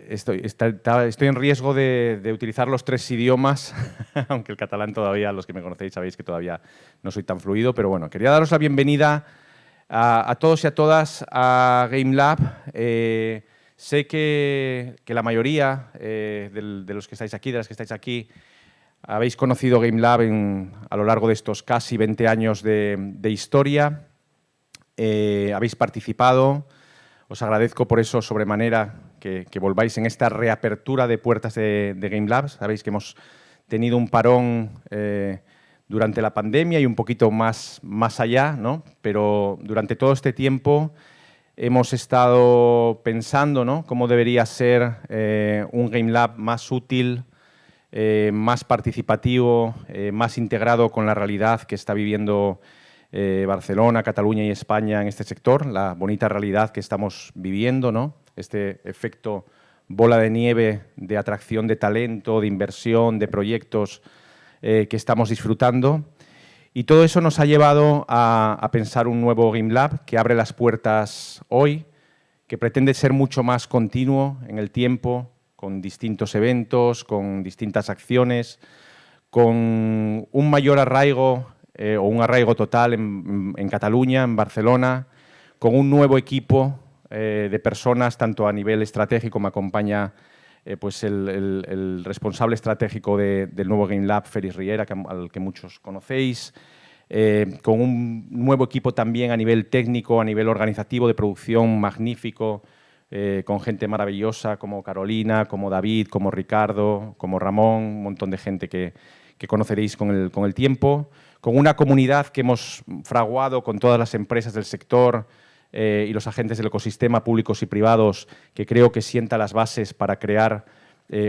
Estoy en riesgo de utilizar los 3 idiomas, aunque el catalán todavía, los que me conocéis sabéis que todavía no soy tan fluido, pero bueno, quería daros la bienvenida a todos y a todas a Gamelab. Sé que la mayoría de los que estáis aquí, de las que estáis aquí, habéis conocido Gamelab a lo largo de estos casi 20 años de historia. Habéis participado. Os agradezco por eso sobremanera que volváis en esta reapertura de puertas de Gamelab. Sabéis que hemos tenido un parón durante la pandemia y un poquito más allá, ¿no? Pero durante todo este tiempo hemos estado pensando, ¿no?, cómo debería ser un Gamelab más útil, más participativo, más integrado con la realidad que está viviendo Barcelona, Cataluña y España en este sector, la bonita realidad que estamos viviendo, ¿no? Este efecto bola de nieve de atracción de talento, de inversión, de proyectos que estamos disfrutando. Y todo eso nos ha llevado a pensar un nuevo Gamelab que abre las puertas hoy, que pretende ser mucho más continuo en el tiempo, con distintos eventos, con distintas acciones, con un mayor arraigo o un arraigo total en Cataluña, en Barcelona, con un nuevo equipo de personas, tanto a nivel estratégico, me acompaña pues el responsable estratégico del nuevo Gamelab, Félix Riera, al que muchos conocéis, con un nuevo equipo también a nivel técnico, a nivel organizativo, de producción magnífico, con gente maravillosa como Carolina, como David, como Ricardo, como Ramón, un montón de gente que conoceréis con el tiempo, con una comunidad que hemos fraguado con todas las empresas del sector y los agentes del ecosistema públicos y privados, que creo que sienta las bases para crear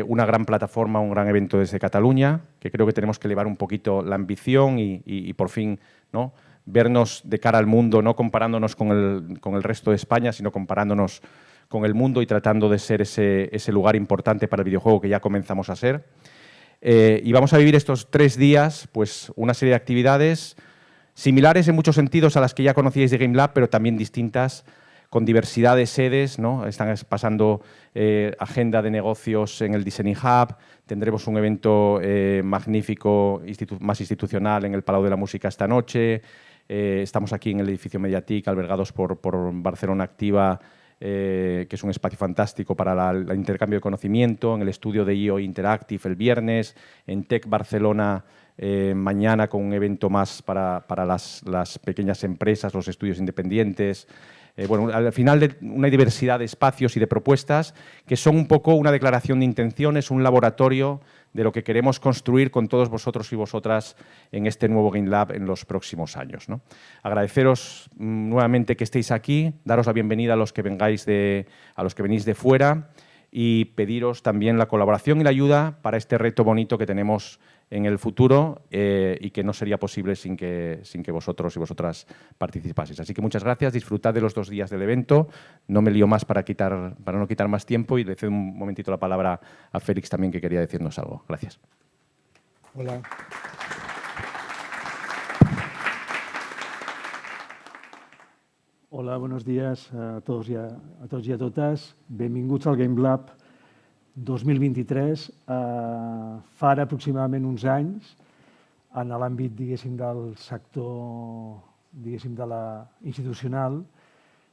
una gran plataforma, un gran evento desde Cataluña, que creo que tenemos que elevar un poquito la ambición y por fin, ¿no?, vernos de cara al mundo, no comparándonos con el resto de España, sino comparándonos con el mundo y tratando de ser ese lugar importante para el videojuego que ya comenzamos a ser. Y vamos a vivir estos 3 días pues, una serie de actividades similares en muchos sentidos a las que ya conocíais de Gamelab, pero también distintas, con diversidad de sedes, ¿no? Están pasando agenda de negocios en el Design Hub, tendremos un evento magnífico, más institucional en el Palau de la Música esta noche, estamos aquí en el edificio Mediatic, albergados por Barcelona Activa, que es un espacio fantástico para el intercambio de conocimiento, en el estudio de IO Interactive el viernes, en Tech Barcelona mañana con un evento más para las pequeñas empresas, los estudios independientes. Bueno, al final de una diversidad de espacios y de propuestas que son un poco una declaración de intenciones, un laboratorio de lo que queremos construir con todos vosotros y vosotras en este nuevo Gamelab en los próximos años, ¿no? Agradeceros nuevamente que estéis aquí, daros la bienvenida a los que venís de fuera y pediros también la colaboración y la ayuda para este reto bonito que tenemos en el futuro y que no sería posible sin que vosotros y vosotras participaseis. Así que muchas gracias, disfrutad de los 2 días del evento. No me lío más para no quitar más tiempo y le cedo un momentito la palabra a Félix también, que quería decirnos algo. Gracias. Hola. Hola, buenos días a tots i a totes. Benvinguts al Gamelab 2023. Fa ara aproximadament uns anys, en l'àmbit, diguéssim, del sector, diguéssim, de la institucional,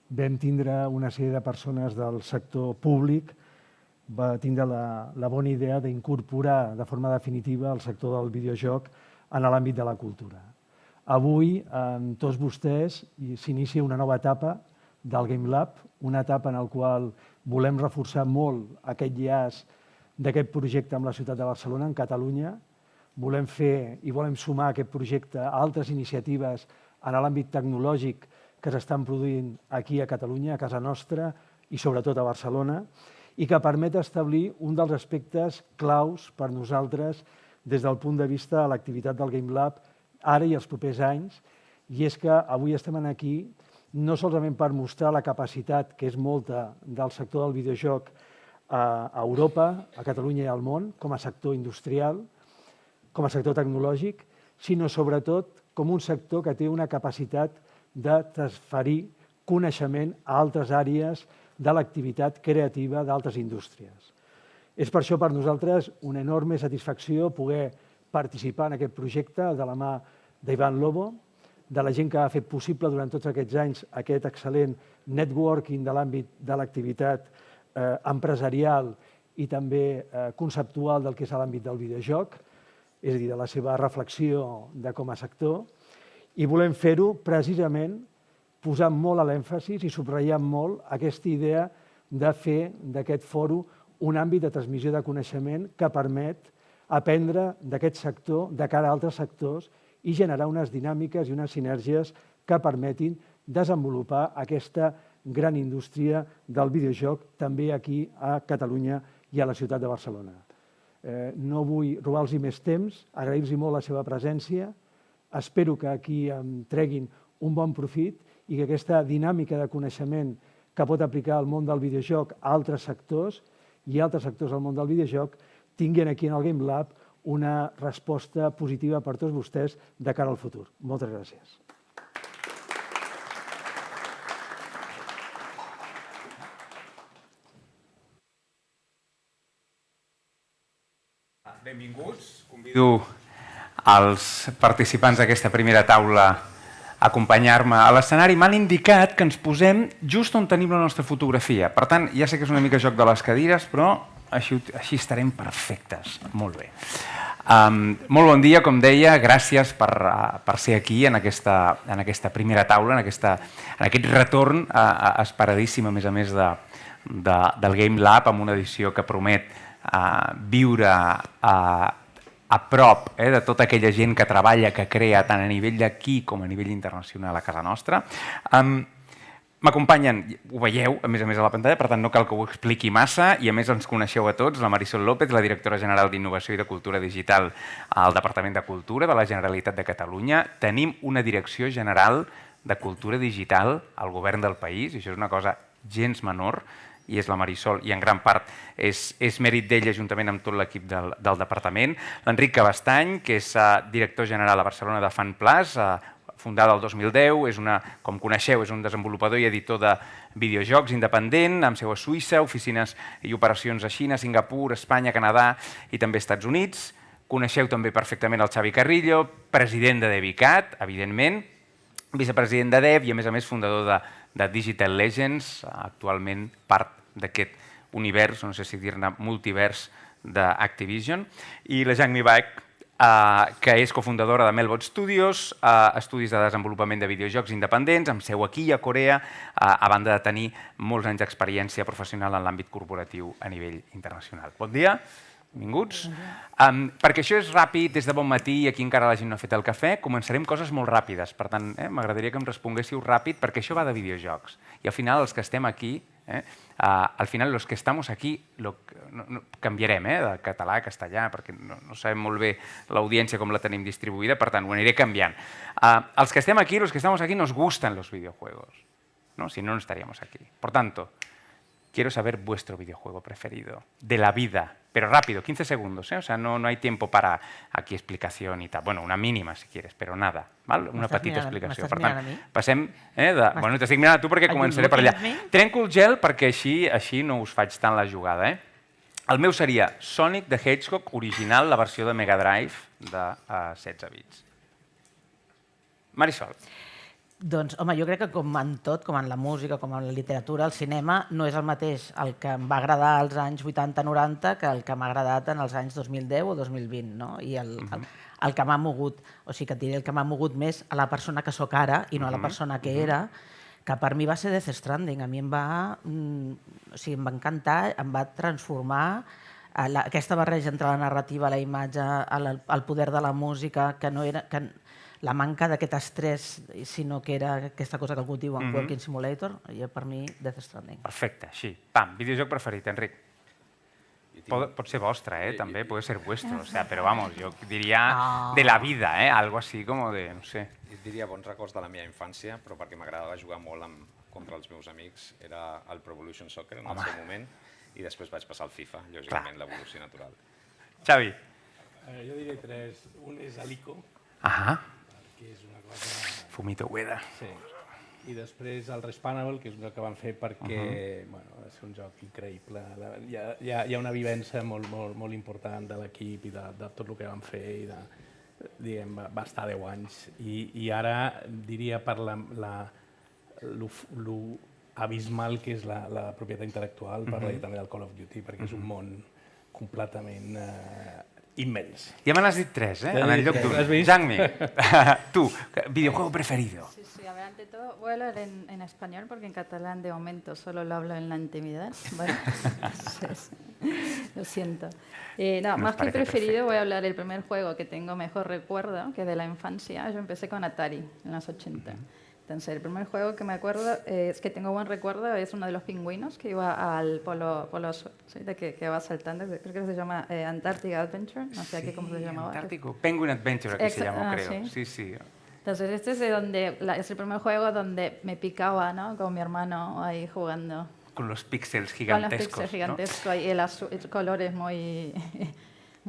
vam tindre una sèrie de persones del sector públic, va tindre la bona idea d'incorporar de forma definitiva el sector del videojoc en l'àmbit de la cultura. Avui, amb tots vostès, s'inicia una nova etapa del Gamelab, una etapa en la qual volem reforçar molt aquest llaç d'aquest projecte amb la ciutat de Barcelona, en Catalunya. Volem fer i volem sumar aquest projecte a altres iniciatives en l'àmbit tecnològic que s'estan produint aquí a Catalunya, a casa nostra i sobretot a Barcelona, i que permet establir un dels aspectes claus per nosaltres des del punt de vista de l'activitat del Gamelab ara i els propers anys, i és que avui estem aquí no solament per mostrar la capacitat, que és molta, del sector del videojoc a Europa, a Catalunya i al món, com a sector industrial, com a sector tecnològic, sinó sobretot com un sector que té una capacitat de transferir coneixement a altres àrees de l'activitat creativa d'altres indústries. És per això per nosaltres una enorme satisfacció poder participar en aquest projecte de la mà d'Ivan Lobo, de la gent que ha fet possible durant tots aquests anys aquest excel·lent networking de l'àmbit de l'activitat empresarial i també conceptual del que és l'àmbit del videojoc, és a dir, de la seva reflexió de com a sector, i volem fer-ho precisament posant molt a l'èmfasis i subratllant molt aquesta idea de fer d'aquest fòrum un àmbit de transmissió de coneixement que permet aprendre d'aquest sector de cara a altres sectors i generar unes dinàmiques i unes sinergies que permetin desenvolupar aquesta gran indústria del videojoc també aquí a Catalunya i a la ciutat de Barcelona. No vull robar-los més temps, agrair-los molt la seva presència, espero que aquí en treguin un bon profit i que aquesta dinàmica de coneixement que pot aplicar el món del videojoc a altres sectors i altres sectors del món del videojoc tinguin aquí en el Gamelab una resposta positiva per tots vostès de cara al futur. Moltes gràcies. Benvinguts. Convido els participants d'aquesta primera taula a acompanyar-me a l'escenari. M'han indicat que ens posem just on tenim la nostra fotografia. Per tant, ja sé que és una mica joc de les cadires, però així estarem perfectes. Molt bé. Molt bon dia, com deia, gràcies per ser aquí en aquesta primera taula, en aquest retorn esperadíssim, a més del Gamelab, amb una edició que promet viure a prop de tota aquella gent que treballa, que crea, tant a nivell d'aquí com a nivell internacional a casa nostra. M'acompanyen, ho veieu, a més a la pantalla, per tant no cal que ho expliqui massa, i a més ens coneixeu a tots, la Marisol López, la directora general d'Innovació i de Cultura Digital al Departament de Cultura de la Generalitat de Catalunya. Tenim una direcció general de Cultura Digital al govern del país, i això és una cosa gens menor, i és la Marisol, i en gran part és mèrit d'ella juntament amb tot l'equip del departament. L'Enric Cabestany, que és director general a Barcelona de FanPlus, fundada el 2010, com coneixeu, és un desenvolupador i editor de videojocs independent, amb seu a Suïssa, oficines i operacions a Xina, Singapur, Espanya, Canadà i també Estats Units. Coneixeu també perfectament el Xavi Carrillo, president de Devicat, evidentment, vicepresident de Dev i, a més, fundador de Digital Legends, actualment part d'aquest univers, no sé si dir-ne multivers, d'Activision, i la Jang Mi-Baek, que és cofundadora de Melbot Studios, estudis de desenvolupament de videojocs independents, amb seu aquí a Corea, a banda de tenir molts anys d'experiència professional en l'àmbit corporatiu a nivell internacional. Bon dia, benvinguts. Perquè això és ràpid, des de bon matí, i aquí encara la gent no ha fet el cafè, començarem coses molt ràpides. Per tant, m'agradaria que em responguéssiu ràpid, perquè això va de videojocs. I al final, els que estem aquí, al final, los que estamos aquí, canviarem de català a castellà, perquè no sabem molt bé l'audiència com la tenim distribuïda, per tant, ho aniré canviant. Els que estem aquí, los que estamos aquí, nos gustan los videojuegos. Si no, no estaríamos aquí. Por tanto, quiero saber vuestro videojuego preferido, de la vida, pero rápido, 15 segundos, o sea, no hay tiempo para aquí explicación y tal. Bueno, una mínima, si quieres, però nada, una petita explicació. Per tant, passem Bueno, t'estic mirant a tu perquè començaré per allà. Trenco el gel perquè així no us faig tant la jugada. El meu seria Sonic the Hedgehog original, la versió de Mega Drive de 16 bits. Marisol. Doncs, home, jo crec que com en tot, com en la música, com en la literatura, el cinema no és el mateix el que em va agradar als anys 80-90 que el que m'ha agradat en els anys 2010 o 2020, no? I el que m'ha mogut, o sigui que et diré el que m'ha mogut més a la persona que sóc ara i no a la persona que era, que per mi va ser Death Stranding. A mi em va encantar, em va transformar aquesta barreja entre la narrativa, la imatge, el poder de la música, que no era... la manca d'aquest estrès, sinó que era aquesta cosa que algú diu en Walking Simulator, i per mi, Death Stranding. Perfecte, així. Pam, videojoc preferit, Enric. Pot ser vostre, també, puede ser vuestro, però vamos, jo diria de la vida, algo así como de, no sé. Diria bons records de la meva infància, però perquè m'agradava jugar molt contra els meus amics, era el Pro Evolution Soccer en el seu moment, i després vaig passar al FIFA, lògicament l'evolució natural. Xavi. Jo diré tres. Un és Alico, Ahà. que és una cosa... Fumito Ueda. Sí. i després el Respawnable, que és un joc que van fer perquè bueno, és un joc increïble. Hi ha una vivència molt important de l'equip i de tot el que van fer i diguem, va estar 10 anys. I ara diria per l'abismal que és la propietat intel·lectual, parlaria també del Call of Duty, perquè és un món completament immens. Ja me n'has dit 3, en el lloc d'un. Jangmi, tu, videojuego preferido. Sí, a ver, ante todo voy a hablar en español porque en catalán de momento solo lo hablo en la intimidad, ¿vale? Entonces, lo siento. No, más que preferido voy a hablar del primer juego que tengo mejor recuerdo, que de la infancia. Yo empecé con Atari en los 80. Entonces, el primer juego que me acuerdo, es que tengo buen recuerdo, es uno de los pingüinos que iba al polo sur, ¿sí? que va saltando, creo que se llama Antarctic Adventure, no sé aquí cómo se llamaba. Antártico, Penguin Adventure aquí se llamó, creo. Sí. Entonces, este es es el primer juego donde me picaba, ¿no? Con mi hermano ahí jugando. Con los píxeles gigantescos. Con los píxeles gigantescos y el colores muy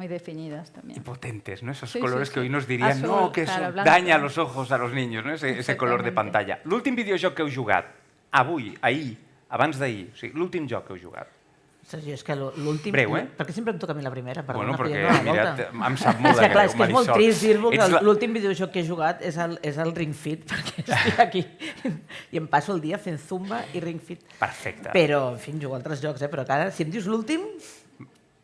definidos también. Y potentes, ¿no? Esos colores que hoy nos dirían azul, no, que claro, eso blanco. daña los ojos a los niños, no? Ese color de pantalla. L'últim videojoc que heu jugat, avui, ahir, abans d'ahir, o sigui, l'últim joc que heu jugat. Sergi, és que l'últim... Breu, Per què sempre em toca a mi la primera? Bueno, perquè, no mira, em sap molt de greu, Marisol. És que és molt trist dir-vos que l'últim videojoc que he jugat és el Ring Fit, perquè estic aquí i em passo el dia fent zumba i Ring Fit. Perfecte. Però, en fi, jugo a altres jocs, però que ara, si em dius l'últim...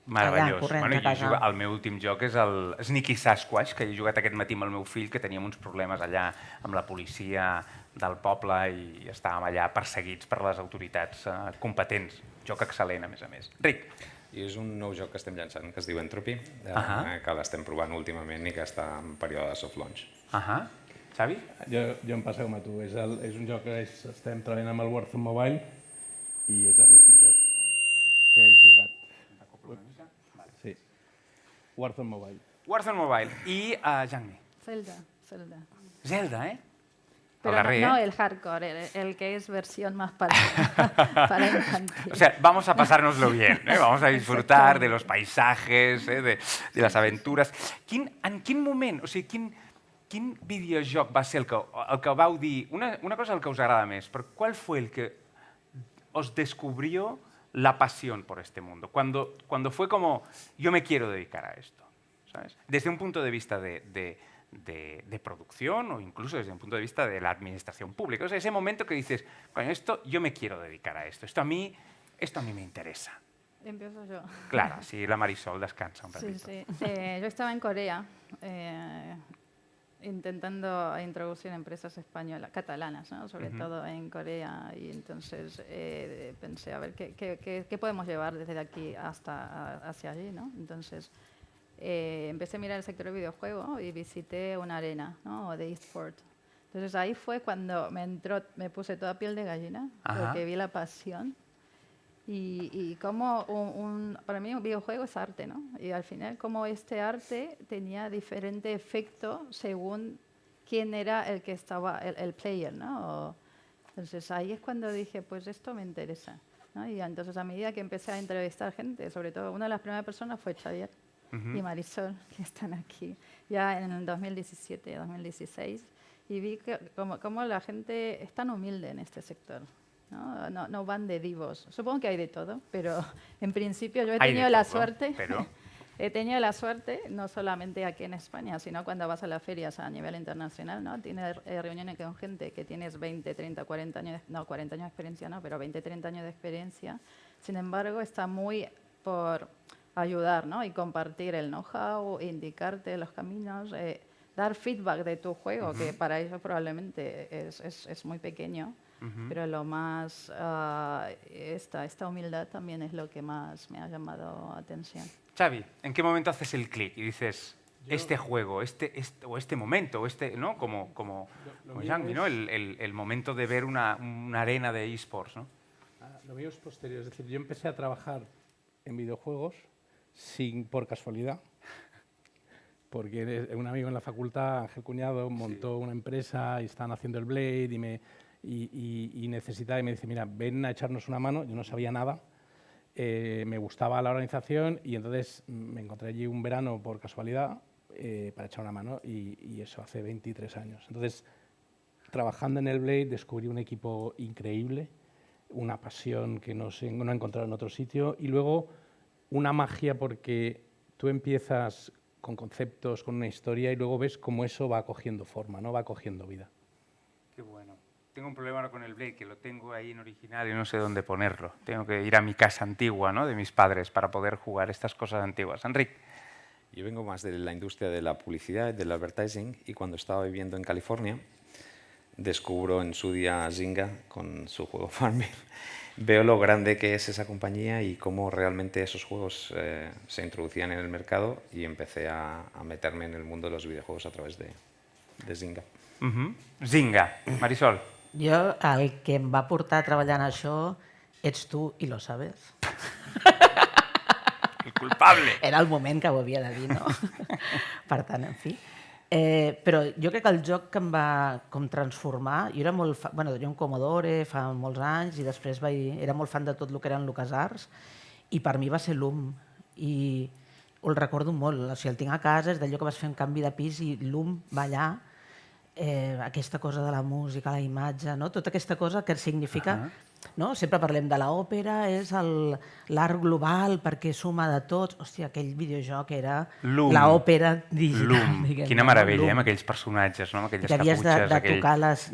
Meravellós. Corrent, El meu últim joc és el Sneaky Sasquatch, que he jugat aquest matí amb el meu fill, que teníem uns problemes allà amb la policia del poble i estàvem allà perseguits per les autoritats competents. Joc excel·lent, a més. Ric. I és un nou joc que estem llançant, que es diu Entropy, que l'estem provant últimament i que està en període de soft launch. Xavi? Jo em passeu a tu. És un joc que estem treballant amb el Warzone Mobile i és l'últim joc que he jugat. Sí. Warzone Mobile. Warzone Mobile. I Jangmi? Zelda, Pero no el hardcore, el que es versión más para infantil. O sea, vamos a pasárnoslo bien, vamos a disfrutar de los paisajes, de las aventuras. En quin moment, o sigui, quin videojoc va ser el que vau dir? Una cosa el que us agrada més, però ¿cuál fue el que os descubrió la pasión por este mundo? Cuando fue como, yo me quiero dedicar a esto, ¿sabes? Desde un punto de vista de producción o incluso desde un punto de vista de la administración pública. O sea, ese momento que dices, coño, yo me quiero dedicar a esto, esto a mí me interesa. Empiezo yo. Claro, sí, la Marisol descansa un ratito. Sí. Yo estaba en Corea intentando introducir empresas españolas, catalanas, ¿no? Sobre todo en Corea, y entonces pensé, a ver, ¿qué podemos llevar desde aquí hacia allí, ¿no? Entonces empecé a mirar el sector de videojuegos y visité una arena, ¿no? De eSport. Entonces ahí fue cuando me puse toda piel de gallina, porque vi la pasión y cómo para mí un videojuego es arte, ¿no? Y al final cómo este arte tenía diferente efecto según quién era el que estaba, el player, ¿no? Entonces ahí es cuando dije, pues esto me interesa, ¿no? Y entonces a medida que empecé a entrevistar gente, sobre todo una de las primeras personas fue Xavier y Marisol, que están aquí, ya en el 2017, 2016, y vi cómo la gente es tan humilde en este sector. No van de divos. Supongo que hay de todo, pero en principio yo he tenido la suerte. He tenido la suerte, no solamente aquí en España, sino cuando vas a las ferias a nivel internacional, ¿no? Tienes reuniones con gente que tienes 20, 30, 40 años, no, 40 años de experiencia, no, pero 20, 30 años de experiencia. Sin embargo, está muy por ayudar, ¿no? Y compartir el know-how, indicarte los caminos, dar feedback de tu juego, que para ellos probablemente es muy pequeño. Pero lo más, esta humildad también es lo que más me ha llamado atención. Xavi, ¿en qué momento haces el clic y dices, este juego, este momento, ¿no? Como Yang, ¿no? El momento de ver una arena de eSports, ¿no? Lo mío es posterior, es decir, yo empecé a trabajar en videojuegos por casualidad, porque un amigo en la facultad, Ángel Cuñado, montó una empresa y estaban haciendo el Blade y necesitaba, y me dice, mira, ven a echarnos una mano. Yo no sabía nada, me gustaba la organización y entonces me encontré allí un verano por casualidad para echar una mano y eso hace 23 años. Entonces, trabajando en el Blade descubrí un equipo increíble, una pasión que no he encontrado en otro sitio y luego una magia porque tú empiezas con conceptos, con una historia y luego ves cómo eso va cogiendo forma, ¿no? Va cogiendo vida. Qué bueno. Tengo un problema ahora con el Blade, que lo tengo ahí en original y no sé dónde ponerlo. Tengo que ir a mi casa antigua, ¿no?, de mis padres para poder jugar estas cosas antiguas. Enric. Yo vengo más de la industria de la publicidad, del advertising, y cuando estaba viviendo en California, descubro en su día Zynga con su juego Farmville. Veo lo grande que es esa compañía y cómo realmente esos juegos se introducían en el mercado y empecé a meterme en el mundo de los videojuegos a través de Zynga. Zynga. Marisol. Jo, el que em va portar a treballar en això ets tu i lo sabes. El culpable. Era el moment que ho havia de dir, no? Per tant, en fi. Però jo crec que el joc que em va com transformar... Jo era molt fan, bueno, tenia un Commodore fa molts anys i després era molt fan de tot el que eren LucasArts i per mi va ser l'UM. I el recordo molt. O sigui, el tinc a casa, és d'allò que vas fer un canvi de pis i l'UM va allà. Aquesta cosa de la música, la imatge, no? Tota aquesta cosa que significa... No? Sempre parlem de l'òpera, és l'art global perquè suma de tots. Hòstia, aquell videojoc era l'òpera digital. Quina meravella, amb aquells personatges, amb aquelles caputxes. Que havies de tocar les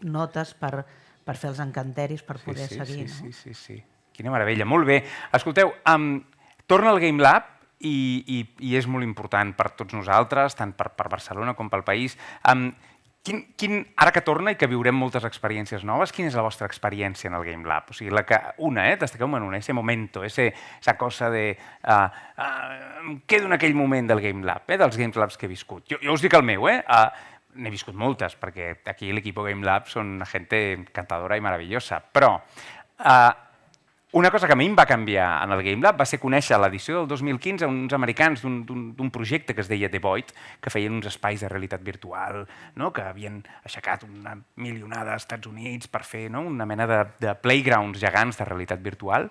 notes per fer els encanteris, per poder seguir. Sí. Quina meravella, molt bé. Escolteu, torna al Gamelab i és molt important per tots nosaltres, tant per Barcelona com pel país. Ara que torna i que viurem moltes experiències noves, quina és la vostra experiència en el Gamelab? O sigui, destaqueu-me en una, ese momento, esa cosa de... Em quedo en aquell moment del Gamelab, dels Gamelabs que he viscut. Jo us dic el meu, n'he viscut moltes, perquè aquí l'equip Gamelab són gent encantadora i meravellosa, però una cosa que a mi em va canviar en el Gamelab va ser conèixer l'edició del 2015 uns americans d'un projecte que es deia The Void, que feien uns espais de realitat virtual, que havien aixecat una milionada als Estats Units per fer una mena de playgrounds gegants de realitat virtual.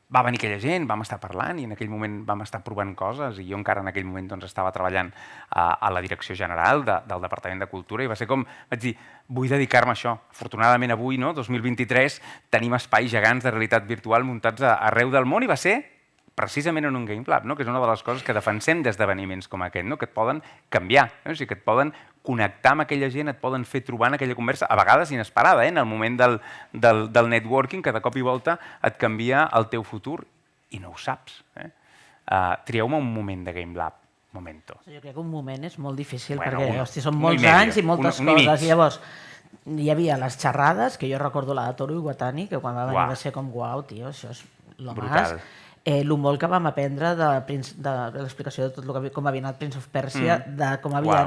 Va venir aquella gent, vam estar parlant i en aquell moment vam estar provant coses i jo encara en aquell moment estava treballant a la direcció general del Departament de Cultura i va ser com, vaig dir, vull dedicar-me a això. Afortunadament avui, 2023, tenim espais gegants de realitat virtual muntats arreu del món i va ser precisament en un Gamelab, que és una de les coses que defensem d'esdeveniments com aquest, que et poden canviar, o sigui, que et poden connectar amb aquella gent, et poden fer trobar en aquella conversa, a vegades inesperada, en el moment del networking, que de cop i volta et canvia el teu futur i no ho saps. Trieu-me un moment de Gamelab. Momento. Jo crec que un moment és molt difícil, perquè són molts anys i moltes coses. I llavors, hi havia les xerrades, que jo recordo la de Toro Iwatani, que quan va venir va ser com, uau, tio, això és lo más. El molt que vam aprendre de l'explicació de tot com havia anat Prince of Persia, de com havia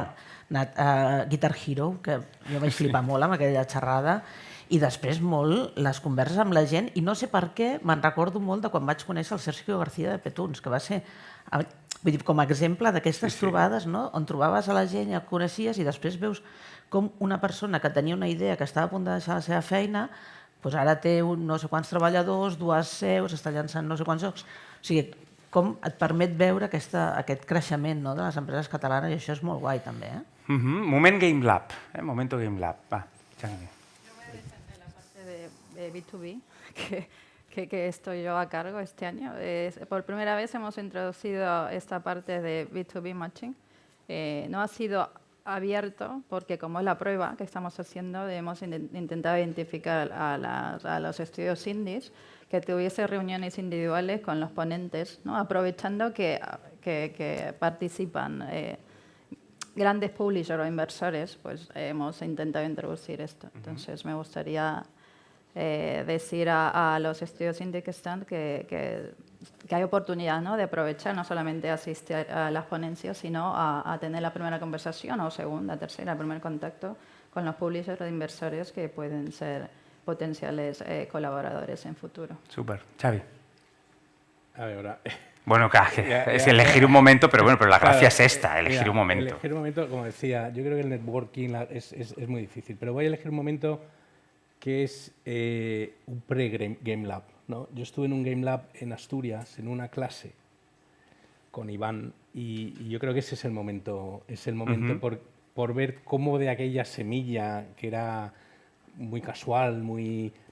anat Guitar Hero, que jo vaig flipar molt amb aquella xerrada, i després molt les converses amb la gent, i no sé per què me'n recordo molt de quan vaig conèixer el Sergio García de Petuns, que va ser, vull dir, com a exemple d'aquestes trobades, on trobaves a la gent i el coneixies i després veus com una persona que tenia una idea, que estava a punt de deixar la seva feina, doncs ara té no sé quants treballadors, 2 seus, està llançant no sé quants jocs. O sigui, com et permet veure aquest creixement de les empreses catalanes i això és molt guai també. Moment Gamelab, momento Gamelab. Va, Xangue. Yo voy a defender la parte de B2B, que estoy yo a cargo este año. Por primera vez hemos introducido esta parte de B2B matching. No ha sido abierto porque como es la prueba que estamos haciendo, hemos intentado identificar a los estudios indies que tuviese reuniones individuales con los ponentes, aprovechando que participan grandes publishers o inversores, pues hemos intentado introducir esto. Entonces me gustaría decir a los estudios indie que están que hay oportunidad de aprovechar, no solamente asistir a las ponencias, sino a tener la primera conversación o segunda, tercera, primer contacto con los publishers o inversores que pueden ser potenciales colaboradores en futuro. Súper. Xavi. A veure... Bueno, es elegir un momento, pero la gracia es esta, elegir un momento. Elegir un momento, como decía, yo creo que el networking es muy difícil, pero voy a elegir un momento que es un pre-Gamelab. Yo estuve en un Gamelab en Asturias, en una clase con Iván, y yo creo que ese es el momento, por ver cómo de aquella semilla que era muy casual,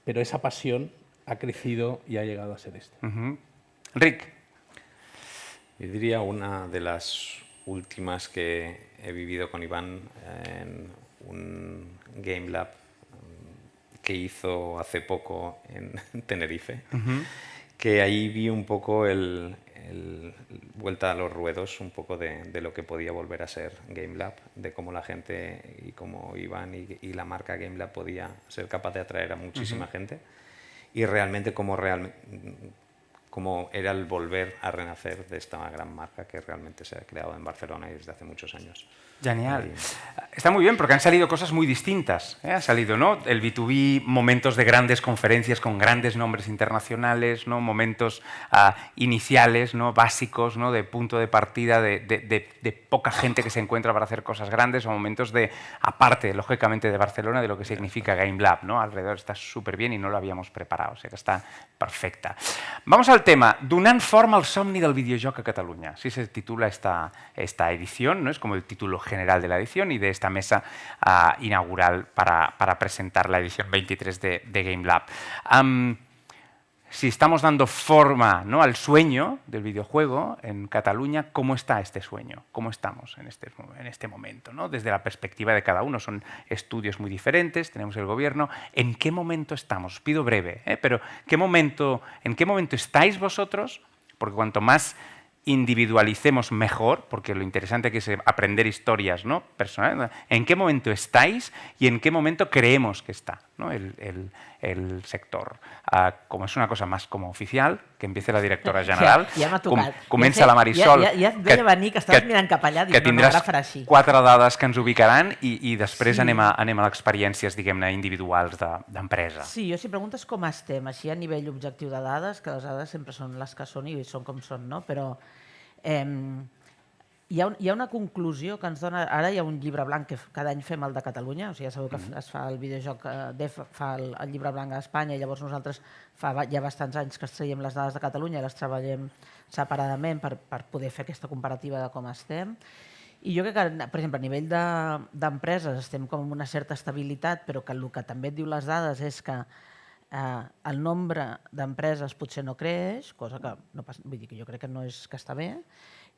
pero esa pasión ha crecido y ha llegado a ser esto. Enric. Yo diría una de las últimas que he vivido con Iván en un Gamelab que hizo hace poco en Tenerife, que ahí vi un poco el vuelta a los ruedos, un poco de lo que podía volver a ser Gamelab, de cómo la gente y cómo Iván y la marca Gamelab podía ser capaz de atraer a muchísima gente, y realmente cómo era el volver a renacer de esta gran marca que realmente se ha creado en Barcelona y desde hace muchos años. Genial. Está muy bien porque han salido cosas muy distintas. Ha salido, ¿no?, el B2B, momentos de grandes conferencias con grandes nombres internacionales, ¿no?, momentos iniciales, ¿no?, básicos, ¿no?, de punto de partida de poca gente que se encuentra para hacer cosas grandes, o momentos de, aparte, lógicamente, de Barcelona, de lo que significa Gamelab, ¿no? Alrededor está súper bien y no lo habíamos preparado, o sea que está perfecta. Vamos al tema. Donant forma al somni del videojoc a Catalunya. Así se titula esta edición, ¿no? Es como el título general de la edición y de esta mesa inaugural para presentar la edición 23 de Gamelab. Si estamos dando forma, ¿no?, al sueño del videojuego en Cataluña, ¿cómo está este sueño? ¿Cómo estamos en este momento, ¿no? Desde la perspectiva de cada uno. Son estudios muy diferentes, tenemos el gobierno. ¿En qué momento estamos? Os pido breve, pero ¿en qué momento estáis vosotros? Porque cuanto más individualicemos mejor, porque lo interesante aquí es aprender historias, ¿no?, personales. ¿En qué momento estáis y en qué momento creemos que está, ¿no?, el sector? Com és una cosa más como oficial, que empiece la directora general. Ja m'ha tocat. Comença la Marisol. Ja et veia venir, que estaves mirant cap allà, dius, no, ara farà així. 4 dades que ens ubicaran i després anem a l'experiències, diguem-ne, individuals d'empresa. Sí, jo si preguntes com estem, així a nivell objectiu de dades, que les dades sempre són les que són i són com són, no? Però hi ha una conclusió que ens dona... Ara hi ha un llibre blanc que cada any fem el de Catalunya, o sigui, ja sabeu que es fa el videojoc, fa el llibre blanc a Espanya, i llavors nosaltres fa ja bastants anys que traiem les dades de Catalunya i les treballem separadament per poder fer aquesta comparativa de com estem. I jo crec que, per exemple, a nivell d'empreses estem com amb una certa estabilitat, però que el que també et diu les dades és que el nombre d'empreses potser no creix, cosa que no passa, vull dir que jo crec que no és que està bé,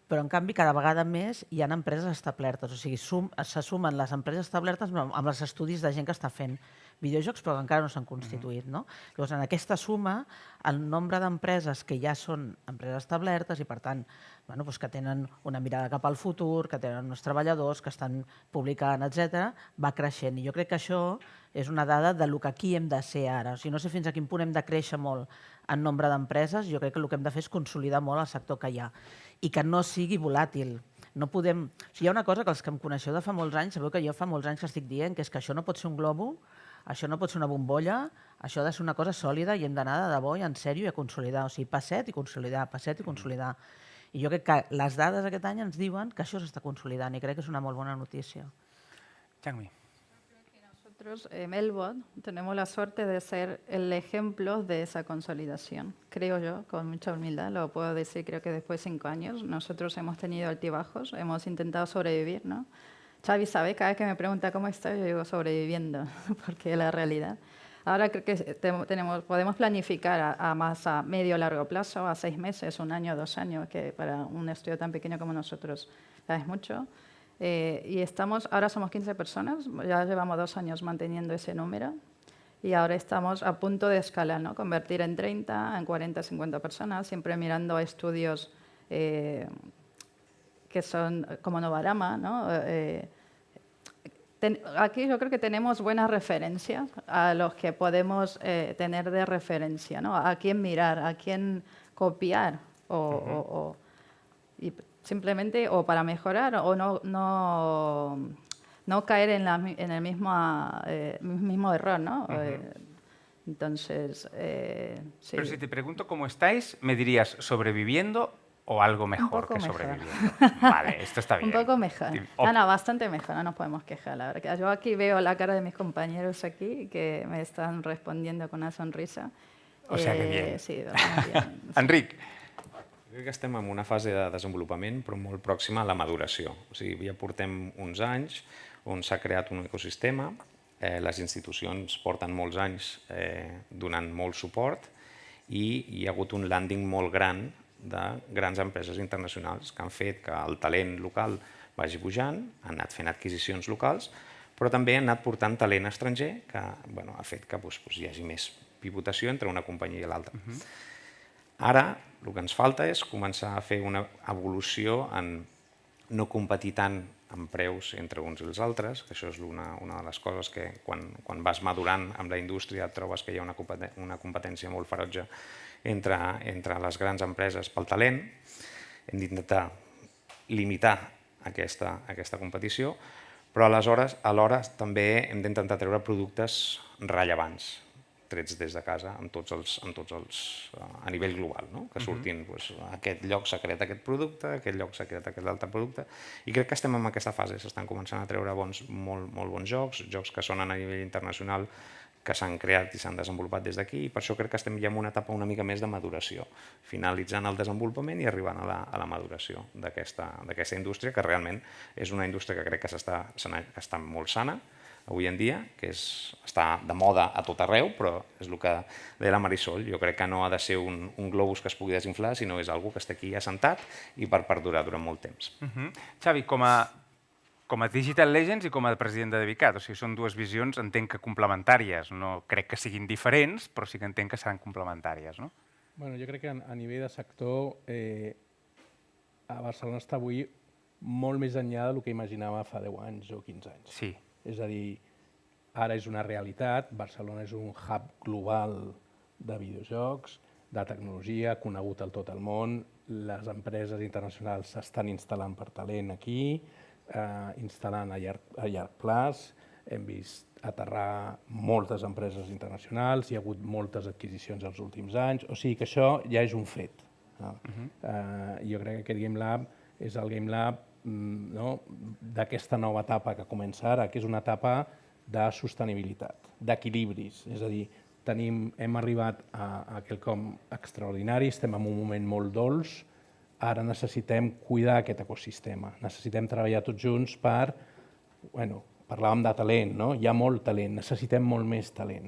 però en canvi cada vegada més hi ha empreses establertes, o sigui, se sumen les empreses establertes amb els estudis de gent que està fent videojocs però que encara no s'han constituït. Llavors, en aquesta suma, el nombre d'empreses que ja són empreses establertes i, per tant, que tenen una mirada cap al futur, que tenen uns treballadors, que estan publicant, etc., va creixent. I jo crec que això és una dada del que aquí hem de ser ara. O sigui, no sé fins a quin punt hem de créixer molt en nombre d'empreses, jo crec que el que hem de fer és consolidar molt el sector que hi ha i que no sigui volàtil. No podem... O sigui, hi ha una cosa que els que em coneixeu de fa molts anys, sabeu que jo fa molts anys que estic dient, que és que això no pot ser un globo, això no pot ser una bombolla, això ha de ser una cosa sòlida i hem d'anar de debò i en sèrio i a consolidar. O sigui, passet i consolidar, passet i consolidar. I jo crec que les dades aquest any ens diuen que això s'està consolidant i crec que és una molt bona notícia. Jaume. Nosotros, Melbot, tenemos la suerte de ser el ejemplo de esa consolidación. Creo yo, con mucha humildad, lo puedo decir, creo que después de 5 años, nosotros hemos tenido altibajos, hemos intentado sobrevivir, ¿no? Xavi sabe, cada vez que me pregunta cómo estoy, yo digo sobreviviendo, porque es la realidad. Ahora creo que podemos planificar a medio o largo plazo, a 6 meses, 1 año, 2 años, que para un estudio tan pequeño como nosotros ya es mucho. Y ahora somos 15 personas, ya llevamos 2 años manteniendo ese número y ahora estamos a punto de escalar, ¿no? Convertir en 30, en 40, 50 personas, siempre mirando a estudios que son como Novarama, ¿no? Aquí yo creo que tenemos buenas referencias a los que podemos tener de referencia, ¿no? A quién mirar, a quién copiar y simplemente o para mejorar o no caer en el mismo error, ¿no? Entonces, sí. Pero si te pregunto cómo estáis, me dirías sobreviviendo o algo mejor que sobreviviendo. Vale, esto está bien. Un poco mejor. No, bastante mejor, no nos podemos quejar, la verdad. Yo aquí veo la cara de mis compañeros aquí que me están respondiendo con una sonrisa. O sea que bien. Sí, bien. Enric. Crec que estem en una fase de desenvolupament, però molt pròxima a la maduració. O sigui, ja portem uns anys on s'ha creat un ecosistema, les institucions porten molts anys donant molt suport i hi ha hagut un landing molt gran de grans empreses internacionals que han fet que el talent local vagi pujant, han anat fent adquisicions locals, però també han anat portant talent estranger que ha fet que hi hagi més pivotació entre una companyia i l'altra. Ara, el que ens falta és començar a fer una evolució en no competir tant en preus entre uns i els altres, que això és una de les coses que quan vas madurant amb la indústria et trobes que hi ha una competència molt ferotge entre les grans empreses pel talent. Hem d'intentar limitar aquesta competició, però alhora també hem d'intentar treure productes rellevants, trets des de casa a nivell global, que surtin aquest lloc s'ha creat aquest producte, aquest lloc s'ha creat aquest altre producte, i crec que estem en aquesta fase, s'estan començant a treure molt bons jocs que sonen a nivell internacional, que s'han creat i s'han desenvolupat des d'aquí, i per això crec que estem ja en una etapa una mica més de maduració, finalitzant el desenvolupament i arribant a la maduració d'aquesta indústria, que realment és una indústria que crec que està molt sana avui en dia, que està de moda a tot arreu, però és el que deia la Marisol, jo crec que no ha de ser un globus que es pugui desinflar, sinó és algo que està aquí assentat i per perdurar durant molt temps. Xavi, com a Digital Legends i com a president de Devicat, o sigui, són dues visions, entenc que complementàries, no crec que siguin diferents, però sí que entenc que seran complementàries, no? Jo crec que a nivell de sector, a Barcelona està avui molt més enllà del que imaginava fa 10 anys o 15 anys. Sí. És a dir, ara és una realitat, Barcelona és un hub global de videojocs, de tecnologia, conegut a tot el món, les empreses internacionals s'estan instal·lant per talent aquí, instal·lant a llarg plaç, hem vist aterrar moltes empreses internacionals, hi ha hagut moltes adquisicions els últims anys, o sigui que això ja és un fet. Jo crec que aquest Gamelab és el Gamelab d'aquesta nova etapa que comença ara, que és una etapa de sostenibilitat, d'equilibris. És a dir, hem arribat a quelcom extraordinari, estem en un moment molt dolç, ara necessitem cuidar aquest ecosistema, necessitem treballar tots junts per, parlàvem de talent, hi ha molt talent, necessitem molt més talent,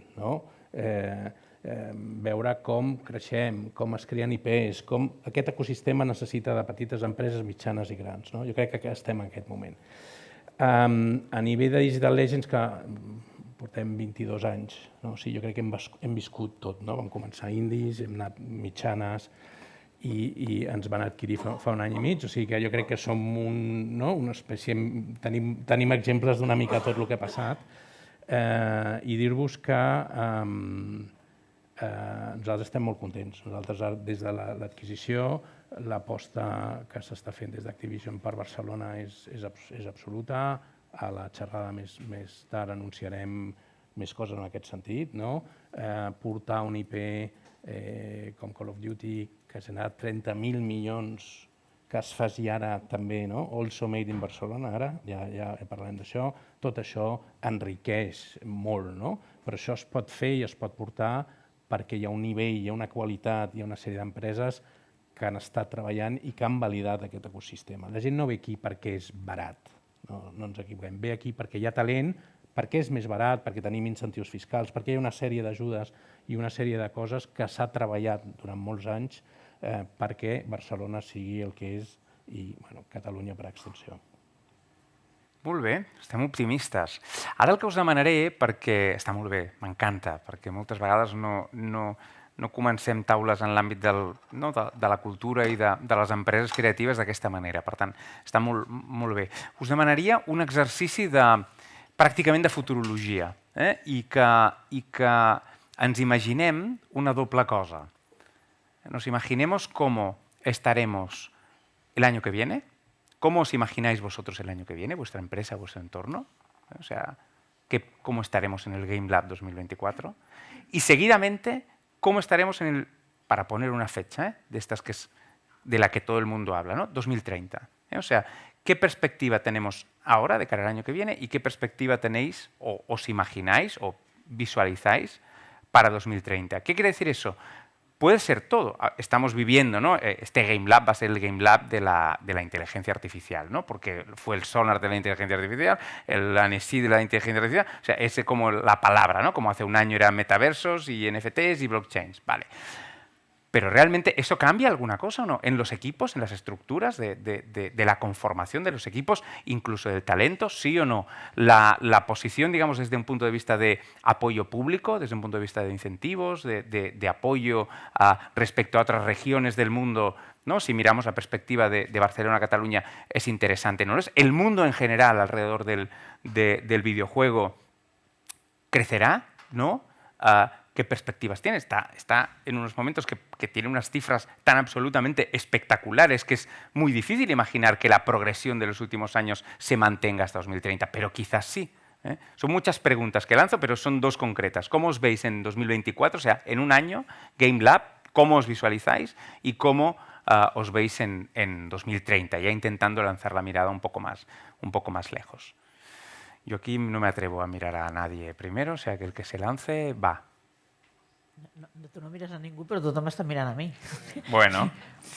veure com creixem, com es creen IPs, com aquest ecosistema necessita de petites empreses, mitjanes i grans. Jo crec que estem en aquest moment. A nivell de Digital Legends, que portem 22 anys, jo crec que hem viscut tot. Vam començar indis, hem anat mitjanes i ens van adquirir fa un any i mig, o sigui que jo crec que som una espècie, tenim exemples d'una mica tot el que ha passat, i dir-vos que nosaltres estem molt contents. Nosaltres, des de l'adquisició, l'aposta que s'està fent des d'Activision per Barcelona és absoluta. A la xerrada més tard anunciarem més coses en aquest sentit. Portar un IP com Call of Duty, que ha generat 30.000 milions, que es faci ara també, also made in Barcelona, ara, ja parlem d'això, tot això enriqueix molt, però això es pot fer i es pot portar perquè hi ha un nivell, hi ha una qualitat, hi ha una sèrie d'empreses que han estat treballant i que han validat aquest ecosistema. La gent no ve aquí perquè és barat, no ens equivoquem, ve aquí perquè hi ha talent, perquè és més barat, perquè tenim incentius fiscals, perquè hi ha una sèrie d'ajudes i una sèrie de coses que s'ha treballat durant molts anys perquè Barcelona sigui el que és i Catalunya per extensió. Molt bé, estem optimistes. Ara el que us demanaré, perquè està molt bé, m'encanta, perquè moltes vegades no comencem taules en l'àmbit de la cultura i de les empreses creatives d'aquesta manera. Per tant, està molt bé. Us demanaria un exercici pràcticament de futurologia i que ens imaginem una doble cosa. Nos imaginemos cómo estaremos el año que viene. ¿Cómo os imagináis vosotros el año que viene, vuestra empresa, vuestro entorno? O sea, ¿cómo estaremos en el Gamelab 2024? Y seguidamente, ¿cómo estaremos para poner una fecha de estas de la que todo el mundo habla, 2030? O sea, ¿qué perspectiva tenemos ahora de cara al año que viene y qué perspectiva tenéis o os imagináis o visualizáis para 2030? ¿Qué quiere decir eso? puede ser todo. Estamos viviendo, ¿no? Este Gamelab va a ser el Gamelab de la inteligencia artificial, ¿no? Porque fue el sonar de la inteligencia artificial, el ANSI de la inteligencia artificial, o sea, ese como la palabra, ¿no? Como hace un año eran metaversos y NFTs y blockchains, vale. Pero ¿realmente eso cambia alguna cosa o no? En los equipos, en las estructuras de la conformación de los equipos, incluso del talento, ¿sí o no? La posición, digamos, desde un punto de vista de apoyo público, desde un punto de vista de incentivos, de apoyo respecto a otras regiones del mundo, ¿no? Si miramos la perspectiva de Barcelona, Cataluña, es interesante, ¿no? El mundo en general alrededor del videojuego crecerá, ¿no? ¿Qué perspectivas tiene? Está en unos momentos que tiene unas cifras tan absolutamente espectaculares que es muy difícil imaginar que la progresión de los últimos años se mantenga hasta 2030, pero quizás sí. Son muchas preguntas que lanzo, pero son dos concretas. ¿Cómo os veis en 2024? O sea, en un año, Gamelab, ¿cómo os visualizáis? Y cómo os veis en 2030, ya intentando lanzar la mirada un poco más lejos. Yo aquí no me atrevo a mirar a nadie primero, o sea, que el que se lance va. No, tu no mires a ningú, però tothom està mirant a mi. Bueno.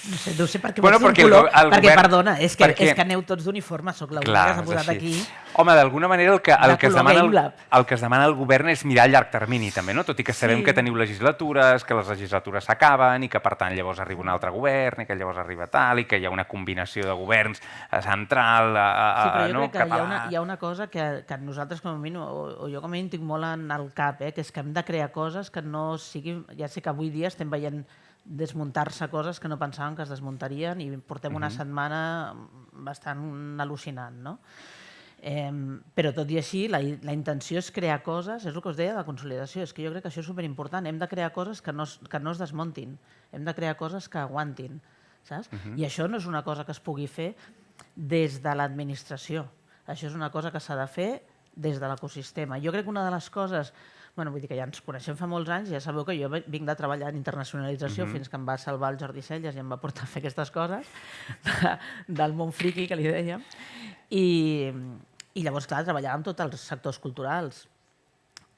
No sé per què bueno, veig un color, perquè, govern, perdona, és que aneu tots d'uniforme, sóc l'única que s'ha posat aquí. Home, d'alguna manera el que es demana al govern és mirar a llarg termini, també, no? Tot i que sabem que teniu legislatures, que les legislatures s'acaben i que, per tant, llavors arriba un altre govern i que llavors arriba tal i que hi ha una combinació de governs central sí, però jo crec que hi ha una cosa que nosaltres, com a mínim, o jo com a mínim tinc molt en el cap, que és que hem de crear coses que no siguin... Ja sé que avui dia estem veient desmuntar-se coses que no pensàvem que es desmuntarien i portem una setmana bastant al·lucinant, no? Però tot i així, la intenció és crear coses, és el que us deia de la consolidació, és que jo crec que això és superimportant, hem de crear coses que no es desmuntin, hem de crear coses que aguantin, saps? I això no és una cosa que es pugui fer des de l'administració, això és una cosa que s'ha de fer des de l'ecosistema. Jo crec que una de les coses... Vull dir que ja ens coneixem fa molts anys, ja sabeu que jo vinc de treballar en internacionalització fins que em va salvar el Jordi Celles i em va portar a fer aquestes coses del món friqui, que li dèiem. I llavors, clar, treballàvem amb tots els sectors culturals.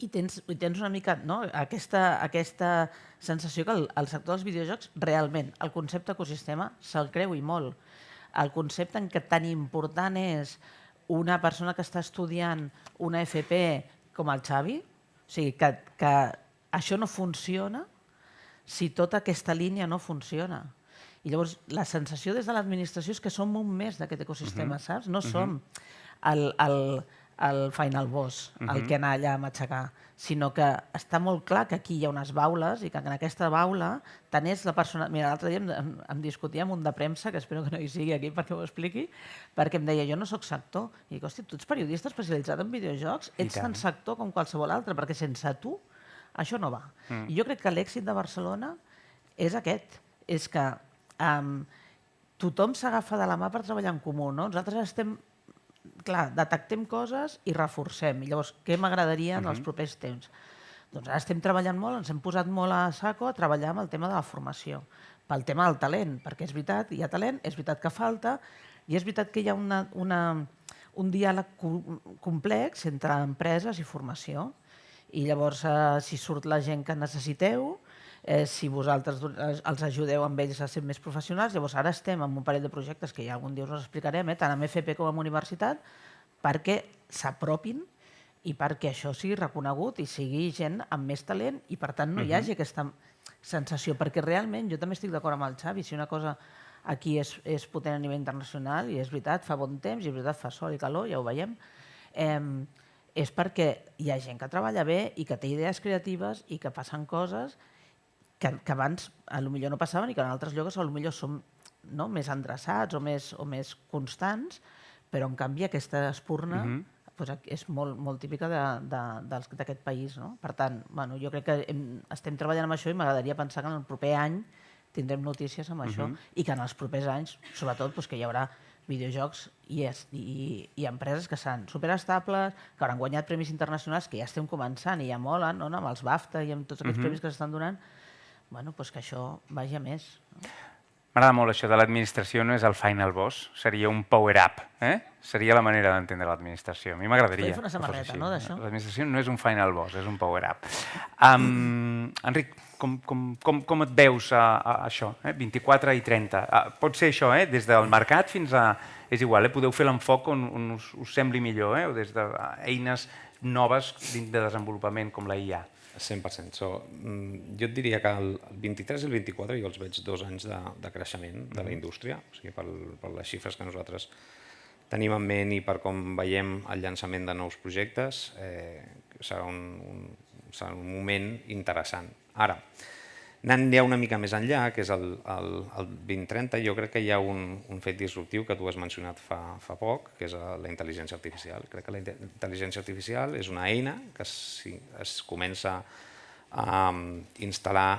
I tens una mica aquesta sensació que el sector dels videojocs realment, el concepte ecosistema, se'l creu i molt. El concepte en què tan important és una persona que està estudiant una FP com el Xavi, o sigui, que això no funciona si tota aquesta línia no funciona. I llavors la sensació des de l'administració és que som un més d'aquest ecosistema, saps? No som el final boss, el que anar allà a matxacar, sinó que està molt clar que aquí hi ha unes baules i que en aquesta baula tant és la persona... Mira, l'altre dia em discutia amb un de premsa, que espero que no hi sigui aquí perquè m'ho expliqui, perquè em deia, jo no soc sector. I dic, hòstia, tu ets periodista especialitzat en videojocs, ets tan sector com qualsevol altre, perquè sense tu això no va. I jo crec que l'èxit de Barcelona és aquest, és que tothom s'agafa de la mà per treballar en comú. Nosaltres estem... Clar, detectem coses i reforcem. I llavors, què m'agradaria en els propers temps? Doncs ara estem treballant molt, ens hem posat molt a saco a treballar amb el tema de la formació, pel tema del talent, perquè és veritat, hi ha talent, és veritat que falta, i és veritat que hi ha un diàleg complex entre empreses i formació. I llavors, si surt la gent que necessiteu, si vosaltres els ajudeu amb ells a ser més professionals, llavors ara estem en un parell de projectes que ja algun dia us explicarem, tant amb FP com amb universitat, perquè s'apropin i perquè això sigui reconegut i sigui gent amb més talent i per tant no hi hagi aquesta sensació, perquè realment jo també estic d'acord amb el Xavi, si una cosa aquí és potent a nivell internacional i és veritat, fa bon temps i és veritat, fa sol i calor, ja ho veiem, és perquè hi ha gent que treballa bé i que té idees creatives i que passen coses que abans potser no passaven i que en altres llocs potser som més endreçats o més constants, però en canvi aquesta espurna és molt típica d'aquest país. Per tant, jo crec que estem treballant amb això i m'agradaria pensar que en el proper any tindrem notícies amb això i que en els propers anys, sobretot, que hi haurà videojocs i empreses que seran superestables, que hauran guanyat premis internacionals, que ja estem començant i ja molen, amb els BAFTA i amb tots aquests premis que s'estan donant, que això vagi a més. M'agrada molt això de l'administració, no és el final boss, seria un power-up. Seria la manera d'entendre l'administració. A mi m'agradaria. Podem fer una samarreta, no, d'això? L'administració no és un final boss, és un power-up. Enric, Com et veus a això, 24 i 30? Pot ser això, des del mercat fins a... És igual, podeu fer l'enfoc on us sembli millor, o des d'eines noves de desenvolupament com la IA. 100%. Jo et diria que el 23 i el 24 jo els veig 2 anys de creixement de la indústria, o sigui, per les xifres que nosaltres tenim en ment i per com veiem el llançament de nous projectes, serà un moment interessant. Ara, anant ja una mica més enllà, que és el 2030, jo crec que hi ha un fet disruptiu que tu has mencionat fa poc, que és la intel·ligència artificial. Crec que la intel·ligència artificial és una eina que es comença a instal·lar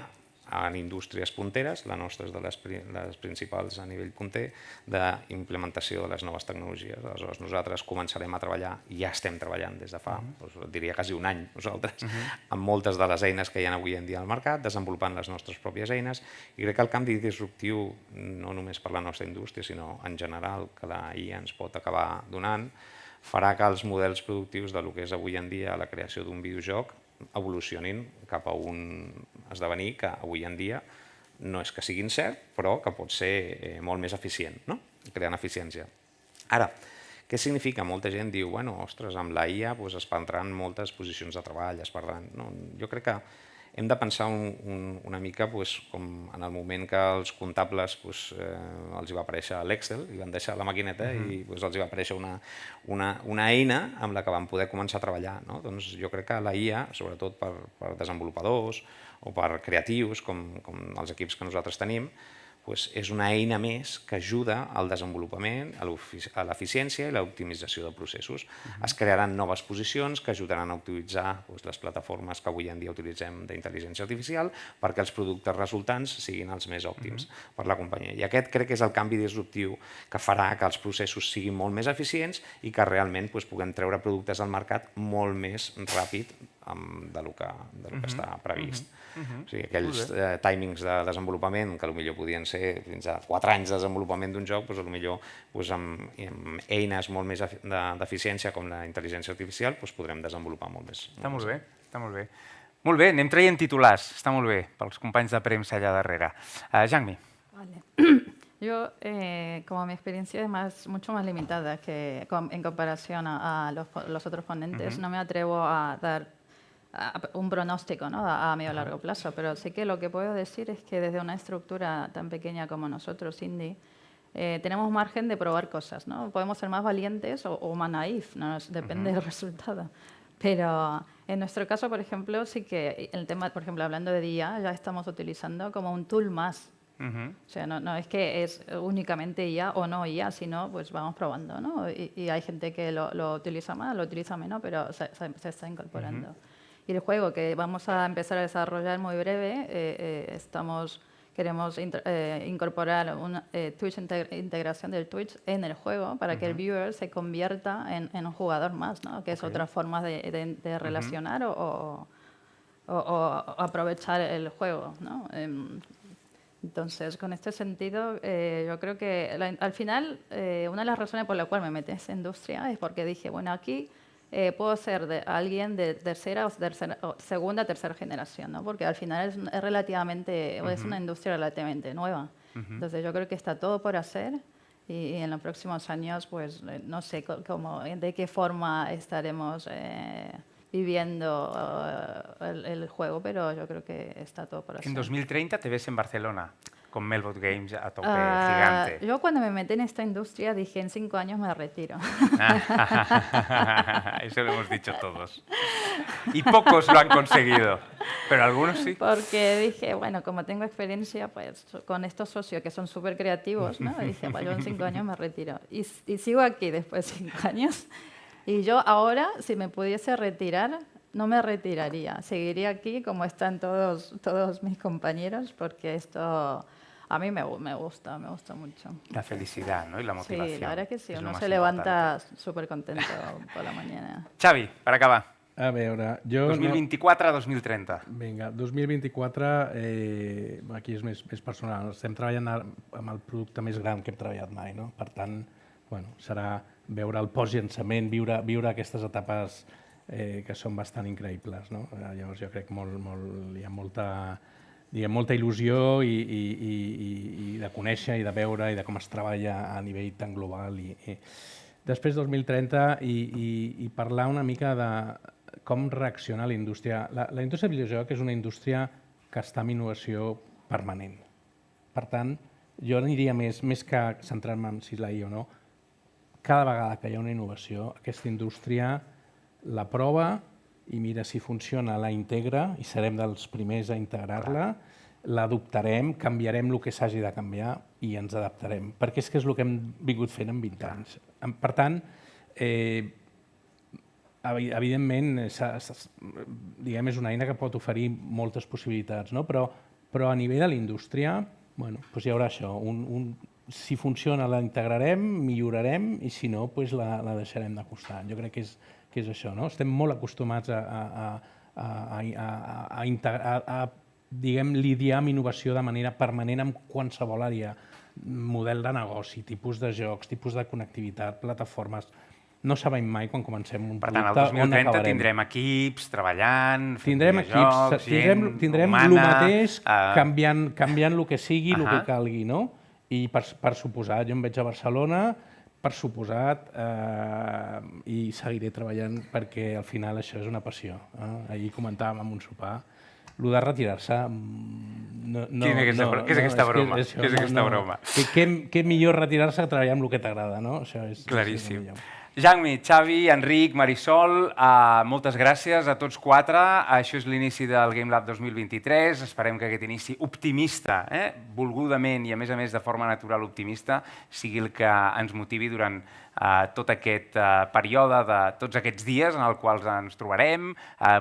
en indústries punteres, la nostra és de les principals a nivell punter, d'implementació de les noves tecnologies. Aleshores, nosaltres començarem a treballar, i ja estem treballant des de fa, diria quasi un any, nosaltres, amb moltes de les eines que hi ha avui en dia al mercat, desenvolupant les nostres pròpies eines, i crec que el canvi disruptiu, no només per la nostra indústria, sinó en general, que la IA ens pot acabar donant, farà que els models productius del que és avui en dia la creació d'un videojoc evolucionin cap a un esdevenir que avui en dia no és que sigui incert, però que pot ser molt més eficient, creant eficiència. Ara, què significa? Molta gent diu, ostres, amb la IA es perdran moltes posicions de treball, es perdran... Jo crec que hem de pensar una mica com en el moment que els comptables els va aparèixer l'Excel i van deixar la maquineta i els va aparèixer una eina amb la que van poder començar a treballar. Doncs jo crec que la IA, sobretot per desenvolupadors o per creatius, com els equips que nosaltres tenim, és una eina més que ajuda al desenvolupament, a l'eficiència i l'optimització de processos. Es crearan noves posicions que ajudaran a utilitzar les plataformes que avui en dia utilitzem d'intel·ligència artificial perquè els productes resultants siguin els més òptims per la companyia. I aquest crec que és el canvi disruptiu que farà que els processos siguin molt més eficients i que realment puguem treure productes al mercat molt més ràpid del que està previst. O sigui, aquells timings de desenvolupament que potser podien ser fins a 4 anys de desenvolupament d'un joc, potser amb eines molt més d'eficiència com la intel·ligència artificial podrem desenvolupar molt més. Està molt bé, està molt bé. Molt bé, anem traient titulars, està molt bé, pels companys de premsa allà darrere. Jaume. Yo, como mi experiencia es mucho más limitada que en comparación a los otros ponentes, no me atrevo a dar un pronóstico, ¿no?, a medio o largo plazo, pero sí que lo que puedo decir es que desde una estructura tan pequeña como nosotros, indie, tenemos margen de probar cosas, ¿no? Podemos ser más valientes o más naif, ¿no? Depende del resultado. Pero en nuestro caso, por ejemplo, sí que el tema, por ejemplo, hablando de IA, ya estamos utilizando como un tool más. O sea, no es que es únicamente IA o no IA, sino pues vamos probando, ¿no? Y hay gente que lo utiliza más, lo utiliza menos, pero se está incorporando. Y el juego que vamos a empezar a desarrollar muy breve, queremos incorporar una integración del Twitch en el juego para que el viewer se convierta en un jugador más, ¿no? Que es otra forma de relacionar o aprovechar el juego, ¿no? Entonces, con este sentido, yo creo que al final una de las razones por la cual me metí en esta industria es porque dije, bueno, aquí puedo ser alguien de segunda o tercera generación, ¿no? Porque al final es relativamente, es una industria relativamente nueva. Entonces yo creo que está todo por hacer y en los próximos años, pues no sé de qué forma estaremos viviendo el juego, pero yo creo que está todo por hacer. En 2030 te ves en Barcelona con Melbot Games a tope, gigante. Yo cuando me metí en esta industria dije, en 5 años me retiro. Eso lo hemos dicho todos. Y pocos lo han conseguido, pero algunos sí. Porque dije, bueno, como tengo experiencia pues con estos socios que son súper creativos, ¿no? Dije, bueno, yo en 5 años me retiro. Y sigo aquí después de 5 años. Y yo ahora, si me pudiese retirar, no me retiraría. Seguiría aquí como están todos mis compañeros, porque esto a mí me gusta mucho. La felicidad, ¿no? Y la motivación. Sí, la verdad que sí. Uno se levanta súper contento por la mañana. Xavi, per acabar. A veure, jo... 2024 a 2030. Vinga, 2024, aquí és més personal. Estem treballant amb el producte més gran que hem treballat mai, no? Per tant, serà veure el post-llançament, viure aquestes etapes que són bastant increïbles, no? Llavors jo crec que hi ha molta il·lusió i de conèixer i de veure i de com es treballa a nivell tan global. Després 2030 i parlar una mica de com reacciona la indústria. La indústria del videojoc és una indústria que està en innovació permanent. Per tant, jo aniria més que centrar-me en si la hi o no. Cada vegada que hi ha una innovació, aquesta indústria la prova i mira si funciona, la integra i serem dels primers a integrar-la, l'adoptarem, canviarem el que s'hagi de canviar i ens adaptarem, perquè és que és el que hem vingut fent en 20 anys. Per tant, evidentment, és una eina que pot oferir moltes possibilitats, però a nivell de la indústria hi haurà això. Si funciona la integrarem, millorarem i si no la deixarem de costat. Jo crec que és això. Estem molt acostumats a lidiar amb innovació de manera permanent en qualsevol àrea, model de negoci, tipus de jocs, tipus de connectivitat, plataformes. No sabem mai quan comencem un producte on acabarem. Per tant, el 2030 tindrem equips treballant, fent videojocs, tindrem el mateix, canviant el que sigui, el que calgui, no? I per suposat, jo em veig a Barcelona, per suposat, i seguiré treballant perquè al final això és una passió. Ahir comentàvem en un sopar, el de retirar-se... Què és aquesta broma? Què és aquesta broma? Què millor retirar-se que treballar amb el que t'agrada, no? Claríssim. Jaume, Xavi, Enric, Marisol, moltes gràcies a tots quatre. Això és l'inici del Gamelab 2023. Esperem que aquest inici optimista, volgudament i a més de forma natural optimista, sigui el que ens motivi durant tot aquest període de tots aquests dies en els quals ens trobarem,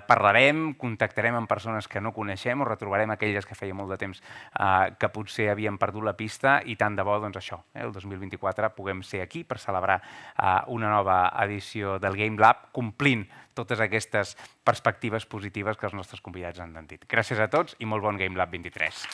parlarem, contactarem amb persones que no coneixem o retrobarem aquelles que feia molt de temps que potser havien perdut la pista i tant de bo, doncs això, el 2024 puguem ser aquí per celebrar una nova edició del Gamelab, complint totes aquestes perspectives positives que els nostres convidats han dit. Gràcies a tots i molt bon Gamelab 23.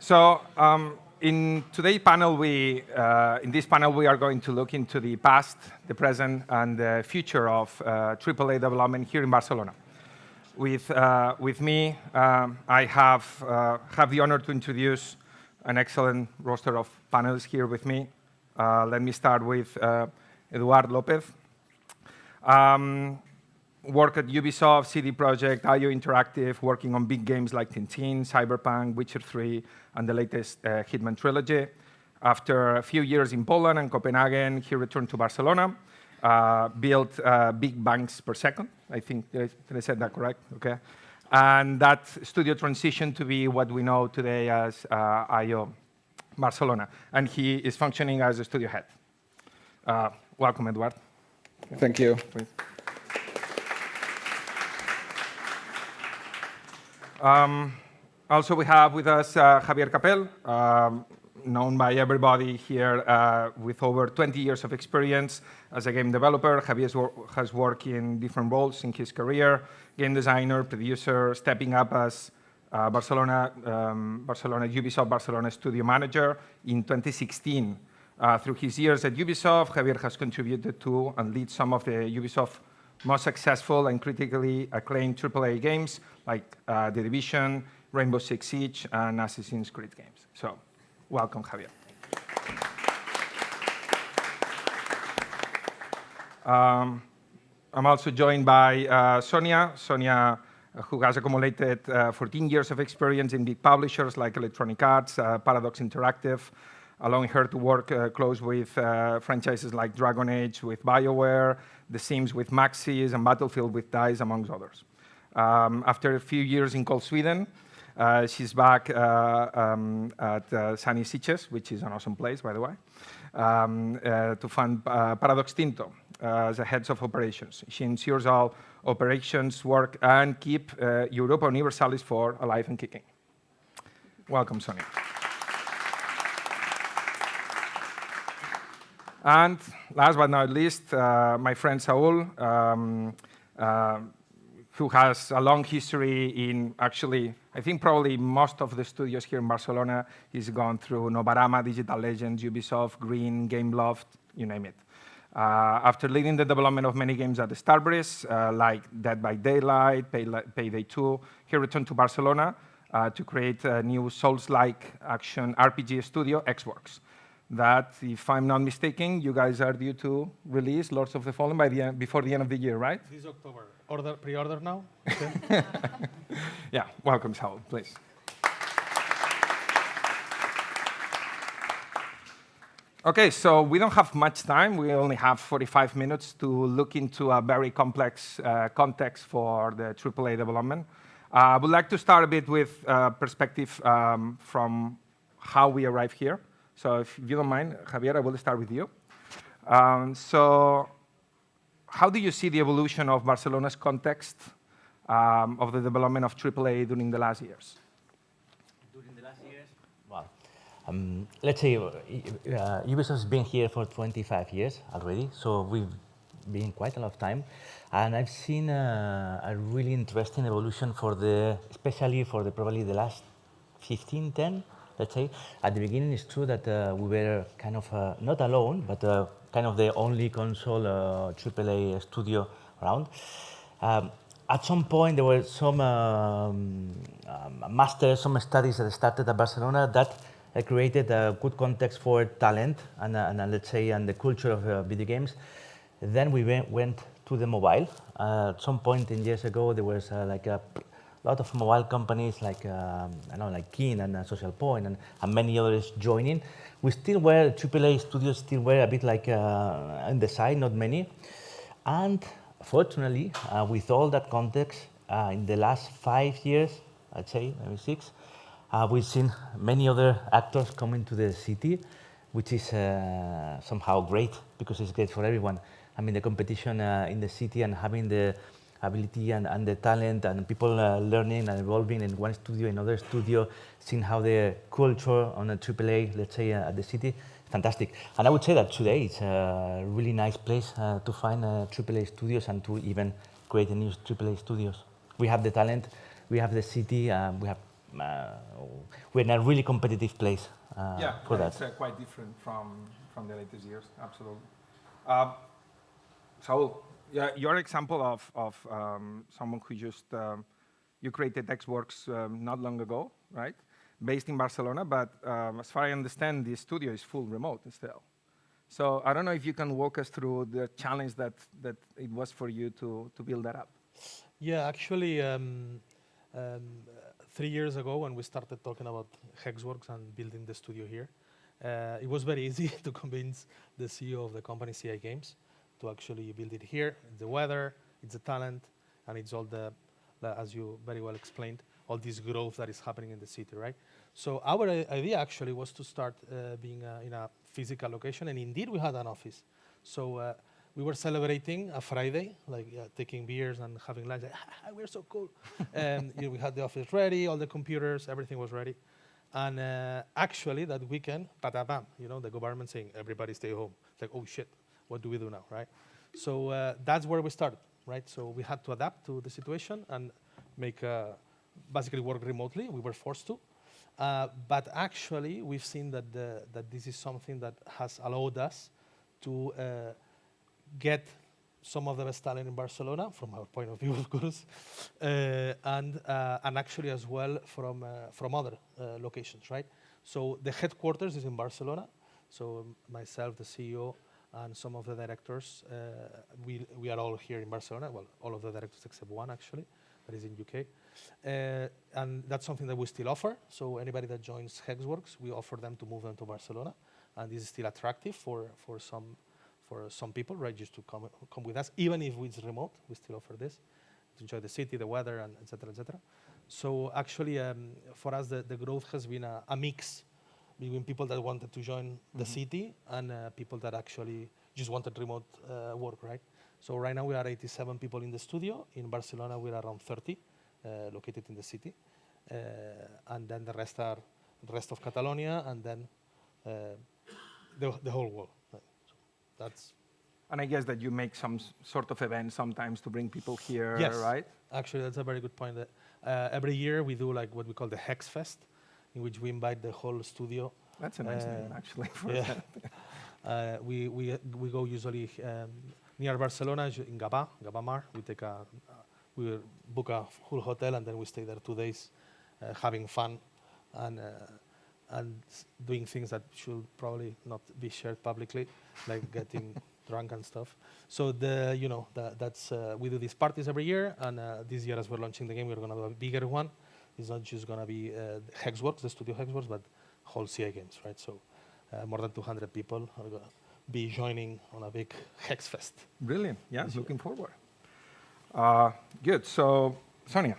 So in today's panel, in this panel, we are going to look into the past, the present, and the future of AAA development here in Barcelona. With me, I have the honor to introduce an excellent roster of panelists here with me. Let me start with Eduard López. Work at Ubisoft, CD Projekt, IO Interactive, working on big games like Tintin, Cyberpunk, Witcher 3, and the latest Hitman trilogy. After a few years in Poland and Copenhagen, he returned to Barcelona, built big banks per second. I think did I said that correct? Okay. And that studio transitioned to be what we know today as IO Barcelona. And he is functioning as a studio head. Welcome, Eduard. Thank you. Please. Also, we have with us Javier Capel. known by everybody here with over 20 years of experience as a game developer. Javier has worked in different roles in his career, game designer, producer, stepping up as Ubisoft Barcelona studio manager in 2016. Through his years at Ubisoft, Javier has contributed to and leads some of the Ubisoft most successful and critically acclaimed AAA games like The Division, Rainbow Six Siege, and Assassin's Creed games. So, welcome, Javier. I'm also joined by Sonia. Sonia, who has accumulated 14 years of experience in big publishers like Electronic Arts, Paradox Interactive, allowing her to work close with franchises like Dragon Age with BioWare, The Sims with Maxis, and Battlefield with DICE, amongst others. After a few years in cold Sweden, she's back at sunny Sitges, which is an awesome place, by the way, to fund Paradox Tinto as the heads of operations. She ensures all operations work and keep Europa Universalis 4 alive and kicking. Welcome, Sonia. And last but not least, my friend Saul, who has a long history in actually, I think probably most of the studios here in Barcelona. He's gone through Novarama, Digital Legends, Ubisoft, Green, Gamelab, you name it. After leading the development of many games at Starbreeze, like Dead by Daylight, Payday 2, he returned to Barcelona to create a new Souls-like action RPG studio, Xworks. That, if I'm not mistaken, you guys are due to release Lords of the Fallen before the end of the year, right? This October. Pre-order now? Okay. Yeah, welcome, Saul, please. Okay, so we don't have much time. We only have 45 minutes to look into a very complex context for the AAA development. I would like to start a bit with perspective from how we arrived here. So if you don't mind, Javier, I will start with you. So how do you see the evolution of Barcelona's context of the development of AAA during the last years? During the last years? Well, let's say Ubisoft has been here for 25 years already, so we've been quite a lot of time. And I've seen a really interesting evolution especially for probably the last 15, 10, let's say. At the beginning, it's true that we were kind of not alone, but kind of the only console AAA studio around. At some point, there were some some studies that started at Barcelona that created a good context for talent and let's say, and the culture of video games. Then we went to the mobile. At some point 10 years ago, there was like a lot of mobile companies like like Keen and Social Point and many others joining. We still were, AAA studios still were a bit like on the side, not many. And fortunately, with all that context, in the last 5 years, I'd say, maybe 6, we've seen many other actors coming to the city, which is somehow great because it's great for everyone. I mean, the competition in the city and having the ability and the talent and people learning and evolving in one studio, another studio, seeing how the culture on a AAA, let's say, at the city, fantastic. And I would say that today it's a really nice place to find AAA studios and to even create a new AAA studios. We have the talent, we have the city, we're in a really competitive place for that. It's quite different from the latest years, absolutely. Saul, yeah, your example of someone who just, you created Xworks not long ago, right? Based in Barcelona, but as far as I understand, the studio is full remote still. So I don't know if you can walk us through the challenge that it was for you to build that up. Yeah, actually, 3 years ago when we started talking about Hexworks and building the studio here, it was very easy to convince the CEO of the company, CI Games, to actually build it here. It's the weather, it's the talent, and it's all the, as you very well explained, all this growth that is happening in the city, right? So our idea actually was to start being in a physical location, and indeed we had an office. So we were celebrating a Friday, like taking beers and having lunch. We're so cool. And we had the office ready, all the computers, everything was ready. And actually, that weekend, bam, the government saying, everybody stay home. It's like, oh shit, what do we do now, right? So that's where we started, right? So we had to adapt to the situation and make, basically work remotely. We were forced to. But actually, we've seen that, that this is something that has allowed us to get some of the best talent in Barcelona, from our point of view, of course, and actually as well from other locations, right? So the headquarters is in Barcelona. So myself, the CEO, and some of the directors, we are all here in Barcelona. Well, all of the directors except one, actually, that is in UK. And that's something that we still offer. So anybody that joins Hexworks, we offer them to move them to Barcelona. And this is still attractive for some people, right, just to come with us. Even if it's remote, we still offer this, to enjoy the city, the weather, and et cetera, et cetera. So actually, for us, the growth has been a mix between people that wanted to join the city and people that actually just wanted remote work, right? So right now we are 87 people in the studio. In Barcelona, we're around 30, located in the city. And then the rest of Catalonia, and then the whole world. Right? So that's. And I guess that you make some sort of event sometimes to bring people here, yes. right? Actually, that's a very good point. Every year we do like what we call the Hex Fest, in which we invite the whole studio. That's a nice name, actually. For yeah. We go usually near Barcelona, in Gavà Mar. We book a full hotel and then we stay there 2 days, having fun and doing things that should probably not be shared publicly, like getting drunk and stuff. So that's we do these parties every year, and this year as we're launching the game, we're going to do a bigger one. It's not just going to be Hexworks, the studio Hexworks, but whole CI games, right? So more than 200 people are going to be joining on a big Hex Fest. Brilliant. Yeah, looking forward. Good. So, Sonia,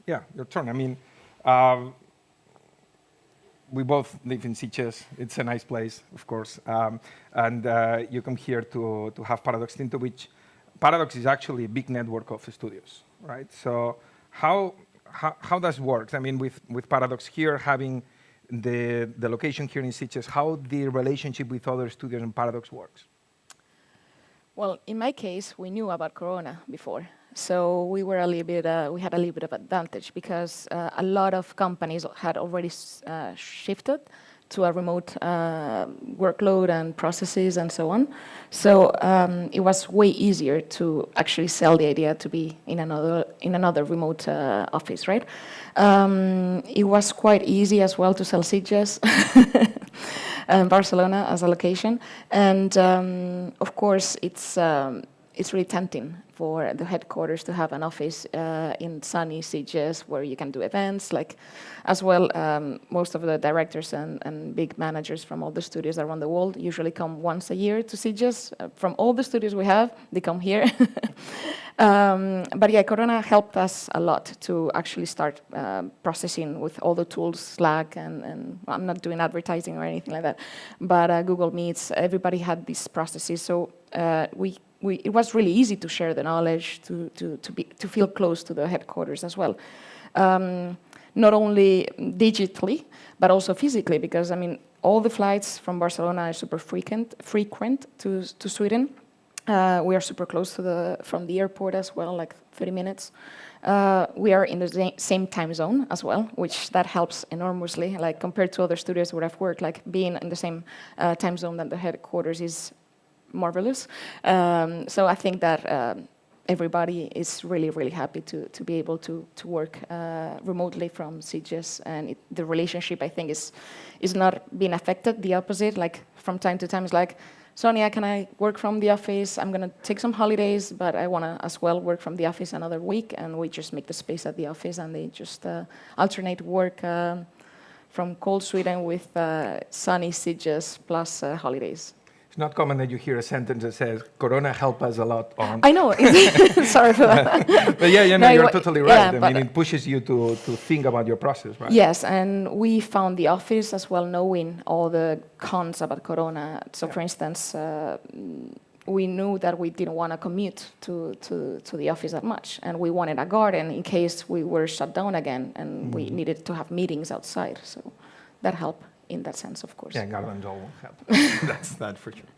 yeah, your turn. I mean, we both live in Sitges. It's a nice place, of course. And you come here to have Paradox Tinto, which Paradox is actually a big network of studios, right? So how does it work? I mean, with Paradox here, having the location here in Sitges, how the relationship with other studios in Paradox works? Well, in my case, we knew about Corona before. So we were we had a little bit of advantage because a lot of companies had already shifted to a remote workload and processes and so on. So it was way easier to actually sell the idea to be in another remote office, right? It was quite easy as well to sell Sitges. Barcelona as a location, and of course it's really tempting for the headquarters to have an office in sunny Sitges where you can do events. Like, as well, most of the directors and big managers from all the studios around the world usually come once a year to Sitges. From all the studios we have, they come here. But yeah, Corona helped us a lot to actually start processing with all the tools, Slack, and I'm not doing advertising or anything like that, but Google Meets, everybody had these processes. So it was really easy to share the knowledge, to feel close to the headquarters as well. Not only digitally, but also physically, because I mean, all the flights from Barcelona are super frequent to Sweden. We are super close from the airport as well, like 30 minutes. We are in the same time zone as well, which that helps enormously. Like compared to other studios where I've worked, like being in the same time zone than the headquarters is marvelous. So I think that everybody is really, really happy to be able to work remotely from Sitges, and the relationship, I think, is not being affected. The opposite, like from time to time, it's like, Sonia, can I work from the office? I'm going to take some holidays, but I want to as well work from the office another week, and we just make the space at the office, and they just alternate work from cold Sweden with sunny Sitges plus holidays. It's not common that you hear a sentence that says, Corona helped us a lot on... I know. Sorry for that. But yeah, no, you're totally right. Yeah, I mean, it pushes you to think about your process, right? Yes, and we found the office as well knowing all the cons about Corona. So for instance, we knew that we didn't want to commute to the office that much. And we wanted a garden in case we were shut down again and we needed to have meetings outside. So that help in that sense, of course. Yeah, gardens all won't help. That's that for sure.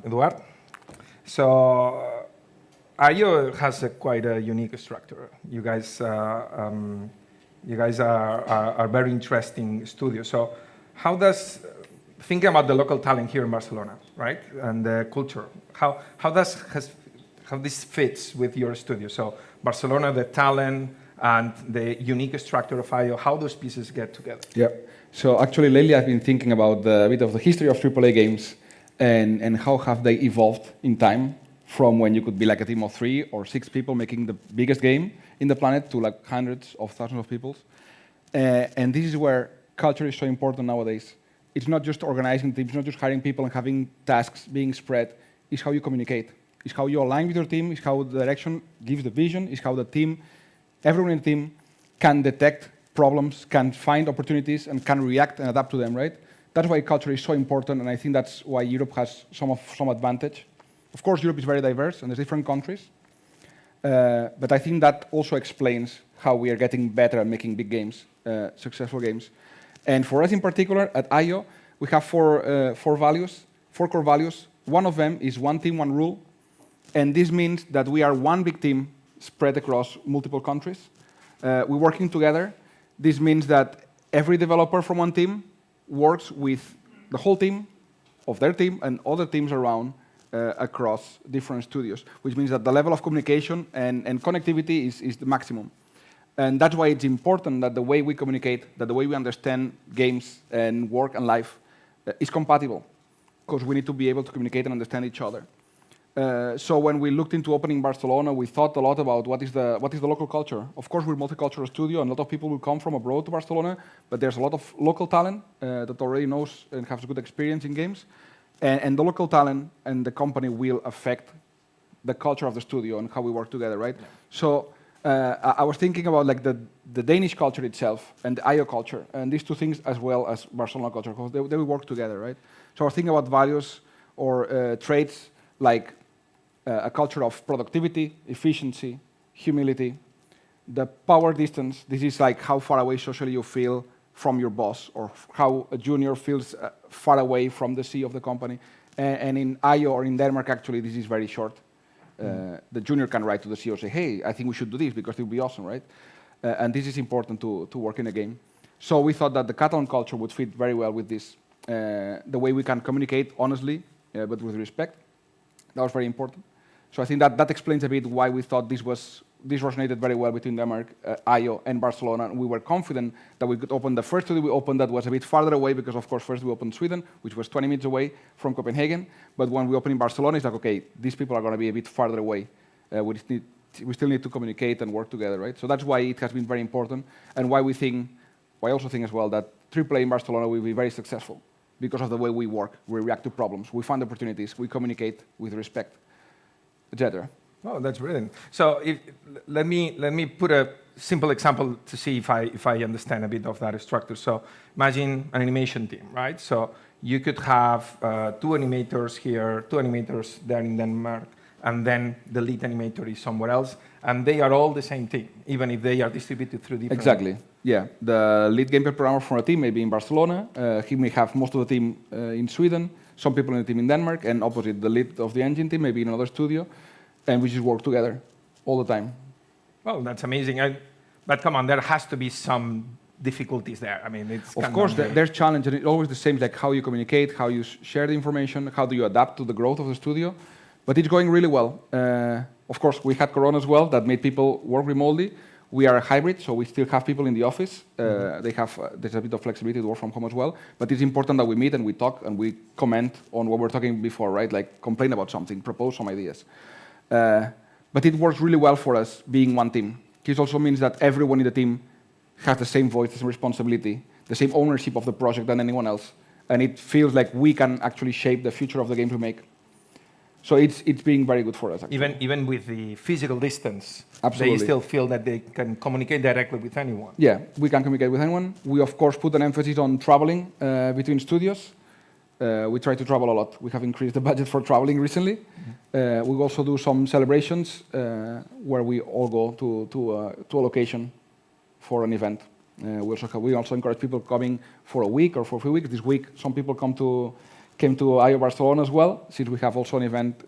Eduard? So IO has quite a unique structure. You guys are very interesting studio. So how does, thinking about the local talent here in Barcelona, right, and the culture, how this fits with your studio? So Barcelona, the talent, and the unique structure of IO, how those pieces get together? Yeah. So actually, lately I've been thinking about a bit of the history of AAA games and how have they evolved in time from when you could be like a team of 3 or 6 people making the biggest game in the planet to like hundreds of thousands of people. And this is where culture is so important nowadays. It's not just organizing teams, not just hiring people and having tasks being spread. It's how you communicate. It's how you align with your team. It's how the direction gives the vision. It's how the team, everyone in the team can detect problems, can find opportunities, and can react and adapt to them, right? That's why culture is so important, and I think that's why Europe has some advantage. Of course, Europe is very diverse, and there's different countries. But I think that also explains how we are getting better at making big games, successful games. And for us in particular, at IO, we have four core values. One of them is one team, one rule. And this means that we are one big team spread across multiple countries. We're working together. This means that every developer from one team works with the whole team of their team and other teams around across different studios, which means that the level of communication and connectivity is the maximum. And that's why it's important that the way we communicate, that the way we understand games and work and life is compatible, because we need to be able to communicate and understand each other. So when we looked into opening Barcelona, we thought a lot about what is the local culture. Of course, we're a multicultural studio, and a lot of people will come from abroad to Barcelona, but there's a lot of local talent that already knows and has good experience in games. And the local talent and the company will affect the culture of the studio and how we work together, right? Yeah. So I was thinking about like the Danish culture itself and the IO culture, and these two things as well as Barcelona culture, because they will work together, right? So I was thinking about values or traits like a culture of productivity, efficiency, humility, the power distance. This is like how far away socially you feel from your boss, or how a junior feels far away from the CEO of the company. And in IO or in Denmark, actually, this is very short. The junior can write to the CEO and say, hey, I think we should do this because it would be awesome, right? And this is important to work in a game. So we thought that the Catalan culture would fit very well with this. The way we can communicate honestly, but with respect. That was very important. So I think that explains a bit why we thought this resonated very well between Denmark, IO, and Barcelona. And we were confident that we could open the first studio we opened that was a bit farther away, because of course first we opened Sweden, which was 20 minutes away from Copenhagen. But when we opened in Barcelona, it's like, okay, these people are going to be a bit farther away. We still need to communicate and work together, right? So that's why it has been very important, and why I also think as well that AAA in Barcelona will be very successful because of the way we work. We react to problems, we find opportunities, we communicate with respect, etc. Oh, that's brilliant. So let me put a simple example to see if I understand a bit of that structure. So imagine an animation team, right? So you could have 2 animators here, 2 animators there in Denmark, and then the lead animator is somewhere else, and they are all the same team, even if they are distributed through different... Exactly, yeah. The lead gameplay programmer for a team may be in Barcelona. He may have most of the team in Sweden, some people in the team in Denmark, and opposite, the lead of the engine team may be in another studio, and we just work together all the time. Well, that's amazing. But come on, there has to be some difficulties there. I mean, it's... Of course, there's challenge, and it's always the same, like how you communicate, how you share the information, how do you adapt to the growth of the studio. But it's going really well. Of course, we had Corona as well, that made people work remotely. We are a hybrid, so we still have people in the office. There's a bit of flexibility to work from home as well. But it's important that we meet and we talk and we comment on what we were talking before, right? Like complain about something, propose some ideas. But it works really well for us being one team. This also means that everyone in the team has the same voice, the same responsibility, the same ownership of the project than anyone else. And it feels like we can actually shape the future of the games we make. So it's being very good for us, actually. Even with the physical distance, absolutely, they still feel that they can communicate directly with anyone. Yeah, we can communicate with anyone. We, of course, put an emphasis on traveling between studios. We try to travel a lot. We have increased the budget for traveling recently. We also do some celebrations where we all go to a location for an event. We also encourage people coming for a week or for 3 weeks. This week, some people came to IO Barcelona as well, since we have also an event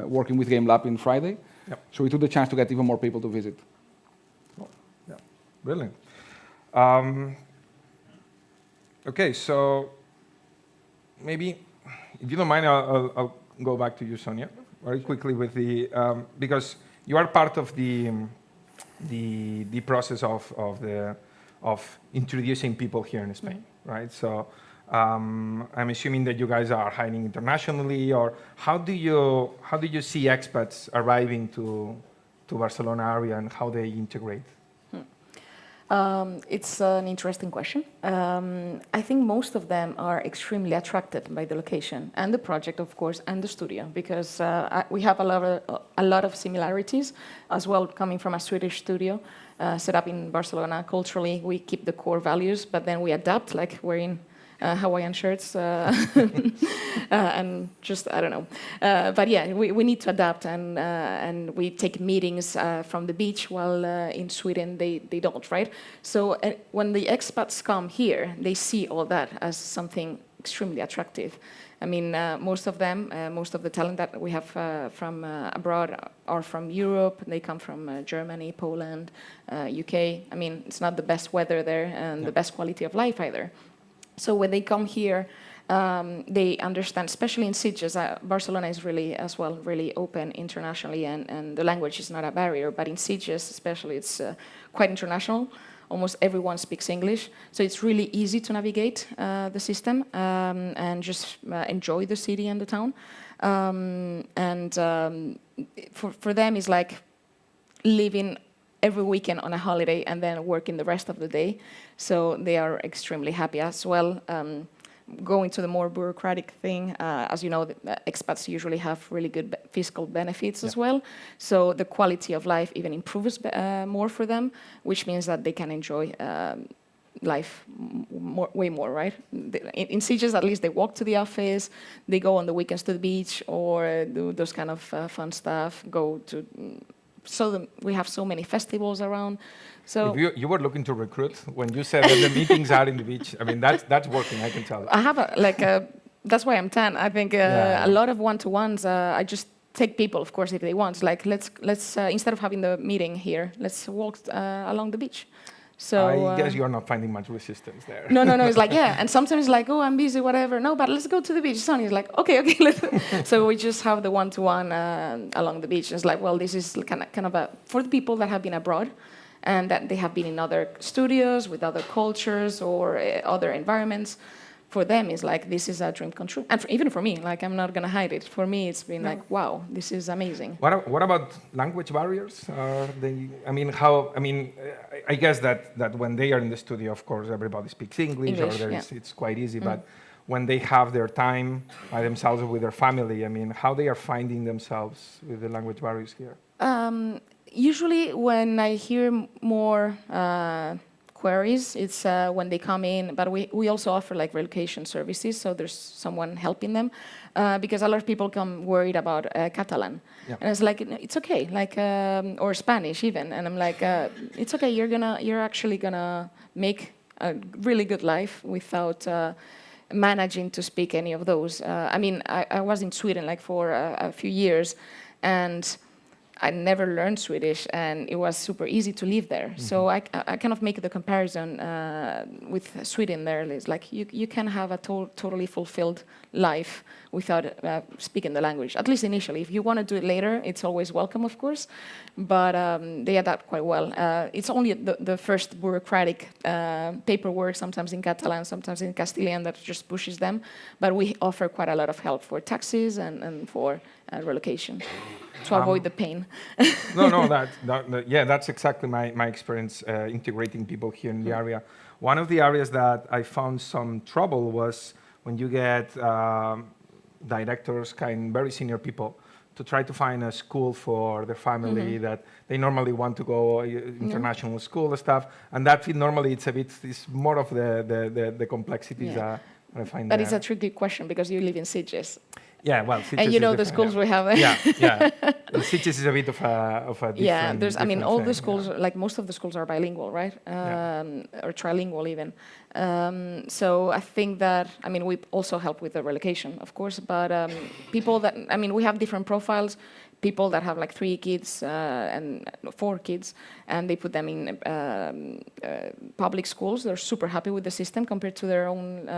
working with Gamelab in Friday. Yep. So we took the chance to get even more people to visit. Oh, yeah, brilliant. Okay, so maybe, if you don't mind, I'll go back to you, Sonia, very quickly with the, because you are part of the process of introducing people here in Spain, right? So I'm assuming that you guys are hiring internationally, or how do you see expats arriving to Barcelona area and how they integrate? It's an interesting question. I think most of them are extremely attracted by the location and the project, of course, and the studio, because we have a lot of similarities as well, coming from a Swedish studio set up in Barcelona. Culturally, we keep the core values, but then we adapt, like wearing Hawaiian shirts and just, I don't know. But yeah, we need to adapt, and we take meetings from the beach, while in Sweden they don't, right? So when the expats come here, they see all that as something extremely attractive. I mean, most of them, most of the talent that we have from abroad are from Europe. They come from Germany, Poland, UK. I mean, it's not the best weather there and the best quality of life either. So when they come here, they understand, especially in Sitges, Barcelona is really, as well, really open internationally, and the language is not a barrier. But in Sitges, especially, it's quite international. Almost everyone speaks English, so it's really easy to navigate the system and just enjoy the city and the town. For them, it's like living every weekend on a holiday and then working the rest of the day. So they are extremely happy as well. Going to the more bureaucratic thing, as you know, expats usually have really good fiscal benefits as well. So the quality of life even improves more for them, which means that they can enjoy life way more, right? In Sitges, at least, they walk to the office, they go on the weekends to the beach, or do those kind of fun stuff, we have so many festivals around. So if you were looking to recruit, when you said that the meetings are in the beach, I mean, that's working, I can tell. I have that's why I'm 10. I think a lot of one-to-ones, I just take people, of course, if they want. Like, let's instead of having the meeting here, let's walk along the beach. So I guess you're not finding much resistance there. No. It's like, yeah. And sometimes like, oh, I'm busy, whatever. No, but let's go to the beach. Sonny's like, okay. So we just have the one-to-one along the beach. It's like, well, this is kind of for the people that have been abroad and that they have been in other studios with other cultures or other environments. For them, it's like, this is a dream come true. And even for me, like, I'm not going to hide it. For me, it's been like, wow, this is amazing. What about language barriers? I guess that when they are in the studio, of course, everybody speaks English or it's quite easy. But when they have their time by themselves or with their family, I mean, how they are finding themselves with the language barriers here? Usually when I hear more queries, it's when they come in, but we also offer like relocation services, so there's someone helping them, because a lot of people come worried about Catalan, and it's like, it's okay, like or Spanish even, and I'm like, it's okay, you're actually gonna make a really good life without managing to speak any of those. I mean, I was in Sweden like for a few years, and I never learned Swedish, and it was super easy to live there. Mm-hmm. So I kind of make the comparison with Sweden there. It's like you can have a totally fulfilled life without speaking the language, at least initially. If you want to do it later, it's always welcome, of course, but they adapt quite well. It's only the first bureaucratic paperwork, sometimes in Catalan, sometimes in Castilian, that just pushes them, but we offer quite a lot of help for taxes and for relocation. To avoid the pain. That's exactly my experience integrating people here in the area. One of the areas that I found some trouble was when you get directors, very senior people, to try to find a school for their family that they normally want to go international school and stuff, and that normally it's more of the complexities that I find. But it's a tricky question because you live in Sitges. Yeah, well, Sitges And you know is the schools we have there. Yeah. Well, Sitges is a bit of a different. Yeah, I mean, all the thing, schools, like most of the schools are bilingual, right? Or trilingual even. So I think that, I mean, we also help with the relocation, of course, but people that, I mean, we have different profiles. People that have like 3 kids and 4 kids, and they put them in public schools. They're super happy with the system compared to their own.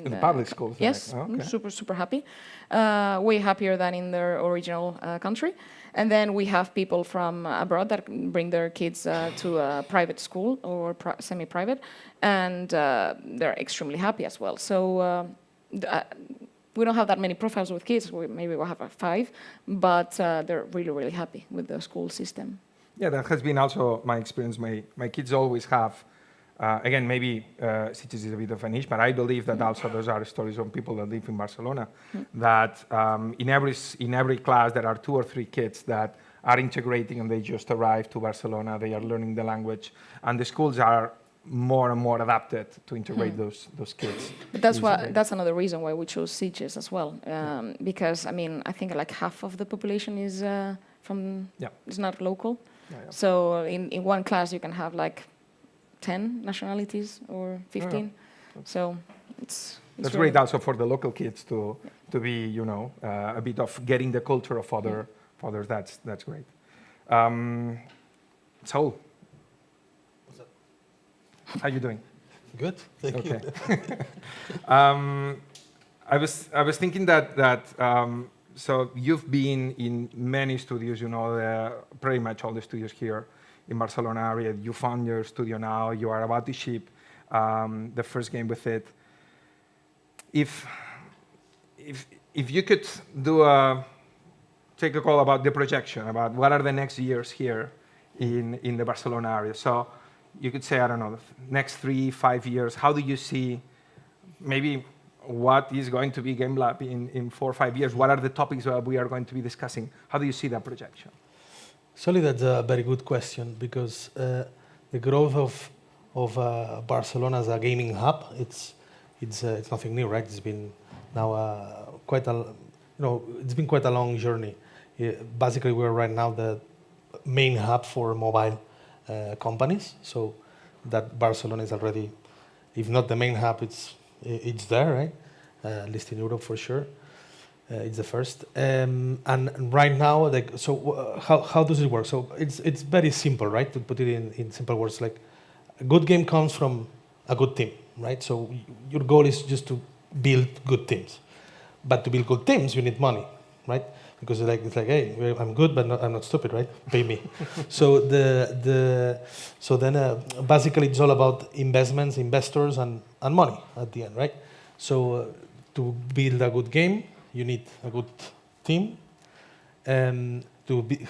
In the public schools? Yes, like, okay. super happy. Way happier than in their original country. And then we have people from abroad that bring their kids to a private school or semi-private, and they're extremely happy as well. So we don't have that many profiles with kids. Maybe we'll have 5, but they're really, really happy with the school system. Yeah, that has been also my experience. My kids always have, again, maybe Sitges is a bit of a niche, but I believe that also those are stories of people that live in Barcelona, that in every class there are 2 or 3 kids that are integrating and they just arrived to Barcelona, they are learning the language, and the schools are more and more adapted to integrate those kids. But that's another reason why we chose Sitges as well, because I mean I think like half of the population is is not local. So in one class you can have like 10 nationalities or 15. So it's that's great also for the local kids to be a bit of getting the culture of others. That's great. Saul. How are you doing? Good, thank you. I was thinking that so you've been in many studios, pretty much all the studios here in Barcelona area. You found your studio now. You are about to ship the first game with it. If you could take a call about the projection, about what are the next years here in the Barcelona area. So you could say, I don't know, next 3-5 years, how do you see maybe what is going to be Gamelab in 4 or 5 years? What are the topics that we are going to be discussing? How do you see that projection? Actually, that's a very good question, because the growth of Barcelona as a gaming hub, it's nothing new, right? It's been now it's been quite a long journey. Basically, we're right now the main hub for mobile companies, so that Barcelona is already, if not the main hub, it's there, right? At least in Europe for sure. It's the first. And right now, how does it work? So it's very simple, right? To put it in simple words, like a good game comes from a good team, right? So your goal is just to build good teams. But to build good teams, you need money, right? Because it's like, hey, I'm good, but I'm not stupid, right? Pay me. So basically it's all about investments, investors, and money at the end, right? So to build a good game, you need a good team, and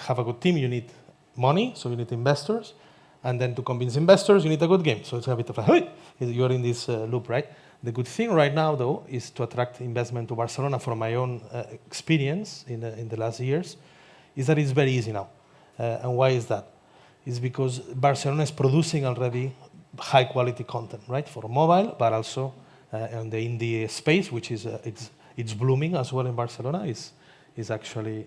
have a good team, you need money, so you need investors, and then to convince investors, you need a good game. So it's a bit of you're in this loop, right? The good thing right now, though, is to attract investment to Barcelona. From my own experience in the last years, is that it's very easy now. And why is that? It's because Barcelona is producing already high-quality content, right, for mobile, but also in the indie space, which is it's blooming as well in Barcelona. Is actually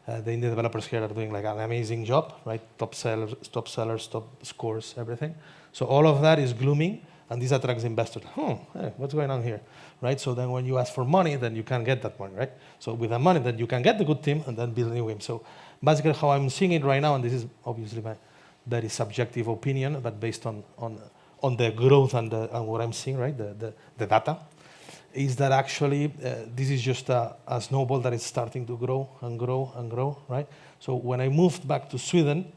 the indie developers here are doing like an amazing job, right? Top sellers, top scores, everything. So all of that is blooming. And this attracts investors. Hey, what's going on here, right? So then when you ask for money, then you can get that money, right? So with that money, then you can get the good team and then build a new game. So basically how I'm seeing it right now, and this is obviously my very subjective opinion, but based on the growth and what I'm seeing, right, the data, is that actually this is just a snowball that is starting to grow and grow and grow, right? So when I moved back to Sweden,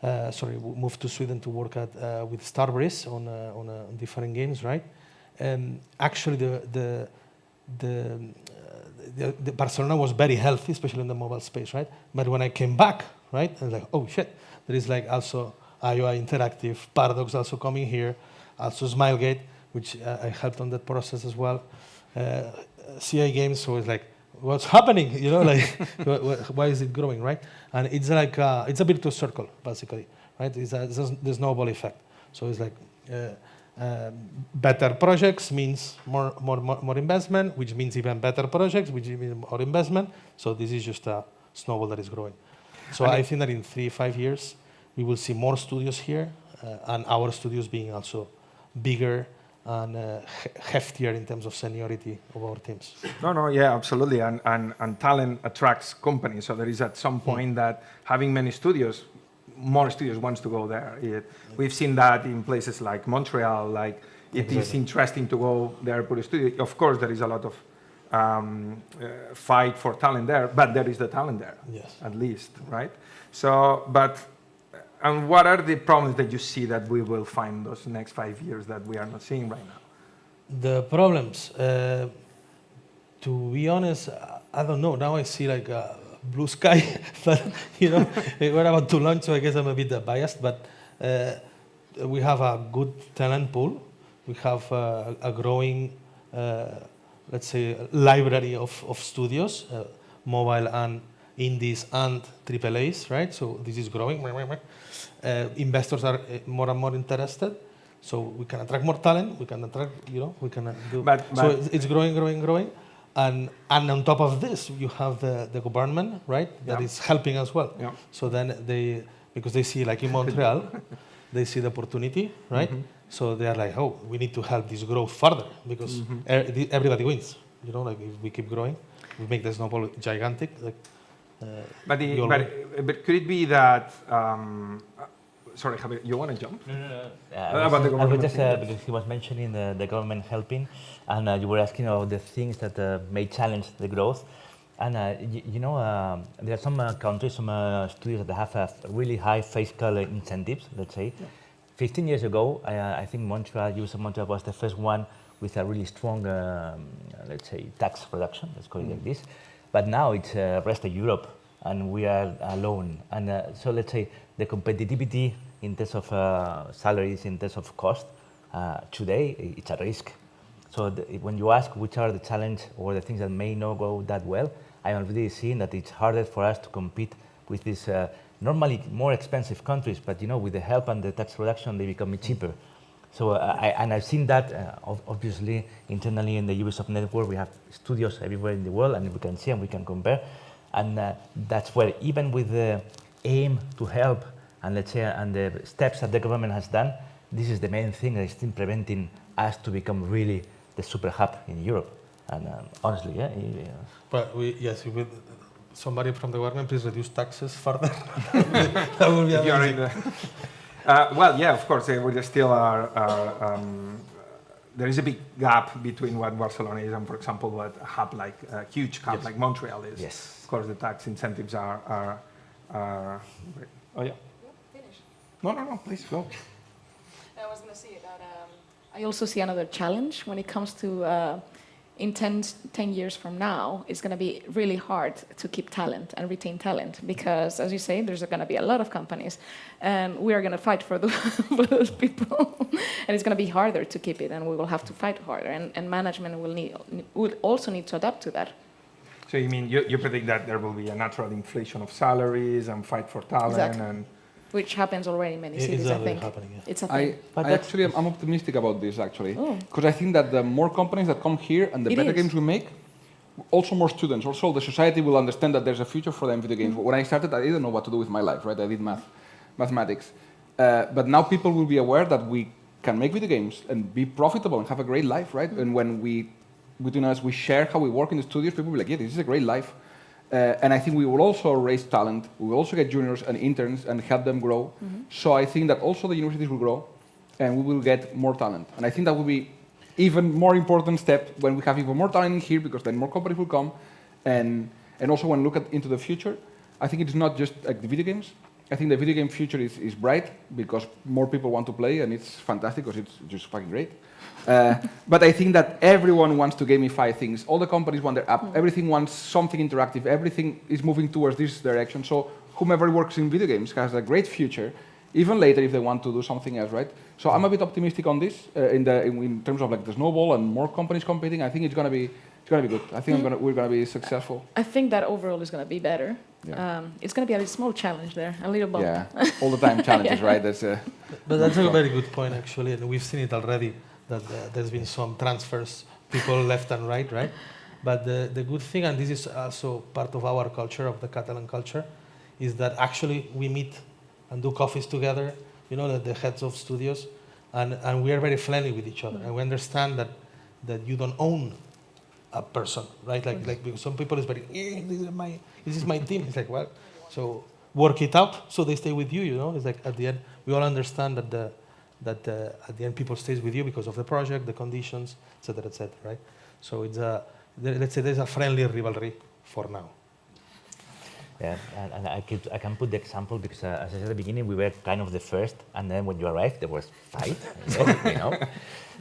moved to Sweden to work with Starbreeze on different games, right? Actually, the Barcelona was very healthy, especially in the mobile space, right? But when I came back, right, I was like, oh shit, there is like also IOI Interactive, Paradox also coming here, also Smilegate, which I helped on that process as well. CI Games, so it's like, what's happening? Like, why is it growing, right? And it's like it's a virtuous circle, basically, right? It's the snowball effect. So it's like, Better projects means more investment, which means even better projects, which means more investment. So this is just a snowball that is growing. So I think that in 3-5 years, we will see more studios here, and our studios being also bigger and heftier in terms of seniority of our teams. No, yeah, absolutely. And talent attracts companies. So there is at some point that having many studios, more studios wants to go there. We've seen that in places like Montreal, like it is interesting to go there, put a studio. Of course, there is a lot of fight for talent there, but there is the talent there, yes, at least, right? So, and what are the problems that you see that we will find those next 5 years that we are not seeing right now? The problems, to be honest, I don't know. Now I see like a blue sky, but we're about to launch, so I guess I'm a bit biased. But we have a good talent pool. We have a growing, let's say, library of studios, mobile and indies and AAAs, right? So this is growing. Investors are more and more interested. So we can attract more talent. We can attract, we can do. So it's growing. And on top of this, you have the government, right? That is helping as well. Yeah. So then because they see, like in Montreal, they see the opportunity, right? Mm-hmm. So they are like, oh, we need to help this grow further because everybody wins. Like if we keep growing, we make the snowball gigantic. Like, but could it be that? Sorry, Javier, you want to jump? No. I was just because he was mentioning the government helping, and you were asking about the things that may challenge the growth. And there are some countries, some studios that have really high fiscal incentives, let's say. Yeah. 15 years ago, I think Montreal was the first one with a really strong, let's say, tax reduction, let's call it like this. But now it's rest of Europe, and we are alone. And so let's say the competitivity in terms of salaries, in terms of cost, today it's a risk. So when you ask which are the challenge or the things that may not go that well, I am really seeing that it's harder for us to compete with these normally more expensive countries, but with the help and the tax reduction, they become cheaper. So I've seen that obviously internally in the Ubisoft network. We have studios everywhere in the world, and we can see and we can compare. And that's where even with the aim to help and let's say and the steps that the government has done, this is the main thing that is still preventing us to become really the super hub in Europe. And honestly, yeah. But somebody from the government, please reduce taxes further. That would be amazing. Well, yeah, of course, we still are. There is a big gap between what Barcelona is and, for example, what a hub like a huge hub like Montreal is. Yes. Of course, the tax incentives are oh yeah. Finish. No, please go. I was going to say that I also see another challenge when it comes to in 10 years from now, it's going to be really hard to keep talent and retain talent because, as you say, there's going to be a lot of companies and we are going to fight for those people and it's going to be harder to keep it and we will have to fight harder and management will also need to adapt to that. So you mean you predict that there will be a natural inflation of salaries and fight for talent? Exactly. And which happens already in many cities, I think. Happening, yeah. It's a thing. I'm optimistic about this, actually. Because I think that the more companies that come here and the better games we make, also more students, also the society will understand that there's a future for them video games. When I started, I didn't know what to do with my life, right? I did mathematics. But now people will be aware that we can make video games and be profitable and have a great life, right? And when between us, we share how we work in the studios, people will be like, yeah, this is a great life. And I think we will also raise talent. We will also get juniors and interns and help them grow. So I think that also the universities will grow and we will get more talent. And I think that will be even more important step when we have even more talent in here because then more companies will come. And also when we look into the future, I think it's not just like the video games. I think the video game future is bright because more people want to play and it's fantastic because it's just fucking great. But I think that everyone wants to gamify things. All the companies want their app. Everything wants something interactive. Everything is moving towards this direction. So whomever works in video games has a great future, even later if they want to do something else, right? So I'm a bit optimistic on this in terms of like the snowball and more companies competing. I think it's going to be it's gonna be good. I think we're gonna be successful. I think that overall is going to be better. Yeah. It's going to be a small challenge there, a little bump. Yeah, all the time challenges, right? That's But that's a very good point, actually, and we've seen it already, that there's been some transfers, people left and right? But the good thing, and this is also part of our culture, of the Catalan culture, is that actually we meet and do coffees together, the heads of studios, and we are very friendly with each other, and we understand that you don't own a person, right? Like because some people is very, this is my team. It's like, well, so work it out so they stay with you. It's like at the end we all understand that at the end people stays with you because of the project, the conditions, etc., right? So it's let's say there's a friendly rivalry for now. Yeah, and I can put the example because as I said at the beginning, we were kind of the first, and then when you arrived, there was 5,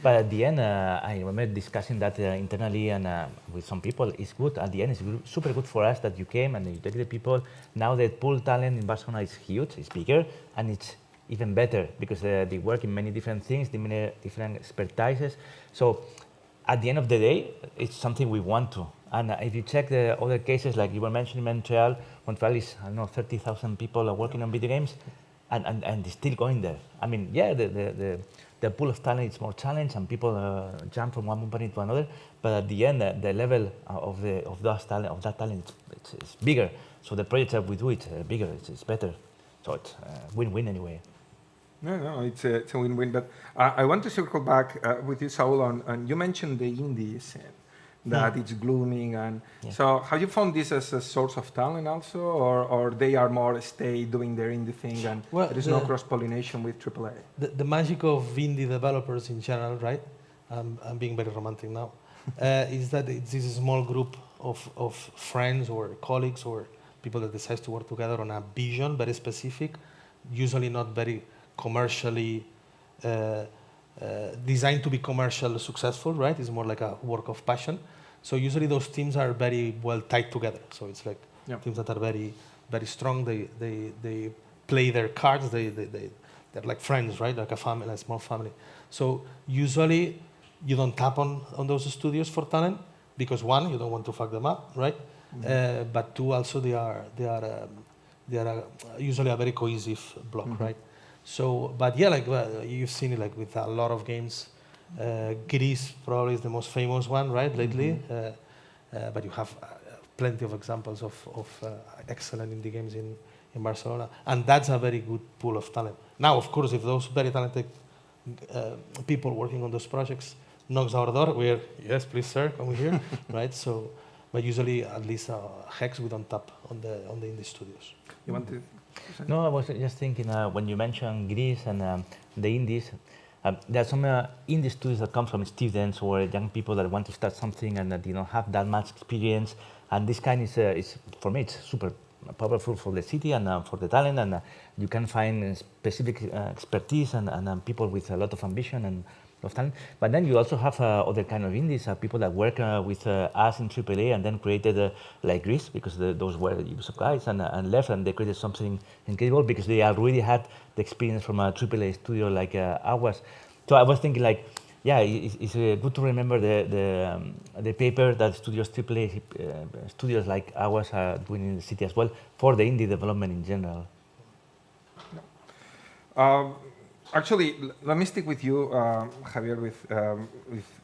But at the end, I remember discussing that internally and with some people. It's good. At the end, it's super good for us that you came and you take the people. Now the pool talent in Barcelona is huge, it's bigger, and it's even better because they work in many different things, many different expertises. So at the end of the day, it's something we want to. And if you check the other cases, like you were mentioning Montreal is, 30,000 people are working on video games, and they're still going there. I mean, yeah, the pool of talent is more challenged, and people jump from one company to another. But at the end, the level of that talent, it's bigger. So the projects that we do, it's bigger, it's better. So it's win-win anyway. No, it's a win-win. But I want to circle back with you, Saul, on you mentioned the indie scene, that it's blooming, and so have you found this as a source of talent also, or they are more stay doing their indie thing, and there is no cross-pollination with AAA? The magic of indie developers in general, right? I'm being very romantic now, is that it's this small group of friends or colleagues or people that decide to work together on a vision, very specific, usually not very commercially designed to be commercially successful, right? It's more like a work of passion. So usually those teams are very well tied together. So it's like teams that are very, very strong. They play their cards. They're like friends, right? Like a family, a small family. So usually you don't tap on those studios for talent because one, you don't want to fuck them up, right? But two, also they are usually a very cohesive block, right? So, but yeah, like you've seen it like with a lot of games. Greece probably is the most famous one, right, lately. But you have plenty of examples of excellent indie games in Barcelona. And that's a very good pool of talent. Now, of course, if those very talented people working on those projects knocks our door, we're, yes, please, sir, come here, right? So, but usually, at least Hex, we don't tap on the indie studios. You want to? No, I was just thinking when you mentioned Greece and the indies, there are some indie studios that come from students or young people that want to start something and that don't have that much experience. And this kind is for me, it's super powerful for the city and for the talent. And you can find specific expertise and people with a lot of ambition and of talent. But then you also have other kind of indies, people that work with us in AAA and then created like Greece, because those were Ubisoft guys and left, and they created something incredible because they already had the experience from a AAA studio like ours. So I was thinking like, yeah, it's good to remember the paper that AAA studios like ours are doing in the city as well for the indie development in general. Actually, let me stick with you, Javier,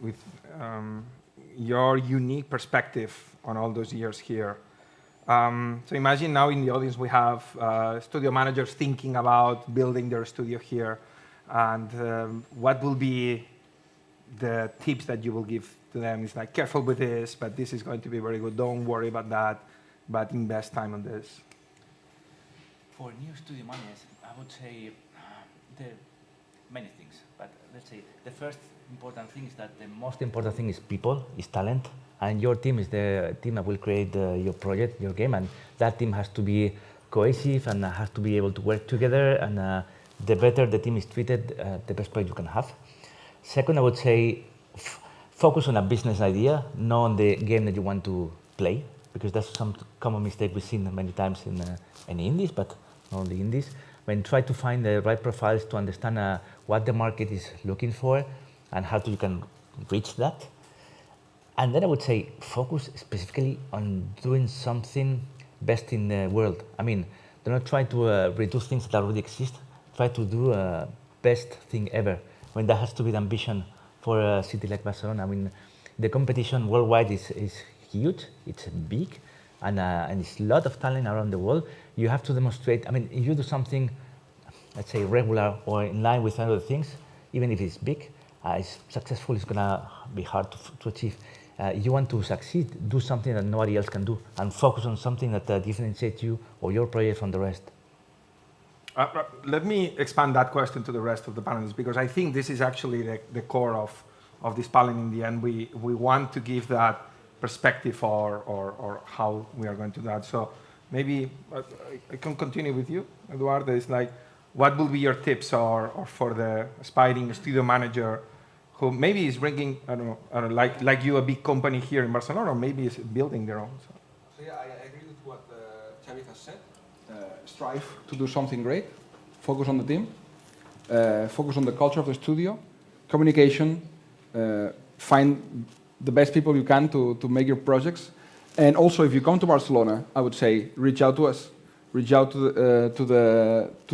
with your unique perspective on all those years here. So imagine now in the audience we have studio managers thinking about building their studio here, and what will be the tips that you will give to them? It's like, careful with this, but this is going to be very good. Don't worry about that, but invest time on this. For new studio managers, I would say there are many things, but let's say the first important thing is that the most important thing is people, is talent, and your team is the team that will create your project, your game, and that team has to be cohesive and has to be able to work together, and the better the team is treated, the best project you can have. Second, I would say focus on a business idea, not on the game that you want to play, because that's some common mistake we've seen many times in indies, but not only indies. When try to find the right profiles to understand what the market is looking for and how you can reach that. And then I would say focus specifically on doing something best in the world. I mean, do not try to reduce things that already exist. Try to do best thing ever. I mean, that has to be the ambition for a city like Barcelona. I mean, the competition worldwide is huge. It's big, and it's a lot of talent around the world. You have to demonstrate. I mean, if you do something, let's say regular or in line with other things, even if it's big, it's successful. It's gonna be hard to achieve. You want to succeed, do something that nobody else can do, and focus on something that differentiates you or your project from the rest. Let me expand that question to the rest of the panelists, because I think this is actually the core of this panel in the end. We want to give that perspective or how we are going to do that. So maybe I can continue with you, Eduardo. It's like, what will be your tips or for the aspiring studio manager who maybe is bringing, I don't know, like you, a big company here in Barcelona, or maybe is building their own? So yeah, I agree with what Xavi has said. Strive to do something great, focus on the team, focus on the culture of the studio, communication, find the best people you can to make your projects. And also, if you come to Barcelona, I would say reach out to us. Reach out to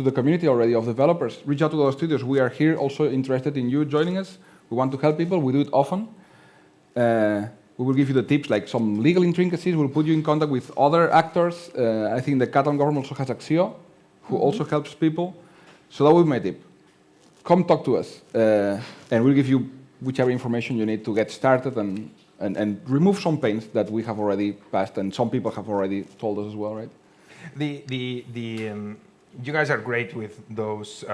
the community already of developers. Reach out to those studios. We are here also interested in you joining us. We want to help people. We do it often. We will give you the tips, like some legal intricacies. We'll put you in contact with other actors. I think the Catalan government also has Axio, who also helps people. So that would be my tip. Come talk to us, and we'll give you whichever information you need to get started and remove some pains that we have already passed, and some people have already told us as well, right? You guys are great with those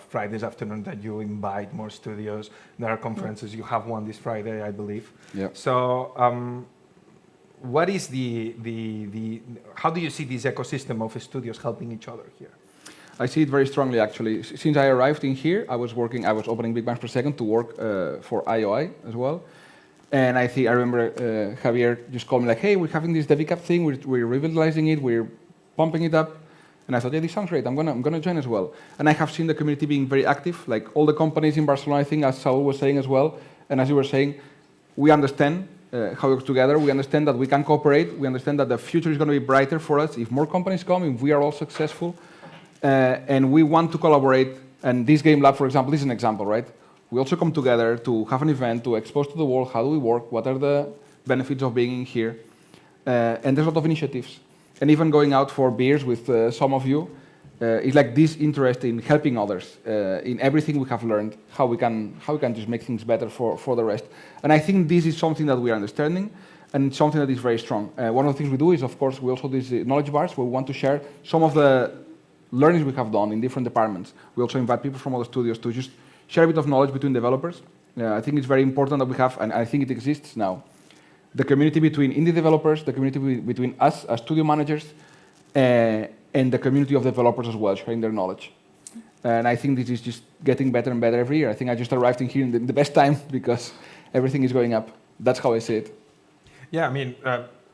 Fridays afternoon that you invite more studios. There are conferences. You have one this Friday, I believe. Yeah. So, what is how do you see this ecosystem of studios helping each other here? I see it very strongly, actually. Since I arrived in here, I was opening big bands per second to work for IOI as well. And I remember Javier just called me like, hey, we're having this DeviCap thing, we're revitalizing it, we're pumping it up. And I thought, yeah, this sounds great, I'm gonna join as well. And I have seen the community being very active, like all the companies in Barcelona, I think, as Saul was saying as well, and as you were saying, we understand how it works together, we understand that we can cooperate, we understand that the future is gonna be brighter for us if more companies come, if we are all successful, and we want to collaborate. And this Gamelab, for example, is an example, right? We also come together to have an event, to expose to the world how do we work, what are the benefits of being in here, and there's a lot of initiatives. And even going out for beers with some of you, it's like this interest in helping others, in everything we have learned, how we can just make things better for the rest. And I think this is something that we are understanding, and it's something that is very strong. One of the things we do is, of course, we also do these knowledge bars where we want to share some of the learnings we have done in different departments. We also invite people from other studios to just share a bit of knowledge between developers. I think it's very important that we have, and I think it exists now, the community between indie developers, the community between us as studio managers, and the community of developers as well, sharing their knowledge. And I think this is just getting better and better every year. I think I just arrived in here in the best time because everything is going up. That's how I see it. Yeah, I mean,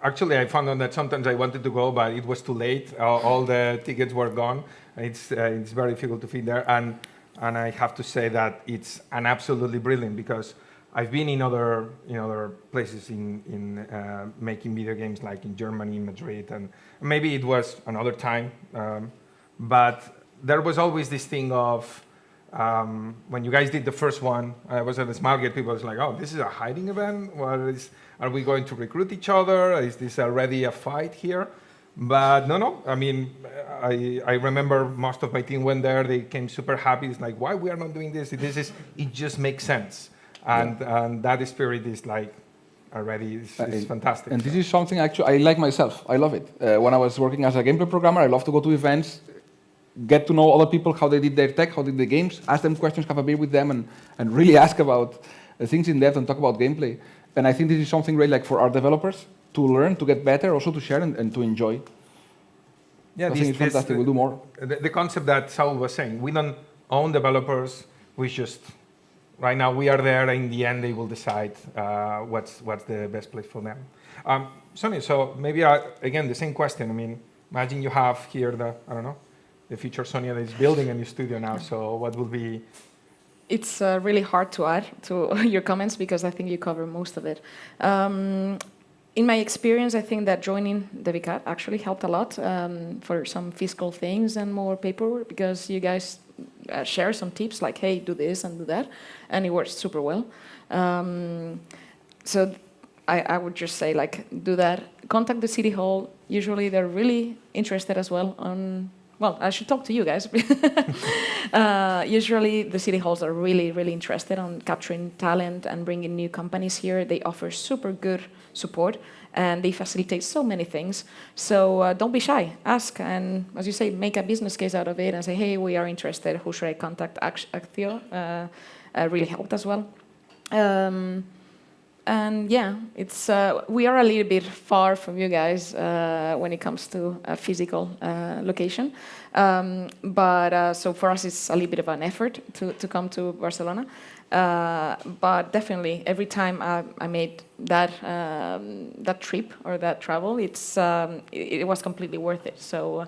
actually, I found out that sometimes I wanted to go, but it was too late. All the tickets were gone. It's very difficult to fit there. And I have to say that it's an absolutely brilliant, because I've been in other places in making video games, like in Germany, Madrid, and maybe it was another time, but there was always this thing of when you guys did the first one, I was at the Smart Gate, people was like, oh, this is a hiding event? Are we going to recruit each other? Is this already a fight here? But no, I mean, I remember most of my team went there, they came super happy. It's like, why we are not doing this? It just makes sense. And that spirit is like already is fantastic. And this is something actually I like myself. I love it. When I was working as a gameplay programmer, I love to go to events, get to know other people, how they did their tech, how they did the games, ask them questions, have a beer with them, and really ask about things in depth and talk about gameplay. And I think this is something great, like for our developers to learn, to get better, also to share and to enjoy. Yeah, I think it's fantastic. We'll do more. The concept that Saul was saying, we don't own developers. We just right now we are there. In the end, they will decide what's the best place for them. Sonia, so maybe again the same question. I mean, imagine you have here the future Sonia that is building a new studio now. So what will be it's really hard to add to your comments because I think you cover most of it. In my experience, I think that joining the VCAT actually helped a lot for some fiscal things and more paperwork because you guys share some tips like, hey, do this and do that, and it works super well. So I would just say, like, do that. Contact the city hall. Usually they're really interested as well on, well, I should talk to you guys. Usually the city halls are really, really interested on capturing talent and bringing new companies here. They offer super good support and they facilitate so many things. So don't be shy, ask, and as you say, make a business case out of it and say, hey, we are interested, who should I contact? Actio really helped as well. And yeah, it's we are a little bit far from you guys when it comes to a physical location. But so for us, it's a little bit of an effort to come to Barcelona. But definitely, every time I made that that trip or that travel, it was completely worth it. So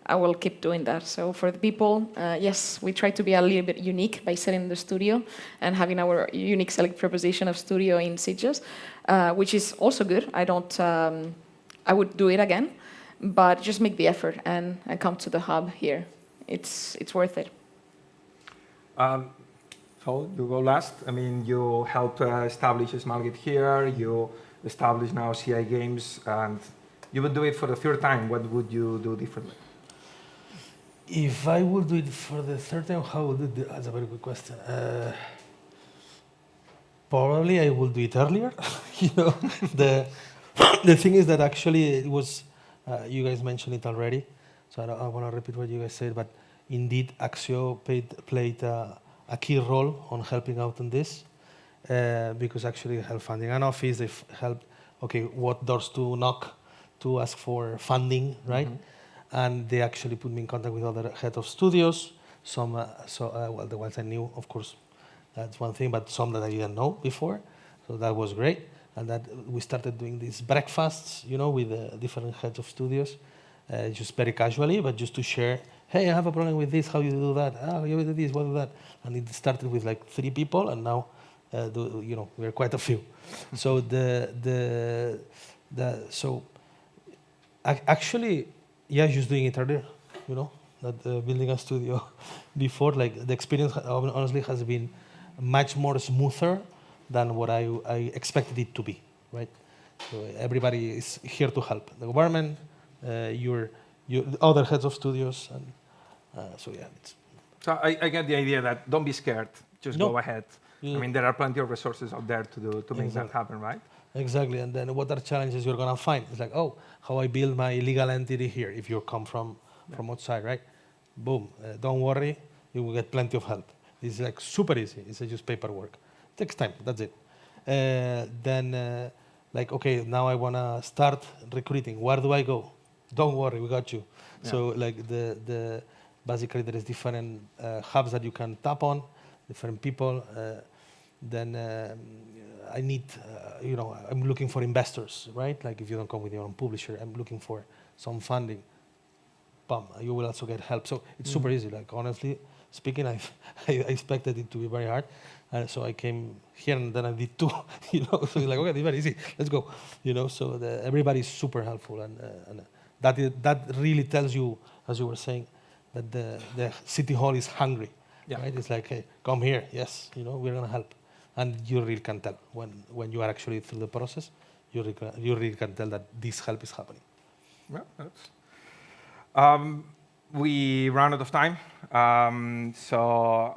I will keep doing that. So for the people, yes, we try to be a little bit unique by setting the studio and having our unique select proposition of studio in Sitges, which is also good. I would do it again, but just make the effort and come to the hub here. It's worth it. So you go last. I mean, you helped establish Smalgit here. You established now CI Games, and you would do it for the third time. What would you do differently? If I would do it for the third time, how would I do it? That's a very good question. Probably I will do it earlier. You know, the thing is that actually it was, you guys mentioned it already, so I don't want to repeat what you guys said, but indeed Axio played a key role on helping out on this, because actually they helped funding an office, they've helped, okay, what doors to knock to ask for funding, right? Mm-hmm. And they actually put me in contact with other head of studios. Some, well, the ones I knew, of course, that's one thing, but some that I didn't know before. So that was great. And that we started doing these breakfasts, you know, with different heads of studios, just very casually, but just to share, hey, I have a problem with this, how you do that? Oh, you do this, what do that? And it started with like 3 people, and now, you know, we're quite a few. So so actually, yeah, just doing it earlier, you know, not building a studio before. Like the experience, honestly, has been much more smoother than what I expected it to be, right? So everybody is here to help. The government, your other heads of studios, and so yeah. So I get the idea that don't be scared, just go ahead. I mean, there are plenty of resources out there to make that happen, right? Exactly, and then what are challenges you're gonna find? It's like, oh, how I build my legal entity here if you come from outside, right? Boom, don't worry, you will get plenty of help. It's like super easy, it's just paperwork. It takes time, that's it. Then, like, okay, now I wanna start recruiting, where do I go? Don't worry, we got you. Yeah. So like basically there is different hubs that you can tap on, different people. Then I need, you know, I'm looking for investors, right? Like if you don't come with your own publisher, I'm looking for some funding. Bam, you will also get help. So it's super easy. Like honestly speaking, I expected it to be very hard. And so I came here and then I did 2, you know, so it's like, okay, it's very easy, let's go. You know, so everybody's super helpful. And that really tells you, as you were saying, that the city hall is hungry, right? It's like, hey, come here, yes, you know, we're gonna help. And you really can tell when you are actually through the process, you really can tell that this help is happening. Well, we ran out of time, so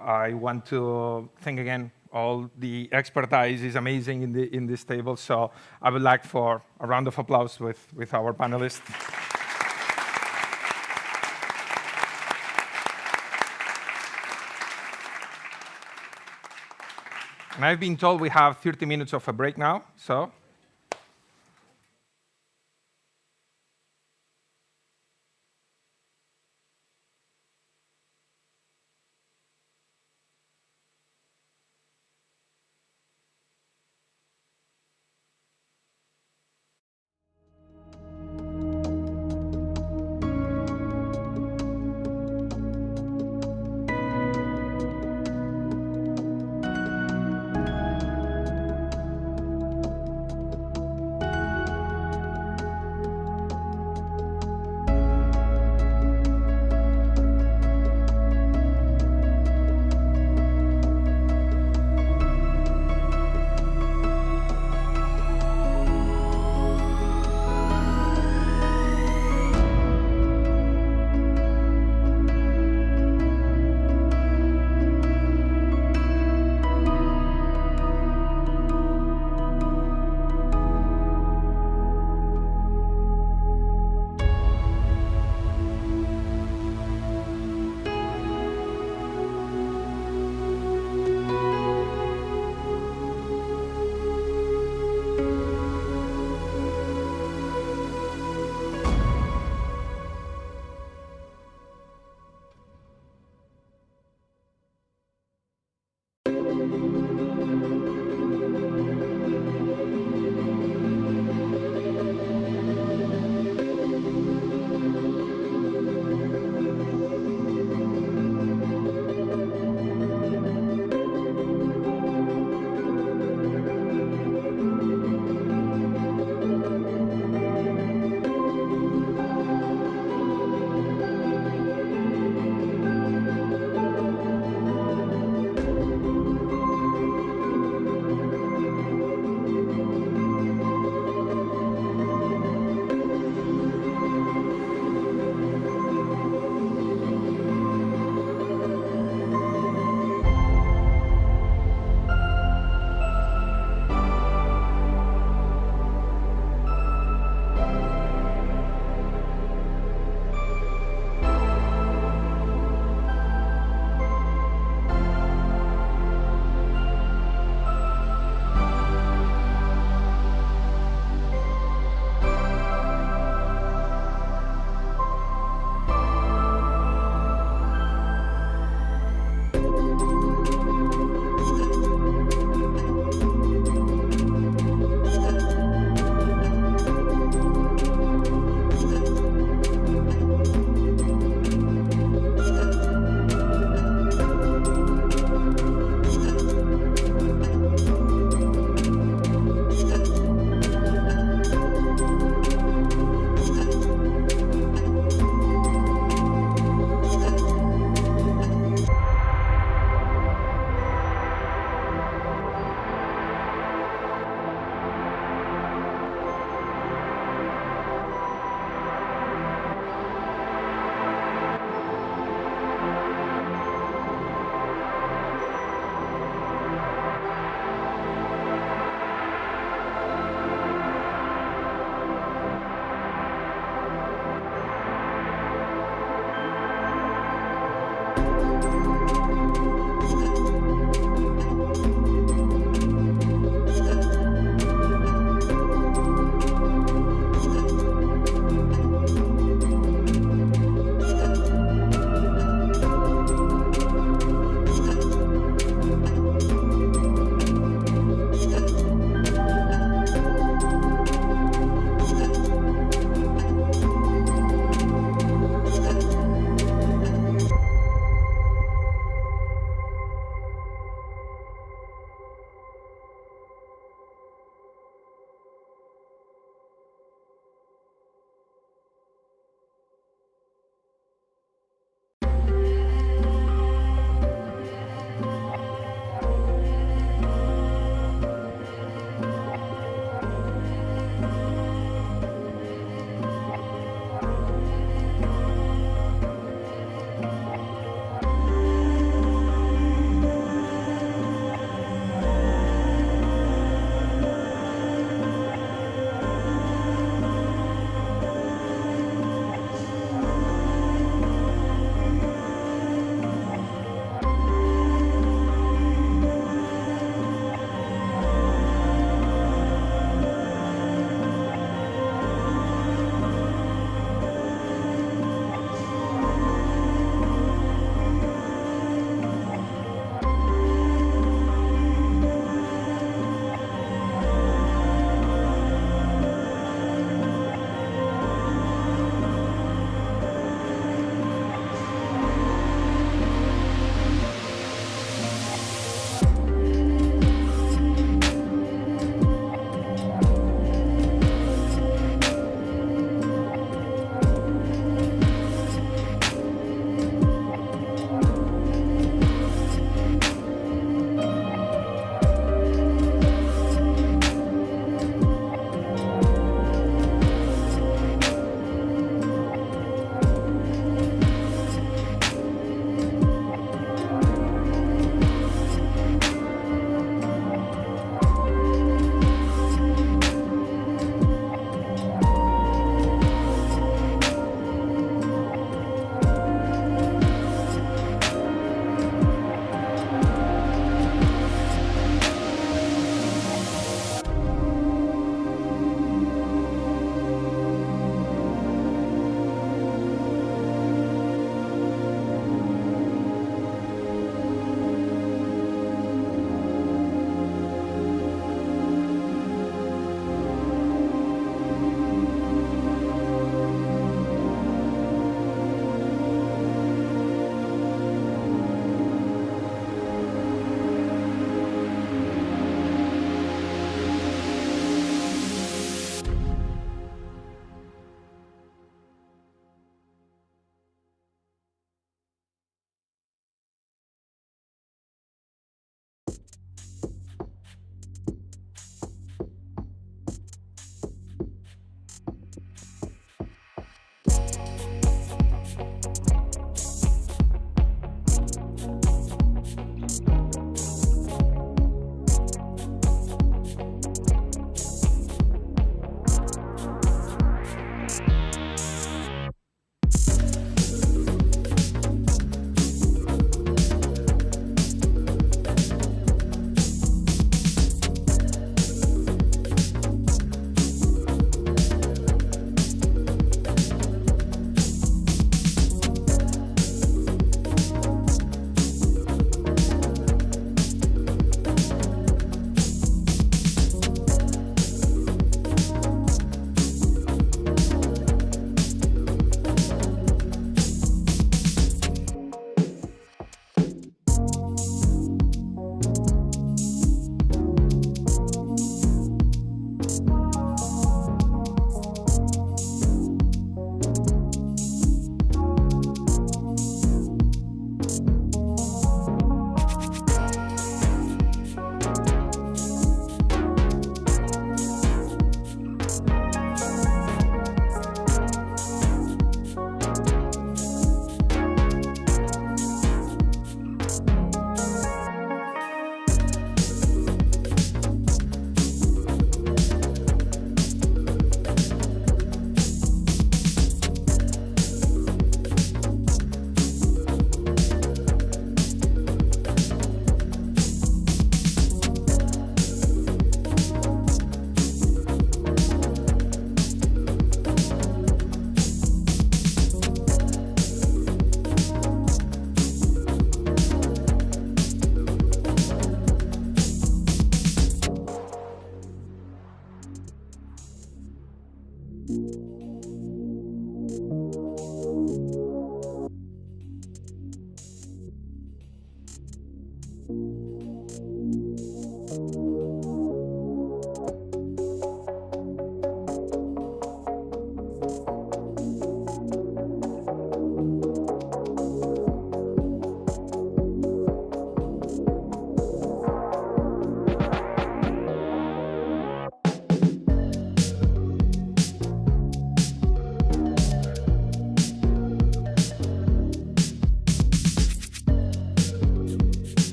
I want to thank again all the expertise is amazing in this table. So I would like for a round of applause with our panelists. And I've been told we have 30 minutes of a break now, so.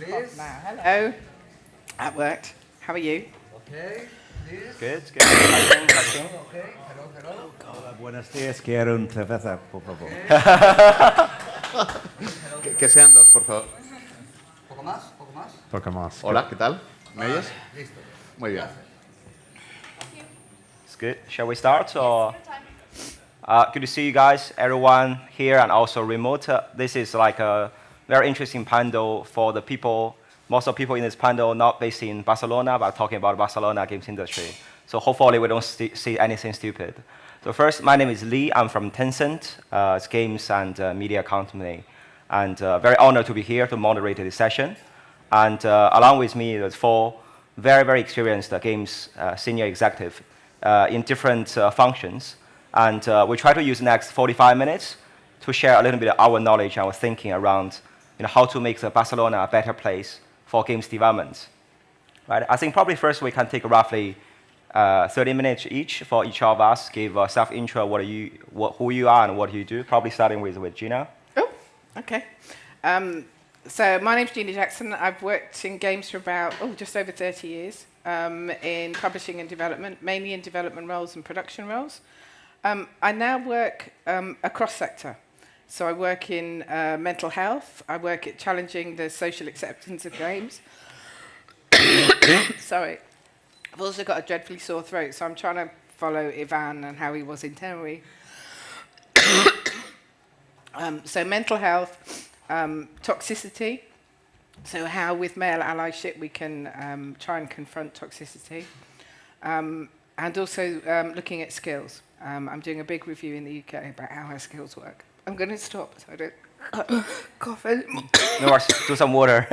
please. Hello. That worked. How are you? Okay, please. Good, good. Okay, hello. Hola, buenos días. Quiero una cerveza, por favor. Que sean dos, por favor. Poco más, poco más. Poco más. Hola, ¿qué tal? ¿Me oyes? Listo. Muy bien. It's good. Shall we start? Or? Good to see you guys, everyone here and also remote. This is like a very interesting panel for the people. Most of the people in this panel not based in Barcelona, but talking about Barcelona games industry. So hopefully we don't see anything stupid. So first, my name is Lee. I'm from Tencent. It's games and media company. And very honored to be here to moderate this session. And along with me, there's 4 very, very experienced games senior executive in different functions. And we try to use the next 45 minutes to share a little bit of our knowledge and our thinking around how to make Barcelona a better place for games development. Right? I think probably first we can take roughly 30 minutes each for each of us, give a self-intro, who you are and what you do, probably starting with Gina. Oh, okay. So my name's Gina Jackson. I've worked in games for about, just over 30 years in publishing and development, mainly in development roles and production roles. I now work across sector. So I work in mental health. I work at challenging the social acceptance of games. Sorry. I've also got a dreadfully sore throat, so I'm trying to follow Ivan and how he was in Tenerife. So mental health, toxicity. So how with male allyship we can try and confront toxicity. And also looking at skills. I'm doing a big review in the UK about how our skills work. I'm going to stop so I don't cough anymore. No worries, do some water.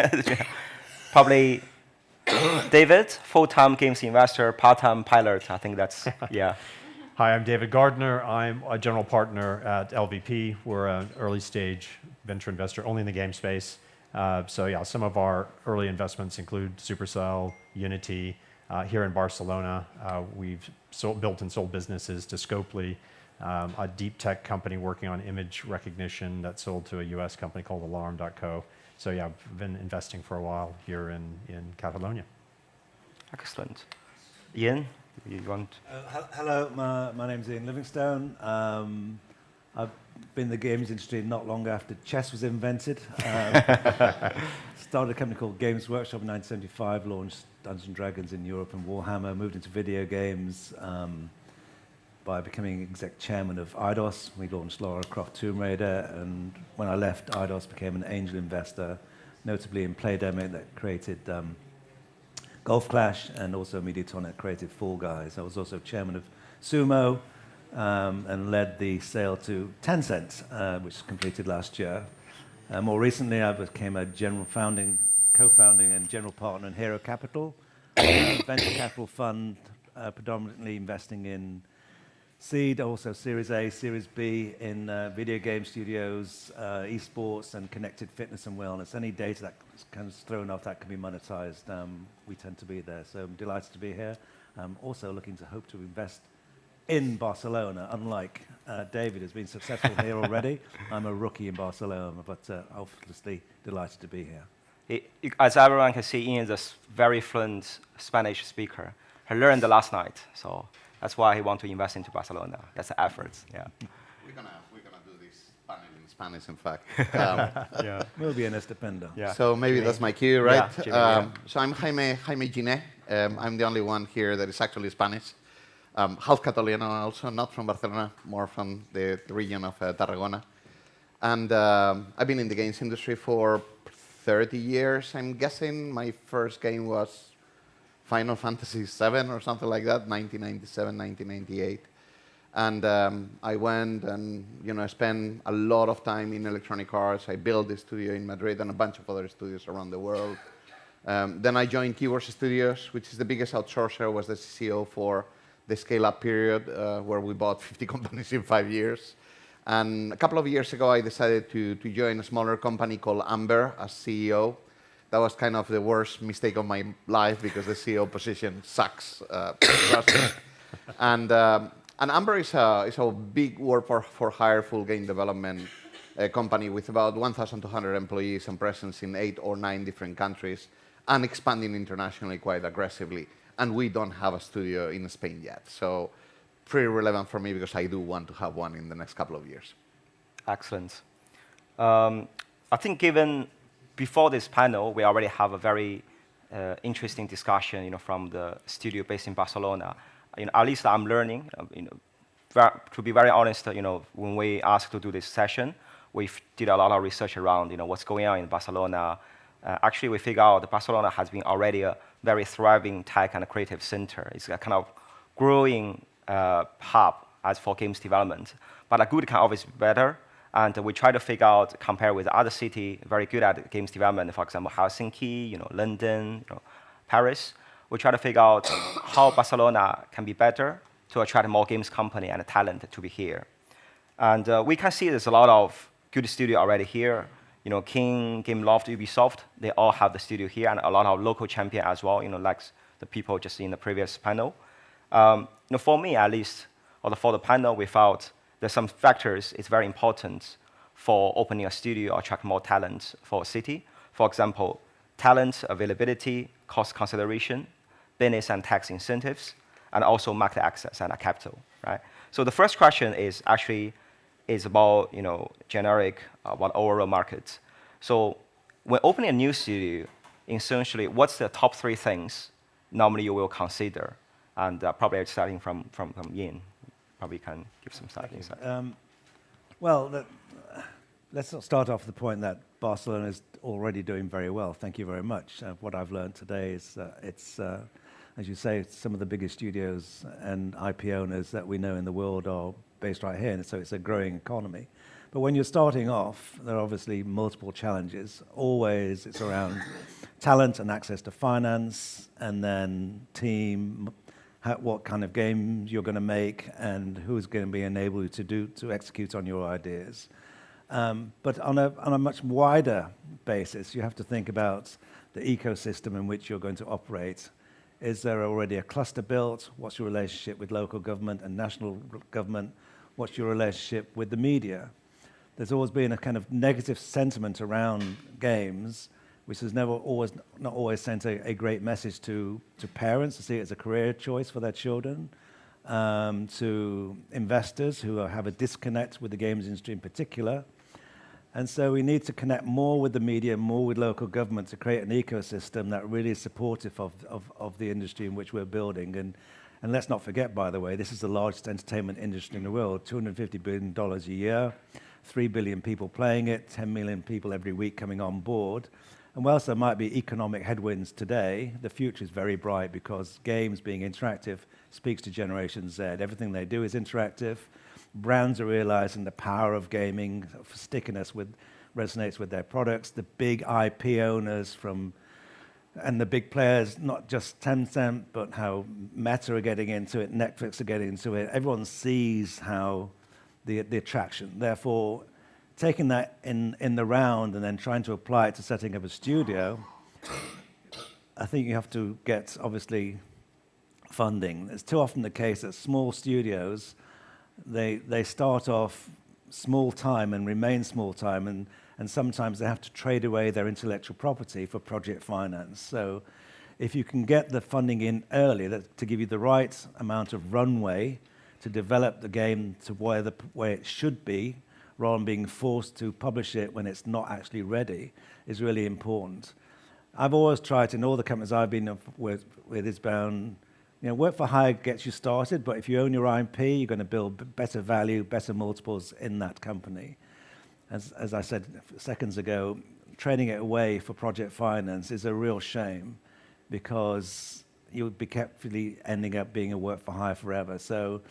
Probably David, full-time games investor, part-time pilot. I think that's, yeah. Hi, I'm David Gardner. I'm a general partner at LVP. We're an early-stage venture investor only in the game space. So yeah, some of our early investments include Supercell, Unity. Here in Barcelona, we've built and sold businesses to Scopely, a deep tech company working on image recognition that sold to a US company called Alarm.co. So yeah, I've been investing for a while here in Catalonia. Excellent. Ian, you want? Hello, my name's Ian Livingstone. I've been in the games industry not long after chess was invented. Started a company called Games Workshop in 1975, launched Dungeons & Dragons in Europe and Warhammer, moved into video games by becoming exec chairman of Eidos. We launched Lara Croft Tomb Raider, and when I left, Eidos became an angel investor, notably in Playdemic that created Golf Clash, and also Mediaton that created Fall Guys. I was also chairman of Sumo and led the sale to Tencent, which was completed last year. More recently, I became a co-founding and general partner in Hero Capital, a venture capital fund predominantly investing in seed, also Series A, Series B in video game studios, esports, and connected fitness and wellness. Any data that's kind of thrown off that can be monetized, we tend to be there. So I'm delighted to be here. I'm also looking to hope to invest in Barcelona, unlike David has been successful here already. I'm a rookie in Barcelona, but obviously delighted to be here. As everyone can see, Ian is a very fluent Spanish speaker. He learned last night, so that's why he wants to invest into Barcelona. That's the efforts, yeah. We're gonna do this panel in Spanish, in fact. Yeah. Muy bien, estupendo. Yeah. So maybe that's my cue, right? Yeah, so I'm Jaime Gine. I'm the only one here that is actually Spanish. Half Catalan also, not from Barcelona, more from the region of Tarragona. And I've been in the games industry for 30 years, I'm guessing. My first game was Final Fantasy VII or something like that, 1997, 1998. And I went and spent a lot of time in Electronic Arts. I built a studio in Madrid and a bunch of other studios around the world. Then I joined Keywords Studios, which is the biggest outsourcer, was the CEO for the scale-up period, where we bought 50 companies in 5 years. And a couple of years ago, I decided to join a smaller company called Amber as CEO. That was kind of the worst mistake of my life because the CEO position sucks. And Amber is a big work for hire full game development a company with about 1,200 employees and presence in 8 or 9 different countries and expanding internationally quite aggressively. And we don't have a studio in Spain yet. So pretty relevant for me because I do want to have one in the next couple of years. Excellent. I think given before this panel, we already have a very interesting discussion, from the studio based in Barcelona. At least I'm learning. To be very honest, when we asked to do this session, we did a lot of research around, what's going on in Barcelona. Actually, we figured out that Barcelona has been already a very thriving tech and creative center. It's a kind of growing hub as for games development. But a good can always be better. And we try to figure out, compare with other cities very good at games development, for example, Helsinki, London, Paris. We try to figure out how Barcelona can be better to attract more games company and talent to be here. And we can see there's a lot of good studio already here. King, Gamelab, Ubisoft, they all have the studio here, and a lot of local champion as well, like the people just in the previous panel. For me, at least, or for the panel, we felt there's some factors it's very important for opening a studio or attract more talent for a city. For example, talent availability, cost consideration, business and tax incentives, and also market access and capital, right? So the first question is actually about, generic, about overall market. So when opening a new studio, essentially, what's the top 3 things normally you will consider? And probably starting from Yin. Probably can give some starting insight. Let's not start off with the point that Barcelona is already doing very well. Thank you very much. What I've learned today is it's, as you say, some of the biggest studios and IP owners that we know in the world are based right here, and so it's a growing economy. But when you're starting off, there are obviously multiple challenges. Always it's around talent and access to finance, and then team, what kind of games you're going to make, and who's going to be enabled to execute on your ideas. But on a much wider basis, you have to think about the ecosystem in which you're going to operate. Is there already a cluster built? What's your relationship with local government and national government? What's your relationship with the media? There's always been a kind of negative sentiment around games, which has not always sent a great message to parents to see it as a career choice for their children, to investors who have a disconnect with the games industry in particular. And so we need to connect more with the media, more with local government to create an ecosystem that really is supportive of the industry in which we're building. And let's not forget, by the way, this is the largest entertainment industry in the world, $250 billion a year, 3 billion people playing it, 10 million people every week coming on board. And whilst there might be economic headwinds today, the future is very bright because games being interactive speaks to Generation Z. Everything they do is interactive. Brands are realizing the power of gaming, stickiness resonates with their products. The big IP owners and the big players, not just Tencent, but how Meta are getting into it, Netflix are getting into it. Everyone sees how the attraction. Therefore, taking that in the round and then trying to apply it to setting up a studio, I think you have to get, obviously, funding. It's too often the case that small studios, they start off small time and remain small time, and sometimes they have to trade away their intellectual property for project finance. So if you can get the funding in early to give you the right amount of runway to develop the game to where it should be, rather than being forced to publish it when it's not actually ready, is really important. I've always tried, in all the companies I've been with Isbound, work for hire gets you started, but if you own your IP, you're going to build better value, better multiples in that company. As I said seconds ago, trading it away for project finance is a real shame because you would be carefully ending up being a work for hire forever. So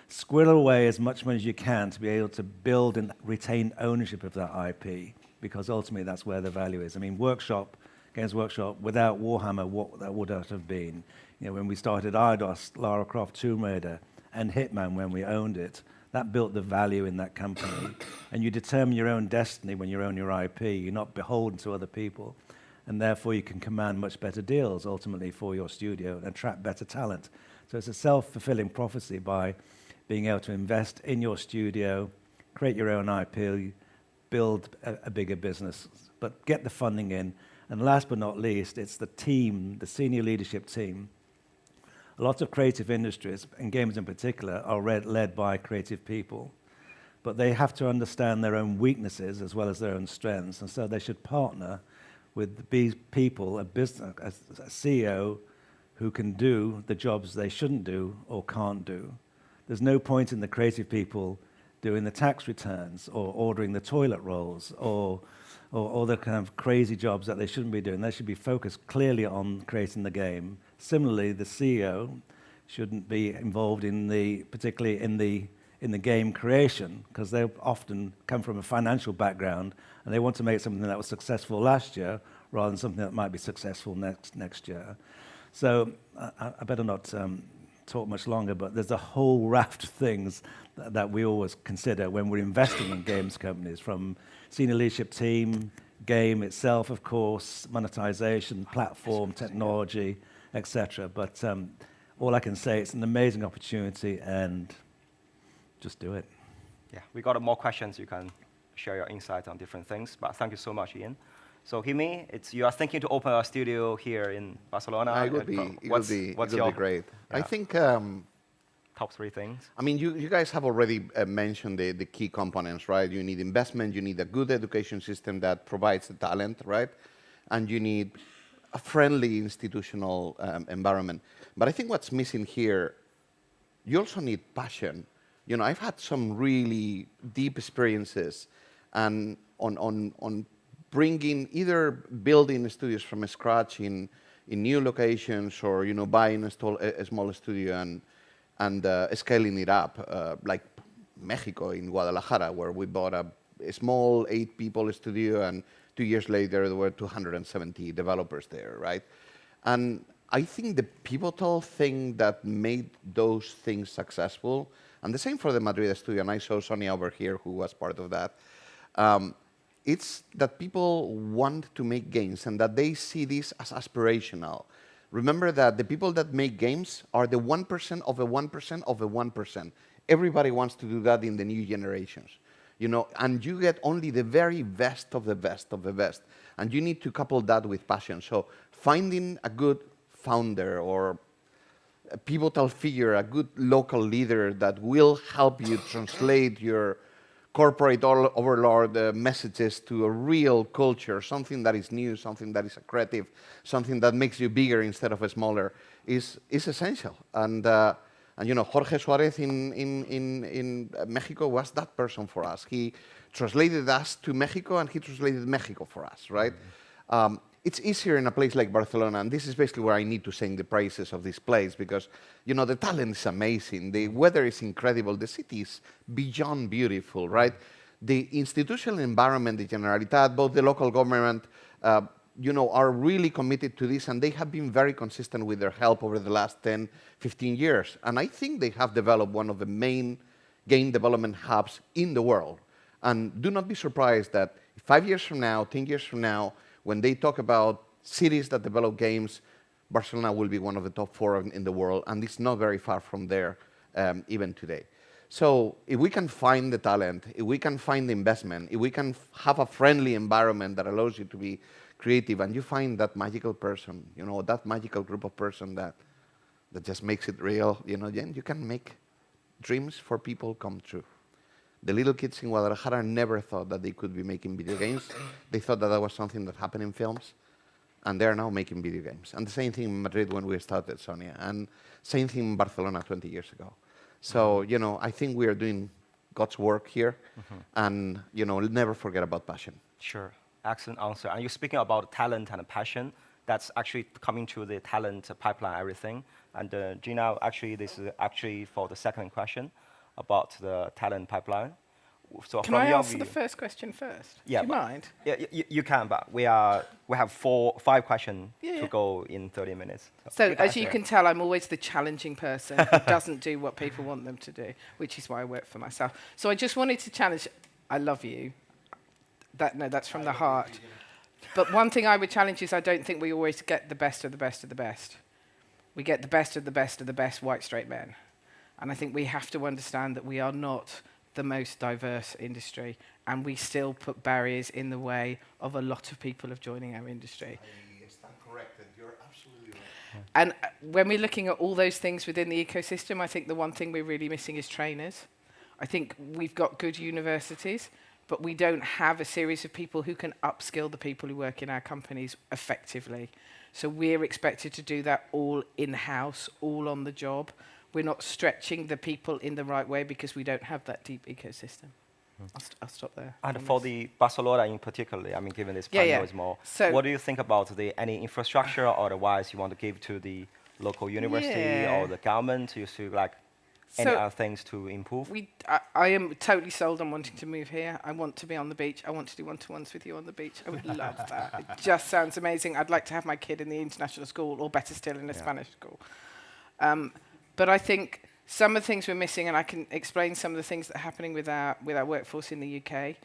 squirrel away as much money as you can to be able to build and retain ownership of that IP, because ultimately that's where the value is. I mean, Games Workshop, without Warhammer, what that would have been. When we started IDOS, Lara Croft, Tomb Raider, and Hitman when we owned it, that built the value in that company. And you determine your own destiny when you own your IP. You're not beholden to other people. And therefore, you can command much better deals, ultimately, for your studio and attract better talent. So it's a self-fulfilling prophecy by being able to invest in your studio, create your own IP, build a bigger business, but get the funding in. And last but not least, it's the team, the senior leadership team. Lots of creative industries, and games in particular, are led by creative people. But they have to understand their own weaknesses as well as their own strengths. And so they should partner with these people, a CEO, who can do the jobs they shouldn't do or can't do. There's no point in the creative people doing the tax returns or ordering the toilet rolls or the kind of crazy jobs that they shouldn't be doing. They should be focused clearly on creating the game. Similarly, the CEO shouldn't be involved particularly in the game creation, because they often come from a financial background and they want to make something that was successful last year rather than something that might be successful next year. So I better not talk much longer, but there's a whole raft of things that we always consider when we're investing in games companies, from senior leadership team, game itself, of course, monetization, platform, technology, etc. But all I can say, it's an amazing opportunity, and just do it. Yeah, we got more questions. You can share your insights on different things, but thank you so much, Ian. So, Himi, you are thinking to open a studio here in Barcelona. It would be great. Yeah. I think top 3 things. I mean, you guys have already mentioned the key components, right? You need investment, you need a good education system that provides the talent, right? And you need a friendly institutional environment. But I think what's missing here, you also need passion. You know, I've had some really deep experiences and on bringing, either building studios from scratch in new locations, or buying a small studio and scaling it up, like Mexico, in Guadalajara, where we bought a small 8-people studio, and 2 years later there were 270 developers there, right? And I think the pivotal thing that made those things successful, and the same for the Madrid studio, and I saw Sonia over here who was part of that, it's that people want to make games and that they see this as aspirational. Remember that the people that make games are the 1% of the 1% of the 1%. Everybody wants to do that in the new generations, and you get only the very best of the best of the best. And you need to couple that with passion. So finding a good founder or a pivotal figure, a good local leader that will help you translate your corporate overlord messages to a real culture, something that is new, something that is creative, something that makes you bigger instead of smaller, is essential. And Jorge Suarez in Mexico was that person for us. He translated us to Mexico, and he translated Mexico for us, right? It's easier in a place like Barcelona, and this is basically where I need to sing the praises of this place, because the talent is amazing, the weather is incredible, the city is beyond beautiful, right? The institutional environment, the Generalitat, both the local government, are really committed to this, and they have been very consistent with their help over the last 10, 15 years. And I think they have developed one of the main game development hubs in the world. And do not be surprised that 5 years from now, 10 years from now, when they talk about cities that develop games, Barcelona will be one of the top 4 in the world, and it's not very far from there even today. So if we can find the talent, if we can find the investment, if we can have a friendly environment that allows you to be creative, and you find that magical person, that magical group of person that just makes it real, then you can make dreams for people come true. The little kids in Guadalajara never thought that they could be making video games. They thought that was something that happened in films, and they're now making video games. And the same thing in Madrid when we started, Sonia, and same thing in Barcelona 20 years ago. So, I think we are doing God's work here, and, never forget about passion. Sure, excellent answer. And you're speaking about talent and passion. That's actually coming to the talent pipeline, everything. And Gina, actually, this is actually for the second question about the talent pipeline. So can I answer the first question first? Yeah, do you mind? Yeah, you can, but we have 5 questions to go in 30 minutes. So as you can tell, I'm always the challenging person who doesn't do what people want them to do, which is why I work for myself. So I just wanted to challenge. I love you. That's from the heart. But one thing I would challenge is I don't think we always get the best of the best of the best. We get the best of the best of the best white straight men. And I think we have to understand that we are not the most diverse industry and we still put barriers in the way of a lot of people of joining our industry. I stand corrected. You're absolutely right. And when we're looking at all those things within the ecosystem, I think the one thing we're really missing is trainers. I think we've got good universities, but we don't have a series of people who can upskill the people who work in our companies effectively. So we're expected to do that all in-house, all on the job. We're not stretching the people in the right way because we don't have that deep ecosystem. I'll stop there. And for the Barcelona in particular, I mean, given this panel is more, so what do you think about any infrastructure or otherwise you want to give to the local university or the government? You see like any other things to improve? I am totally sold on wanting to move here. I want to be on the beach. I want to do one-to-ones with you on the beach. I would love that. It just sounds amazing. I'd like to have my kid in the international school, or better still, in a Spanish school. But I think some of the things we're missing, and I can explain some of the things that are happening with our workforce in the UK.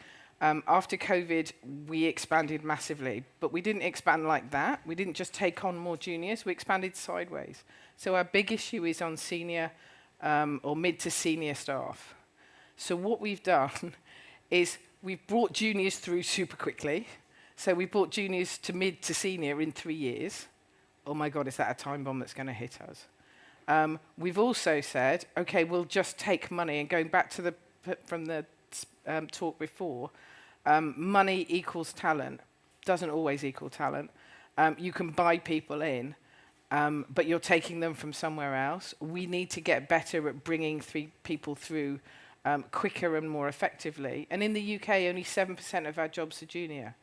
After COVID, we expanded massively, but we didn't expand like that. We didn't just take on more juniors. We expanded sideways. So our big issue is on senior or mid to senior staff. So what we've done is we've brought juniors through super quickly. So we brought juniors to mid to senior in 3 years. Oh my God, is that a time bomb that's going to hit us? We've also said, okay, we'll just take money, and going back to from the talk before, money equals talent. Doesn't always equal talent. You can buy people in, but you're taking them from somewhere else. We need to get better at bringing people through quicker and more effectively. And in the UK, only 7% of our jobs are junior.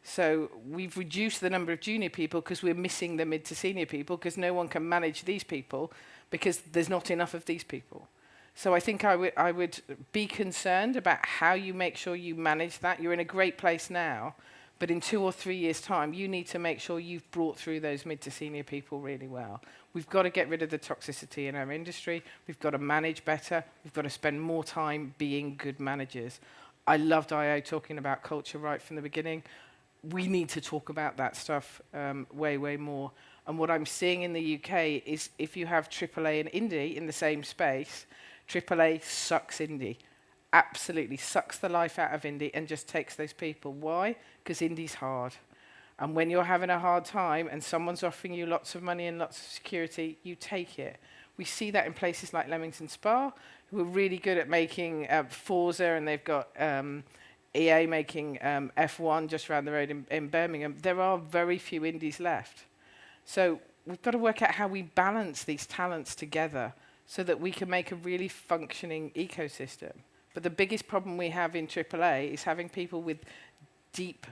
So we've reduced the number of junior people because we're missing the mid to senior people, because no one can manage these people because there's not enough of these people. So I think I would be concerned about how you make sure you manage that. You're in a great place now, but in 2 or 3 years' time, you need to make sure you've brought through those mid to senior people really well. We've got to get rid of the toxicity in our industry. We've got to manage better. We've got to spend more time being good managers. I loved I.O. talking about culture right from the beginning. We need to talk about that stuff way, way more. And what I'm seeing in the UK is if you have AAA and indie in the same space, AAA sucks indie. Absolutely sucks the life out of indie and just takes those people. Why? Because indie's hard. And when you're having a hard time and someone's offering you lots of money and lots of security, you take it. We see that in places like Leamington Spa, who are really good at making Forza, and they've got EA making F1 just around the road in Birmingham. There are very few indies left. So we've got to work out how we balance these talents together so that we can make a really functioning ecosystem. But the biggest problem we have in AAA is having people with deep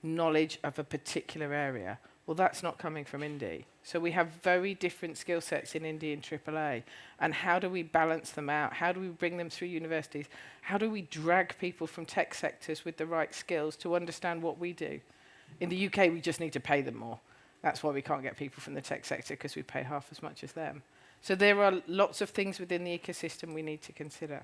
knowledge of a particular area. Well, that's not coming from indie. So we have very different skill sets in indie and AAA. And how do we balance them out? How do we bring them through universities? How do we drag people from tech sectors with the right skills to understand what we do? In the UK, we just need to pay them more. That's why we can't get people from the tech sector, because we pay half as much as them. So there are lots of things within the ecosystem we need to consider.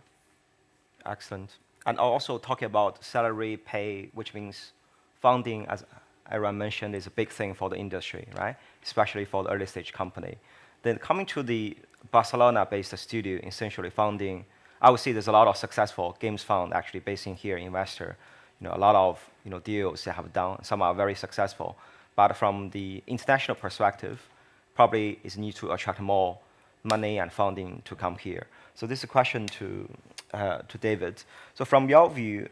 Excellent. And also talking about salary pay, which means funding, as Aaron mentioned, is a big thing for the industry, right? Especially for the early stage company. Then coming to the Barcelona-based studio, essentially founding, I would say there's a lot of successful games fund actually based in here, investor. A lot of deals they have done. Some are very successful, but from the international perspective, probably is need to attract more money and funding to come here. So this is a question to David. So from your view,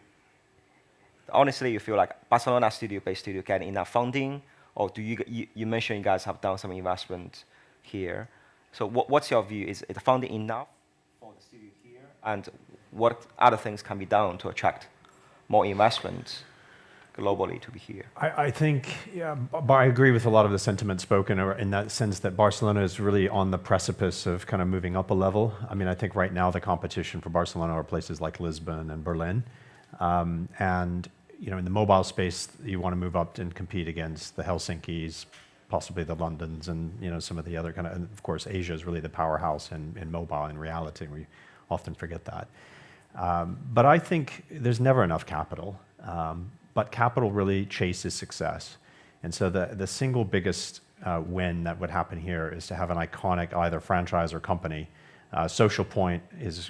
honestly, you feel like Barcelona studio-based studio getting enough funding, or do you mentioned you guys have done some investment here. So what's your view? Is the funding enough for the studio here? And what other things can be done to attract more investment globally to be here? I think, but I agree with a lot of the sentiment spoken in that sense that Barcelona is really on the precipice of kind of moving up a level. I mean, I think right now the competition for Barcelona are places like Lisbon and Berlin. And in the mobile space, you want to move up and compete against the Helsinkis, possibly the Londons, and some of the other kind of. And of course, Asia is really the powerhouse in mobile. In reality, we often forget that. But I think there's never enough capital. But capital really chases success, and so the single biggest win that would happen here is to have an iconic either franchise or company. Social Point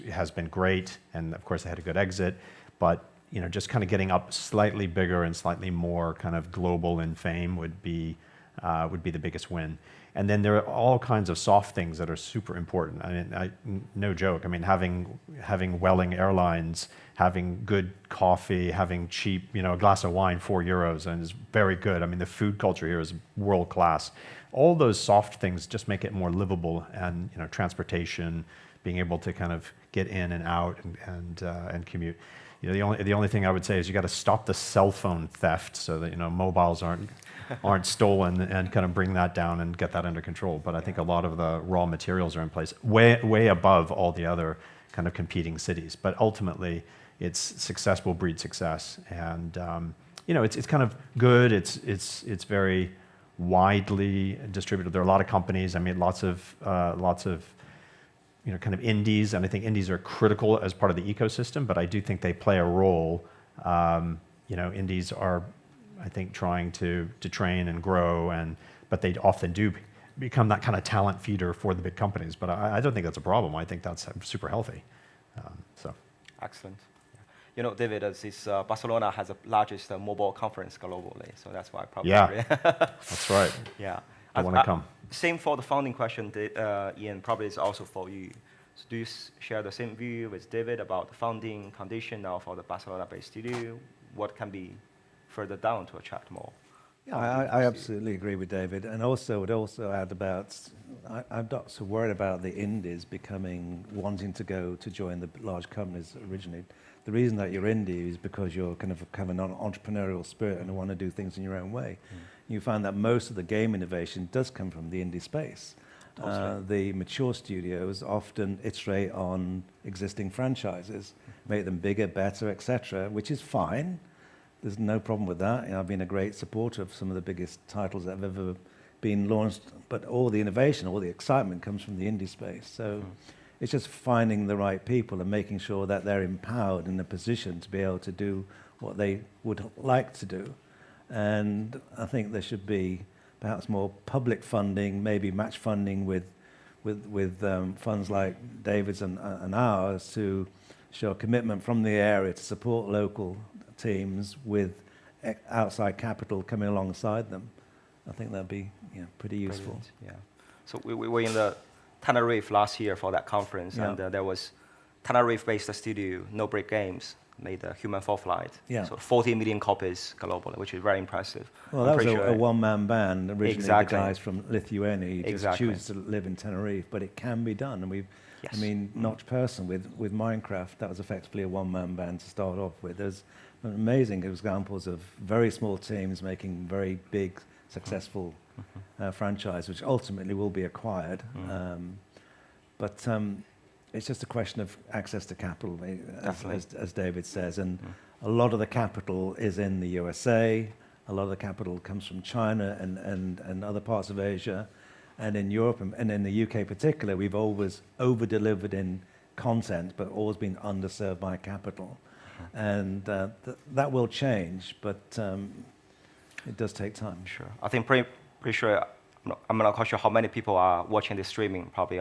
has been great, and of course they had a good exit, but just kind of getting up slightly bigger and slightly more kind of global in fame would be the biggest win. And then there are all kinds of soft things that are super important. I mean, no joke. I mean, having Welling Airlines, having good coffee, having cheap, a glass of wine, €4, and is very good. I mean, the food culture here is world class. All those soft things just make it more livable, and transportation, being able to kind of get in and out and commute. The only thing I would say is you got to stop the cell phone theft so that mobiles aren't stolen, and kind of bring that down and get that under control. But I think a lot of the raw materials are in place, way above all the other kind of competing cities. But ultimately, it's success will breed success, and it's kind of good. It's very widely distributed. There are a lot of companies. I mean, lots of kind of indies, and I think indies are critical as part of the ecosystem, but I do think they play a role. Indies are, I think, trying to train and grow, but they often do become that kind of talent feeder for the big companies. But I don't think that's a problem. I think that's super healthy. Excellent. David, Barcelona has the largest mobile conference globally, so that's why probably. Yeah, that's right. Yeah. I want to come. Same for the founding question, Ian, probably is also for you. So do you share the same view with David about the founding condition now for the Barcelona-based studio? What can be further down to attract more? Yeah, I absolutely agree with David, and would also add about, I'm not so worried about the indies wanting to go to join the large companies originally. The reason that you're indie is because you're kind of have an entrepreneurial spirit and want to do things in your own way. You find that most of the game innovation does come from the indie space. The mature studios often iterate on existing franchises, make them bigger, better, etc., which is fine. There's no problem with that. I've been a great supporter of some of the biggest titles that have ever been launched, but all the innovation, all the excitement comes from the indie space. So it's just finding the right people and making sure that they're empowered in a position to be able to do what they would like to do. And I think there should be perhaps more public funding, maybe match funding with funds like David's and ours, to show commitment from the area to support local teams with outside capital coming alongside them. I think that'd be pretty useful. Brilliant. Yeah. So we were in the Tenerife last year for that conference, and there was Tenerife-based studio, No Break Games, made the Human Fall Flight. Yeah. So 40 million copies globally, which is very impressive. Well, that was a one-man band. Originally, the guys from Lithuania just choose to live in Tenerife, but it can be done. And I mean, Notch Person with Minecraft, that was effectively a one-man band to start off with. There's amazing examples of very small teams making very big, successful franchise, which ultimately will be acquired. But it's just a question of access to capital, as David says. And a lot of the capital is in the USA. A lot of the capital comes from China and other parts of Asia. And in Europe and in the UK particular, we've always over-delivered in content, but always been underserved by capital. And that will change, but it does take time. Sure. I think pretty sure, I'm not quite sure how many people are watching this streaming, probably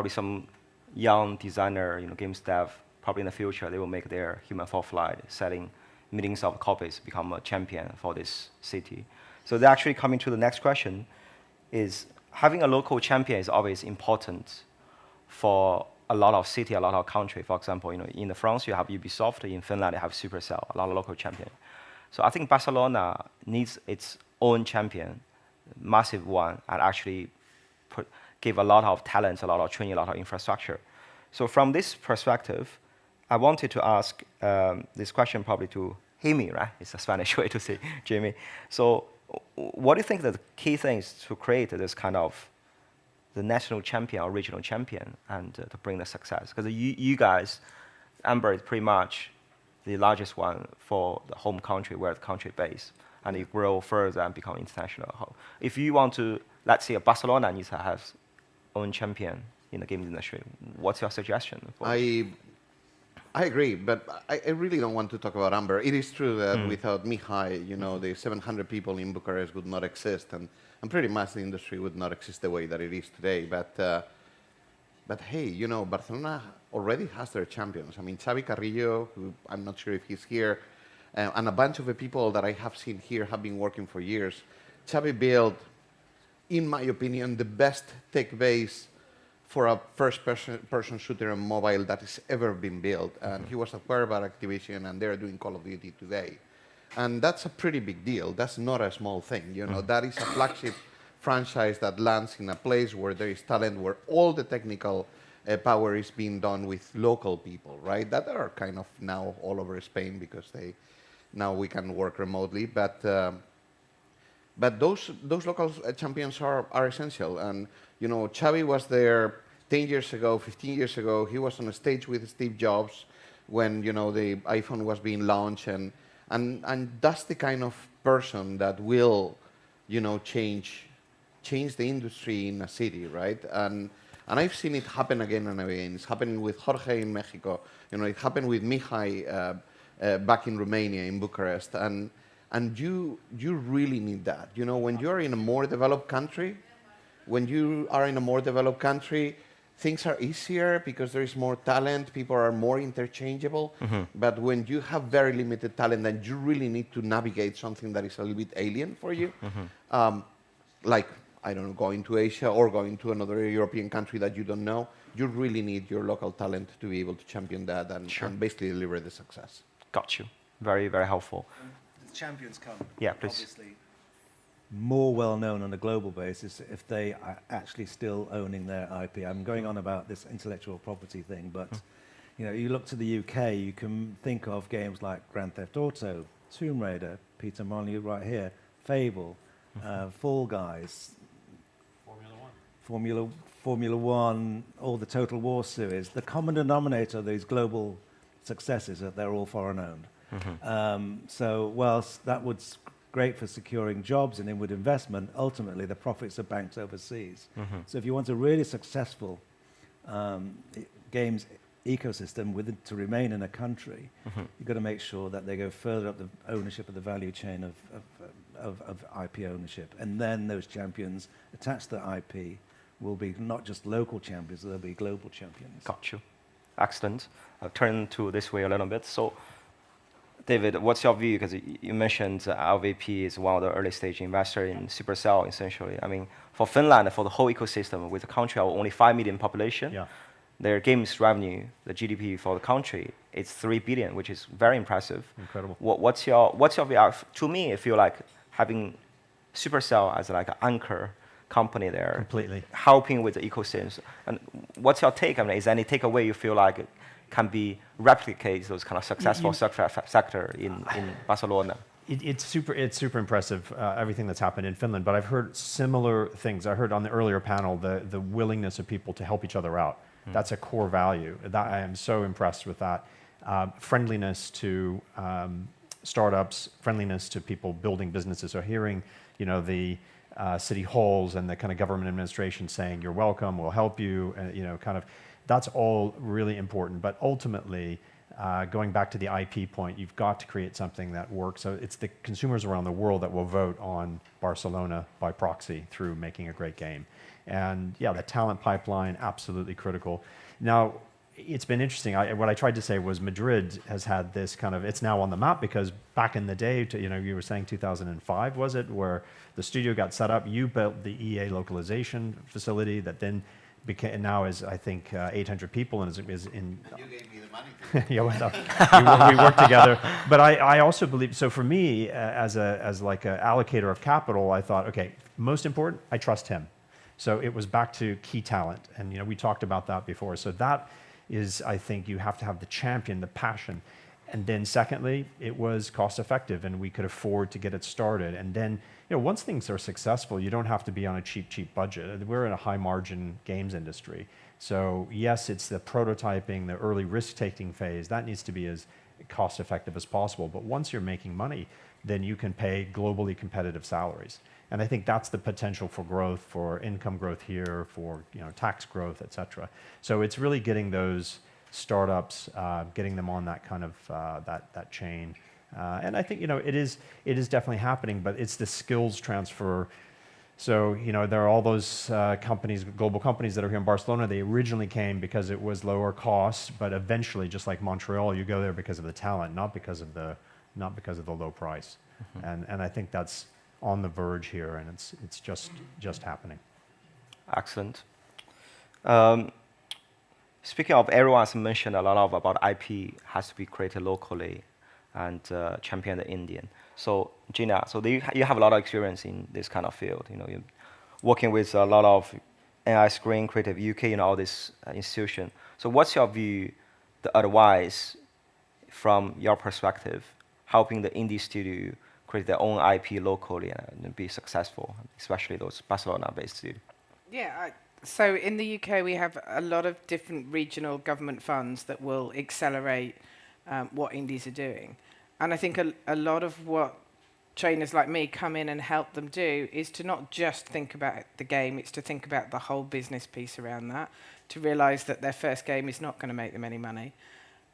some young designer, games dev, probably in the future, they will make their Human Fall Flight, selling millions of copies, become a champion for this city. So they're actually coming to the next question, is having a local champion is always important for a lot of city, a lot of country. For example, in France, you have Ubisoft, in Finland, you have Supercell, a lot of local champions. So I think Barcelona needs its own champion, massive one, and actually give a lot of talent, a lot of training, a lot of infrastructure. So from this perspective, I wanted to ask this question probably to Jimmy, right? It's a Spanish way to say Jimmy. So what do you think that the key things to create this kind of the national champion or regional champion and to bring the success? Because you guys, Amber is pretty much the largest one for the home country, where the country base, and you grow further and become international. If you want to, let's say, Barcelona needs to have own champion in the games industry, what's your suggestion? I agree, but I really don't want to talk about Amber. It is true that without Mihai, the 700 people in Bucharest would not exist, and pretty much the industry would not exist the way that it is today. But But hey, you know, Barcelona already has their champions. I mean, Xavi Carrillo, who I'm not sure if he's here, and a bunch of the people that I have seen here have been working for years. Xavi built, in my opinion, the best tech base for a first-person shooter on mobile that has ever been built. And he was acquired by Activision, and they're doing Call of Duty today. And that's a pretty big deal. That's not a small thing. You know, that is a flagship franchise that lands in a place where there is talent, where all the technical power is being done with local people, right? That are kind of now all over Spain because now we can work remotely. But those local champions are essential. And you know, Xavi was there 10 years ago, 15 years ago. He was on a stage with Steve Jobs when, you know, the iPhone was being launched, and that's the kind of person that will, you know, change the industry in a city, right? And I've seen it happen again and again. It's happening with Jorge in Mexico. You know, it happened with Mihai back in Romania, in Bucharest. And you really need that. You know, when you're in a more developed country, things are easier because there is more talent, people are more interchangeable. But when you have very limited talent and you really need to navigate something that is a little bit alien for you, like, I don't know, going to Asia or going to another European country that you don't know, you really need your local talent to be able to champion that and basically deliver the success. Got you. Very, very helpful. The champions come, yeah, please. Obviously, more well-known on a global basis if they are actually still owning their IP. I'm going on about this intellectual property thing, but you know, you look to the UK, you can think of games like Grand Theft Auto, Tomb Raider, Peter Molyneux right here, Fable, Fall Guys, Formula One, all the Total War series. The common denominator of these global successes is that they're all foreign-owned. So whilst that was great for securing jobs and inward investment, ultimately the profits are banked overseas. So if you want a really successful games ecosystem to remain in a country, you've got to make sure that they go further up the ownership of the value chain of IP ownership. And then those champions attached to the IP will be not just local champions, they'll be global champions. Got you. Excellent. I'll turn to this way a little bit. So, David, what's your view? Because you mentioned LVP is one of the early stage investors in Supercell, essentially. I mean, for Finland, for the whole ecosystem, with a country of only 5 million population, their games revenue, the GDP for the country, it's 3 billion, which is very impressive. Incredible. What's your view? To me, I feel like having Supercell as like an anchor company there, completely helping with the ecosystem. And what's your take? I mean, is there any takeaway you feel like can be replicated those kind of successful sector in Barcelona? It's super impressive, everything that's happened in Finland, but I've heard similar things. I heard on the earlier panel the willingness of people to help each other out. That's a core value. I am so impressed with that. Friendliness to startups, friendliness to people building businesses. So hearing, you know, the city halls and the kind of government administration saying, you're welcome, we'll help you, you know, kind of, that's all really important. But ultimately, going back to the IP point, you've got to create something that works. So it's the consumers around the world that will vote on Barcelona by proxy through making a great game. And yeah, the talent pipeline, absolutely critical. Now, it's been interesting. What I tried to say was Madrid has had this kind of, it's now on the map because back in the day, you know, you were saying 2005, was it, where the studio got set up, you built the EA localization facility that then became, now is, I think, 800 people and is in... And you gave me the money. Yeah, we work together. But I also believe, so for me, as like an allocator of capital, I thought, okay, most important, I trust him. So it was back to key talent. And, you know, we talked about that before. So that is, I think, you have to have the champion, the passion. And then secondly, it was cost effective and we could afford to get it started. And then, you know, once things are successful, you don't have to be on a cheap budget. We're in a high margin games industry. So yes, it's the prototyping, the early risk-taking phase, that needs to be as cost effective as possible. But once you're making money, then you can pay globally competitive salaries. And I think that's the potential for growth, for income growth here, for, you know, tax growth, et cetera. So it's really getting those startups, getting them on that kind of that chain. And I think, you know, it is definitely happening, but it's the skills transfer So, there are all those companies, global companies that are here in Barcelona. They originally came because it was lower cost, but eventually, just like Montreal, you go there because of the talent, not because of the low price. And I think that's on the verge here, and it's just happening. Excellent. Speaking of, everyone's mentioned a lot about IP has to be created locally and championed in Indian. So Gina, you have a lot of experience in this kind of field. You're working with a lot of AI Screen, Creative UK, all this institution. So what's your view, the advice from your perspective, helping the indie studio create their own IP locally and be successful, especially those Barcelona-based studios? Yeah, so in the UK we have a lot of different regional government funds that will accelerate what indies are doing. And I think a lot of what trainers like me come in and help them do is to not just think about the game, it's to think about the whole business piece around that, to realise that their first game is not going to make them any money.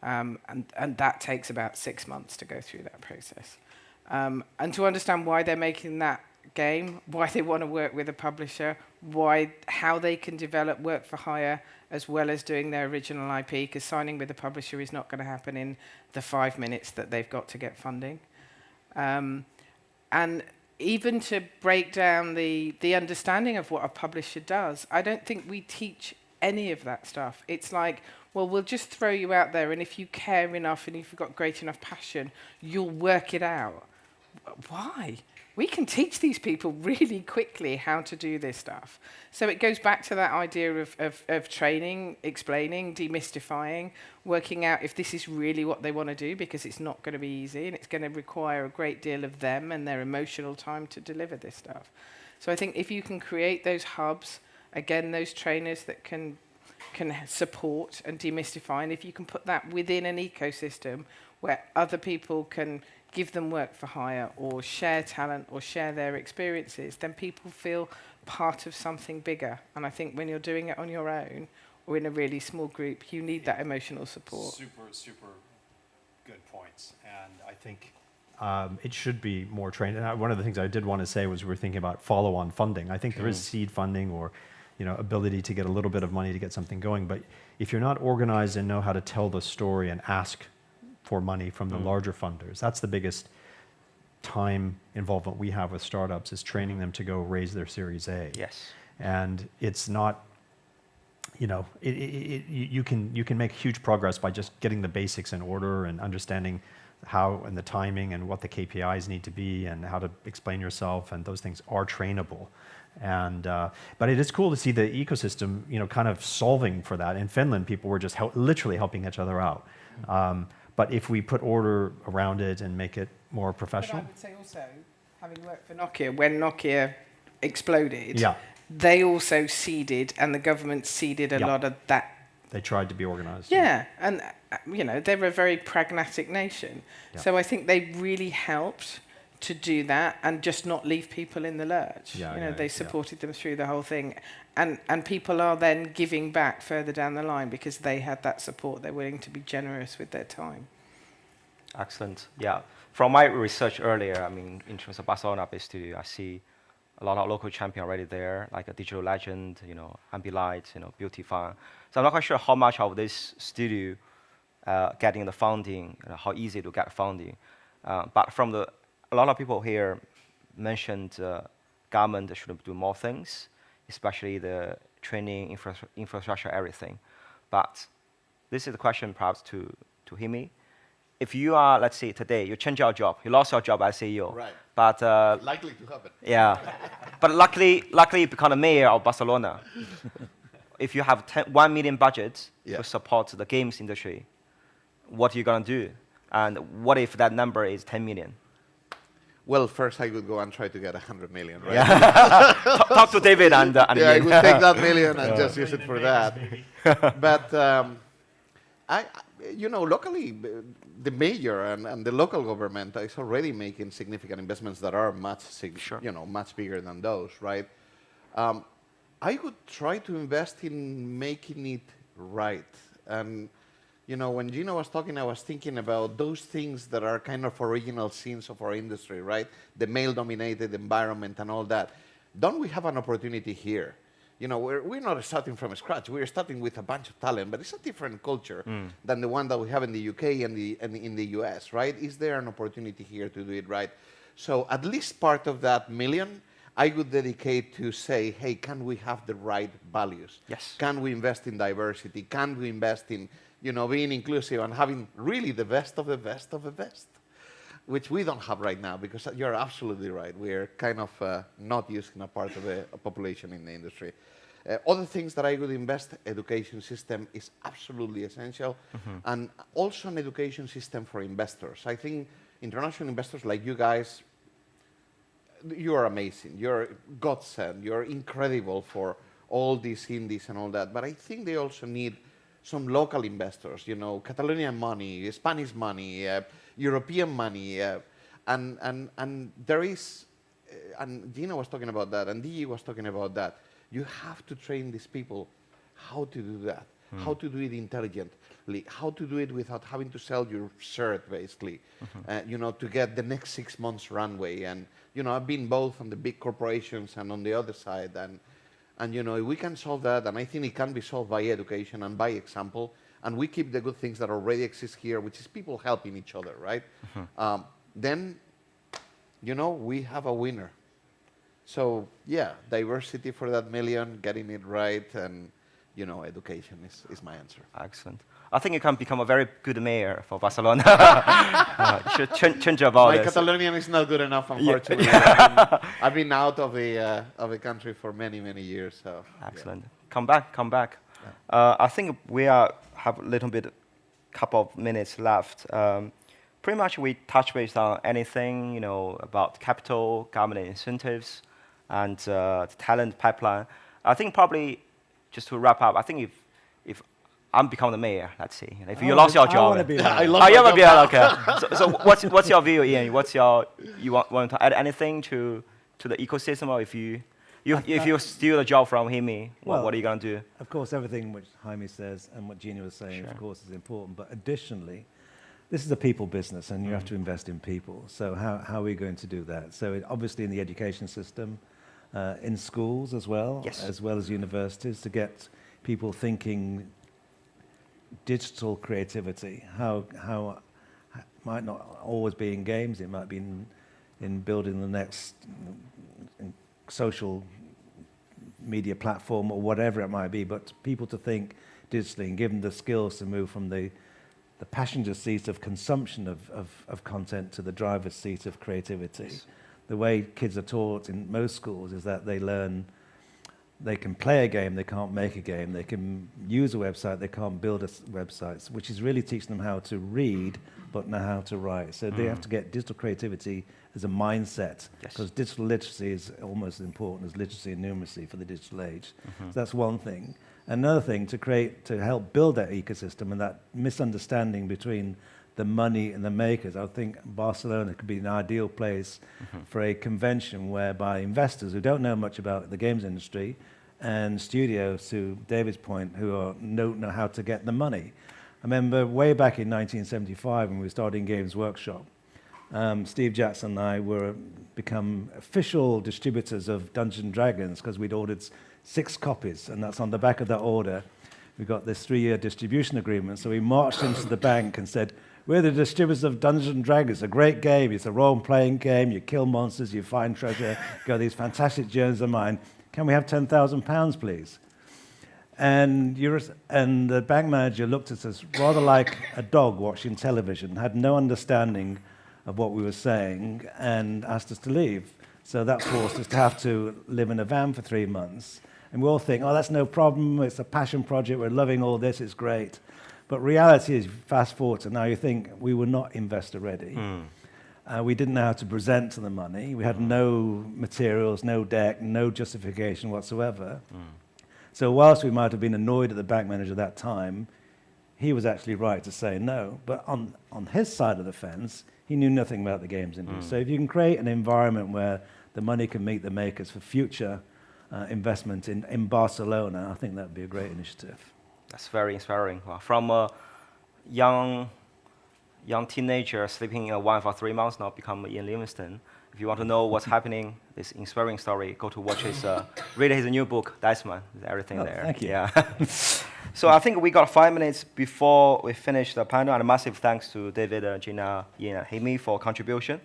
And that takes about 6 months to go through that process. And to understand why they're making that game, why they want to work with a publisher, how they can develop work for hire as well as doing their original IP, because signing with a publisher is not going to happen in the 5 minutes that they've got to get funding. And even to break down the understanding of what a publisher does, I don't think we teach any of that stuff. It's like, well, we'll just throw you out there, and if you care enough and if you've got great enough passion, you'll work it out. Why? We can teach these people really quickly how to do this stuff. So it goes back to that idea of training, explaining, demystifying, working out if this is really what they want to do, because it's not going to be easy and it's going to require a great deal of them and their emotional time to deliver this stuff. So I think if you can create those hubs, again, those trainers that can support and demystify, and if you can put that within an ecosystem where other people can give them work for hire or share talent or share their experiences, then people feel part of something bigger. And I think when you're doing it on your own or in a really small group, you need that emotional support. Super good points. And I think it should be more trained. And one of the things I did want to say was we were thinking about follow-on funding. I think there is seed funding or ability to get a little bit of money to get something going. But if you're not organized and know how to tell the story and ask for money from the larger funders, that's the biggest time involvement we have with startups, is training them to go raise their Series A. Yes. And it's not, you can make huge progress by just getting the basics in order and understanding how and the timing and what the KPIs need to be and how to explain yourself, and those things are trainable. And but it is cool to see the ecosystem, kind of solving for that. In Finland, people were just literally helping each other out. But if we put order around it and make it more professional. But I would say also, having worked for Nokia, when Nokia exploded, yeah, they also seeded, and the government seeded a lot of that. They tried to be organized. Yeah, and they're a very pragmatic nation. Yeah. So I think they really helped to do that and just not leave people in the lurch. They supported them through the whole thing. And people are then giving back further down the line because they had that support. They're willing to be generous with their time. Excellent. Yeah. From my research earlier, in terms of Barcelona-based studio, I see a lot of local champions already there, like a Digital Legend, Ambilight, Beauty Fun. So I'm not quite sure how much of this studio getting the funding, how easy to get funding. But a lot of people here mentioned government should do more things, especially the training, infrastructure, everything. But this is a question perhaps to Himi. If you are, let's say today, you change your job, you lost your job as CEO. Right. But likely to happen. Yeah. But luckily you become the mayor of Barcelona. If you have 1 million budget to support the games industry, what are you going to do? And what if that number is 10 million? Well, first I would go and try to get 100 million, right? Yeah. Talk to David and I would take that million and just use it for that. But locally, the mayor and the local government is already making significant investments that are much, much bigger than those, right? I would try to invest in making it right. And when Gina was talking, I was thinking about those things that are kind of original sins of our industry, right? The male-dominated environment and all that. don't we have an opportunity here? You know, we're not starting from scratch. We're starting with a bunch of talent, but it's a different culture than the one that we have in the UK and in the US, right? Is there an opportunity here to do it right? So at least part of that million, I would dedicate to say, hey, can we have the right values? Yes. Can we invest in diversity? Can we invest in, you know, being inclusive and having really the best of the best of the best? Which we don't have right now, because you're absolutely right. We're kind of not using a part of the population in the industry. Other things that I would invest, education system is absolutely essential, and also an education system for investors. I think international investors like you guys, you are amazing. You're godsend. You're incredible for all these indies and all that. But I think they also need some local investors, you know, Catalonian money, Spanish money, European money, and there is, and Gina was talking about that, and Digi was talking about that. You have to train these people how to do that, how to do it intelligently, how to do it without having to sell your shirt, basically, you know, to get the next 6 months runway. And, you know, I've been both on the big corporations and on the other side, and you know, if we can solve that, and I think it can be solved by education and by example, and we keep the good things that already exist here, which is people helping each other, right? Then, you know, we have a winner. So, yeah, diversity for that million, getting it right, and, you know, education is my answer. Excellent. I think you can become a very good mayor for Barcelona. You should change about My this. Catalonian is not good enough, unfortunately. I've been out of the country for many, many years. So excellent. Yeah. Come back. I think we have a little bit, couple of minutes left. Pretty much we touch base on anything, you know, about capital, government incentives, and the talent pipeline. I think probably just to wrap up, I think if I'm become the mayor, let's see. If you lost your job, I want to be mayor. you want to be okay. So what's your view, Ian? You want to add anything to the ecosystem, or if you steal the job from him, what are you going to do? Of course, everything which Jaime says and what Gina was saying, of course, is important. But additionally, this is a people business, and you have to invest in people. So how are we going to do that? So obviously in the education system, in schools as well, as well as universities, to get people thinking digital creativity. How might not always be in games. It might be in building the next social media platform or whatever it might be. But people to think digitally and give them the skills to move from the passenger seat of consumption of content to the driver's seat of creativity. Yes. The way kids are taught in most schools is that they learn they can play a game, they can't make a game, they can use a website, they can't build websites, which is really teaching them how to read but know how to write. So they have to get digital creativity as a mindset, because digital literacy is almost as important as literacy and numeracy for the digital age. So that's one thing. Another thing, to help build that ecosystem and that misunderstanding between the money and the makers. I think Barcelona could be an ideal place for a convention whereby investors who don't know much about the games industry and studios, to David's point, who don't know how to get the money. I remember way back in 1975 when we were starting Games Workshop, Steve Jackson and I were become official distributors of Dungeons & Dragons because we'd ordered 6 copies, and that's on the back of that order. We got this 3-year distribution agreement, so we marched into the bank and said, we're the distributors of Dungeons & Dragons. It's a great game. It's a role-playing game. You kill monsters, you find treasure, you go these fantastic journeys of mine. Can we have £10,000, please? And the bank manager looked at us rather like a dog watching television, had no understanding of what we were saying, and asked us to leave. So that forced us to have to live in a van for 3 months. And we all think, oh, that's no problem. It's a passion project. We're loving all this. It's great. But reality is, fast forward to now, you think we were not investor ready. We didn't know how to present to the money. We had no materials, no deck, no justification whatsoever. So whilst we might have been annoyed at the bank manager at that time, he was actually right to say no. But on his side of the fence, he knew nothing about the games industry. So if you can create an environment where the money can meet the makers for future investment in Barcelona, I think that would be a great initiative. That's very inspiring. Well, from a young teenager sleeping in a van for 3 months, now become Ian Livingstone. If you want to know what's happening, this inspiring story, go to watch read his new book, Dice Man. There's everything there. Thank you. Yeah. So I think we got 5 minutes before we finish the panel, and a massive thanks to David, Gina, Yin, and Hemi for contribution.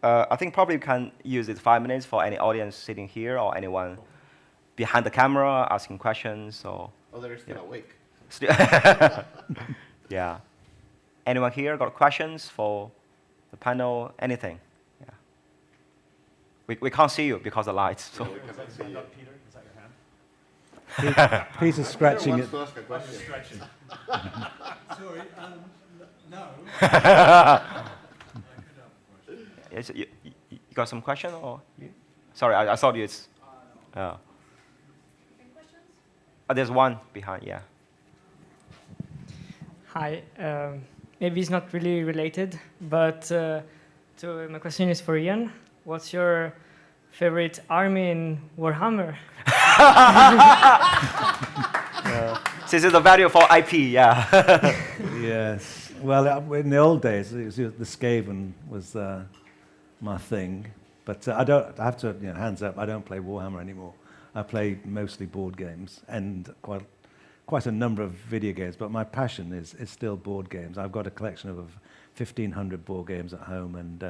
I think probably we can use these 5 minutes for any audience sitting here or anyone behind the camera asking questions. Or, oh, they're still awake. Yeah. Anyone here got questions for the panel? Anything? Yeah. We can't see you because of the lights. So. Yeah, we can't see you. Peter, is that your hand? Peter's scratching it. To ask a question. Sorry, no. Yes, you got some question or? Sorry, I thought it's. There's one behind. Yeah. Hi. Maybe it's not really related, but my question is for Ian. What's your favorite army in Warhammer? This is the value for IP, yeah. Yes. Well, in the old days, it was the Skaven was my thing. But I have to, hands up, I don't play Warhammer anymore. I play mostly board games and quite a number of video games, but my passion is still board games. I've got a collection of 1,500 board games at home, and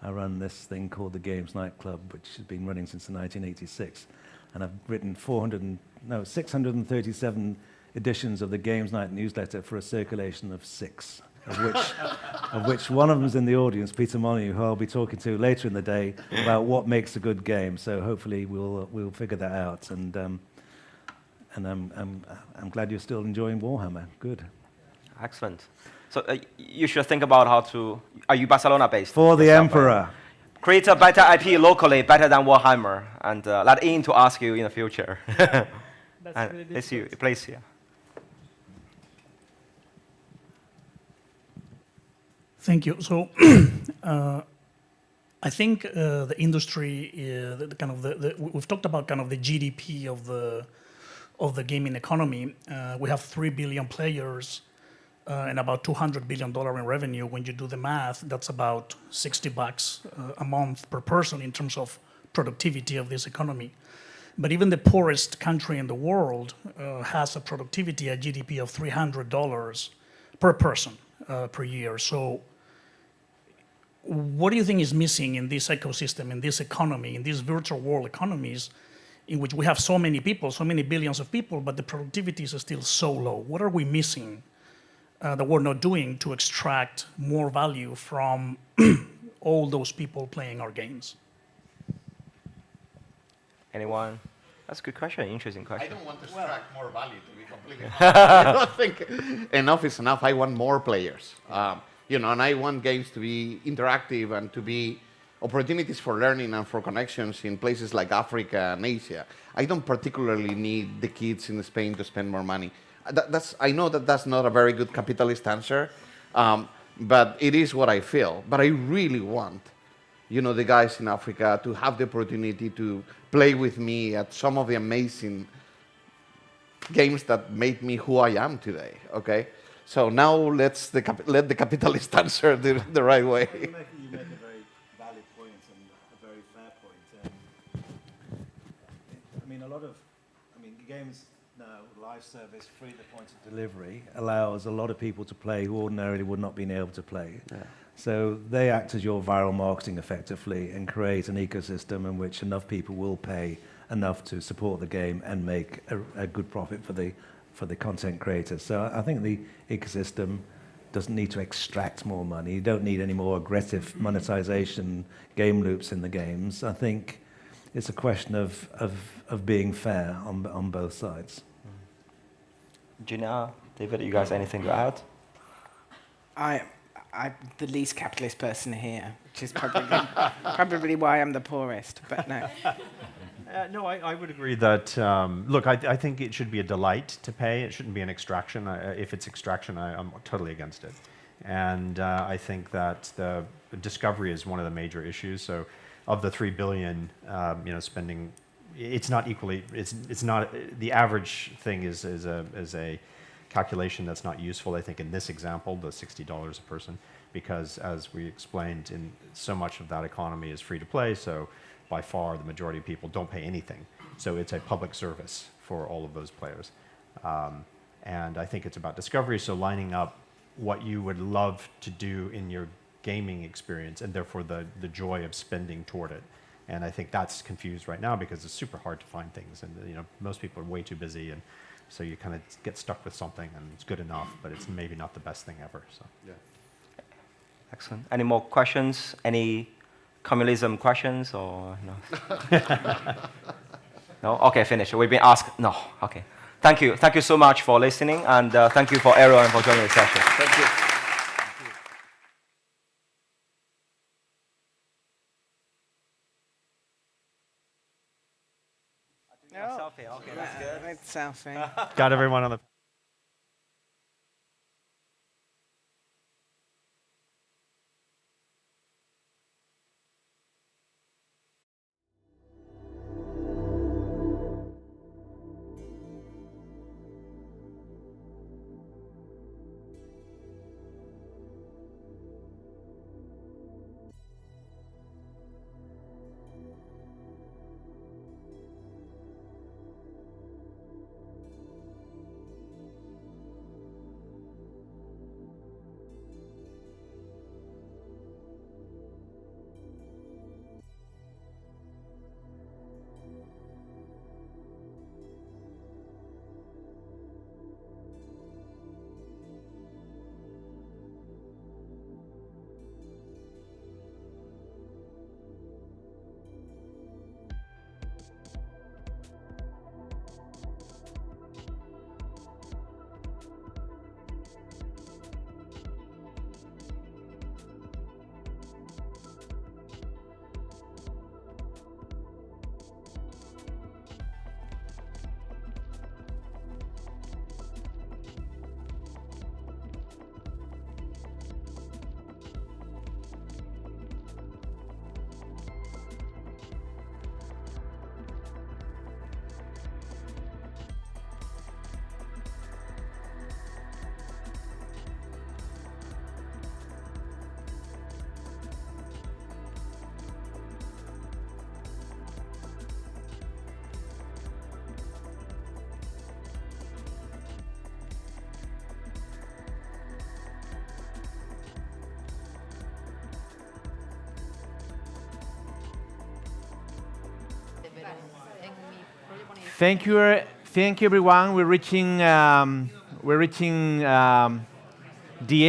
I run this thing called the Games Night Club, which has been running since 1986. And I've written 637 editions of the Games Night newsletter for a circulation of 6, of which one of them is in the audience, Peter Molyneux, who I'll be talking to later in the day about what makes a good game. So hopefully we'll figure that out. And I'm glad you're still enjoying Warhammer. Good. Excellent. So you should think about how to. Are you Barcelona based? For the Emperor. Create a better IP locally, better than Warhammer, and let Ian to ask you in the future. That's really difficult. Please here. Thank you. So, I think the industry, we've talked about kind of the GDP of the gaming economy. We have 3 billion players and about $200 billion in revenue. When you do the math, that's about $60 a month per person in terms of productivity of this economy. But even the poorest country in the world has a productivity, a GDP of $300 per person per year. So what do you think is missing in this ecosystem, in this economy, in these virtual world economies in which we have so many people, so many billions of people, but the productivity is still so low? What are we missing that we're not doing to extract more value from all those people playing our games? Anyone? That's a good question, interesting question. I don't want to extract more value, to be completely honest. I don't think enough is enough. I want more players. And I want games to be interactive and to be opportunities for learning and for connections in places like Africa and Asia. I don't particularly need the kids in Spain to spend more money. I know that that's not a very good capitalist answer, but it is what I feel. But I really want, the guys in Africa to have the opportunity to play with me at some of the amazing games that made me who I am today, okay? So now let the capitalist answer the right way. You make a very valid point and a very fair point. Games now, live service, free at the point of delivery, allows a lot of people to play who ordinarily would not been able to play. Yeah. So they act as your viral marketing effectively and create an ecosystem in which enough people will pay enough to support the game and make a good profit for the content creators. So I think the ecosystem doesn't need to extract more money. You don't need any more aggressive monetization game loops in the games. I think it's a question of being fair on both sides. Gina, David, you guys anything to add? I'm the least capitalist person here, which is probably why I'm the poorest, but no. No, I would agree that, look, I think it should be a delight to pay. It shouldn't be an extraction. If it's extraction, I'm totally against it. And I think that the discovery is one of the major issues. So of the 3 billion, spending, it's not equally, it's not, the average thing is a calculation that's not useful, I think, in this example, the $60 a person. because as we explained, so much of that economy is free to play, so by far the majority of people don't pay anything. So it's a public service for all of those players. And I think it's about discovery, so lining up what you would love to do in your gaming experience and therefore the joy of spending toward it. And I think that's confused right now because it's super hard to find things, and most people are way too busy, and so you kind of get stuck with something and it's good enough, but it's maybe not the best thing ever. So. Yeah. Excellent. Any more questions? Any communism questions or no? No? Okay, finish. We've been asked. No. Okay. Thank you. Thank you so much for listening, and thank you for everyone for joining the session. Thank you. Selfie. Okay, that's good. It's selfie. Got everyone on the... Thank you, everyone. We're reaching the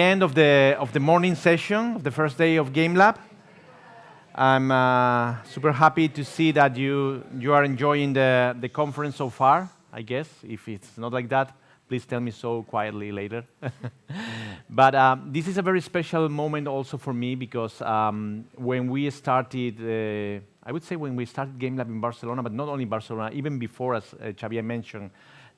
end of the morning session of the first day of Gamelab. I'm super happy to see that you are enjoying the conference so far. I guess if it's not like that, please tell me so quietly later. But this is a very special moment also for me because when we started. I would say when we started Gamelab in Barcelona, but not only Barcelona, even before, as Xavier mentioned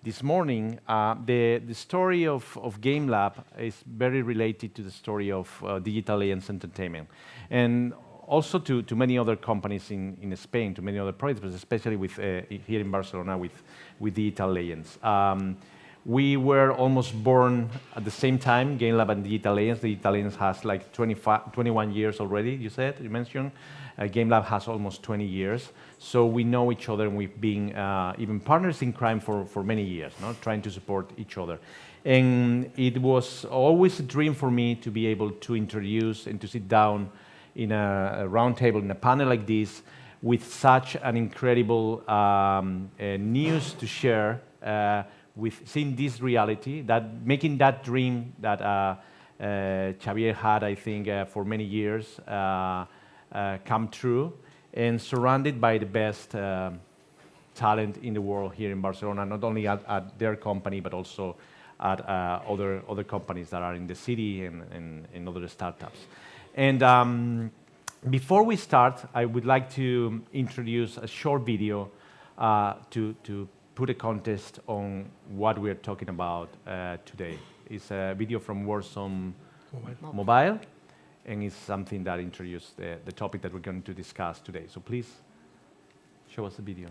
this morning, the story of Gamelab is very related to the story of Digital Aliens Entertainment. And also to many other companies in Spain, to many other projects, but especially with, here in Barcelona with Digital Aliens. We were almost born at the same time, Gamelab and Digital Aliens. Digital Aliens has like 21 years already, you mentioned. Gamelab has almost 20 years. So we know each other, and we've been even partners in crime for many years, trying to support each other. And it was always a dream for me to be able to introduce and to sit down in a round table, in a panel like this, with such an incredible news to share, with seeing this reality, that making that dream that Xavier had, I think, for many years, come true, and surrounded by the best talent in the world here in Barcelona, not only at their company, but also at other companies that are in the city and other startups. And before we start, I would like to introduce a short video to put a context on what we're talking about today. It's a video from Warzone Mobile, and it's something that introduces the topic that we're going to discuss today. So please, show us the video.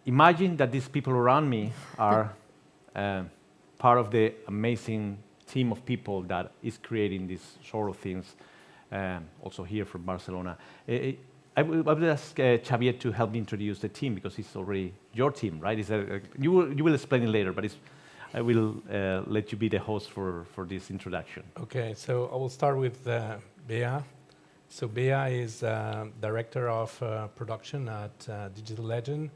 imagine that these people around me are part of the amazing team of people that is creating these sort of things, also here from Barcelona. I would ask Xavier to help me introduce the team, because it's already your team, right? You will explain it later, but I will let you be the host for this introduction. Okay, so I will start with Bea. So Bea is director of production at Digital Legend,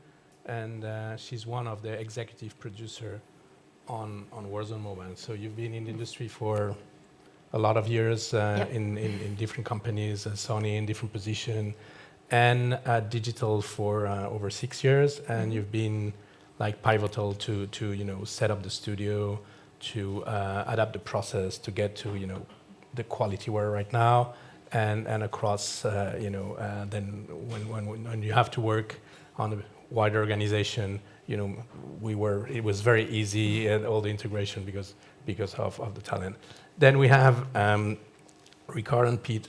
and she's one of the executive producer on Warzone Mobile. So you've been in the industry for a lot of years in different companies, Sony in different position, and at Digital for over 6 years, and you've been like pivotal to set up the studio, to adapt the process to get to the quality we're right now, and across then when you have to work on a wider organization, it was very easy, and all the integration because of the talent. Then we have Ricard and Pete.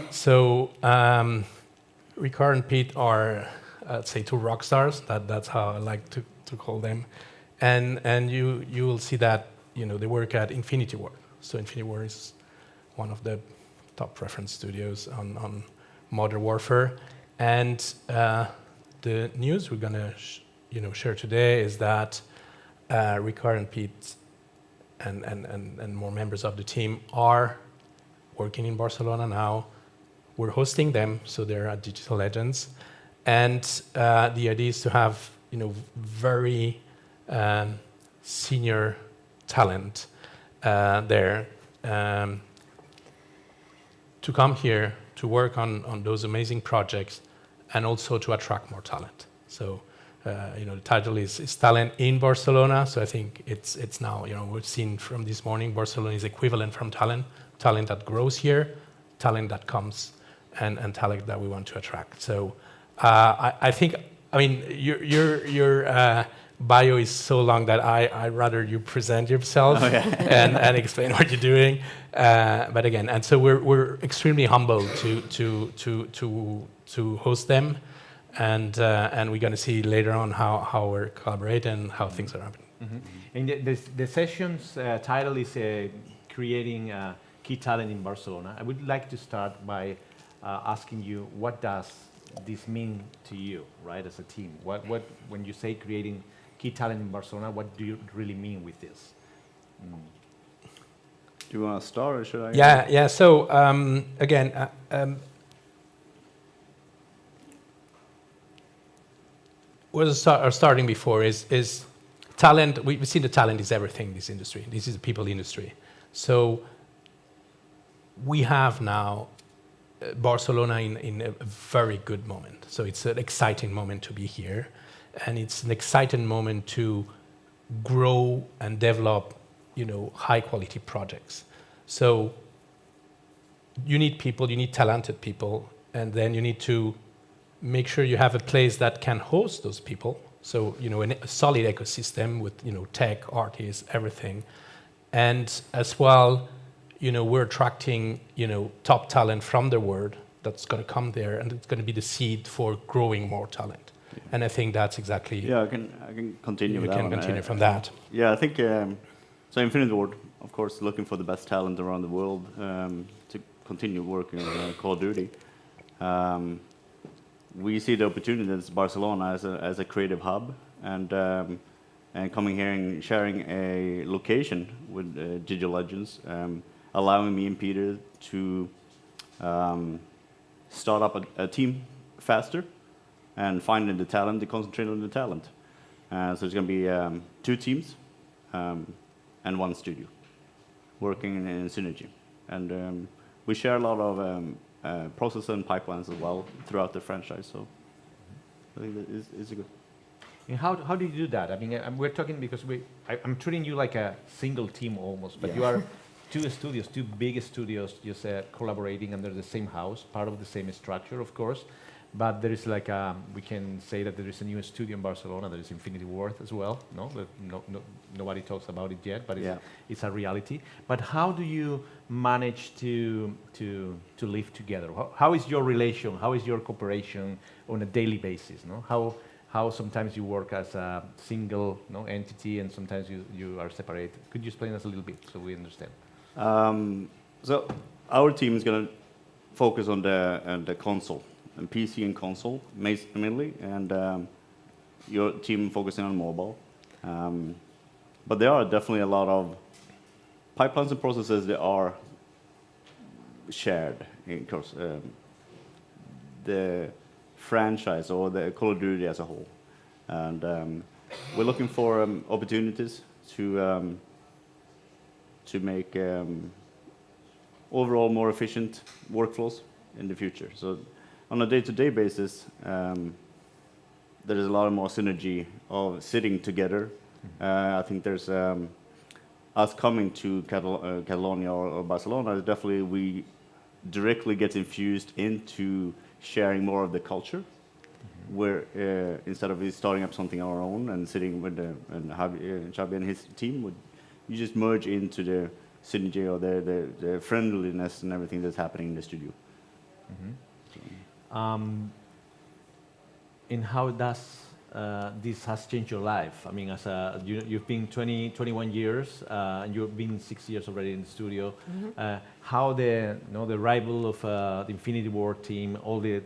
So Ricard and Pete are, I'd say, two rock stars. That's how I like to call them. And you will see that they work at Infinity Ward. So Infinity Ward is one of the top reference studios on modern warfare. And the news we're gonna share today is that Ricard and Pete and more members of the team are working in Barcelona now. We're hosting them, so they're at Digital Legends. And the idea is to have very senior talent there to come here to work on those amazing projects, and also to attract more talent. So the title is Talent in Barcelona. So I think it's now, we've seen from this morning, Barcelona is equivalent from talent that grows here, talent that comes, and talent that we want to attract. So I think, your bio is so long that I'd rather you present yourself and explain what you're doing. But again, and so we're extremely humbled to host them, and we're going to see later on how we're collaborating and how things are happening. Mm-hmm. And the session's title is Creating Key Talent in Barcelona. I would like to start by asking you, what does this mean to you, right, as a team? What when you say creating key talent in Barcelona, what do you really mean with this? Do you want to start, or should I? Yeah. So again, what I was starting before is talent. We've seen the talent is everything in this industry. This is a people industry. So we have now Barcelona in a very good moment. So it's an exciting moment to be here, and it's an exciting moment to grow and develop, high quality projects. So you need people, you need talented people, and then you need to make sure you have a place that can host those people. So, a solid ecosystem with, tech, artists, everything. And as well, we're attracting, top talent from the world that's going to come there, and it's going to be the seed for growing more talent. Yeah. And I think that's exactly... Yeah, I can continue with that. You can continue from that. Yeah, I think, so Infinity Ward, of course, looking for the best talent around the world to continue working on Call of Duty. We see the opportunity as Barcelona as a creative hub, and coming here and sharing a location with Digital Legends, allowing me and Peter to start up a team faster and finding the talent, to concentrate on the talent. So it's going to be 2 teams and 1 studio working in synergy. And we share a lot of processes and pipelines as well throughout the franchise. So I think that is good. And how do you do that? I mean, we're talking because I'm treating you like a single team almost, but you are 2 studios, 2 big studios, just collaborating under the same house, part of the same structure, of course. But there is like we can say that there is a new studio in Barcelona. There is Infinity Ward as well. Nobody talks about it yet, but it's a reality. But how do you manage to live together? How is your relation? How is your cooperation on a daily basis? No, how sometimes you work as a single entity and sometimes you are separate. Could you explain us a little bit so we understand? So our team is going to focus on the console, and PC and console mainly, and your team focusing on mobile. But there are definitely a lot of pipelines and processes that are shared. Of course, the franchise or the Call of Duty as a whole, and we're looking for opportunities to make overall more efficient workflows in the future. So on a day-to-day basis, there is a lot more synergy of sitting together. I think there's us coming to Catalonia or Barcelona, definitely we directly get infused into sharing more of the culture, where instead of starting up something on our own and sitting with Xabi and his team, you just merge into the synergy or the friendliness and everything that's happening in the studio. And how does this has changed your life? I mean, you've been 21 years, and you've been 6 years already in the studio. How the arrival of the Infinity Ward team, all the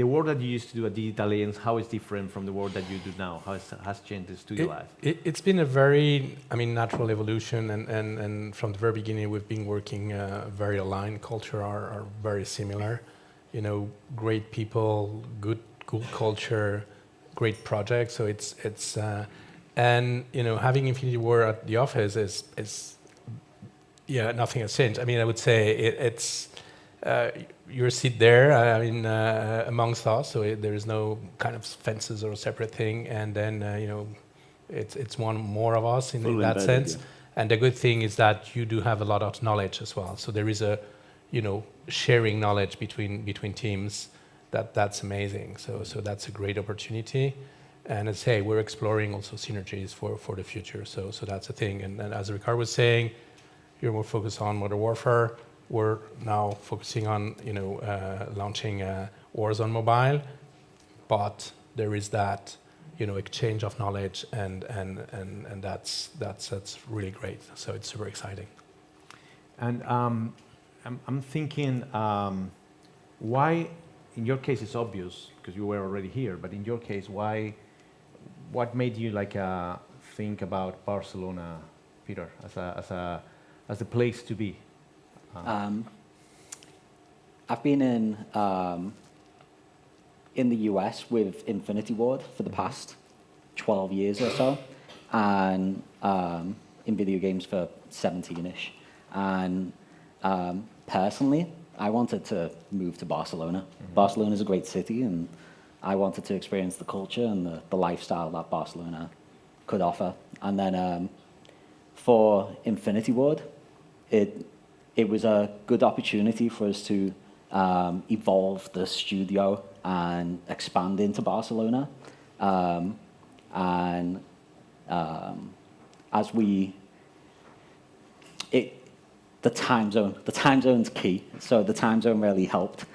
work that you used to do at Digital Aliens, how is different from the work that you do now? How has changed the studio life? It's been a very, natural evolution, and from the very beginning we've been working very aligned. Culture are very similar. Great people, good culture, great projects. So it's and having Infinity War at the office is nothing has changed. I mean, I would say it's you sit there, amongst us. So there is no kind of fences or a separate thing, and then it's one more of us in that sense. Yeah. And the good thing is that you do have a lot of knowledge as well. So there is a sharing knowledge between teams. That's amazing. So that's a great opportunity. And as I say, we're exploring also synergies for the future. So that's a thing. And as Ricardo was saying, you're more focused on Modern Warfare. We're now focusing on launching Warzone Mobile, but there is that exchange of knowledge, and that's really great. So it's super exciting. And I'm thinking, why? In your case, it's obvious because you were already here. But in your case, why? What made you think about Barcelona, Peter, as a place to be? I've been in the US with Infinity Ward for the past 12 years or so, and in video games for 17-ish. And personally, I wanted to move to Barcelona. Barcelona is a great city, and I wanted to experience the culture and the lifestyle that Barcelona could offer. And then for Infinity Ward, it was a good opportunity for us to evolve the studio and expand into Barcelona. The time zone's key. So the time zone really helped.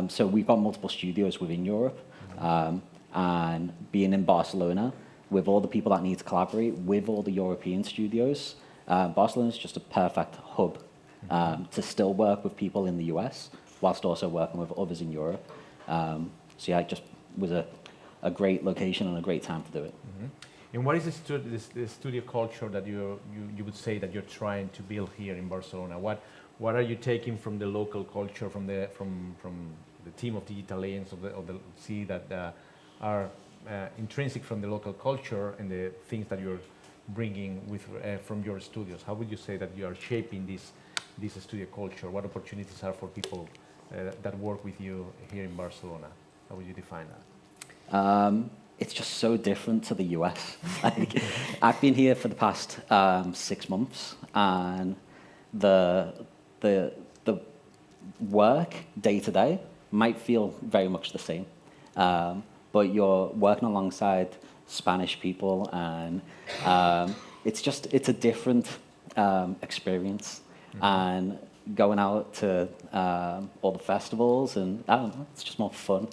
So we've got multiple studios within Europe, and being in Barcelona with all the people that need to collaborate with all the European studios, Barcelona is just a perfect hub to still work with people in the US whilst also working with others in Europe. So yeah, it just was a great location and a great time to do it. And what is the studio culture that you would say that you're trying to build here in Barcelona? What are you taking from the local culture, from the team of Digital Aliens of the city that are intrinsic from the local culture and the things that you're bringing from your studios? How would you say that you are shaping this studio culture? What opportunities are for people that work with you here in Barcelona? How would you define that? It's just so different to the US. I've been here for the past 6 months, and the work day to day might feel very much the same, but you're working alongside Spanish people, and it's a different experience. And going out to all the festivals, and I don't know, it's just more fun.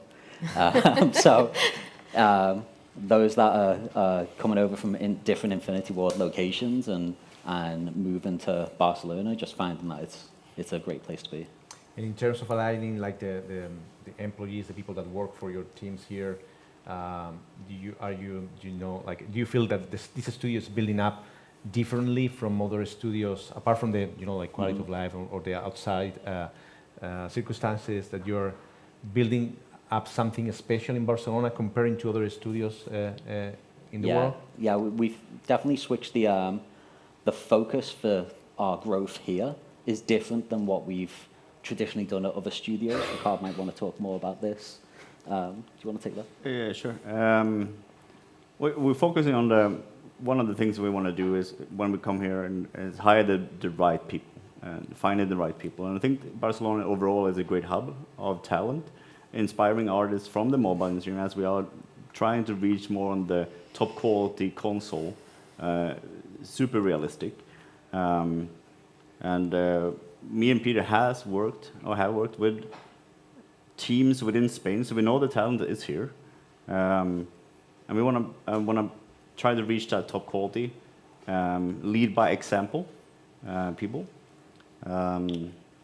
So those that are coming over from different Infinity Ward locations and moving to Barcelona, just finding that it's a great place to be. And in terms of aligning like the employees, the people that work for your teams here, do you feel that this studio is building up differently from other studios, apart from the like quality of life or the outside circumstances, that you're building up something special in Barcelona comparing to other studios in the world? Yeah, we've definitely switched the focus for our growth here is different than what we've traditionally done at other studios. Ricard might want to talk more about this. Do you want to take that? Yeah, sure. We're focusing on one of the things we want to do is when we come here is hire the right people and finding the right people. And I think Barcelona overall is a great hub of talent, inspiring artists from the mobile industry, as we are trying to reach more on the top quality console, super realistic. Me and Peter have worked with teams within Spain, so we know the talent is here, and we want to try to reach that top quality, lead by example, people,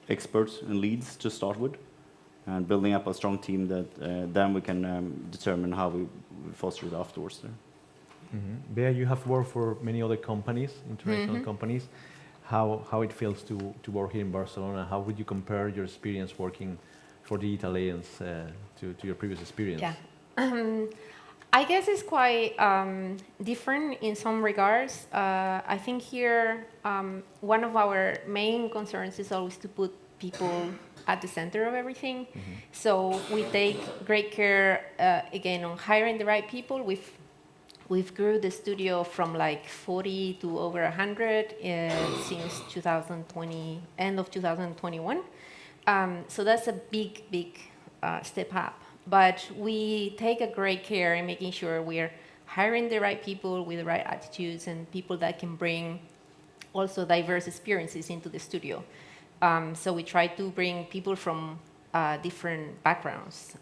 experts and leads to start with, and building up a strong team that then we can determine how we foster it afterwards there. Mm-hmm. Bea, you have worked for many other companies, international companies. How it feels to work here in Barcelona? How would you compare your experience working for the Italians to your previous experience? Yeah. I guess it's quite different in some regards. I think here one of our main concerns is always to put people at the center of everything. Mm-hmm. So we take great care, again, on hiring the right people. We've grew the studio from like 40 to over 100 since 2020, end of 2021. So that's a big step up. But we take a great care in making sure we're hiring the right people with the right attitudes and people that can bring also diverse experiences into the studio. So we try to bring people from different backgrounds.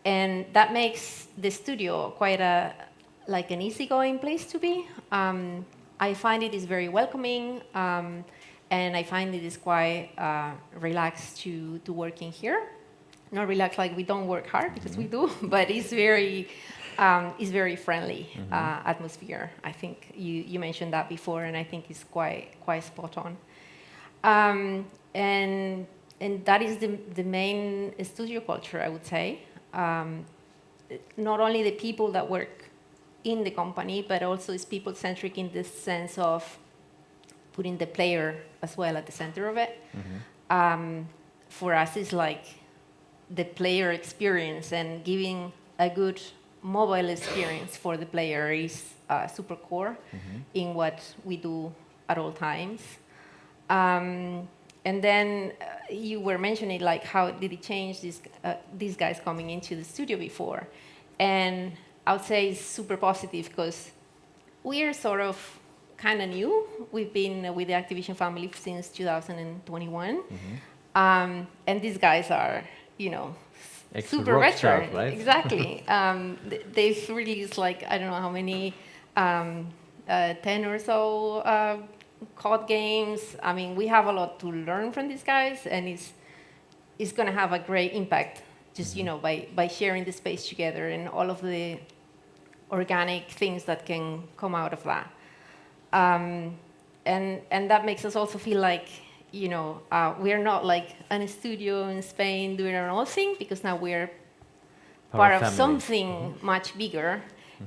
And that makes the studio quite like an easygoing place to be. I find it is very welcoming, and I find it is quite relaxed to working here. Not relaxed like we don't work hard, because we do, but it's very friendly atmosphere. I think you mentioned that before, and I think it's quite spot on. And that is the main studio culture, I would say. Not only the people that work in the company, but also it's people-centric in the sense of putting the player as well at the center of it. Mm-hmm. For us, it's like the player experience, and giving a good mobile experience for the player is super core in what we do at all times. And then you were mentioning like how did it change these guys coming into the studio before, and I would say it's super positive because we are sort of kind of new. We've been with the Activision family since 2021, and these guys are super veteran, stuff, right? Exactly. They've released like I don't know how many 10 or so. COD games. I mean, we have a lot to learn from these guys, and it's going to have a great impact just by sharing the space together and all of the organic things that can come out of that. And that makes us also feel like we're not like in a studio in Spain doing our own thing, because now we're part of something much bigger.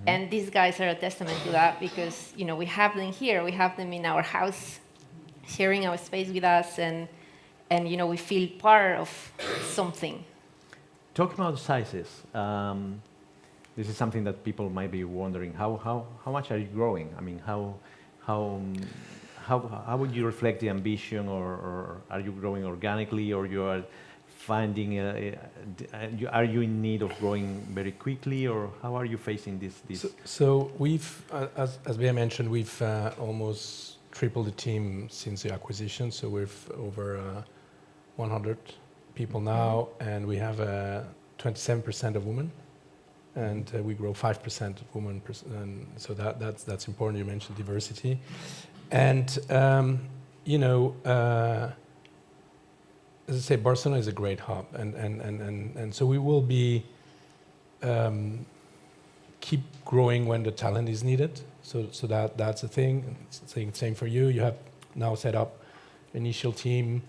And these guys are a testament to that, because we have them here, we have them in our house, sharing our space with us, and we feel part of something. Talking about sizes, this is something that people might be wondering. How much are you growing? I mean, how would you reflect the ambition, or are you growing organically, or you are finding, are you in need of growing very quickly, or how are you facing this? So we've, as Bea mentioned, we've almost tripled the team since the acquisition. So we've over 100 people now, and we have 27% of women, and we grow 5% of women. And so that's important. You mentioned diversity, and as I say, Barcelona is a great hub, and so we will be keep growing when the talent is needed. So that's a thing. Same for you. You have now set up initial team,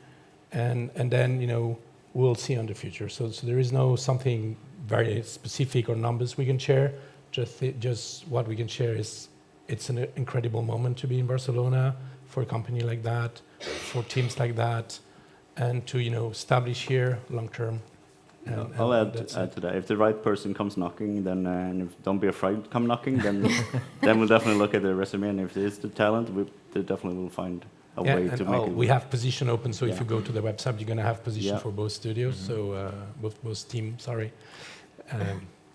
and then we'll see on the future. So there is no something very specific or numbers we can share. Just what we can share is it's an incredible moment to be in Barcelona for a company like that, for teams like that, and to establish here long term. I'll add to that. If the right person comes knocking, then don't be afraid to come knocking. Then we'll definitely look at the resume, and if there's the talent, they definitely will find a way to make it. We have position open, so if you go to the website, you're going to have position for both studios. So both teams. Sorry.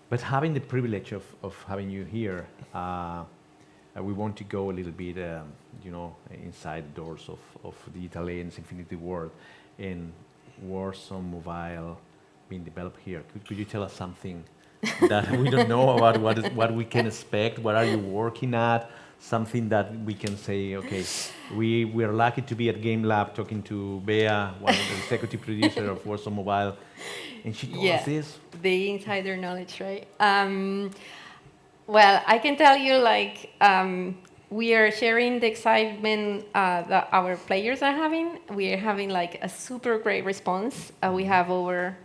But having the privilege of having you here, we want to go a little bit, inside the doors of the Italians Infinity World in Warzone Mobile being developed here. Could you tell us something that we don't know about what we can expect? What are you working at? Something that we can say, okay, we are lucky to be at Gamelab talking to Bea, one of the executive producer of Warzone Mobile, and she told us this. The insider knowledge, right? Well, I can tell you, we are sharing the excitement that our players are having. We are having a super great response. We have over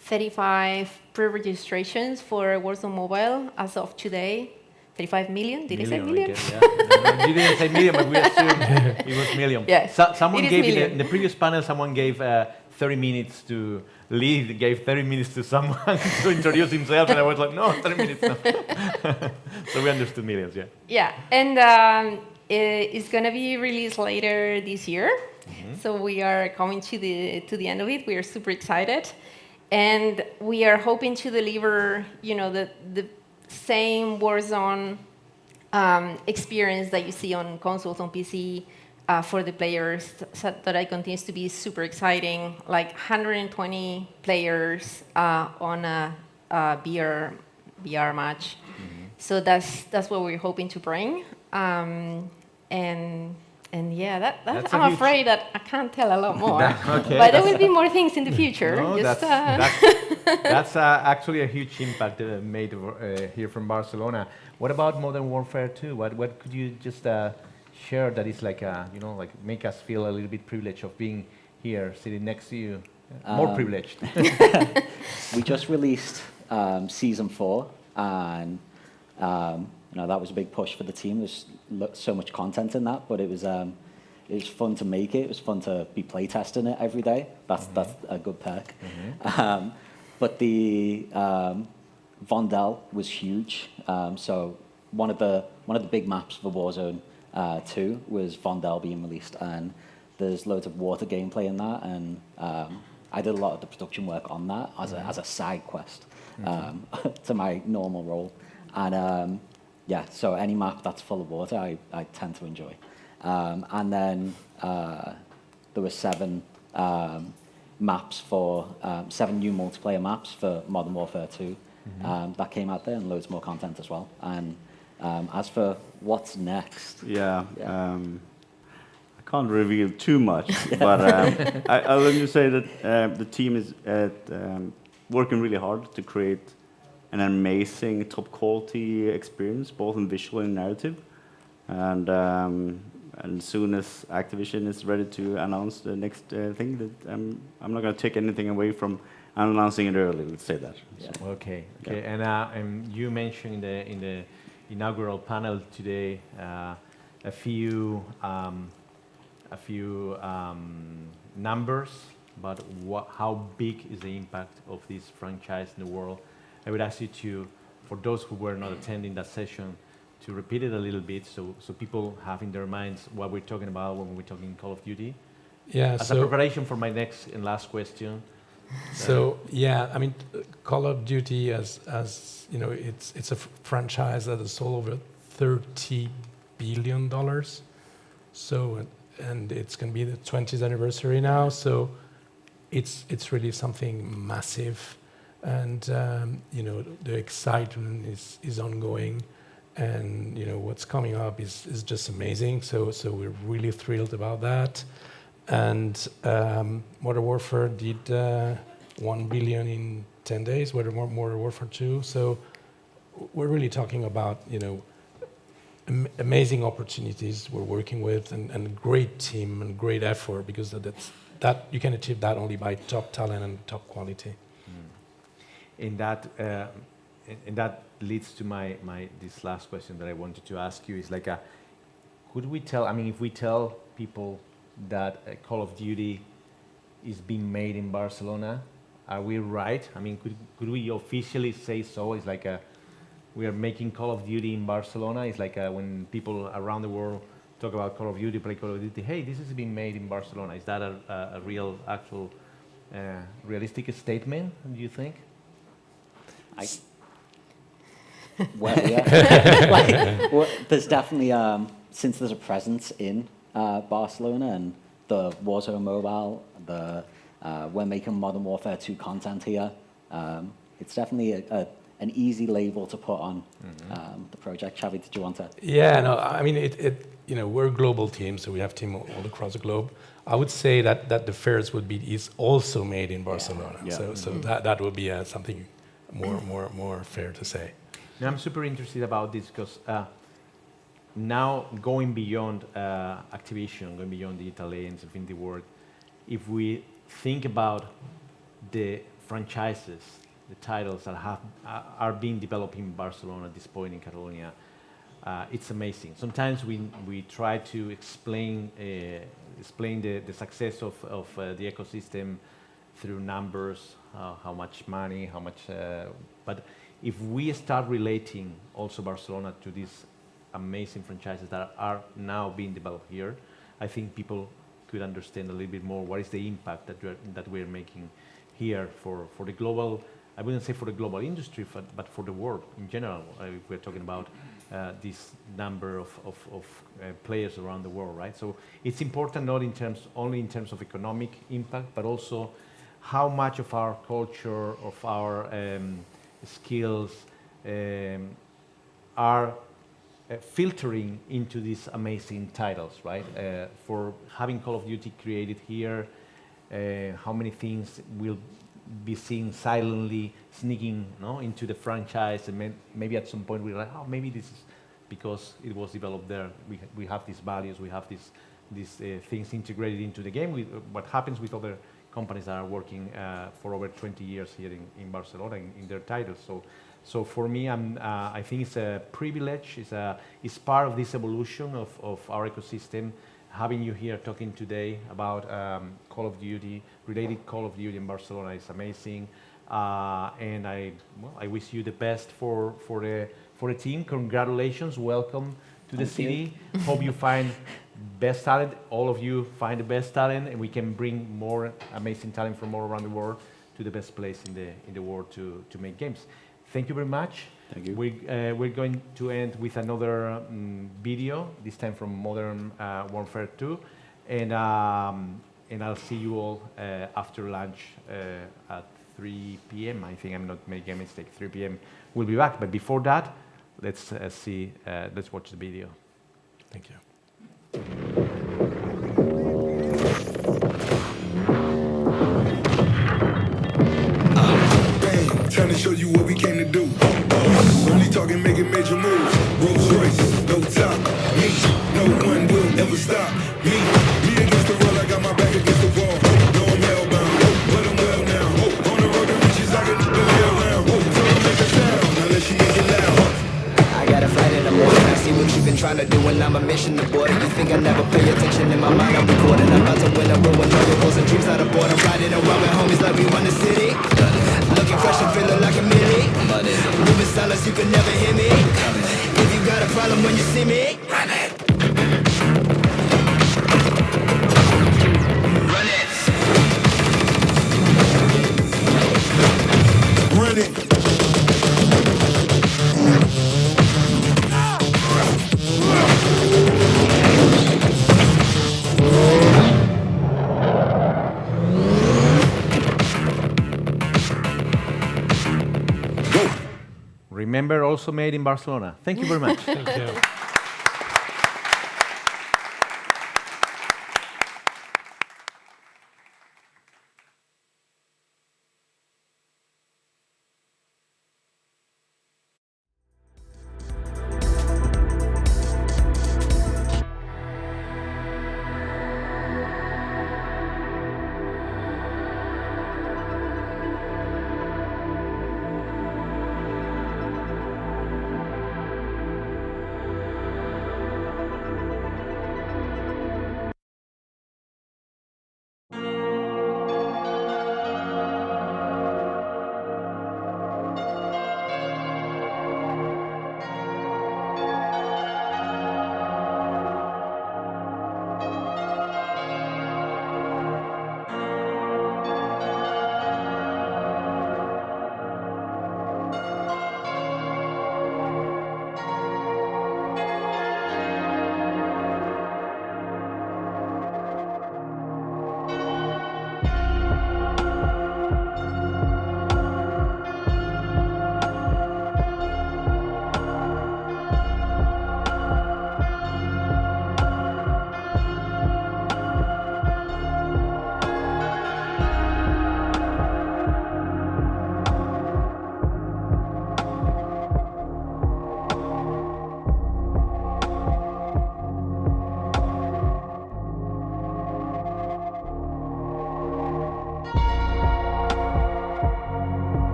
35 pre-registrations for Warzone Mobile as of today. 35 million? Did I say million? No, you didn't say million, but we assumed it was million. Yes, someone gave in the previous panel. Someone gave 30 minutes to lead. Gave 30 minutes to someone to introduce himself, and I was like, no, 30 minutes. No. So we understood millions, yeah. Yeah, and it's going to be released later this year. So we are coming to the end of it. We are super excited, and we are hoping to deliver, the same Warzone experience that you see on consoles, on PC, for the players. So that continues to be super exciting. 120 players on a VR match. So that's what we're hoping to bring. And yeah, I'm afraid that I can't tell a lot more. Okay, but there will be more things in the future. No, that's actually a huge impact made here from Barcelona. What about Modern Warfare 2? What could you just share that is make us feel a little bit privileged of being here, sitting next to you? More privileged. We just released Season 4, and that was a big push for the team. There's so much content in that, but it was fun to make it. It was fun to be playtesting it every day. That's a good perk. But the Vondel was huge. So one of the big maps for Warzone 2 was Vondel being released, and there's loads of water gameplay in that. And I did a lot of the production work on that as a side quest to my normal role. And so any map that's full of water, I tend to enjoy. And then there were 7 maps for 7 new multiplayer maps for Modern Warfare 2 that came out there, and loads more content as well. And as for what's next, I can't reveal too much, but I'll let you say that the team is working really hard to create an amazing, top-quality experience, both in visual and narrative. And as soon as Activision is ready to announce the next thing, that I'm not going to take anything away from announcing it early. Let's say that. Yeah. Okay. And you mentioned in the inaugural panel today a few numbers about how big is the impact of this franchise in the world. I would ask you to, for those who were not attending that session, to repeat it a little bit so people have in their minds what we're talking about when we're talking Call of Duty. Yeah. As a preparation for my next and last question. So Call of Duty, as it's a franchise that has sold over $30 billion. So and it's going to be the 20th anniversary now. So it's really something massive. and the excitement is ongoing, and what's coming up is just amazing. So we're really thrilled about that. And Modern Warfare did 1 billion in 10 days. Modern Warfare 2. So we're really talking about amazing opportunities we're working with, and a great team and great effort, because that you can achieve that only by top talent and top quality. And that leads to this last question that I wanted to ask you is like, could we tell? I mean, if we tell people that Call of Duty is being made in Barcelona, are we right? I mean, could we officially say so? It's like we are making Call of Duty in Barcelona. It's like when people around the world talk about Call of Duty, play Call of Duty. Hey, this is being made in Barcelona. Is that a real, actual, realistic statement? Do you think? Well, yeah. There's definitely, since there's a presence in Barcelona and the Warzone Mobile, we're making Modern Warfare 2 content here. It's definitely an easy label to put on the project. Xavi, did you want to? Yeah, no, I mean, we're a global team, so we have team all across the globe. I would say that the fairs is also made in Barcelona. Yeah. So that would be something more fair to say. Now, I'm super interested about this because now going beyond Activision, going beyond the Italians, Infinity Ward, if we think about the franchises, the titles that are being developed in Barcelona at this point in Catalonia, it's amazing. Sometimes we try to explain the success of the ecosystem through numbers, how much money, how much. But if we start relating also Barcelona to these amazing franchises that are now being developed here, I think people could understand a little bit more what is the impact that we're making here for the global. I wouldn't say for the global industry, but for the world in general. If we're talking about this number of players around the world, right? So it's important not only in terms of economic impact, but also how much of our culture, of our skills are filtering into these amazing titles, right? For having Call of Duty created here, how many things will be seen silently sneaking into the franchise, and maybe at some point we're like, oh, maybe this is because it was developed there. We have these values, we have these things integrated into the game. What happens with other companies that are working for over 20 years here in Barcelona in their titles. So for me, I think it's a privilege. It's part of this evolution of our ecosystem. Having you here talking today about Call of Duty, related Call of Duty in Barcelona is amazing. And I wish you the best for the team. Congratulations, welcome to the city. Hope you find best talent. All of you find the best talent, and we can bring more amazing talent from all around the world to the best place in the world to make games. Thank you very much. Thank you. We're going to end with another video, this time from Modern Warfare 2, and I'll see you all after lunch at 3 p.m. I think I'm not making a mistake. 3 p.m. We'll be back, but before that, let's watch the video. Thank you. Trying to show you what we came to do. Only talking, making major moves. Rolls Royce, no top. Me, no one will ever stop. Me against the world, I got my back against the wall. No, I'm hellbound, but I'm well now. On the road to riches, I can never lay around. So don't make a sound, unless she make it loud. I got a flight in the morning, I see what you've been trying to do, and I'm a mission aborted. You think I never pay attention? In my mind I'm recording. I'm about to win a row with all your goals and dreams out of board. I'm riding around with homies like we run the city. Looking fresh and feeling like a millie. Moving silence, you can never hear me. If you got a problem when you see me, run it. Run it. Run it. Remember, also made in Barcelona. Thank you very much. Thank you.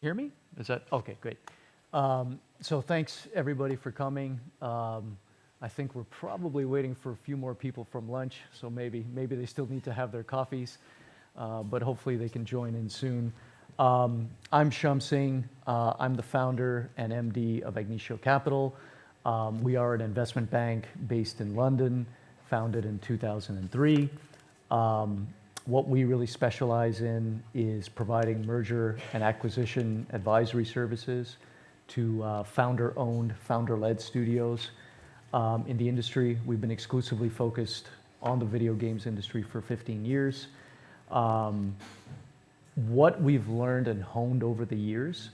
Hear me? Is that okay? Great. So thanks everybody for coming. I think we're probably waiting for a few more people from lunch, so maybe they still need to have their coffees, but hopefully they can join in soon. I'm Sham Singh. I'm the founder and MD of Ignicio Capital. We are an investment bank based in London, founded in 2003. What we really specialize in is providing merger and acquisition advisory services to founder-owned, founder-led studios in the industry. We've been exclusively focused on the video games industry for 15 years. What we've learned and honed over the years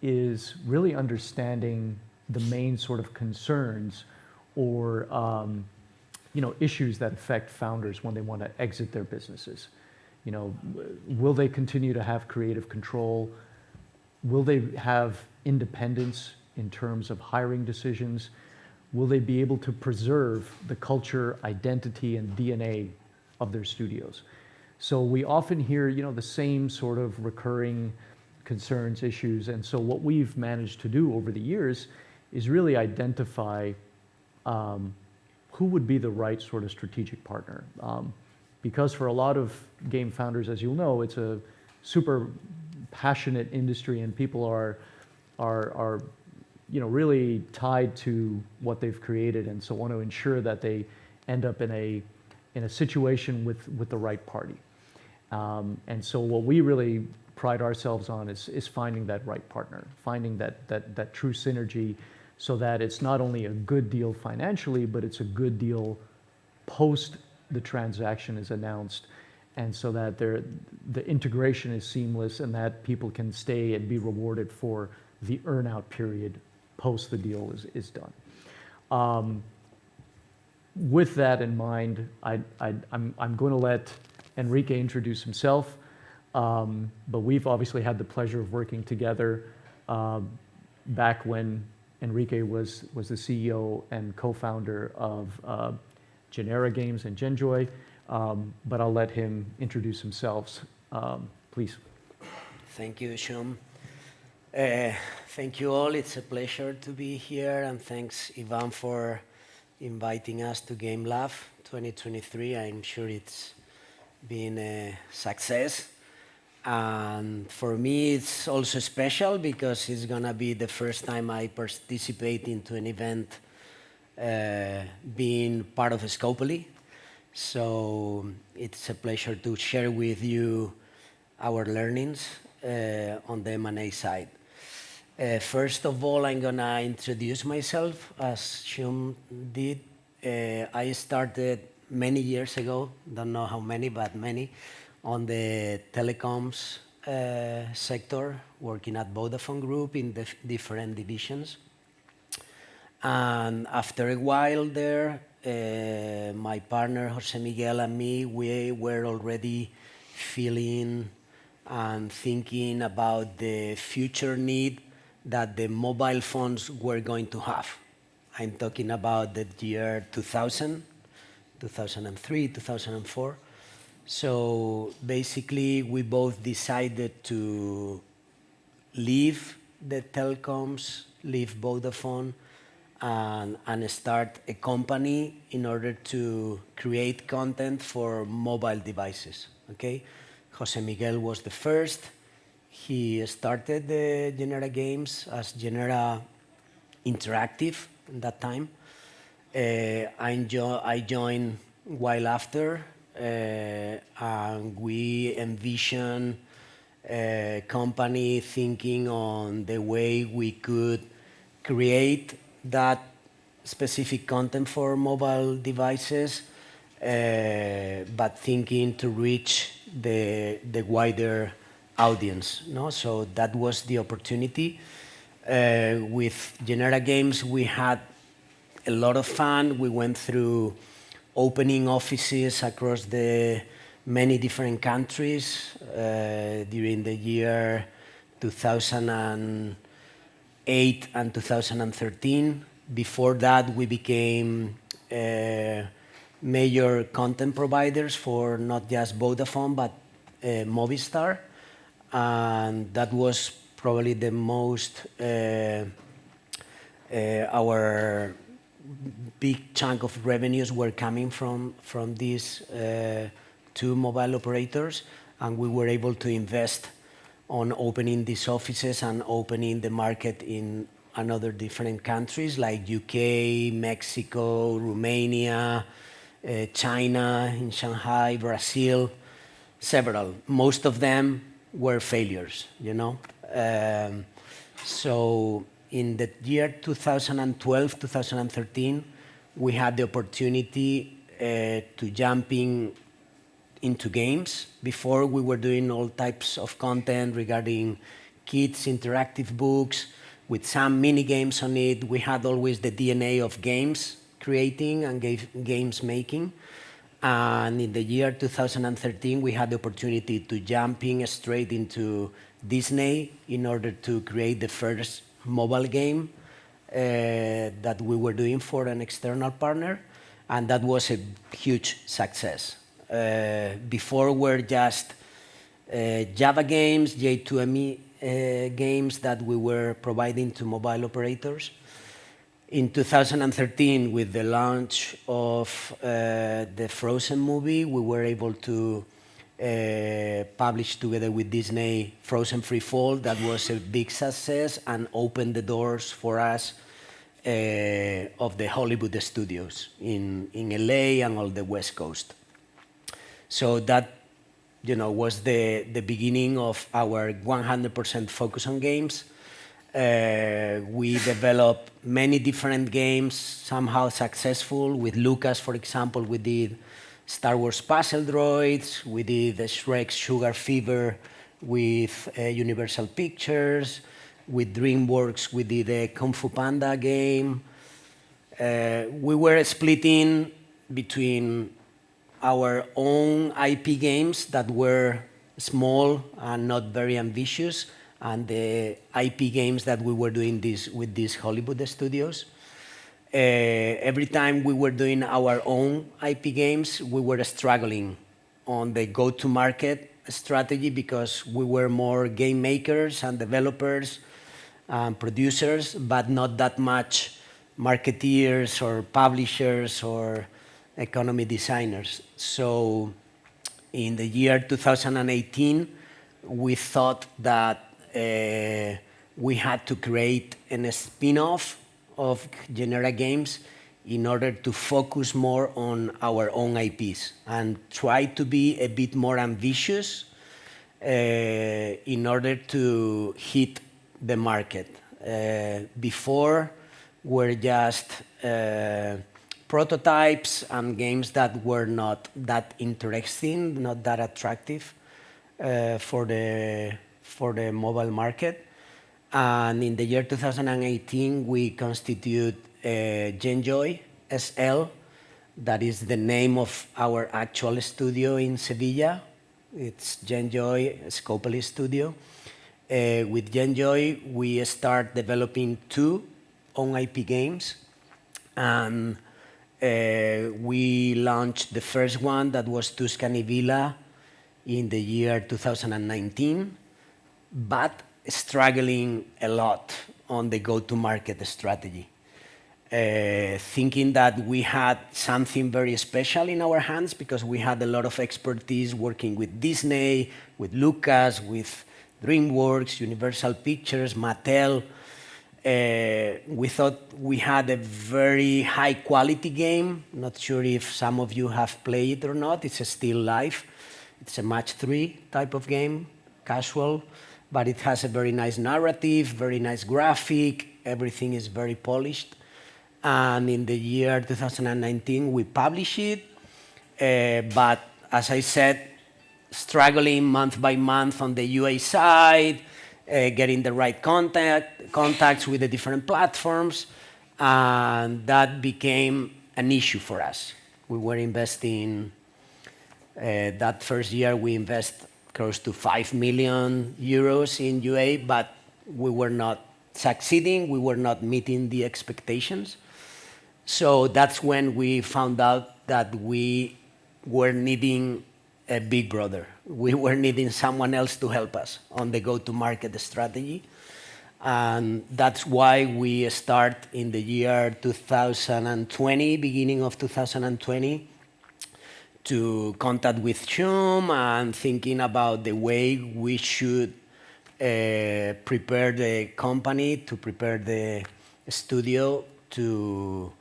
is really understanding the main sort of concerns or issues that affect founders when they want to exit their businesses. Will they continue to have creative control? Will they have independence in terms of hiring decisions? Will they be able to preserve the culture, identity, and DNA of their studios? So we often hear, the same sort of recurring concerns, issues, and so what we've managed to do over the years is really identify who would be the right sort of strategic partner. Because for a lot of game founders, as you'll know, it's a super passionate industry, and people are really tied to what they've created, and so want to ensure that they end up in a situation with the right party. And so what we really pride ourselves on is finding that right partner, finding that true synergy, so that it's not only a good deal financially, but it's a good deal post the transaction is announced, and so that the integration is seamless and that people can stay and be rewarded for the earn-out period post the deal is done. With that in mind, I'm going to let Enrique introduce himself, but we've obviously had the pleasure of working together back when Enrique was the CEO and co-founder of Genera Games and Genjoy, but I'll let him introduce himself, please. Thank you, Shum. Thank you all. It's a pleasure to be here, and thanks, Ivan, for inviting us to Gamelab 2023. I'm sure it's been a success. And for me, it's also special because it's going to be the first time I participate into an event being part of Scopely. So it's a pleasure to share with you our learnings on the M&A side. First of all, I'm going to introduce myself, as Shum did. I started many years ago, don't know how many, but many, on the telecoms sector, working at Vodafone Group in the different divisions. And after a while there, my partner Jose Miguel and me, we were already feeling and thinking about the future need that the mobile phones were going to have. I'm talking about the year 2000, 2003, 2004. So basically, we both decided to leave the telecoms, leave Vodafone, and start a company in order to create content for mobile devices. Okay, Jose Miguel was the first. He started the Genera Games as Genera Interactive at that time. I joined while after, and we envisioned a company thinking on the way we could create that specific content for mobile devices, but thinking to reach the wider audience. No? So that was the opportunity. With Genera Games, we had a lot of fun. We went through opening offices across the many different countries during the year 2008 and 2013. Before that, we became major content providers for not just Vodafone, but Movistar. And that was probably the most, our big chunk of revenues were coming from these two mobile operators, and we were able to invest on opening these offices and opening the market in another different countries like UK, Mexico, Romania, China, in Shanghai, Brazil, several. Most of them were failures, you know. So in the year 2012, 2013, we had the opportunity to jump into games. Before, we were doing all types of content regarding kids' interactive books with some mini games on it. We had always the DNA of games creating and games making. And in the year 2013, we had the opportunity to jump in straight into Disney in order to create the first mobile game that we were doing for an external partner, and that was a huge success. Before were just Java games, J2ME games that we were providing to mobile operators. In 2013, with the launch of the Frozen movie, we were able to publish together with Disney Frozen Free Fall. That was a big success and opened the doors for us of the Hollywood studios in LA and all the West Coast. So that, you know, was the beginning of our 100% focus on games. We developed many different games, somehow successful. With Lucas, for example, we did Star Wars Puzzle Droids, we did Shrek's Sugar Fever with Universal Pictures. With DreamWorks, we did a Kung Fu Panda game. We were splitting between our own IP games that were small and not very ambitious, and the IP games that we were doing with these Hollywood studios. Every time we were doing our own IP games, we were struggling on the go-to-market strategy because we were more game makers and developers and producers, but not that much marketeers or publishers or economy designers. So in the year 2018, we thought that we had to create a spin-off of Genera Games in order to focus more on our own IPs and try to be a bit more ambitious in order to hit the market. Before, were just prototypes and games that were not that interesting, not that attractive for the mobile market. And in the year 2018, we constitute Genjoy SL. That is the name of our actual studio in Sevilla. It's Genjoy Scopely Studio. With Genjoy, we start developing 2 own IP games. And we launched the first one, that was Tuscany Villa, in the year 2019, but struggling a lot on the go-to-market strategy. Thinking that we had something very special in our hands because we had a lot of expertise working with Disney, with Lucas, with DreamWorks, Universal Pictures, Mattel. We thought we had a very high-quality game. Not sure if some of you have played it or not. It's still live. It's a match 3 type of game, casual, but it has a very nice narrative, very nice graphic. Everything is very polished. And in the year 2019, we published it. But as I said, struggling month by month on the UA side, getting the right contacts with the different platforms, and that became an issue for us. We were investing, that first year we invest close to 5 million euros in UA, but we were not succeeding, we were not meeting the expectations. So that's when we found out that we were needing a big brother. We were needing someone else to help us on the go-to-market strategy. And that's why we start in the year 2020, beginning of 2020, to contact with Shum and thinking about the way we should prepare the company, to prepare the studio to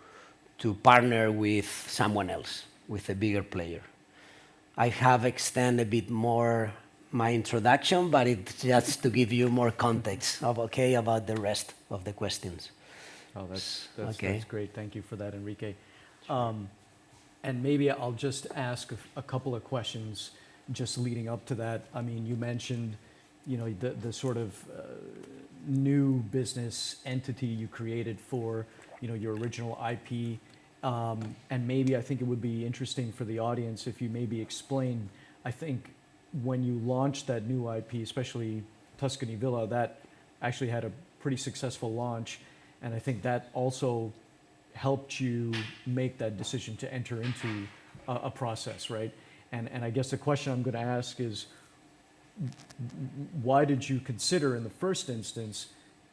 partner with someone else, with a bigger player. I have extended a bit more my introduction, but it's just to give you more context about the rest of the questions. Oh, that's great. Thank you for that, Enrique. And maybe I'll just ask a couple of questions just leading up to that. I mean, you mentioned, the sort of new business entity you created for, your original IP. And maybe I think it would be interesting for the audience if you maybe explain, I think when you launched that new IP, especially Tuscany Villa, that actually had a pretty successful launch. And I think that also helped you make that decision to enter into a process, right? And I guess the question I'm going to ask is, why did you consider in the first instance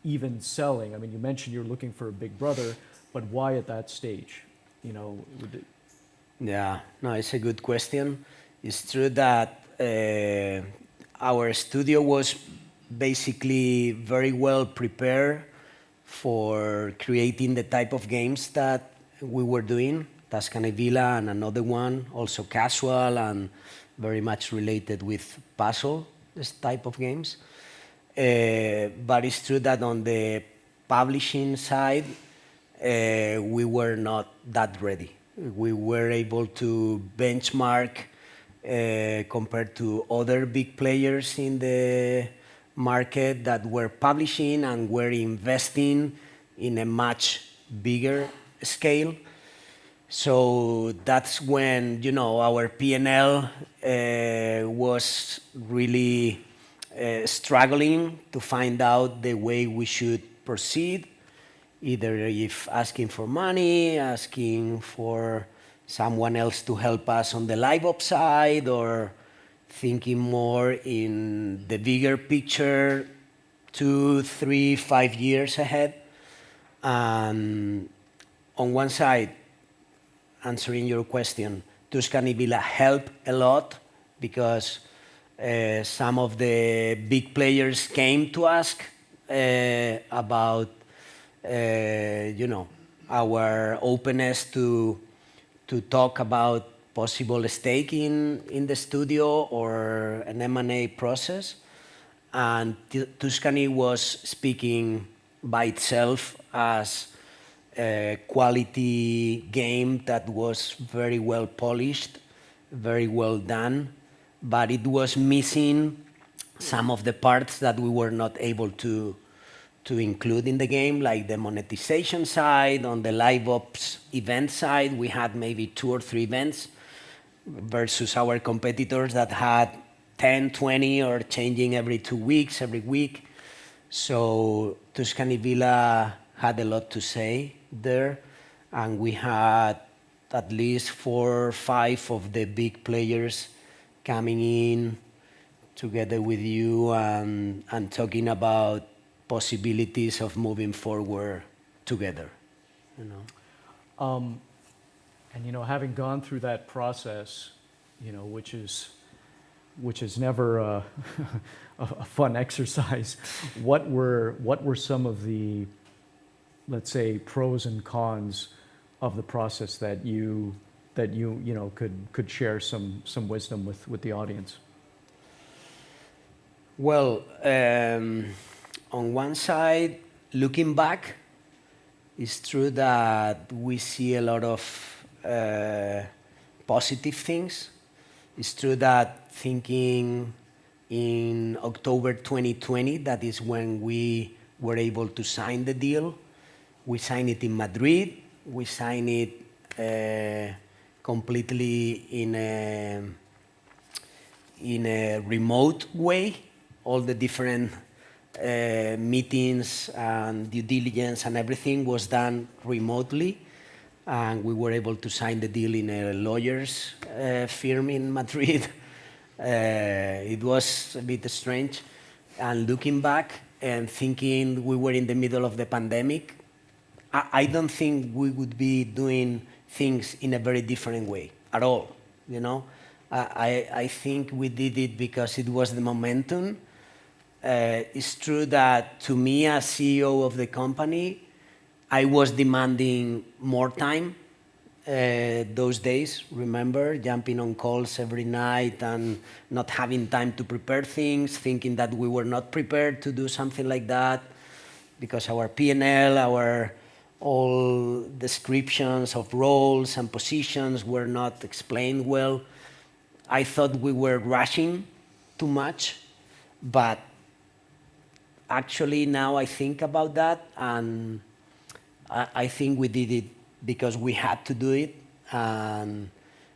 even selling? I mean, you mentioned you're looking for a big brother, but why at that stage? Yeah, no, it's a good question. It's true that our studio was basically very well prepared for creating the type of games that we were doing, Tuscany Villa and another one, also casual and very much related with puzzle, this type of games. But it's true that on the publishing side, we were not that ready. We were able to benchmark compared to other big players in the market that were publishing and were investing in a much bigger scale. So that's when, our P&L was really struggling to find out the way we should proceed, either if asking for money, asking for someone else to help us on the live ops side, or thinking more in the bigger picture, 2, 3, 5 years ahead. And on one side, answering your question, Tuscany Villa helped a lot because Some of the big players came to ask about, our openness to talk about possible stake in the studio or an M&A process. And Tuscany was speaking by itself as a quality game that was very well polished, very well done, but it was missing some of the parts that we were not able to include in the game, like the monetization side. On the live ops event side, we had maybe 2 or 3 events versus our competitors that had 10, 20, or changing every 2 weeks, every week. So Tuscany Villa had a lot to say there, and we had at least 4 or 5 of the big players coming in together with you and talking about possibilities of moving forward together. And having gone through that process, which is never a fun exercise, what were some of the, let's say, pros and cons of the process that you could share some wisdom with the audience? Well, on one side, looking back, it's true that we see a lot of positive things. It's true that thinking in October 2020, that is when we were able to sign the deal. We signed it in Madrid. We signed it completely in a remote way. All the different meetings and due diligence and everything was done remotely. And we were able to sign the deal in a lawyer's firm in Madrid. It was a bit strange. And looking back and thinking we were in the middle of the pandemic, I don't think we would be doing things in a very different way at all. I think we did it because it was the momentum. It's true that to me, as CEO of the company, I was demanding more time those days. Remember, jumping on calls every night and not having time to prepare things, thinking that we were not prepared to do something like that because our P&L, our all descriptions of roles and positions were not explained well. I thought we were rushing too much, but actually now I think about that, and I think we did it because we had to do it. And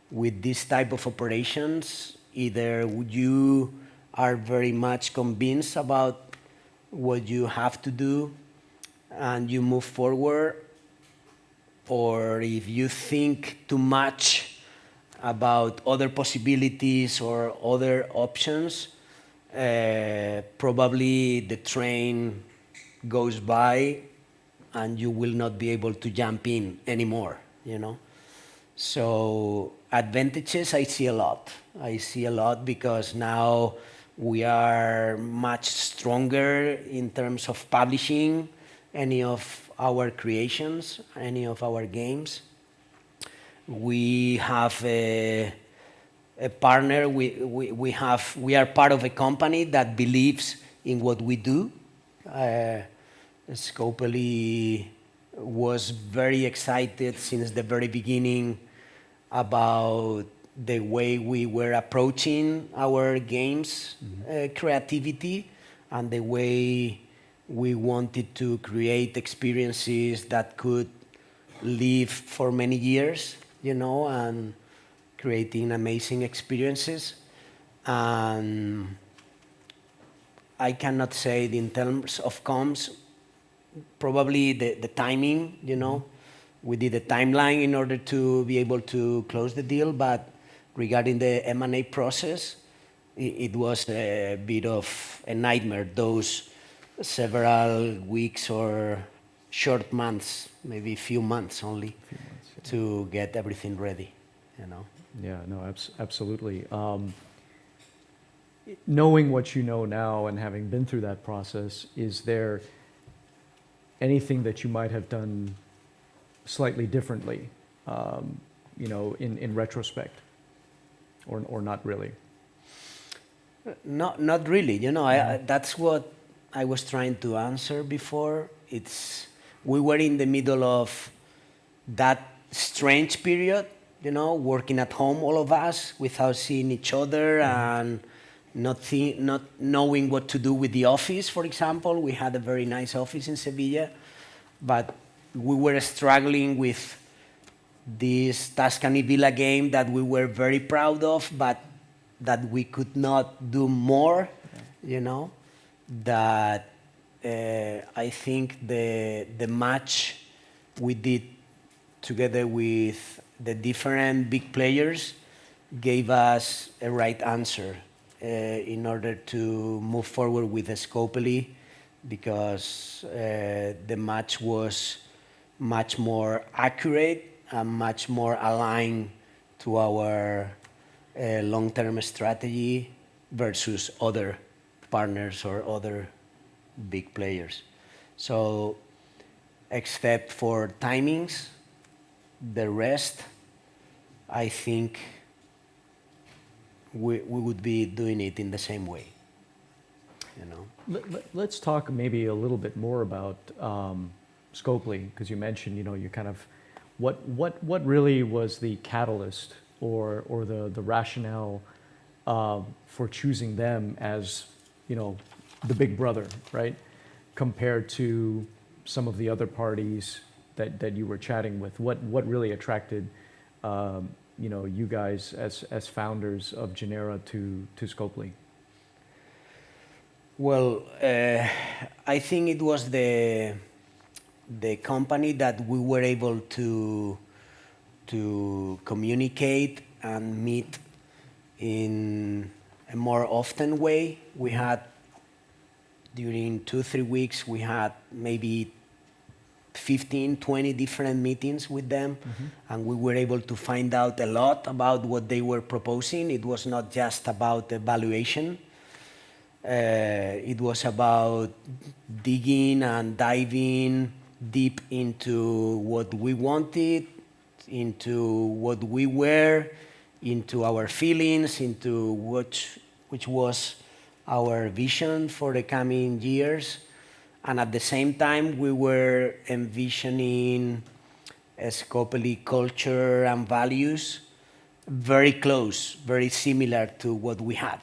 with this type of operations, either you are very much convinced about what you have to do and you move forward, or if you think too much about other possibilities or other options, probably the train goes by and you will not be able to jump in anymore, So advantages, I see a lot. I see a lot because now we are much stronger in terms of publishing any of our creations, any of our games. We have a partner. We are part of a company that believes in what we do. Scopely was very excited since the very beginning about the way we were approaching our games creativity and the way we wanted to create experiences that could live for many years, and creating amazing experiences. And I cannot say it in terms of comms, probably the timing, We did a timeline in order to be able to close the deal, but regarding the M&A process, it was a bit of a nightmare, those several weeks or short months, maybe a few months only, to get everything ready, Yeah, no, absolutely. knowing what you know now and having been through that process, is there anything that you might have done slightly differently, in retrospect, or not really? Not really. That's what I was trying to answer before. We were in the middle of that strange period, working at home, all of us, without seeing each other and not knowing what to do with the office, for example. We had a very nice office in Sevilla, but we were struggling with this Tuscany Villa game that we were very proud of, but that we could not do more, that I think the match we did together with the different big players gave us a right answer in order to move forward with Scopely, because the match was much more accurate and much more aligned to our long-term strategy versus other partners or other big players. So, except for timings, the rest, I think we would be doing it in the same way. Let's talk maybe a little bit more about Scopely, because you mentioned, you kind of, what really was the catalyst or the rationale for choosing them as, the big brother, right? Compared to some of the other parties that you were chatting with. What really attracted, you guys as founders of Genera to Scopely? Well, I think it was the company that we were able to communicate and meet in a more often way. We had, during 2-3 weeks, we had maybe 15, 20 different meetings with them, and we were able to find out a lot about what they were proposing. It was not just about the valuation. It was about digging and diving deep into what we wanted, into what we were, into our feelings, into which was our vision for the coming years. And at the same time, we were envisioning a Scopely culture and values very close, very similar to what we had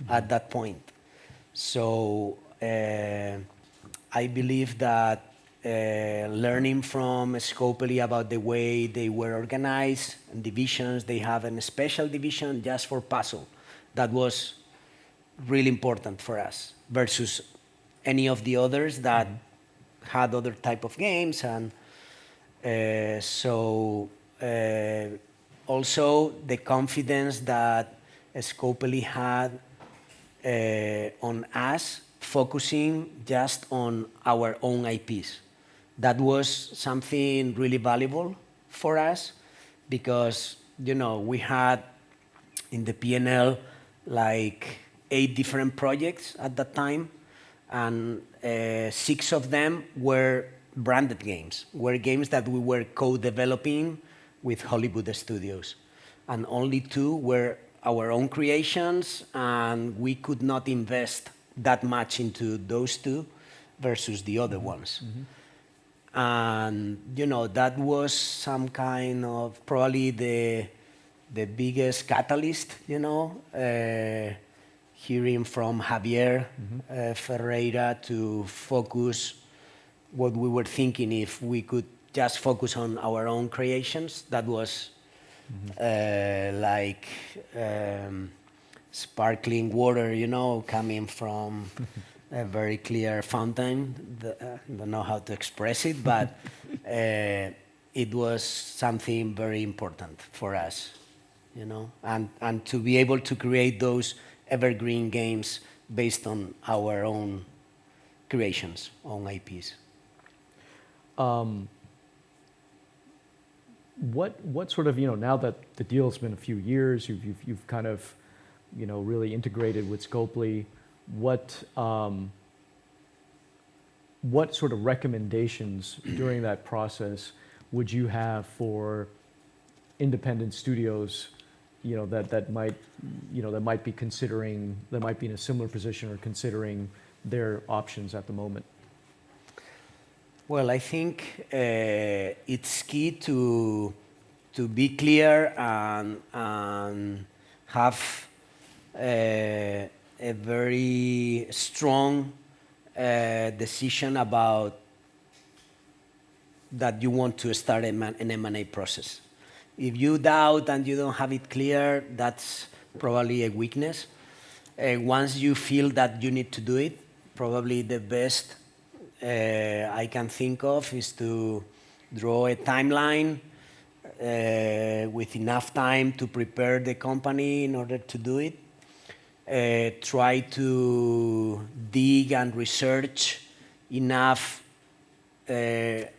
at that point. So I believe that learning from Scopely about the way they were organized and divisions, they have a special division just for puzzle. That was really important for us versus any of the others that had other type of games. And also the confidence that Scopely had on us focusing just on our own IPs. That was something really valuable for us because, we had in the P&L like 8 different projects at that time, and 6 of them were branded games, were games that we were co-developing with Hollywood studios. And only 2 were our own creations, and we could not invest that much into those 2 versus the other ones. And, that was some kind of probably the biggest catalyst, hearing from Javier Ferreira to focus what we were thinking if we could just focus on our own creations. That was like sparkling water, coming from a very clear fountain. I don't know how to express it, but it was something very important for us, and to be able to create those evergreen games based on our own creations, own IPs. What sort of, now that the deal's been a few years, you've kind of really integrated with Scopely, what sort of recommendations during that process would you have for independent studios, that might be considering, that might be in a similar position or considering their options at the moment? Well, I think it's key to be clear and have a very strong decision about that you want to start an M&A process. If you doubt and you don't have it clear, that's probably a weakness. Once you feel that you need to do it, probably the best I can think of is to draw a timeline with enough time to prepare the company in order to do it. Try to dig and research enough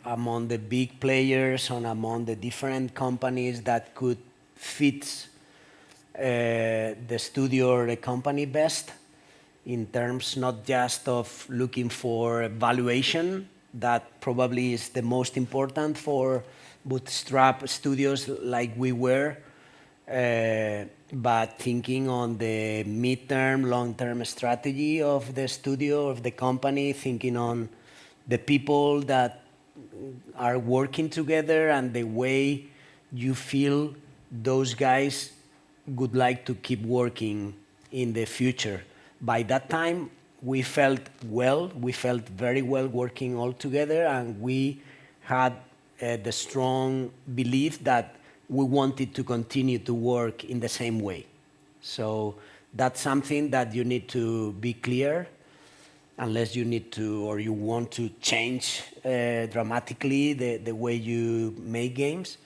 among the big players and among the different companies that could fit the studio or the company best, in terms not just of looking for valuation, that probably is the most important for bootstrap studios like we were, but thinking on the mid-term, long-term strategy of the studio, of the company, thinking on the people that are working together and the way you feel those guys would like to keep working in the future. By that time, we felt very well working all together, and we had the strong belief that we wanted to continue to work in the same way. So that's something that you need to be clear, unless you need to or you want to change dramatically the way you make games.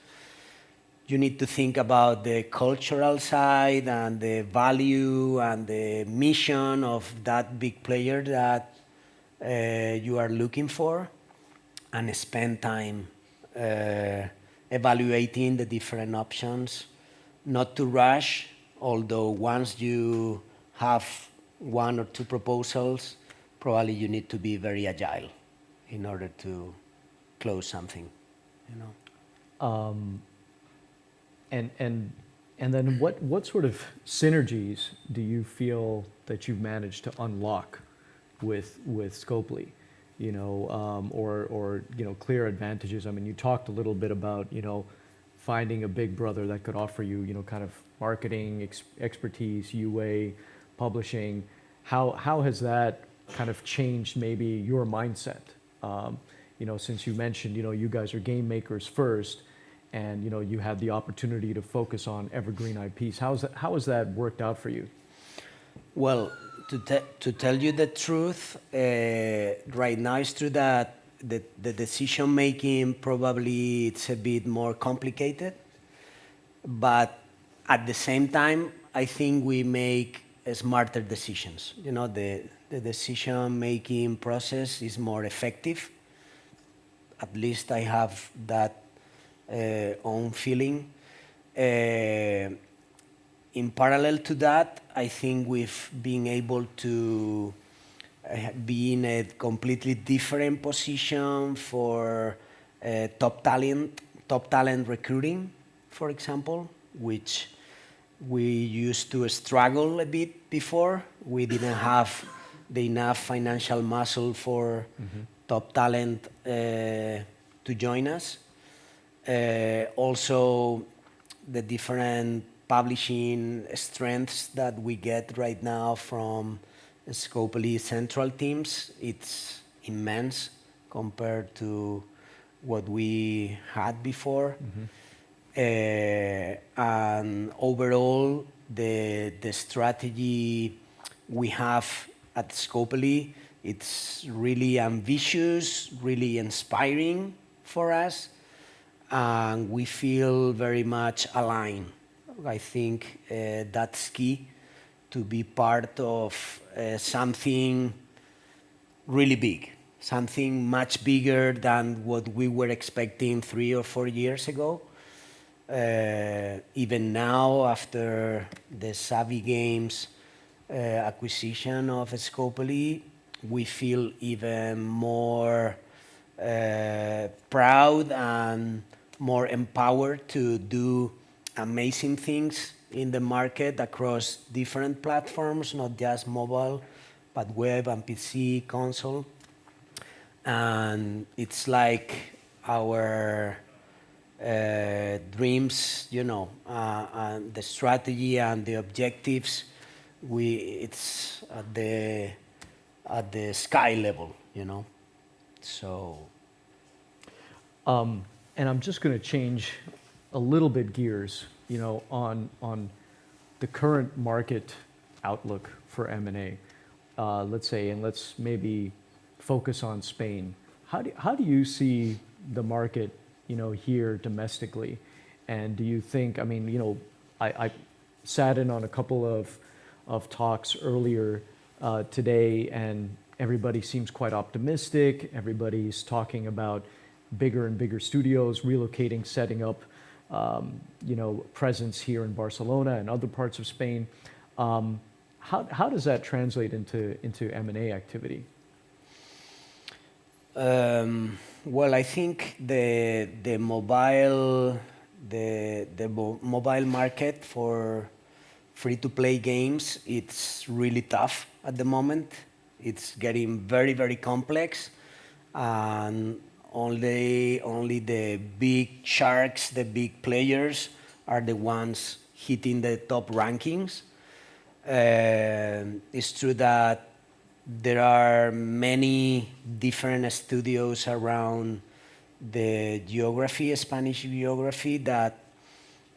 You need to think about the cultural side and the value and the mission of that big player that you are looking for, and spend time evaluating the different options, not to rush, although once you have one or two proposals, probably you need to be very agile in order to close something, And then what sort of synergies do you feel that you've managed to unlock with Scopely, or clear advantages? I mean, you talked a little bit about finding a big brother that could offer you kind of marketing expertise, UA, publishing. How has that kind of changed maybe your mindset? Since you mentioned you guys are game makers first, and you had the opportunity to focus on evergreen IPs. How has that worked out for you? Well, to tell you the truth, right now it's true that the decision making probably it's a bit more complicated, but at the same time, I think we make smarter decisions. The decision making process is more effective. At least I have that own feeling. In parallel to that, I think we've been able to be in a completely different position for top talent recruiting, for example, which we used to struggle a bit before. We didn't have the enough financial muscle for top talent to join us. Also, the different publishing strengths that we get right now from Scopely central teams, it's immense compared to what we had before. And overall, the strategy we have at Scopely, it's really ambitious, really inspiring for us, and we feel very much aligned. I think that's key, to be part of something really big, something much bigger than what we were expecting 3 or 4 years ago. Even now, after the Savvy Games acquisition of Scopely, we feel even more proud and more empowered to do amazing things in the market across different platforms, not just mobile, but web and PC, console. And it's like our dreams, you know, and the strategy and the objectives, it's at the sky level, you know. So. And I'm just going to change a little bit gears, you know, on the current market outlook for M&A. Let's say, and let's maybe focus on Spain. How do you see the market, you know, here domestically? And do you think, I mean, you know, I sat in on a couple of talks earlier today, and everybody seems quite optimistic. Everybody's talking about bigger and bigger studios relocating, setting up, you know, presence here in Barcelona and other parts of Spain. How does that translate into M&A activity? Well, I think the mobile market for free-to-play games, it's really tough at the moment. It's getting very, very complex, and only the big sharks, the big players, are the ones hitting the top rankings. It's true that there are many different studios around the geography, Spanish geography, that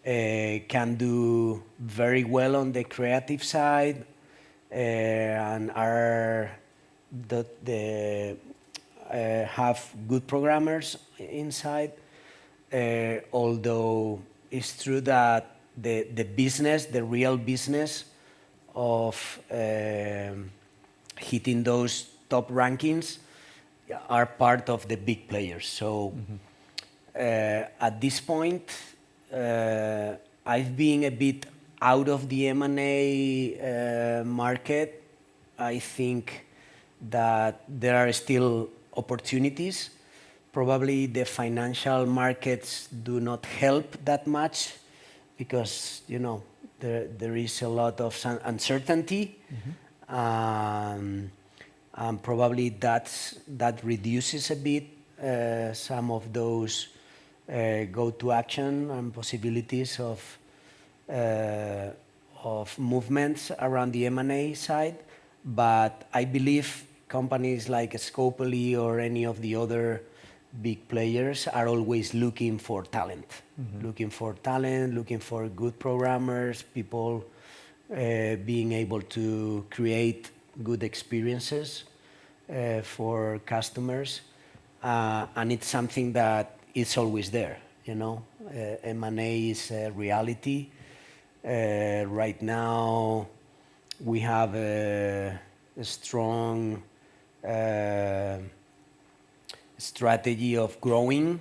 can do very well on the creative side and are have good programmers inside. Although it's true that the business, the real business of hitting those top rankings are part of the big players. So at this point, I've been a bit out of the M&A market. I think that there are still opportunities. Probably the financial markets do not help that much because, you know, there is a lot of uncertainty. And probably that reduces a bit some of those go-to action and possibilities of movements around the M&A side. But I believe companies like Scopely or any of the other big players are always looking for talent, looking for good programmers, people being able to create good experiences for customers. And it's something that is always there, you know. M&A is a reality. Right now, we have a strong strategy of growing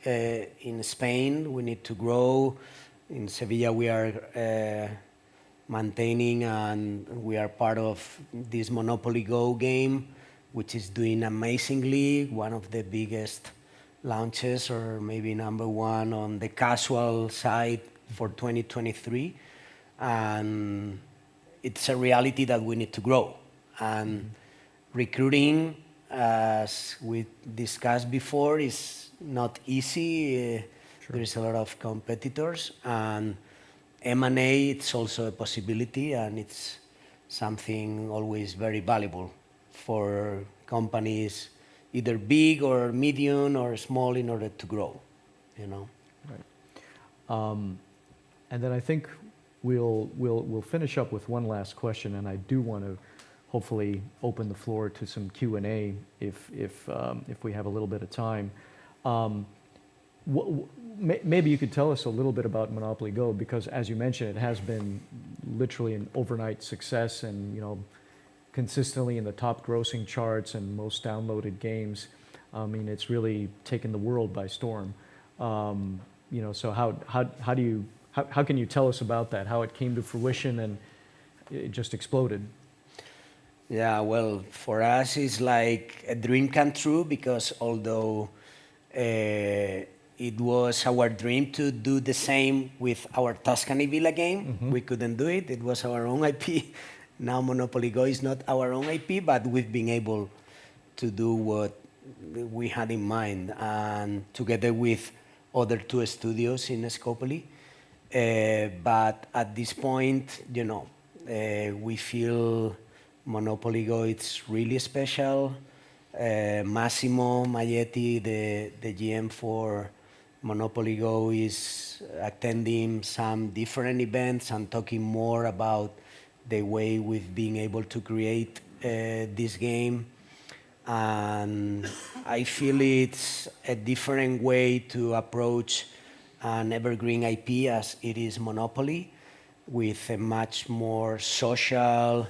in Spain. We need to grow. In Sevilla, we are maintaining, and we are part of this Monopoly Go game, which is doing amazingly. One of the biggest launches, or maybe number one on the casual side for 2023. And it's a reality that we need to grow. And recruiting, as we discussed before, is not easy. There is a lot of competitors, and M&A, it's also a possibility, and it's something always very valuable for companies, either big or medium or small, in order to grow, you know. Right. And then I think we'll finish up with one last question, and I do want to hopefully open the floor to some Q&A if we have a little bit of time. Maybe you could tell us a little bit about Monopoly Go, because as you mentioned, it has been literally an overnight success, and, you know, consistently in the top grossing charts and most downloaded games. I mean, it's really taken the world by storm. So how do you how can you tell us about that? How it came to fruition and it just exploded? Yeah, well, for us it's like a dream come true, because although it was our dream to do the same with our Tuscany Villa game, we couldn't do it. It was our own IP. Now Monopoly Go is not our own IP, but we've been able to do what we had in mind, and together with other two studios in Scopoli. But at this point, we feel Monopoly Go, it's really special. Massimo Maietti, the GM for Monopoly Go, is attending some different events and talking more about the way we've been able to create this game. And I feel it's a different way to approach an evergreen IP as it is Monopoly, with a much more social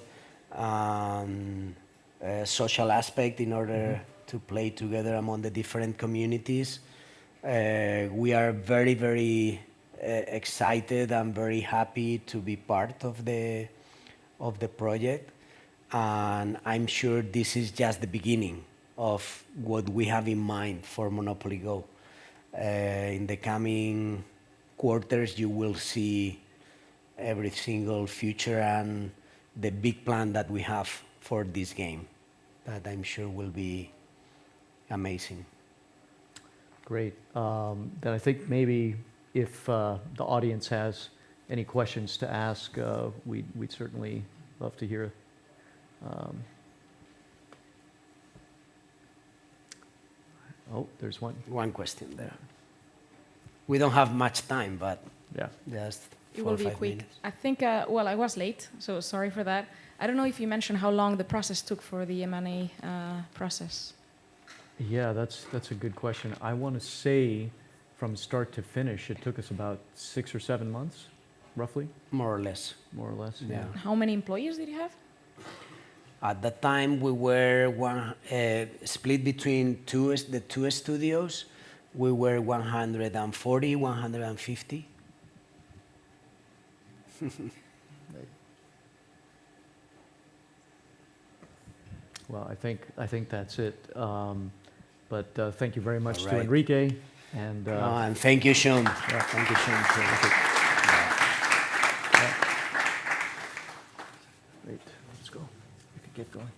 aspect in order to play together among the different communities. We are very, very excited and very happy to be part of the project. And I'm sure this is just the beginning of what we have in mind for Monopoly Go. In the coming quarters, you will see every single feature and the big plan that we have for this game, that I'm sure will be amazing. Great. Then I think maybe if the audience has any questions to ask, we'd certainly love to hear. Oh, there's one. One question there. We don't have much time, but yeah, just It 4 or will be 5 quick. minutes. I think, well, I was late, so sorry for that. I don't know if you mentioned how long the process took for the M&A process. Yeah, that's a good question. I want to say from start to finish, it took us about 6 or 7 months, roughly. More or less. More or less, yeah. How many employees did you have? At that time, we were split between the two studios. We were 140, 150. Well, I think that's it. But thank you very much All to right. Enrique and And thank you, Sean. Yeah. Thank you, Sean. Great. Let's go. We can get going.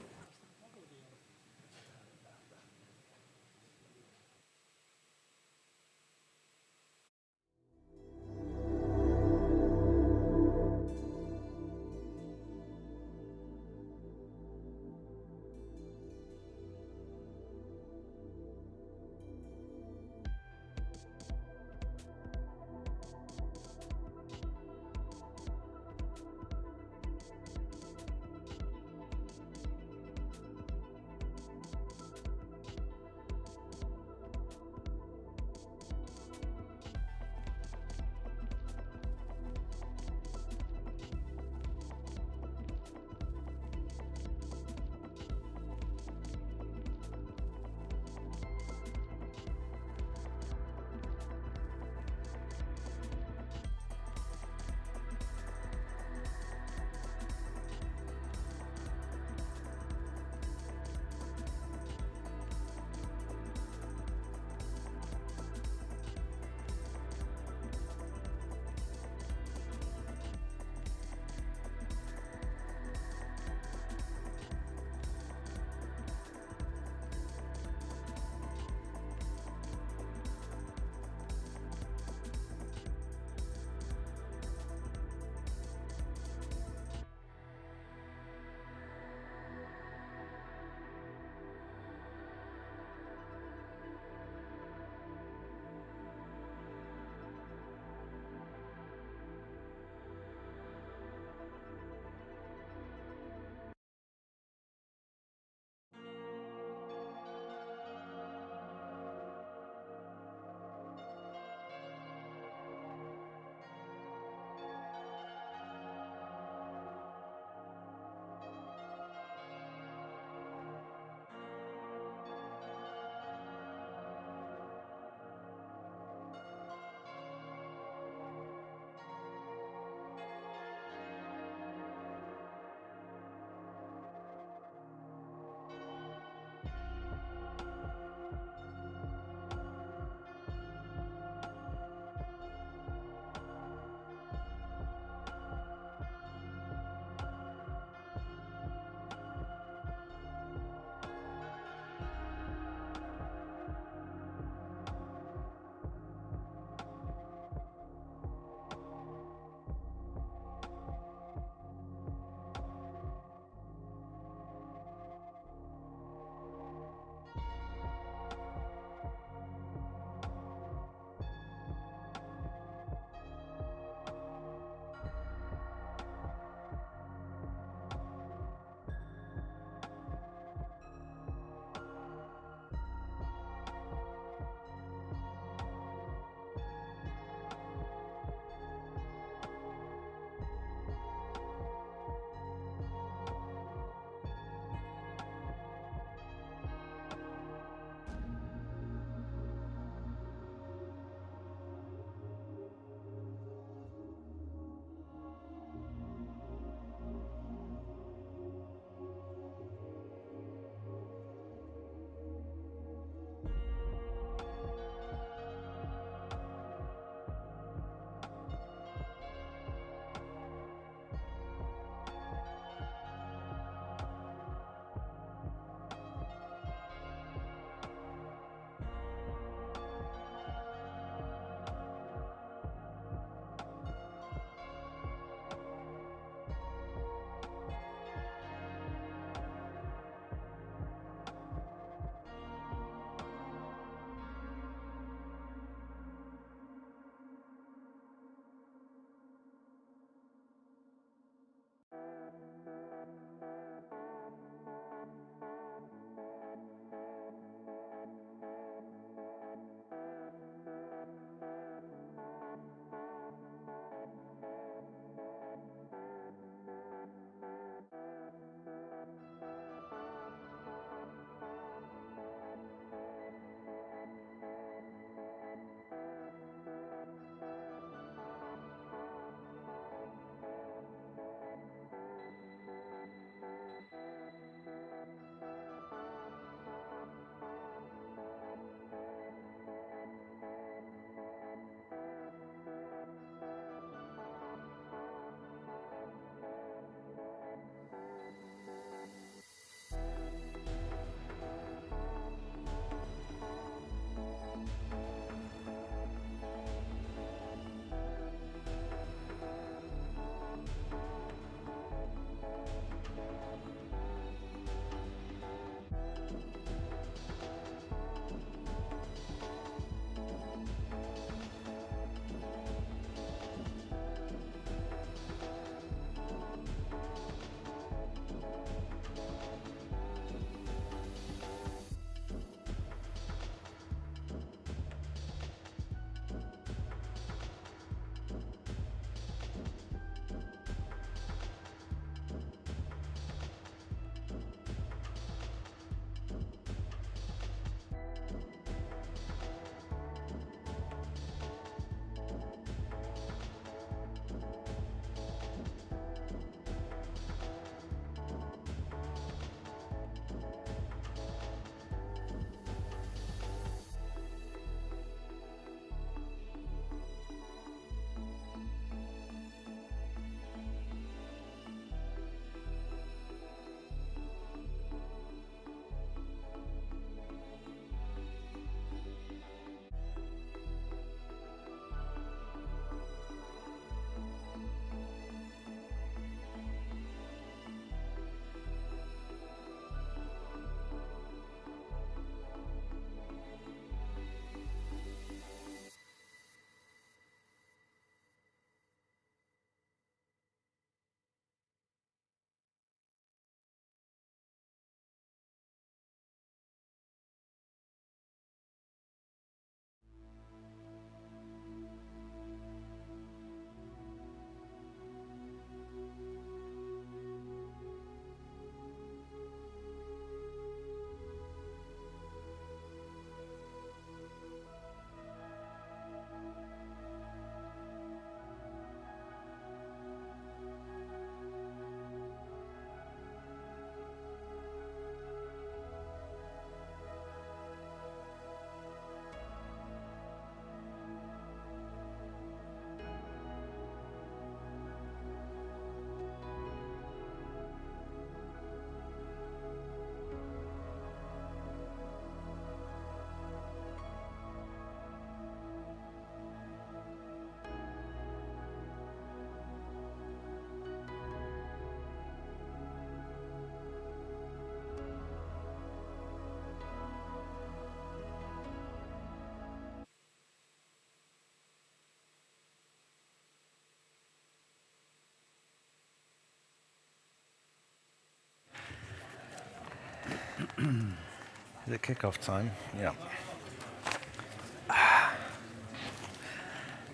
Is it kickoff time? Yeah.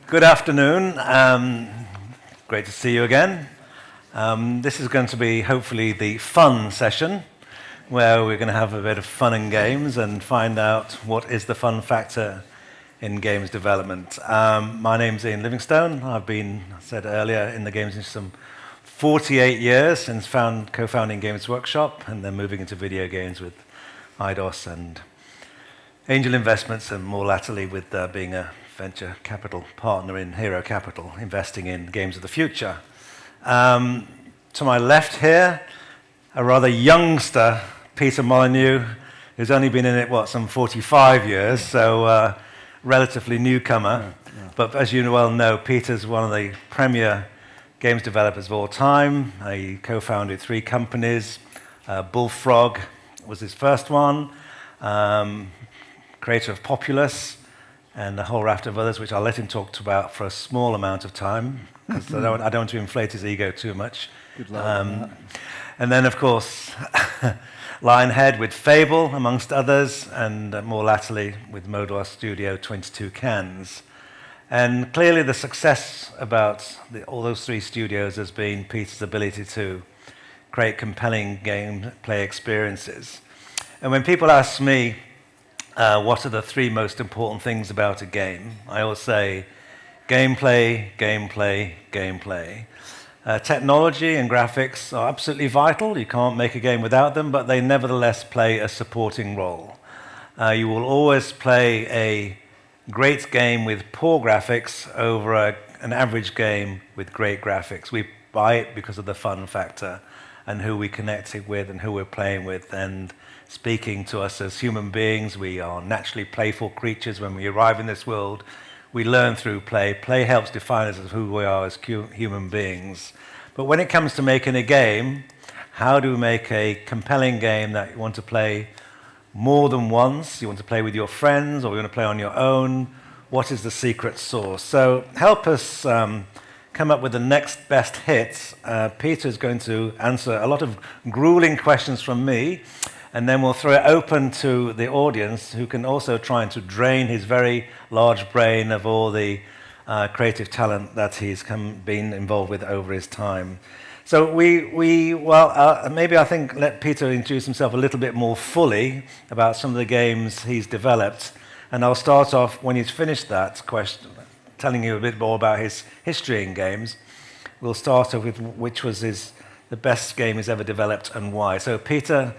Good afternoon. Great to see you again. This is going to be hopefully the fun session where we're going to have a bit of fun and games and find out what is the fun factor in games development. My name's Ian Livingstone. I've been, I said earlier, in the games industry some 48 years since co-founding Games Workshop and then moving into video games with IDOS and angel investments, and more latterly with being a venture capital partner in Hero Capital, investing in games of the future. To my left here, a rather youngster, Peter Molyneux, who's only been in it, some 45 years, so relatively newcomer. Yeah. But as you well know, Peter's one of the premier games developers of all time. He co-founded 3 companies. Bullfrog was his first one, creator of Populous, and a whole raft of others, which I'll let him talk about for a small amount of time, because I don't want to inflate his ego too much. Good luck. And then, of course, Lionhead with Fable, amongst others, and more latterly with Modoir Studio 22 Cans. And clearly the success about all those 3 studios has been Peter's ability to create compelling gameplay experiences. And when people ask me, what are the 3 most important things about a game, I always say gameplay, gameplay, gameplay. Technology and graphics are absolutely vital. You can't make a game without them, but they nevertheless play a supporting role. You will always play a great game with poor graphics over an average game with great graphics. We buy it because of the fun factor and who we connect it with and who we're playing with. And speaking to us as human beings, we are naturally playful creatures. When we arrive in this world, we learn through play. Play helps define us as who we are as human beings. But when it comes to making a game, how do we make a compelling game that you want to play more than once? You want to play with your friends, or you want to play on your own? What is the secret sauce? So help us come up with the next best hit. Peter is going to answer a lot of grueling questions from me, and then we'll throw it open to the audience, who can also try to drain his very large brain of all the creative talent that he's been involved with over his time. So maybe I think let Peter introduce himself a little bit more fully about some of the games he's developed. And I'll start off, when he's finished that question, telling you a bit more about his history in games. We'll start off with which was the best game he's ever developed and why. So Peter,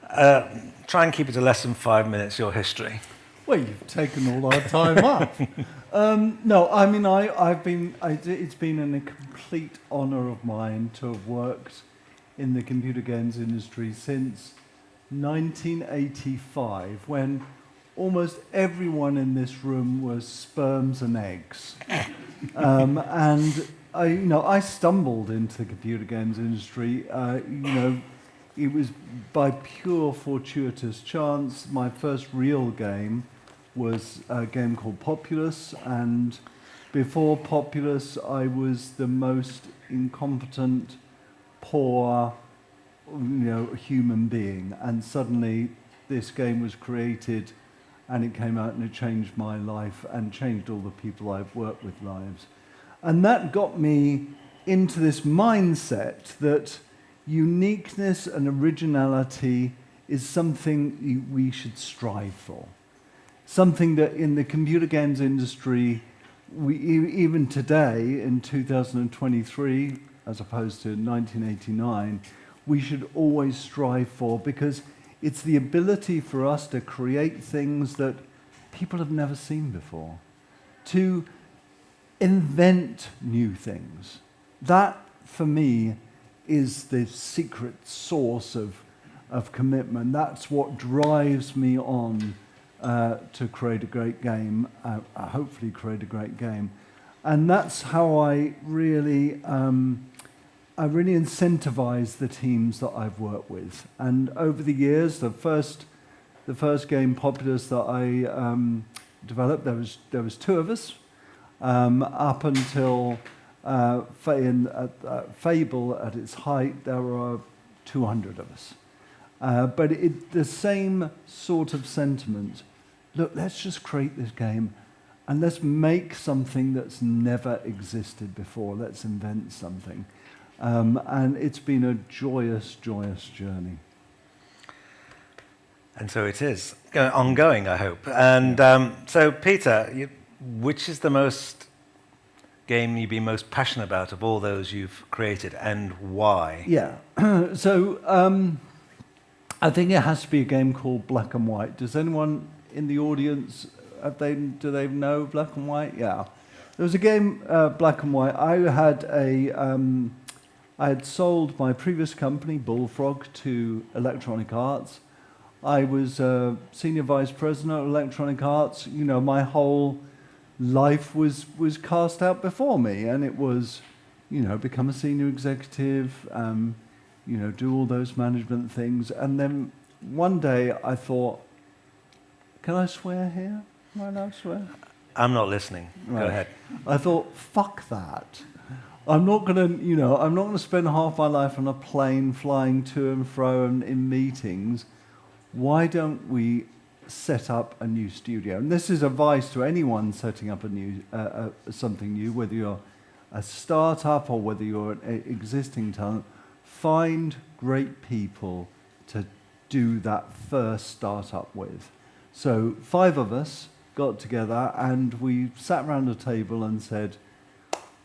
try and keep it to less than 5 minutes, your history. Well, you've taken all our time up. No, I mean, it's been a complete honour of mine to have worked in the computer games industry since 1985, when almost everyone in this room was sperms and eggs. And I stumbled into the computer games industry. It was by pure fortuitous chance. My first real game was a game called Populous, and before Populous, I was the most incompetent, poor, human being. And suddenly, this game was created, and it came out, and it changed my life and changed all the people I've worked with lives. And that got me into this mindset that uniqueness and originality is something we should strive for. Something that in the computer games industry, even today in 2023, as opposed to 1989, we should always strive for, because it's the ability for us to create things that people have never seen before, to invent new things. That, for me, is the secret source of commitment. That's what drives me on to create a great game, hopefully create a great game. And that's how I really incentivize the teams that I've worked with. And over the years, the first game, Populous, that I developed, there was 2 of us, up until Fable at its height, there were 200 of us. But the same sort of sentiment. Look, let's just create this game and let's make something that's never existed before. Let's invent something. And it's been a joyous, joyous journey. And so it is. Ongoing, I hope. And so, Peter, which is the game you've been most passionate about of all those you've created, and why? Yeah. So I think it has to be a game called Black and White. Does anyone in the audience, do they know Black and White? Yeah. There was a game, Black and White. I had sold my previous company, Bullfrog, to Electronic Arts. I was senior vice president of Electronic Arts. You know, my whole life was cast out before me, and it was, you know, become a senior executive, you know, do all those management things. And then one day I thought, can I swear here? Am I allowed to swear? I'm not listening. Right. Go ahead. I thought, fuck that. I'm not gonna spend half my life on a plane flying to and fro and in meetings. Why don't we set up a new studio? And this is advice to anyone setting up a new something new, whether you're a startup or whether you're an existing talent. Find great people to do that first startup with. So 5 of us got together and we sat around a table and said,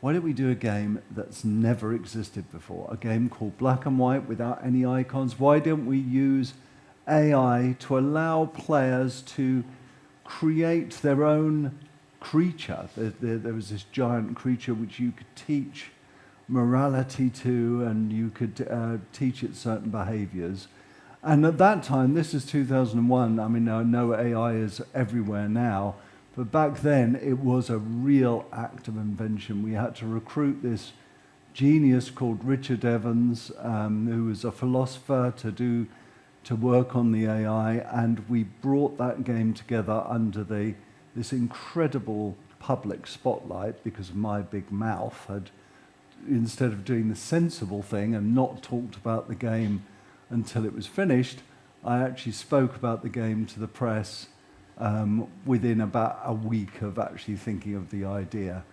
why don't we do a game that's never existed before? A game called Black and White without any icons. Why don't we use AI to allow players to create their own creature? There was this giant creature which you could teach morality to, and you could teach it certain behaviors. And at that time, this is 2001, I mean, I know AI is everywhere now, but back then it was a real act of invention. We had to recruit this genius called Richard Evans, who was a philosopher, to work on the AI, and we brought that game together under this incredible public spotlight because my big mouth had, instead of doing the sensible thing and not talked about the game until it was finished, I actually spoke about the game to the press within about a week of actually thinking of the idea.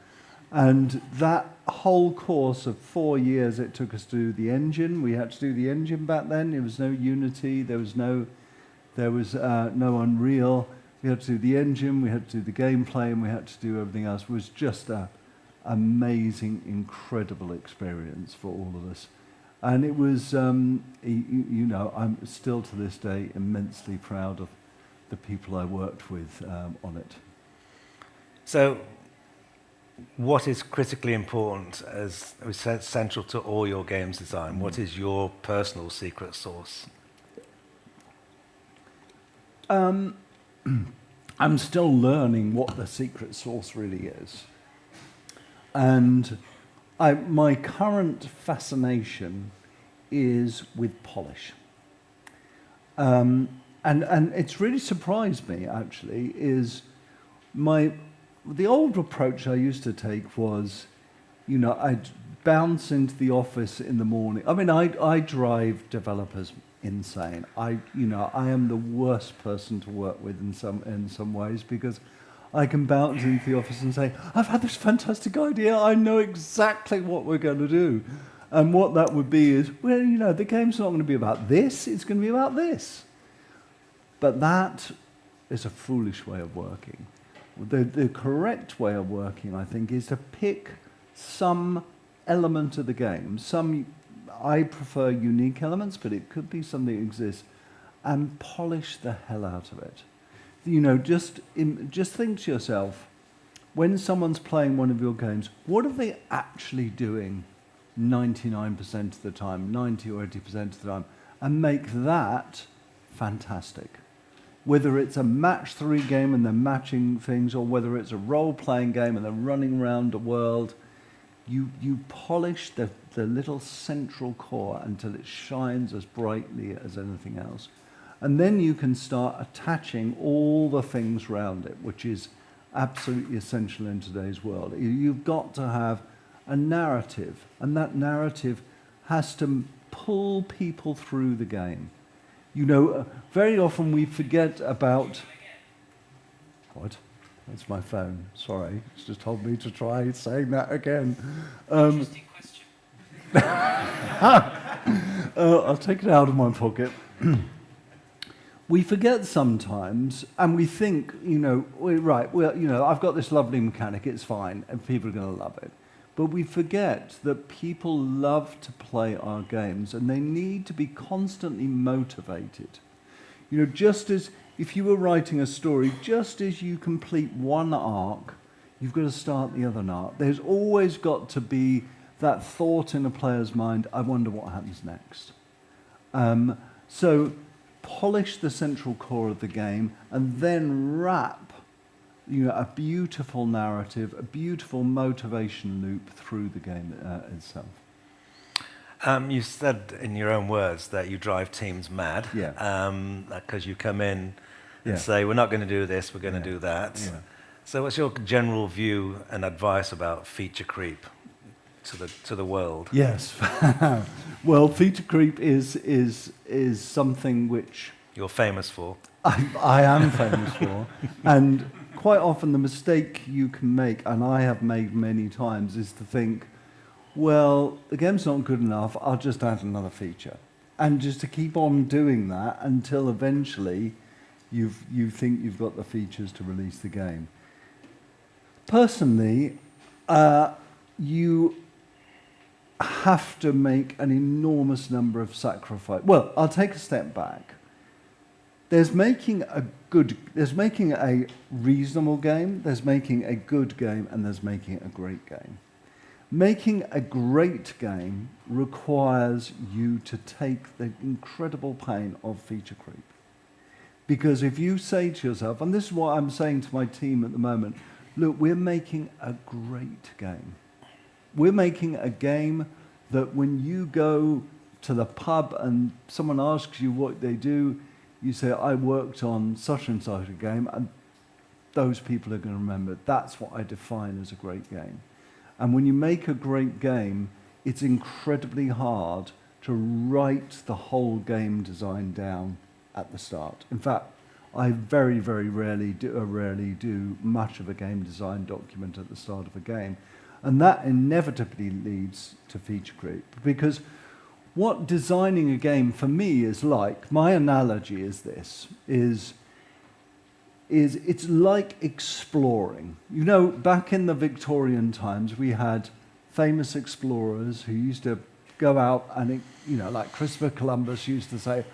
And that whole course of 4 years it took us to do the engine. We had to do the engine back then. There was no Unity. There was no Unreal. We had to do the engine. We had to do the gameplay, and we had to do everything else. It was just an amazing, incredible experience for all of us. And it was, you know, I'm still to this day immensely proud of the people I worked with on it. So, what is critically important as central to all your games design? What is your personal secret sauce? I'm still learning what the secret sauce really is. And my current fascination is with polish. And it's really surprised me, actually, is the old approach I used to take was, you know, I'd bounce into the office in the morning. I mean, I drive developers insane. I am the worst person to work with in some ways, because I can bounce into the office and say, I've had this fantastic idea. I know exactly what we're going to do. And what that would be is, well, you know, the game's not going to be about this. It's going to be about this. But that is a foolish way of working. The correct way of working, I think, is to pick some element of the game. I prefer unique elements, but it could be something that exists, and polish the hell out of it. You know, just think to yourself, when someone's playing one of your games, what are they actually doing 99% of the time, 90 or 80% of the time, and make that fantastic. Whether it's a match 3 game and they're matching things, or whether it's a role-playing game and they're running around the world, you polish the little central core until it shines as brightly as anything else. And then you can start attaching all the things around it, which is absolutely essential in today's world. You've got to have a narrative, and that narrative has to pull people through the game. You know, very often we forget about... What? That's my phone. Sorry. It's just told me to try saying that again. I'll take it out of my pocket. We forget sometimes, and we think, you know, well, you know, I've got this lovely mechanic, it's fine, and people are going to love it. But we forget that people love to play our games, and they need to be constantly motivated. You know, just as if you were writing a story, just as you complete one arc, you've got to start the other arc. There's always got to be that thought in a player's mind, I wonder what happens next. So polish the central core of the game and then wrap, you know, a beautiful narrative, a beautiful motivation loop through the game itself. You said in your own words that you drive teams mad. Yeah. Because you come in and say, we're not going to do this, we're going to do that. Yeah. So what's your general view and advice about feature creep to the world? Yes. Well, feature creep is something which... You're famous for. I am famous for. And quite often the mistake you can make, and I have made many times, is to think, well, the game's not good enough, I'll just add another feature. And just to keep on doing that until eventually you think you've got the features to release the game. Personally, you have to make an enormous number of sacrifices. Well, I'll take a step back. There's making a reasonable game, there's making a good game, and there's making a great game. Making a great game requires you to take the incredible pain of feature creep. Because if you say to yourself, and this is what I'm saying to my team at the moment, look, we're making a great game. We're making a game that when you go to the pub and someone asks you what they do, you say, I worked on such and such a game, and those people are going to remember. That's what I define as a great game. And when you make a great game, it's incredibly hard to write the whole game design down at the start. In fact, I very, very rarely do much of a game design document at the start of a game. And that inevitably leads to feature creep. Because what designing a game for me is like, my analogy is this, is it's like exploring. You know, back in the Victorian times, we had famous explorers who used to go out and, you know, like Christopher Columbus used to say,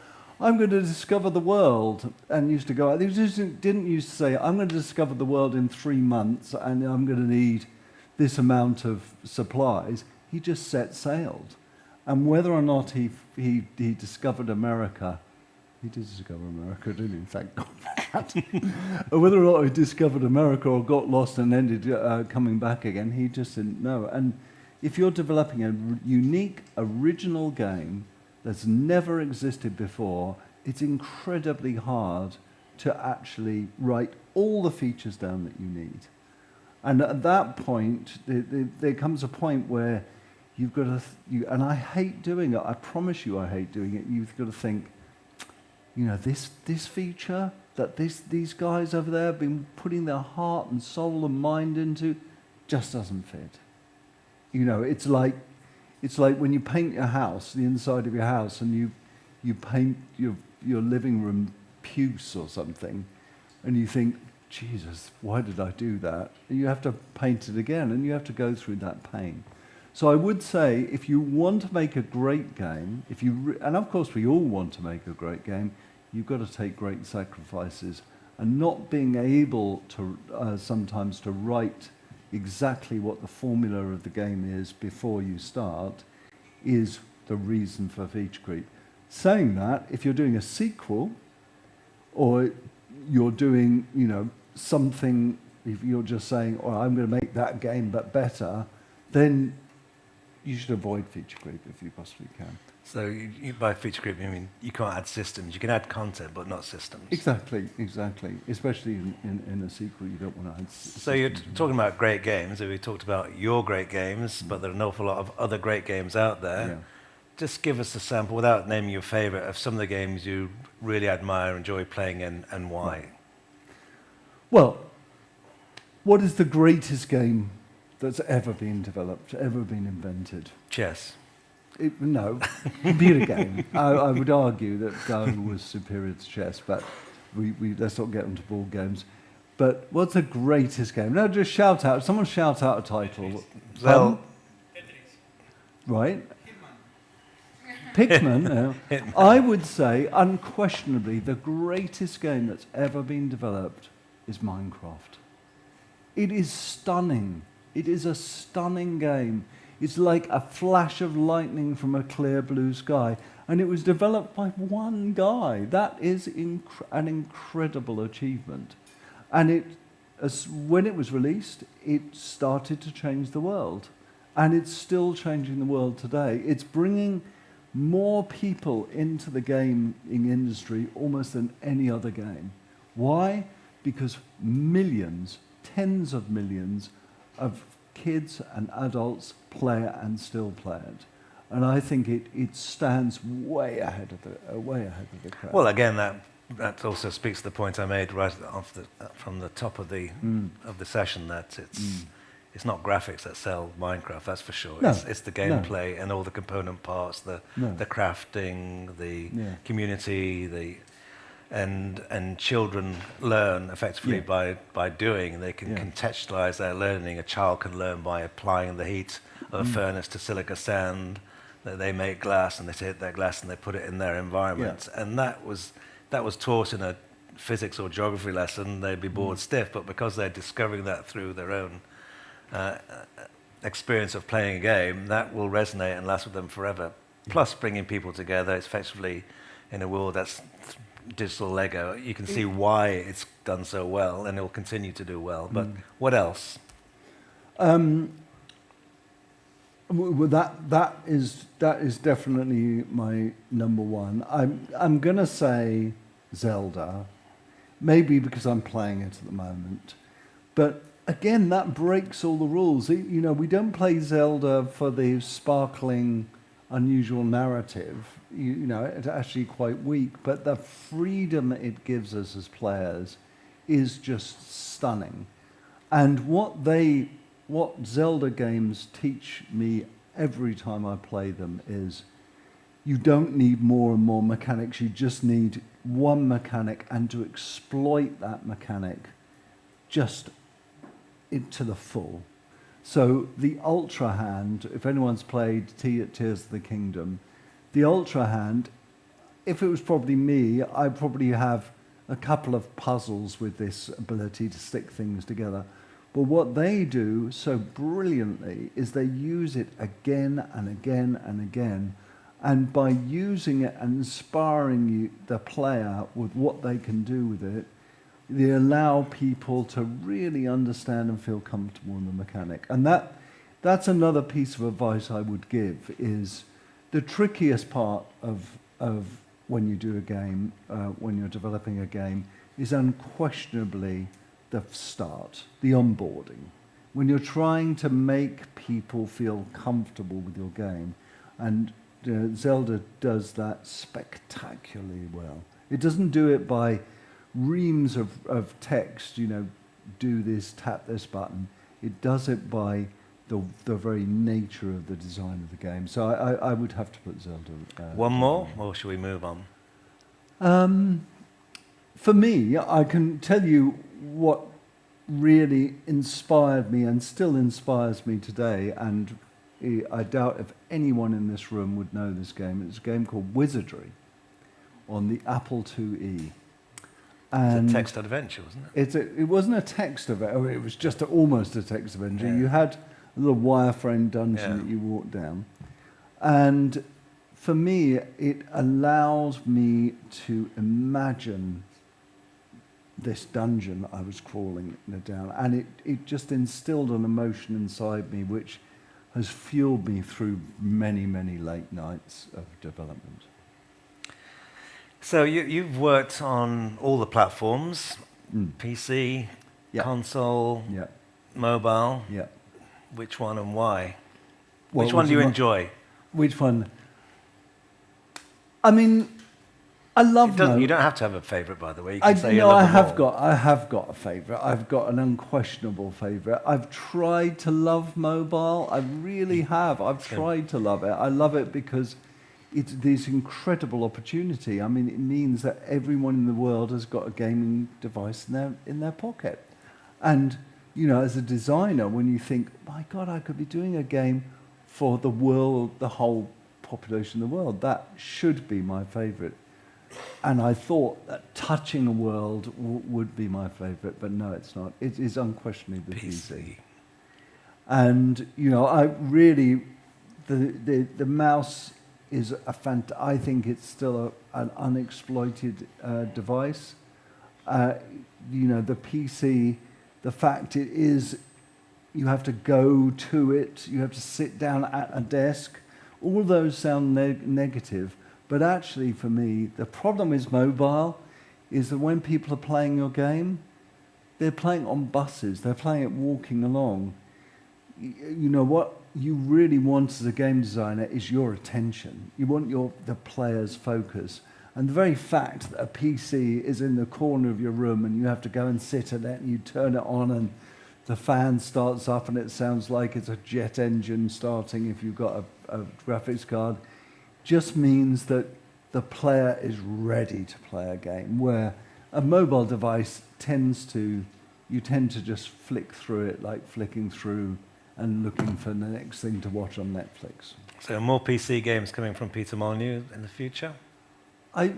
I'm going to discover the world, and used to go out. They didn't used to say, I'm going to discover the world in 3 months, and I'm going to need this amount of supplies. He just set sailed. And whether or not he discovered America, he did discover America, didn't he? Thank God for that. Whether or not he discovered America or got lost and ended coming back again, he just didn't know. And if you're developing a unique, original game that's never existed before, it's incredibly hard to actually write all the features down that you need. And at that point, there comes a point where you've got to, and I hate doing it, I promise you I hate doing it, you've got to think, you know, this feature that these guys over there have been putting their heart and soul and mind into just doesn't fit. You know, it's like when you paint your house, the inside of your house, and you paint your living room puce or something, and you think, Jesus, why did I do that? And you have to paint it again, and you have to go through that pain. So I would say, if you want to make a great game, and of course we all want to make a great game, you've got to take great sacrifices. And not being able to sometimes to write exactly what the formula of the game is before you start is the reason for feature creep. Saying that, if you're doing a sequel, or you're doing, you know, something, if you're just saying, oh, I'm going to make that game but better, then you should avoid feature creep if you possibly can. So by feature creep, you mean you can't add systems. You can add content, but not systems. Exactly. Especially in a sequel, you don't want to add systems. So you're talking about great games. We talked about your great games, but there are an awful lot of other great games out there. Yeah. just give us a sample, without naming your favorite, of some of the games you really admire, enjoy playing in, and why. Well, what is the greatest game that's ever been developed, ever been invented? Chess. No, computer game. I would argue that Go was superior to chess, but let's not get onto board games. But what's the greatest game? No, just shout out. Someone shout out a title. Well, right. Pikmin. I would say, unquestionably, the greatest game that's ever been developed is Minecraft. It is stunning. It is a stunning game. It's like a flash of lightning from a clear blue sky. And it was developed by one guy. That is an incredible achievement. And when it was released, it started to change the world. And it's still changing the world today. It's bringing more people into the gaming industry almost than any other game. Why? Because millions, tens of millions of kids and adults play it and still play it. And I think it stands way ahead of the crowd. Well, again, that also speaks to the point I made right from the top of the session, that it's not graphics that sell Minecraft, that's for sure. No, it's the gameplay and all the component parts, the crafting, the community, and children learn effectively by doing. They can contextualize their learning. A child can learn by applying the heat of a furnace to silica sand. That they make glass, and they take that glass and they put it in their environment. And that was taught in a physics or geography lesson. They'd be bored stiff, but because they're discovering that through their own experience of playing a game, that will resonate and last with them forever. Plus, bringing people together, it's effectively in a world that's digital Lego. You can see why it's done so well, and it will continue to do well. But what else? Well, that is definitely my number one. I'm gonna say Zelda, maybe because I'm playing it at the moment, but again, that breaks all the rules. We don't play Zelda for the sparkling, unusual narrative. It's actually quite weak, but the freedom it gives us as players is just stunning. And what Zelda games teach me every time I play them is you don't need more and more mechanics, you just need one mechanic, and to exploit that mechanic just to the full. So the Ultra Hand, if anyone's played Tears of the Kingdom, the Ultra Hand, if it was probably me, I'd probably have a couple of puzzles with this ability to stick things together. But what they do so brilliantly is they use it again and again and again. And by using it and inspiring the player with what they can do with it, they allow people to really understand and feel comfortable in the mechanic. And that's another piece of advice I would give, is the trickiest part of when you do a game, when you're developing a game, is unquestionably the start, the onboarding. When you're trying to make people feel comfortable with your game, and Zelda does that spectacularly well. It doesn't do it by reams of text, do this, tap this button. It does it by the very nature of the design of the game. So I would have to put Zelda. One more, or should we move on? For me, I can tell you what really inspired me and still inspires me today, and I doubt if anyone in this room would know this game. It's a game called Wizardry on the Apple IIe. And it's a text adventure, wasn't it? It wasn't a text adventure. It was just almost a text adventure. Yeah. You had a little wireframe dungeon that you walked down. And for me, it allows me to imagine this dungeon I was crawling down. And it just instilled an emotion inside me which has fueled me through many, many late nights of development. So you've worked on all the platforms, PC, console, mobile. Which one and why? Well, which one do you enjoy? Which one? I mean, I love You don't have to have a favourite, by the way. You can say you no, love I them have all. got. I have got a favourite. I've got an unquestionable favourite. I've tried to love mobile. I really have. I've tried to love it. I love it because it's this incredible opportunity. I mean, it means that everyone in the world has got a gaming device in their pocket. And, you know, as a designer, when you think, my God, I could be doing a game for the world, the whole population of the world, that should be my favourite. And I thought that touching a world would be my favourite, but no, it's not. It is unquestionably the PC. And, you know, I really, the mouse is I think it's still an unexploited device. You know, the PC, the fact it is, you have to go to it, you have to sit down at a desk, all those sound negative. But actually, for me, the problem with mobile is that when people are playing your game, they're playing on buses, they're playing it walking along. You know, what you really want as a game designer is your attention. You want the player's focus. And the very fact that a PC is in the corner of your room and you have to go and sit at it and you turn it on and the fan starts up and it sounds like it's a jet engine starting if you've got a graphics card, just means that the player is ready to play a game, where a mobile device you tend to just flick through it like flicking through and looking for the next thing to watch on Netflix. So more PC games coming from Peter Molyneux in the future? I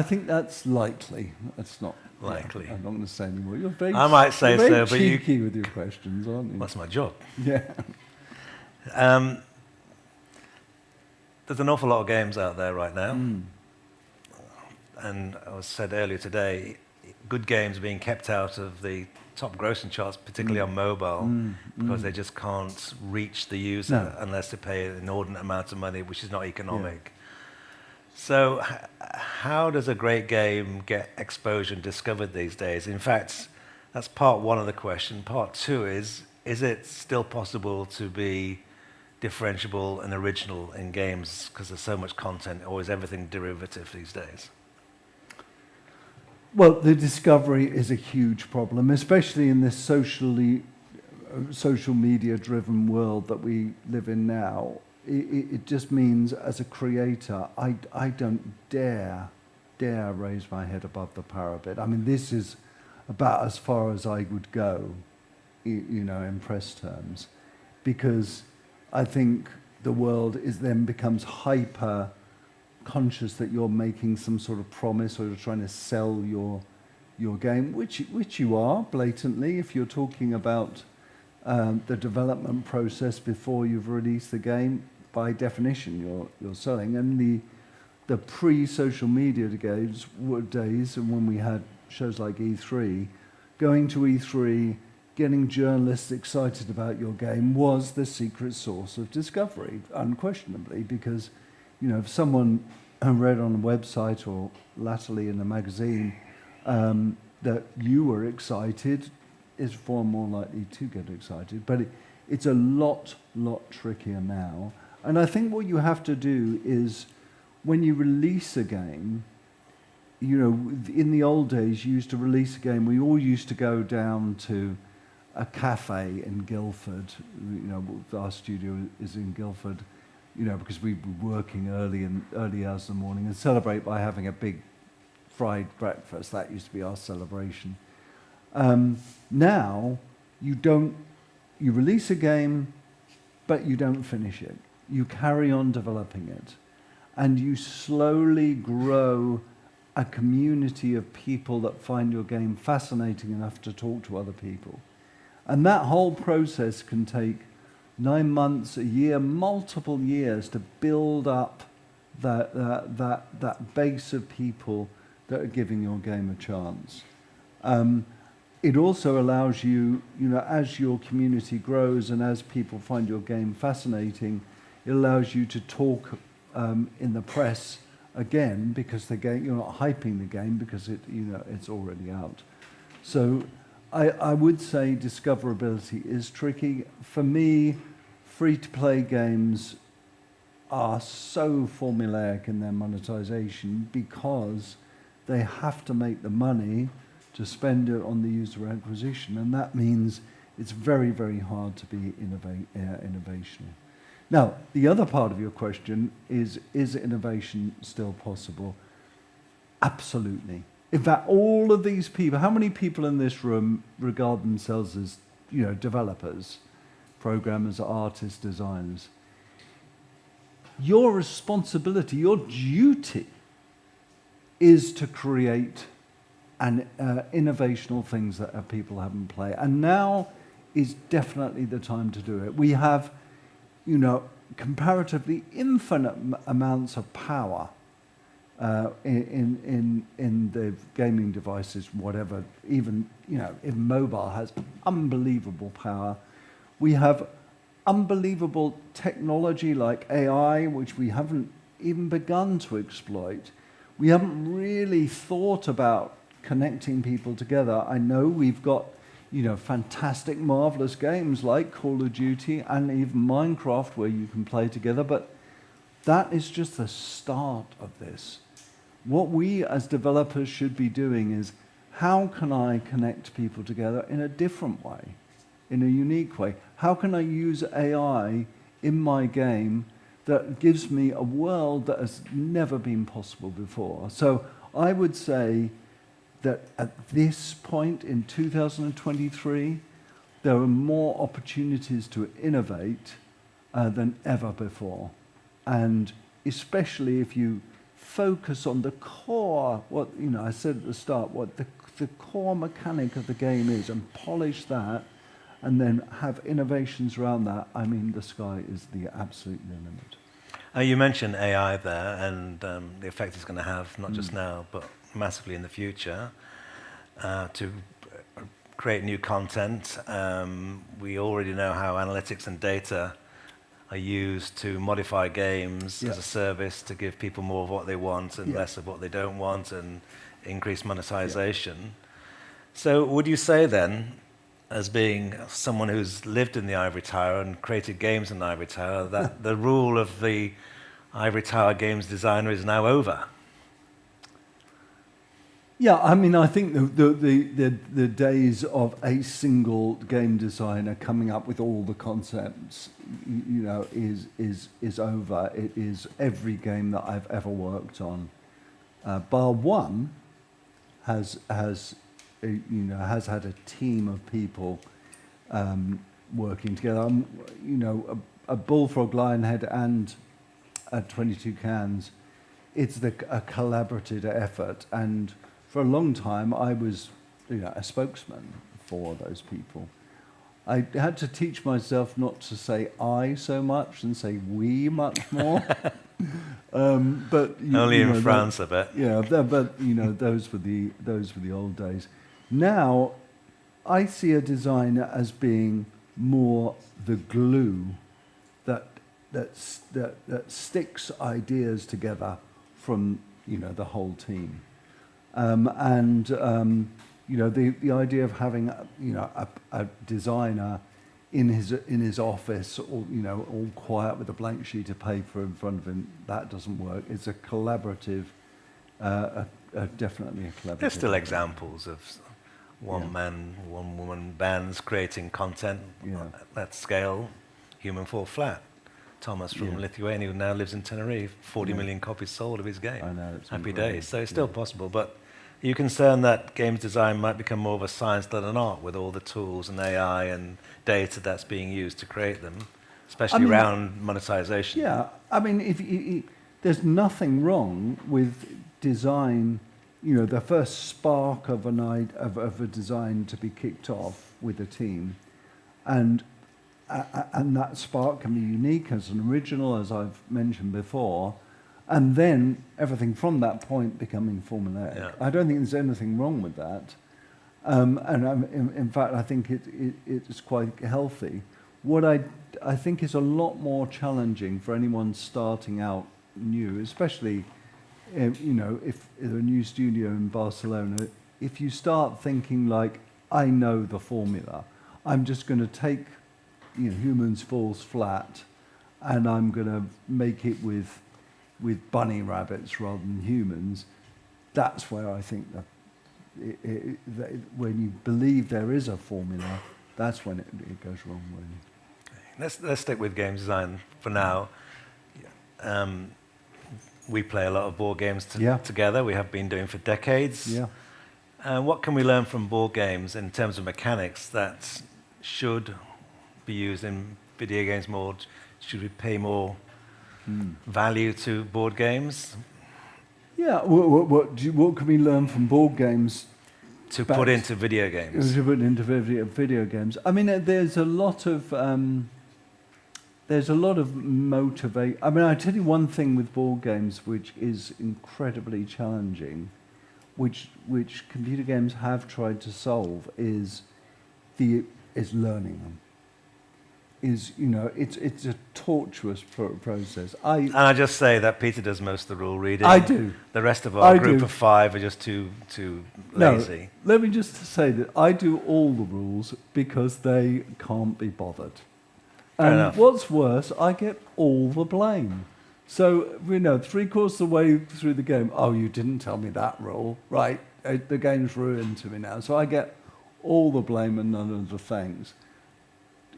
think that's likely. That's not likely. I'm not going to say anymore. You're very, I might say you're very so, but you cheeky with your questions, aren't you? That's my job. Yeah. There's an awful lot of games out there right now. And I was said earlier today, good games are being kept out of the top grossing charts, particularly on mobile, because they just can't reach the user unless they pay an inordinate amount of money, which is not economic. So how does a great game get exposure and discovered these days? In fact, that's part one of the question. Part two is it still possible to be differentiable and original in games because there's so much content, or is everything derivative these days? Well, the discovery is a huge problem, especially in this social media-driven world that we live in now. It just means, as a creator, I don't dare raise my head above the parapet. I mean, this is about as far as I would go, you know, in press terms, because I think the world then becomes hyper conscious that you're making some sort of promise or you're trying to sell your game, which you are blatantly if you're talking about the development process before you've released the game. By definition, you're selling. And the pre-social media days and when we had shows like E3, going to E3, getting journalists excited about your game was the secret source of discovery, unquestionably, because, you know, if someone read on a website or latterly in a magazine that you were excited, is far more likely to get excited. But it's a lot trickier now. And I think what you have to do is, when you release a game, you know, in the old days, you used to release a game, we all used to go down to a cafe in Guildford. You know, our studio is in Guildford, you know, because we were working early hours of the morning, and celebrate by having a big fried breakfast. That used to be our celebration. Now, you release a game, but you don't finish it. You carry on developing it, and you slowly grow a community of people that find your game fascinating enough to talk to other people. And that whole process can take 9 months, a year, multiple years to build up that base of people that are giving your game a chance. It also allows you, you know, as your community grows and as people find your game fascinating, it allows you to talk in the press again, because the game, you're not hyping the game because it's already out. So I would say discoverability is tricky. For me, free-to-play games are so formulaic in their monetization because they have to make the money to spend it on the user acquisition, and that means it's very, very hard to be innovational. Now, the other part of your question is innovation still possible? Absolutely. In fact, all of these people, how many people in this room regard themselves as, developers, programmers, artists, designers? Your responsibility, your duty is to create innovational things that people haven't played. And now is definitely the time to do it. We have, comparatively infinite amounts of power in the gaming devices, whatever, even, in mobile has unbelievable power. We have unbelievable technology like AI, which we haven't even begun to exploit. We haven't really thought about connecting people together. I know we've got, fantastic, marvelous games like Call of Duty and even Minecraft where you can play together, but that is just the start of this. What we as developers should be doing is, how can I connect people together in a different way, in a unique way? How can I use AI in my game that gives me a world that has never been possible before? So I would say that at this point in 2023, there are more opportunities to innovate than ever before. And especially if you focus on the core, what I said at the start, what the core mechanic of the game is, and polish that, and then have innovations around that, I mean, the sky is the absolute limit. You mentioned AI there, and the effect it's going to have, not just now, but massively in the future, to create new content. We already know how analytics and data are used to modify games as a service to give people more of what they want and less of what they don't want, and increase monetization. So would you say then, as being someone who's lived in the ivory tower and created games in the ivory tower, that the rule of the ivory tower games designer is now over? Yeah, I mean, I think the days of a single game designer coming up with all the concepts, is over. It is every game that I've ever worked on, bar one, has had a team of people working together. A Bullfrog, Lionhead, and 22 Cans. It's a collaborative effort, and for a long time, I was, a spokesman for those people. I had to teach myself not to say I so much and say we much more. But only in France, I bet. Yeah, but those were the old days. Now, I see a designer as being more the glue that sticks ideas together from the whole team. The idea of having a designer in his office, all quiet with a blank sheet of paper in front of him, that doesn't work. It's a collaborative, definitely a collaborative. There's still examples of one-man, one-woman bands creating content at that scale. Human Fall Flat. Thomas from Lithuania, who now lives in Tenerife, 40 million copies sold of his game. I know, it's Happy incredible. days. So it's still possible, but are you concerned that games design might become more of a science than an art with all the tools and AI and data that's being used to create them, especially around monetization? Yeah, I mean, there's nothing wrong with design. The first spark of a design to be kicked off with a team, and that spark can be unique as an original, as I've mentioned before, and then everything from that point becoming formulaic. Yeah. I don't think there's anything wrong with that, in fact, I think it's quite healthy. What I think is a lot more challenging for anyone starting out new, especially if they're a new studio in Barcelona, if you start thinking like, I know the formula, I'm just going to take humans falls flat, and I'm going to make it with bunny rabbits rather than humans. That's where I think that when you believe there is a formula, that's when it goes wrong. Let's stick with game design for now. We play a lot of board games together. We have been doing for decades. Yeah. What can we learn from board games in terms of mechanics that should be used in video games more? Should we pay more value to board games? Yeah. What can we learn from board games to put into video games? To put into video games. I mean, there's a lot of motivate. I mean, I tell you one thing with board games which is incredibly challenging, which computer games have tried to solve is learning them. It's a tortuous process. And I just say that Peter does most of the rule reading. I do. The rest of our group of 5 are just too lazy. No, let me just say that I do all the rules because they can't be bothered. Fair enough. What's worse, I get all the blame. So, 3/4 of the way through the game, oh, you didn't tell me that rule. Right, the game's ruined to me now. So I get all the blame and none of the thanks.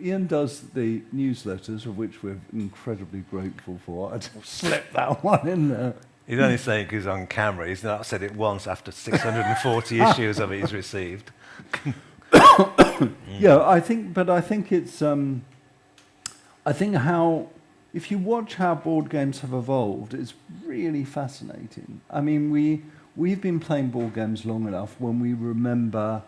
Ian does the newsletters, of which we're incredibly grateful for. I just slipped that one in there. He's only saying because he's on camera. He's not said it once after 640 issues of it he's received. Yeah, I think it's... I think if you watch how board games have evolved, it's really fascinating. I mean, we've been playing board games long enough when we remember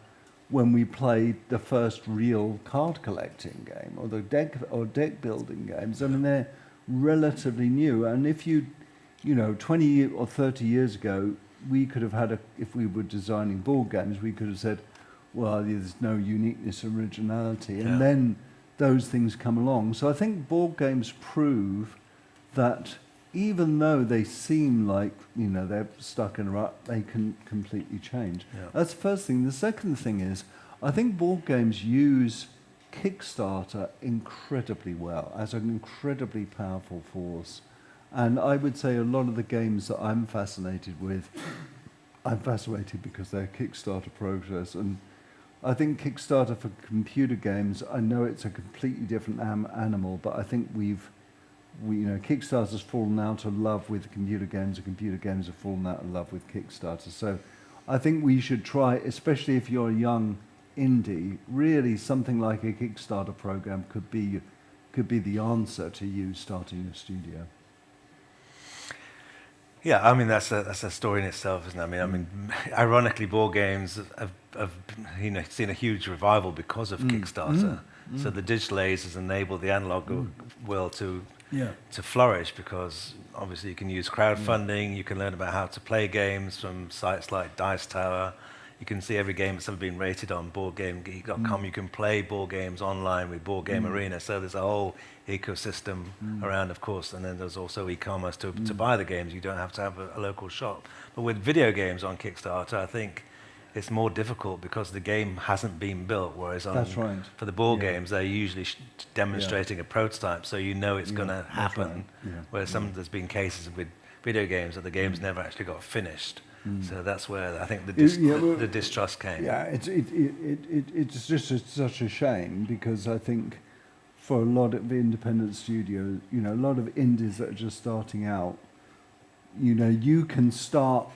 when we played the first real card collecting game or the deck building games. I mean, they're relatively new. And if 20 or 30 years ago, we could have had if we were designing board games, we could have said, well, there's no uniqueness, originality. And then those things come along. So I think board games prove that even though they seem like, they're stuck in a rut, they can completely change. Yeah. That's the first thing. The second thing is, I think board games use Kickstarter incredibly well as an incredibly powerful force. And I would say a lot of the games that I'm fascinated with, I'm fascinated because they're Kickstarter process. And I think Kickstarter for computer games, I know it's a completely different animal, but I think Kickstarter's fallen out of love with computer games, and computer games have fallen out of love with Kickstarter. So I think we should try, especially if you're a young indie, really something like a Kickstarter program could be the answer to you starting a studio. Yeah, I mean that's a story in itself, isn't it? I mean, ironically, board games have seen a huge revival because of Kickstarter. So the digital age has enabled the analog world to flourish because obviously you can use crowdfunding, you can learn about how to play games from sites like Dice Tower. You can see every game that's ever been rated on BoardGameGeek.com. You can play board games online with Board Game Arena. So there's a whole ecosystem around, of course. And then there's also e-commerce to buy the games. You don't have to have a local shop. But with video games on Kickstarter, I think it's more difficult because the game hasn't been built. Whereas for the board games, they're usually demonstrating a prototype, so it's going to happen. Right. Whereas there's been cases with video games that the games never actually got finished. So that's where I think the distrust came. Yeah, it's just such a shame because I think for a lot of independent studios, a lot of indies that are just starting out, you can start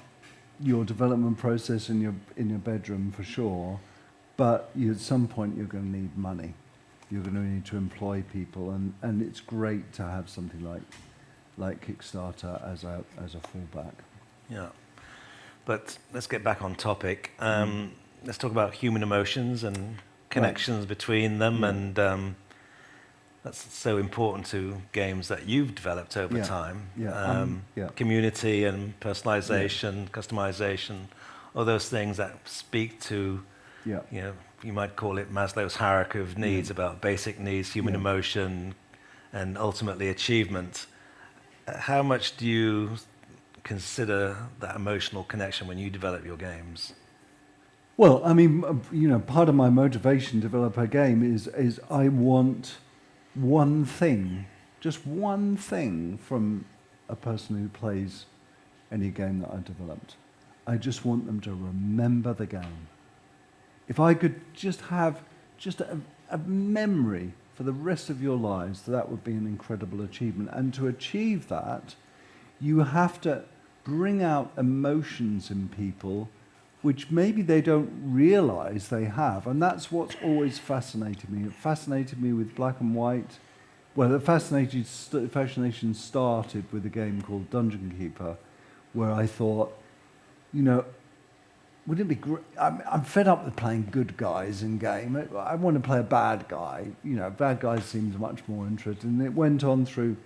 your development process in your bedroom for sure, but at some point you're going to need money. You're going to need to employ people, and it's great to have something like Kickstarter as a fallback. Yeah. But let's get back on topic. Let's talk about human emotions and connections between them, and that's so important to games that you've developed over time. Community and personalization, customization, all those things that speak to, you might call it Maslow's hierarchy of needs, about basic needs, human emotion, and ultimately achievement. How much do you consider that emotional connection when you develop your games? Well, I mean, part of my motivation to develop a game is I want one thing, just one thing from a person who plays any game that I've developed. I just want them to remember the game. If I could just have just a memory for the rest of your lives, that would be an incredible achievement. And to achieve that, you have to bring out emotions in people which maybe they don't realize they have. And that's what's always fascinated me. It fascinated me with Black and White. Well, the fascination started with a game called Dungeon Keeper, where I thought, you know, wouldn't it be great? I'm fed up with playing good guys in game. I want to play a bad guy. You know, bad guy seems much more interesting. And it went on through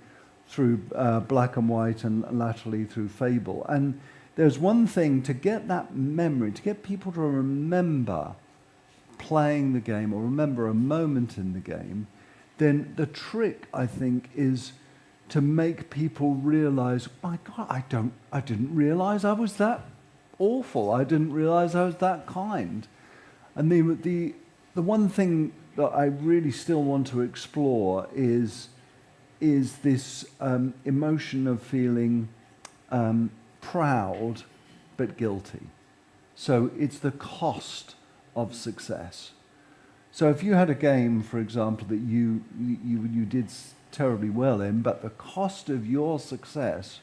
Black and White and laterally through Fable. And there's one thing, to get that memory, to get people to remember playing the game or remember a moment in the game, then the trick, I think, is to make people realize, my God, I didn't realize I was that awful. I didn't realize I was that kind. And the one thing that I really still want to explore is this emotion of feeling proud but guilty. So it's the cost of success. So if you had a game, for example, that you did terribly well in, but the cost of your success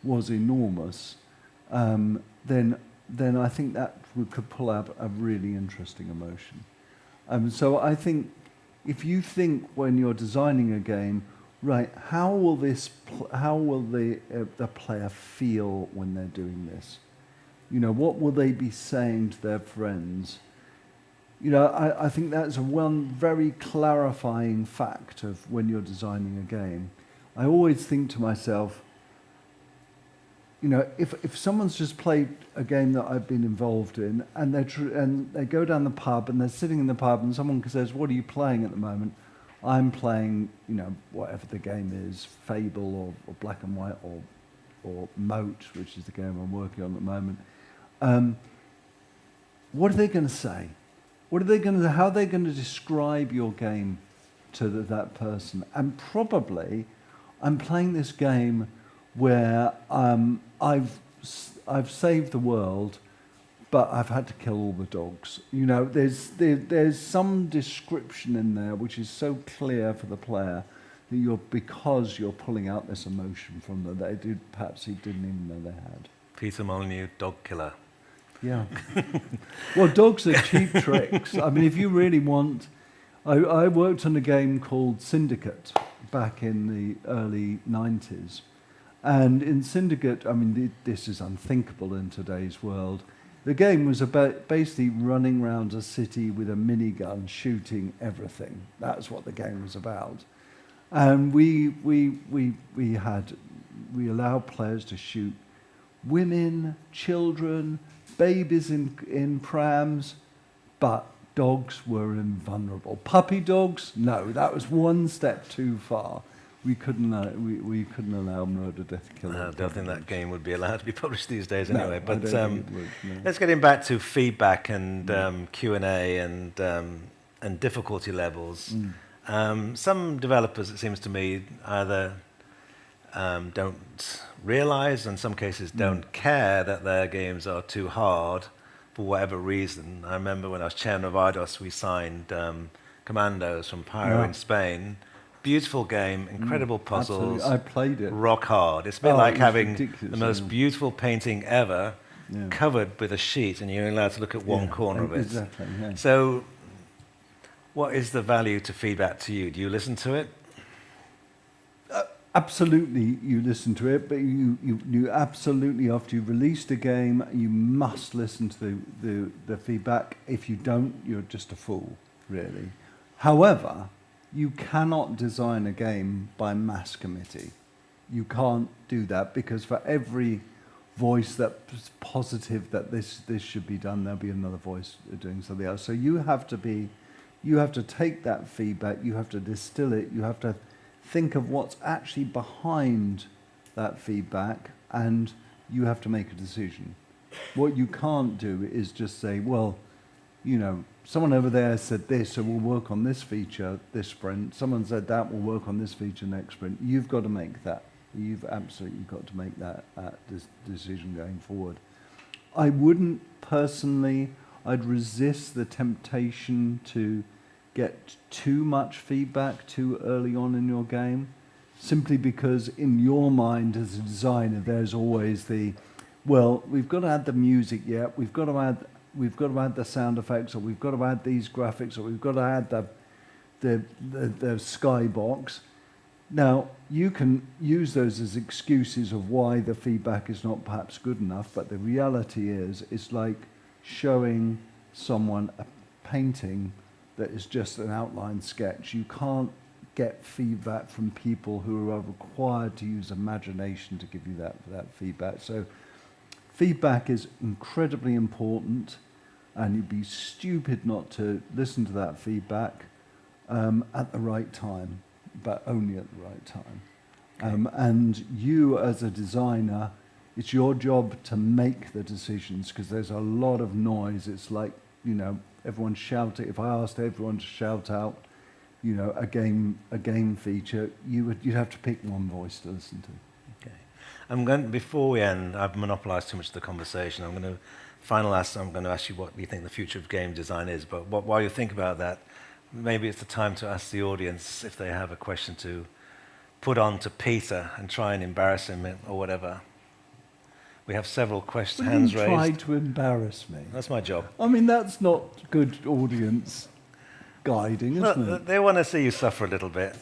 was enormous, then I think that could pull out a really interesting emotion. So I think if you think when you're designing a game, right, how will the player feel when they're doing this? You know, what will they be saying to their friends? You know, I think that's one very clarifying fact of when you're designing a game. I always think to myself, you know, if someone's just played a game that I've been involved in, and they go down the pub and they're sitting in the pub and someone says, "What are you playing at the moment?" I'm playing, you know, whatever the game is, Fable or Black and White or Moat, which is the game I'm working on at the moment. What are they going to say? How are they going to describe your game to that person? And probably, I'm playing this game where I've saved the world, but I've had to kill all the dogs. You know, there's some description in there which is so clear for the player that because you're pulling out this emotion from them that perhaps he didn't even know they had. Peter Molyneux, dog killer. Yeah. Well, dogs are cheap tricks. I mean, if you really want... I worked on a game called Syndicate back in the early 90s. And in Syndicate, I mean, this is unthinkable in today's world. The game was about basically running around a city with a minigun, shooting everything. That's what the game was about. And we allowed players to shoot women, children, babies in prams, but dogs were invulnerable. Puppy dogs, no, that was one step too far. We couldn't allow murder, death, killer. I don't think that game would be allowed to be published these days anyway. No, but I don't think it would, no. Let's get back to feedback and Q&A and difficulty levels. Some developers, it seems to me, either don't realize, in some cases don't care that their games are too hard for whatever reason. I remember when I was chairman of IDOS, we signed Commandos from Pyro in Spain. Beautiful game, incredible puzzles. Absolutely. I played it. Rock hard. It's a bit like having ridiculous, the most beautiful painting ever covered with a sheet, and you're only allowed to look at one corner of it. Exactly. Yeah. So, what is the value to feedback to you? Do you listen to it? Absolutely, you listen to it, but you absolutely, after you've released a game, you must listen to the feedback. If you don't, you're just a fool, really. However, you cannot design a game by mass committee. You can't do that, because for every voice that's positive that this should be done, there'll be another voice doing something else. So you have to take that feedback, you have to distill it, you have to think of what's actually behind that feedback, and you have to make a decision. What you can't do is just say, well, someone over there said this, so we'll work on this feature this sprint. Someone said that, we'll work on this feature next sprint. You've got to make that. You've absolutely got to make that decision going forward. I wouldn't personally, I'd resist the temptation to get too much feedback too early on in your game, simply because in your mind as a designer, there's always well, we've got to add the music yet, we've got to add the sound effects, or we've got to add these graphics, or we've got to add the skybox. Now, you can use those as excuses of why the feedback is not perhaps good enough, but the reality is, it's like showing someone a painting that is just an outline sketch. You can't get feedback from people who are required to use imagination to give you that feedback. So feedback is incredibly important, and you'd be stupid not to listen to that feedback at the right time, but only at the right time. And you as a designer, it's your job to make the decisions, because there's a lot of noise. It's like, everyone shouting. If I asked everyone to shout out, a game feature, you'd have to pick one voice to listen to. Okay. Before we end, I've monopolized too much of the conversation. I'm going to ask you what you think the future of game design is. But while you think about that, maybe it's the time to ask the audience if they have a question to put on to Peter and try and embarrass him or whatever. We have several questions, hands raised. Try to embarrass me. That's my job. I mean, that's not good audience guiding, isn't it? They want to see you suffer a little bit.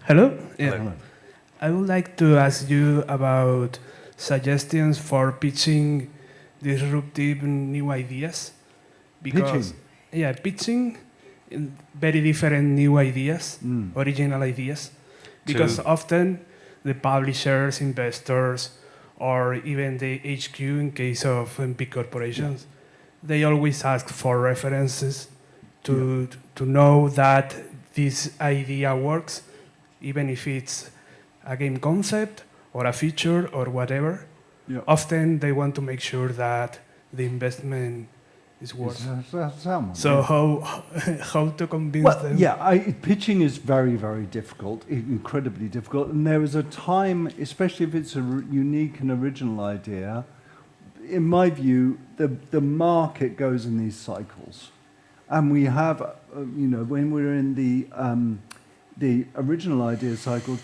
Hello? Yeah. Hello. I would like to ask you about suggestions for pitching disruptive new ideas. Because, pitching very different new ideas, original ideas. Because often the publishers, investors, or even the HQ in case of big corporations, they always ask for references to know that this idea works, even if it's a game concept or a feature or whatever. Often they want to make sure that the investment is worth. So how to convince them? Pitching is very, very difficult, incredibly difficult. And there is a time, especially if it's a unique and original idea, in my view, the market goes in these cycles. And we have, when we're in the original idea cycle,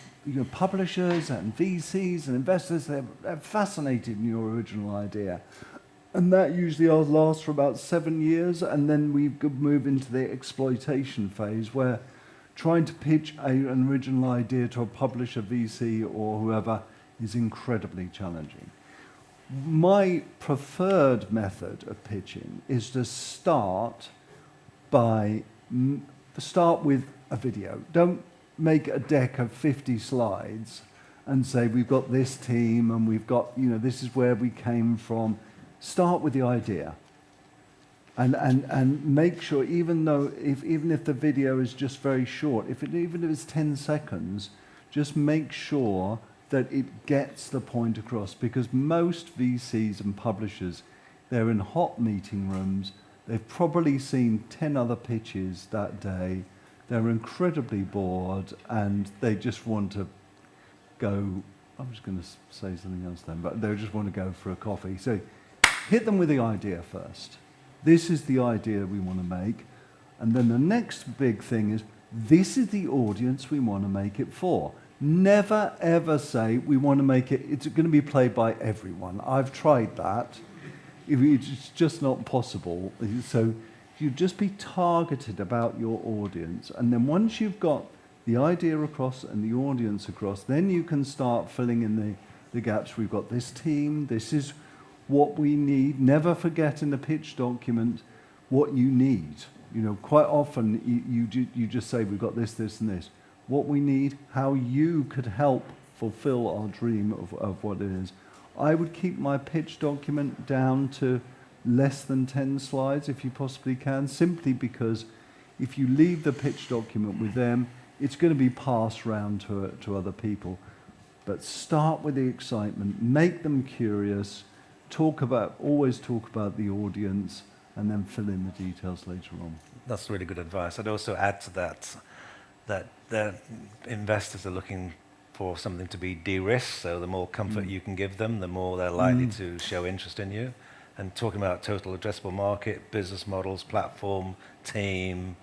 publishers and VCs and investors, they're fascinated in your original idea. And that usually lasts for about 7 years, and then we move into the exploitation phase, where trying to pitch an original idea to a publisher, VC, or whoever is incredibly challenging. My preferred method of pitching is to start with a video. Don't make a deck of 50 slides and say, we've got this team, and we've got, this is where we came from. Start with the idea, and make sure, even if the video is just very short, even if it's 10 seconds, just make sure that it gets the point across. Because most VCs and publishers, they're in hot meeting rooms. They've probably seen 10 other pitches that day. They're incredibly bored, and they just want to go. I was going to say something else then, but they just want to go for a coffee. So hit them with the idea first. This is the idea we want to make. And then the next big thing is, this is the audience we want to make it for. Never, ever say, we want to make it, it's going to be played by everyone. I've tried that. It's just not possible. So you just be targeted about your audience. And then once you've got the idea across and the audience across, then you can start filling in the gaps. We've got this team, this is what we need. Never forget in the pitch document what you need. Quite often you just say, we've got this, this, and this. What we need, how you could help fulfill our dream of what it is. I would keep my pitch document down to less than 10 slides if you possibly can, simply because if you leave the pitch document with them, it's going to be passed round to other people. But start with the excitement, make them curious, always talk about the audience, and then fill in the details later on. That's really good advice. I'd also add to that the investors are looking for something to be de-risked, so the more comfort you can give them, the more they're likely to show interest in you. And talking about total addressable market, business models, platform, team,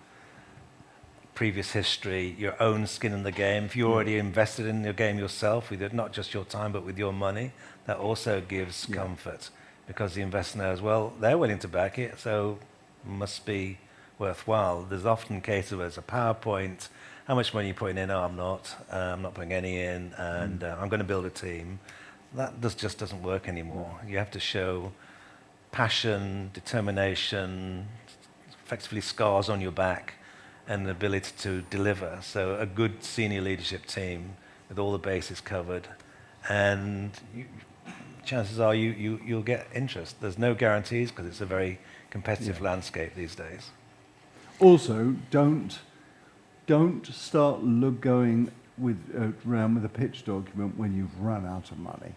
previous history, your own skin in the game. If you're already invested in your game yourself, with not just your time, but with your money, that also gives comfort, because the investor knows, well, they're willing to back it, so it must be worthwhile. There's often cases where there's a PowerPoint, how much money are you putting in? Oh, I'm not putting any in, and I'm going to build a team. That just doesn't work anymore. You have to show passion, determination, effectively scars on your back, and the ability to deliver. So a good senior leadership team with all the bases covered, and chances are you'll get interest. There's no guarantees because it's a very competitive landscape these days. Also, don't start going around with a pitch document when you've run out of money.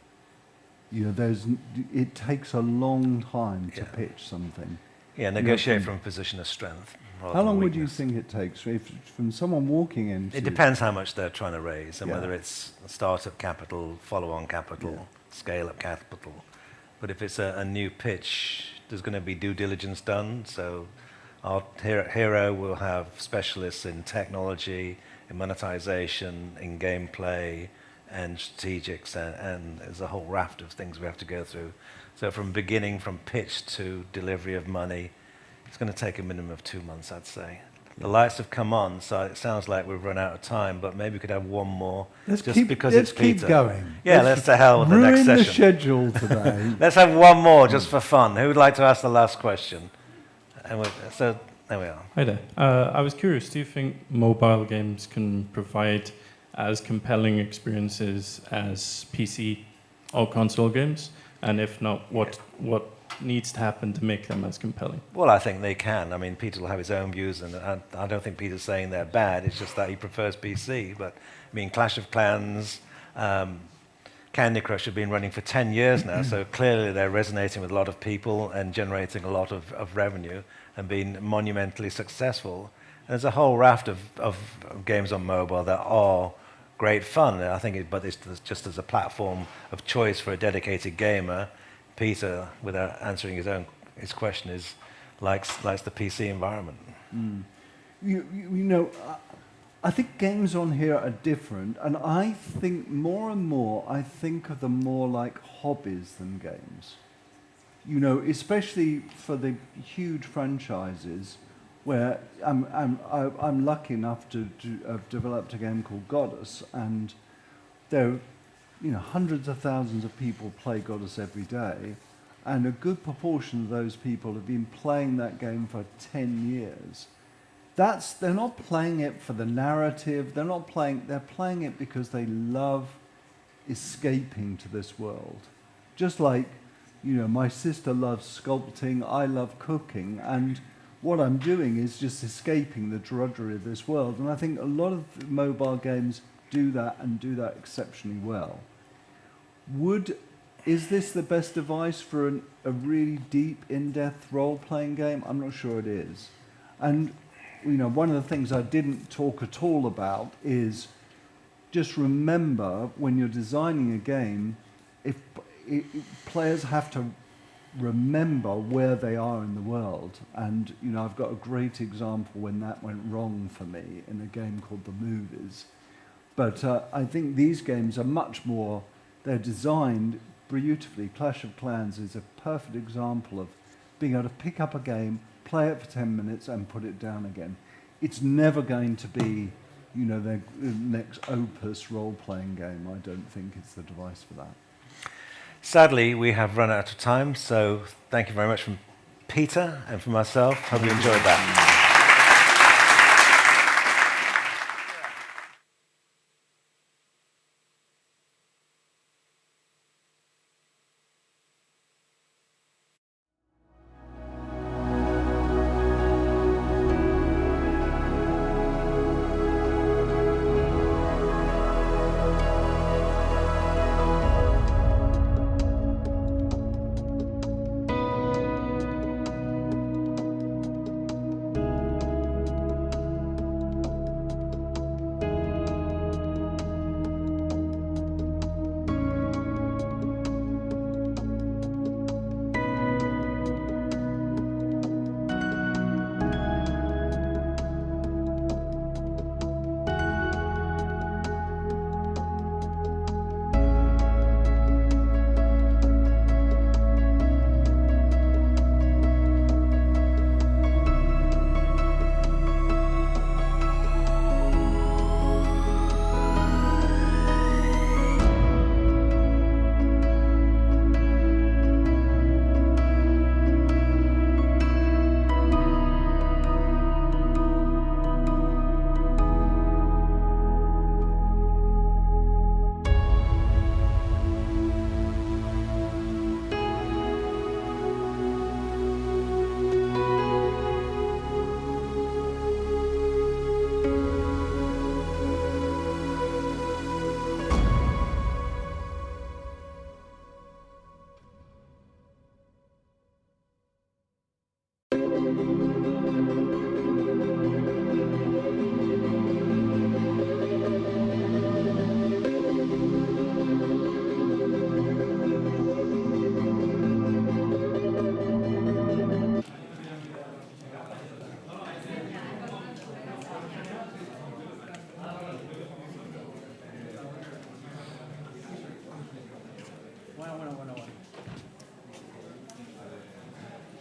It takes a long time to pitch something. Yeah, negotiate from a position of strength. How long would you think it takes from someone walking in? It depends how much they're trying to raise, and whether it's startup capital, follow-on capital, scale-up capital. But if it's a new pitch, there's going to be due diligence done. So here at Hero, we'll have specialists in technology, in monetization, in gameplay, and strategics, and there's a whole raft of things we have to go through. So from pitch to delivery of money, it's going to take a minimum of 2 months, I'd say. The lights have come on, so it sounds like we've run out of time, but maybe we could have one more. Let's keep going. Yeah, let's to hell with the next session. Ruin the schedule today. Let's have one more just for fun. Who would like to ask the last question? So there we are. Hi there. I was curious, do you think mobile games can provide as compelling experiences as PC or console games? And if not, what needs to happen to make them as compelling? Well, I think they can. I mean, Peter will have his own views, and I don't think Peter's saying they're bad. It's just that he prefers PC. But I mean, Clash of Clans, Candy Crush have been running for 10 years now, so clearly they're resonating with a lot of people and generating a lot of revenue and being monumentally successful. And there's a whole raft of games on mobile that are great fun. I think but it's just as a platform of choice for a dedicated gamer. Peter, without answering his question, likes the PC environment. I think games on here are different, and I think more and more I think of them more like hobbies than games. Especially for the huge franchises, where I'm lucky enough to have developed a game called Goddess, and there, hundreds of thousands of people play Goddess every day, and a good proportion of those people have been playing that game for 10 years. They're not playing it for the narrative. They're playing it because they love escaping to this world. Just like, my sister loves sculpting, I love cooking, and what I'm doing is just escaping the drudgery of this world. And I think a lot of mobile games do that, and do that exceptionally well. Is this the best device for a really deep, in-depth role-playing game? I'm not sure it is. And one of the things I didn't talk at all about is just remember when you're designing a game, if players have to remember where they are in the world. And I've got a great example when that went wrong for me in a game called The Movies. But I think these games are much more, they're designed beautifully. Clash of Clans is a perfect example of being able to pick up a game, play it for 10 minutes and put it down again. It's never going to be, the next opus role-playing game. I don't think it's the device for that. Sadly, we have run out of time, so thank you very much from Peter and from myself. Hope you enjoyed that.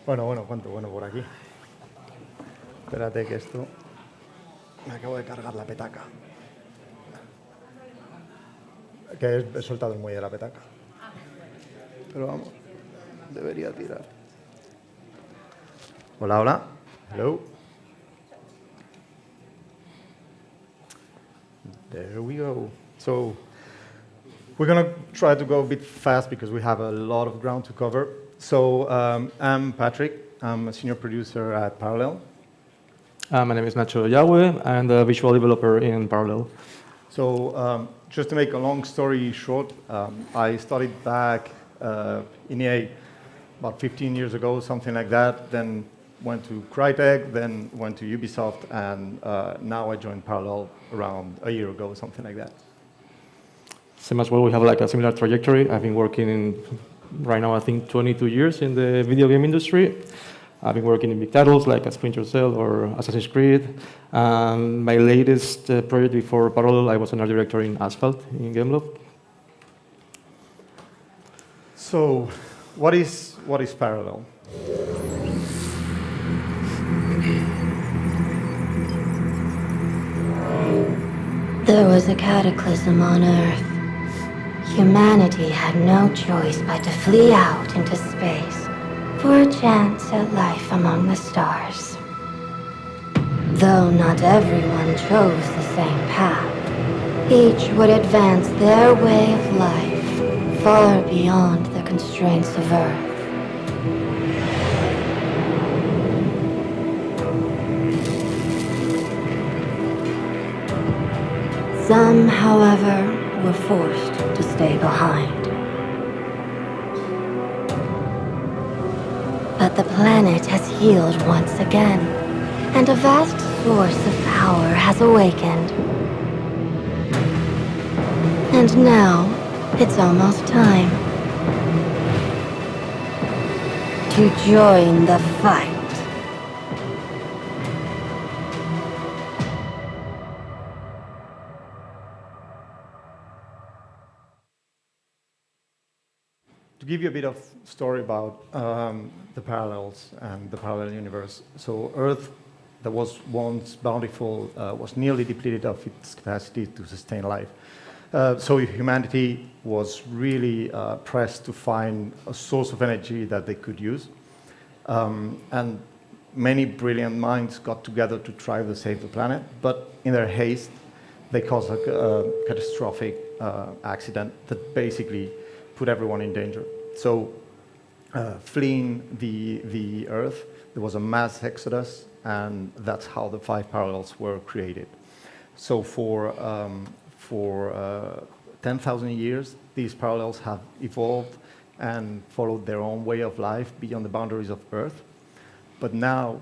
Bueno, ¿cuánto? Bueno, por aquí. Espérate que esto... Me acabo de cargar la petaca. Que he soltado el muelle de la petaca. Pero vamos, debería tirar. Hola, hola. Hello. There we go. So we're going to try to go a bit fast because we have a lot of ground to cover. So I'm Patrick. I'm a senior producer at Parallel. My name is Nacho Yahweh. I'm the visual developer in Parallel. So just to make a long story short, I started back in EA about 15 years ago, something like that. Then went to Crytek, then went to Ubisoft, and now I joined Parallel around a year ago, something like that. Same as well, we have like a similar trajectory. I've been working in, right now, I think 22 years in the video game industry. I've been working in big titles like Splinter Cell or Assassin's Creed. My latest project before Parallel, I was an art director in Asphalt in Gamelab. So, what is Parallel? There was a cataclysm on Earth. Humanity had no choice but to flee out into space for a chance at life among the stars. Though not everyone chose the same path, each would advance their way of life far beyond the constraints of Earth. Some, however, were forced to stay behind. But the planet has healed once again, and a vast source of power has awakened. And now, it's almost time to join the fight. To give you a bit of story about the parallels and the parallel universe. So Earth, that was once bountiful, was nearly depleted of its capacity to sustain life. So humanity was really pressed to find a source of energy that they could use. And many brilliant minds got together to try to save the planet, but in their haste, they caused a catastrophic accident that basically put everyone in danger. So fleeing the Earth, there was a mass exodus, and that's how the 5 parallels were created. So for 10,000 years, these parallels have evolved and followed their own way of life beyond the boundaries of Earth. But now,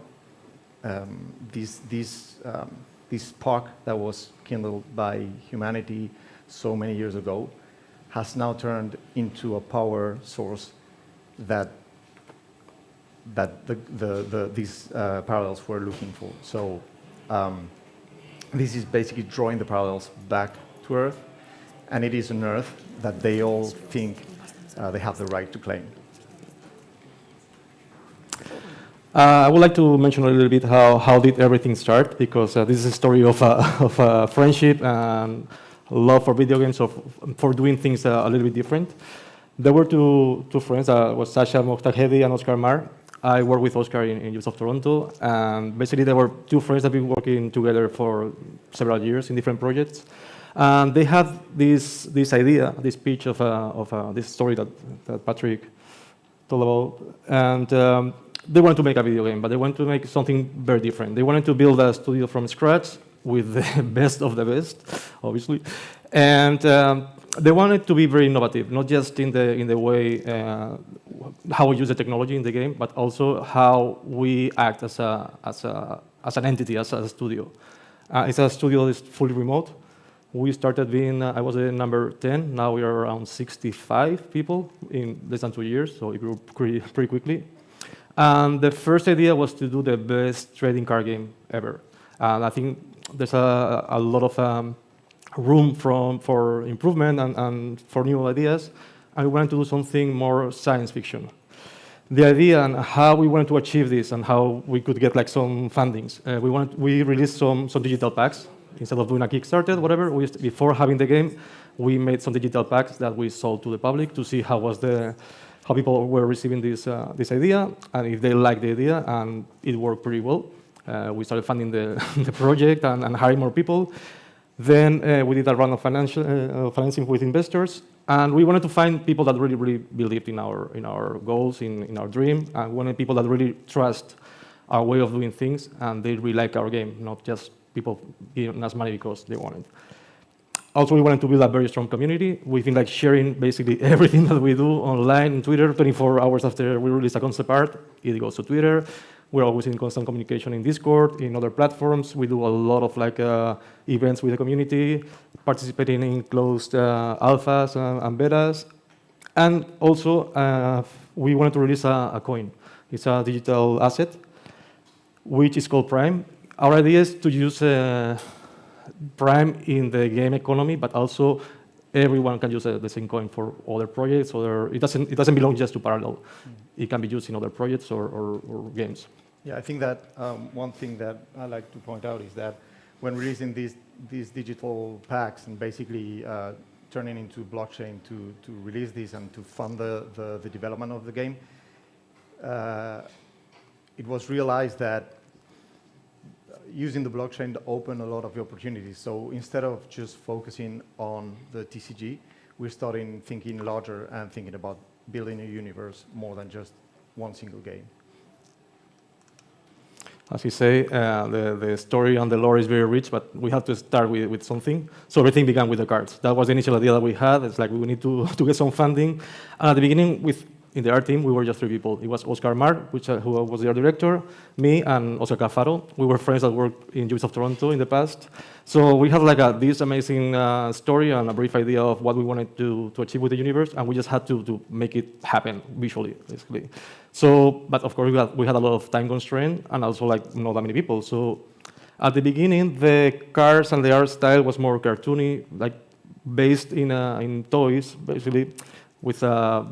this spark that was kindled by humanity so many years ago has now turned into a power source that these parallels were looking for. So this is basically drawing the parallels back to Earth, and it is an Earth that they all think they have the right to claim. I would like to mention a little bit how did everything start, because this is a story of friendship and love for video games, for doing things a little bit different. There were two friends, was Sasha Mokhtarhedi and Oscar Mar. I worked with Oscar in Ubisoft Toronto, and basically there were two friends that have been working together for several years in different projects. And they had this idea, this pitch of this story that Patrick told about, and they wanted to make a video game, but they wanted to make something very different. They wanted to build a studio from scratch with the best of the best, obviously, and they wanted to be very innovative, not just in the way how we use the technology in the game, but also how we act as an entity, as a studio. It's a studio that is fully remote. We started being, I was the number 10. Now we are around 65 people in less than 2 years, so it grew pretty quickly. And the first idea was to do the best trading card game ever. And I think there's a lot of room for improvement and for new ideas. and we wanted to do something more science fiction. The idea and how we wanted to achieve this and how we could get like some fundings. We released some digital packs instead of doing a Kickstarter, whatever. Before having the game, we made some digital packs that we sold to the public to see how people were receiving this idea and if they liked the idea, and it worked pretty well. We started funding the project and hiring more people. Then we did a round of financing with investors, and we wanted to find people that really, really believed in our goals, in our dream, and we wanted people that really trust our way of doing things, and they really like our game, not just people giving us money because they want it. Also, we wanted to build a very strong community. We've been like sharing basically everything that we do online, on Twitter, 24 hours after we release a concept art, it goes to Twitter. We're always in constant communication in Discord, in other platforms. We do a lot of like events with the community, participating in closed alphas and betas. And also, we wanted to release a coin. It's a digital asset, which is called Prime. Our idea is to use Prime in the game economy, but also everyone can use the same coin for other projects. It doesn't belong just to Parallel. It can be used in other projects or games. Yeah, I think that one thing that I like to point out is that when releasing these digital packs and basically turning into blockchain to release this and to fund the development of the game, it was realized that using the blockchain opened a lot of opportunities. So instead of just focusing on the TCG, we're starting thinking larger and thinking about building a universe more than just one single game. As you say, the story and the lore is very rich, but we had to start with something. So everything began with the cards. That was the initial idea that we had. It's like we need to get some funding. And at the beginning, in the art team, we were just 3 people. It was Oscar Mar, who was the art director, me, and Oscar Cafaro. We were friends that worked in Ubisoft Toronto in the past. So we had like this amazing story and a brief idea of what we wanted to achieve with the universe, and we just had to make it happen visually, basically. So, but of course, we had a lot of time constraint and also like not that many people. So at the beginning, the cards and the art style was more cartoony, like based in toys, basically, with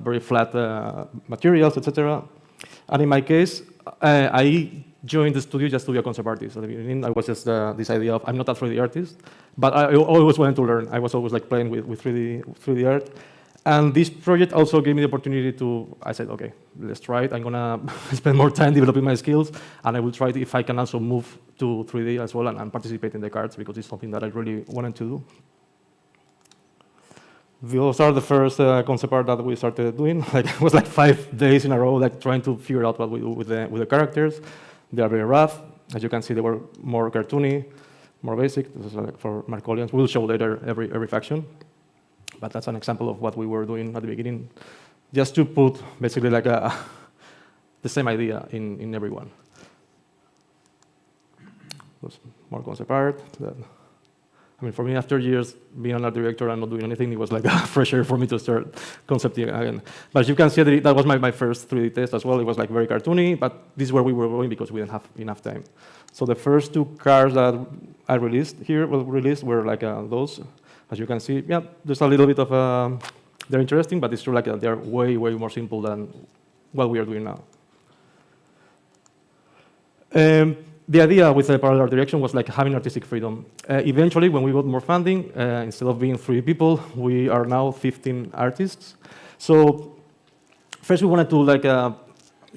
very flat materials, etc. And in my case, I joined the studio just to be a concept artist. At the beginning, I was just this idea of I'm not a 3D artist, but I always wanted to learn. I was always like playing with 3D art. And this project also gave me the opportunity I said, okay, let's try it. I'm gonna spend more time developing my skills, and I will try it if I can also move to 3D as well and participate in the cards, because it's something that I really wanted to do. Those are the first concept art that we started doing. Like, it was like 5 days in a row, like trying to figure out what we do with the characters. They are very rough. As you can see, they were more cartoony, more basic. This is like for Markolians. We'll show later every faction. But that's an example of what we were doing at the beginning, just to put basically like the same idea in everyone. More concept art. I mean, for me, after years being an art director and not doing anything, it was like a fresh air for me to start concepting again. But as you can see, that was my first 3D test as well. It was like very cartoony, but this is where we were going because we didn't have enough time. So the first 2 cards that I released were like those. As you can see, yeah, there's a little bit of, they're interesting, but it's true, like they're way, way more simple than what we are doing now. The idea with the parallel art direction was like having artistic freedom. Eventually, when we got more funding, instead of being 3 people, we are now 15 artists. So first we wanted to like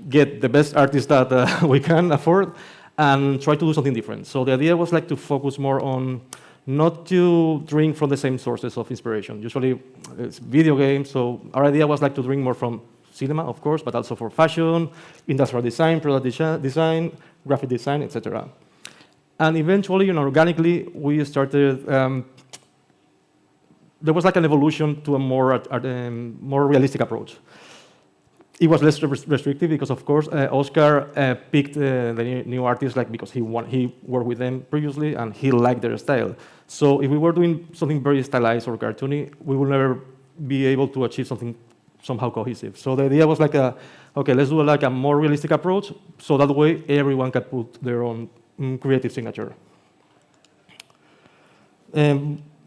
get the best artists that we can afford and try to do something different. So the idea was like to focus more on not to drink from the same sources of inspiration. Usually it's video games, so our idea was like to drink more from cinema, of course, but also for fashion, industrial design, product design, graphic design, etc. And eventually, organically, we started, there was like an evolution to a more realistic approach. It was less restrictive because, of course, Oscar picked the new artists because he worked with them previously and he liked their style. So if we were doing something very stylized or cartoony, we would never be able to achieve something somehow cohesive. So the idea was like, okay, let's do like a more realistic approach, so that way everyone can put their own creative signature.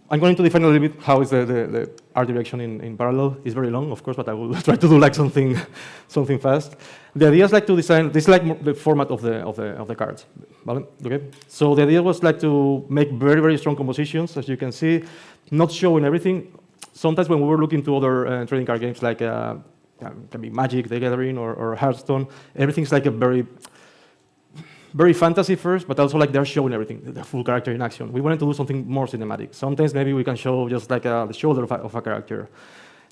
I'm going to define a little bit how is the art direction in parallel. It's very long, of course, but I will try to do like something fast. The idea is like to design. This is like the format of the cards. Vale? Okay. So the idea was like to make very strong compositions, as you can see, not showing everything. Sometimes when we were looking to other trading card games like can be Magic, The Gathering, or Hearthstone, everything's like a very fantasy first, but also like they're showing everything, the full character in action. We wanted to do something more cinematic. Sometimes maybe we can show just like the shoulder of a character,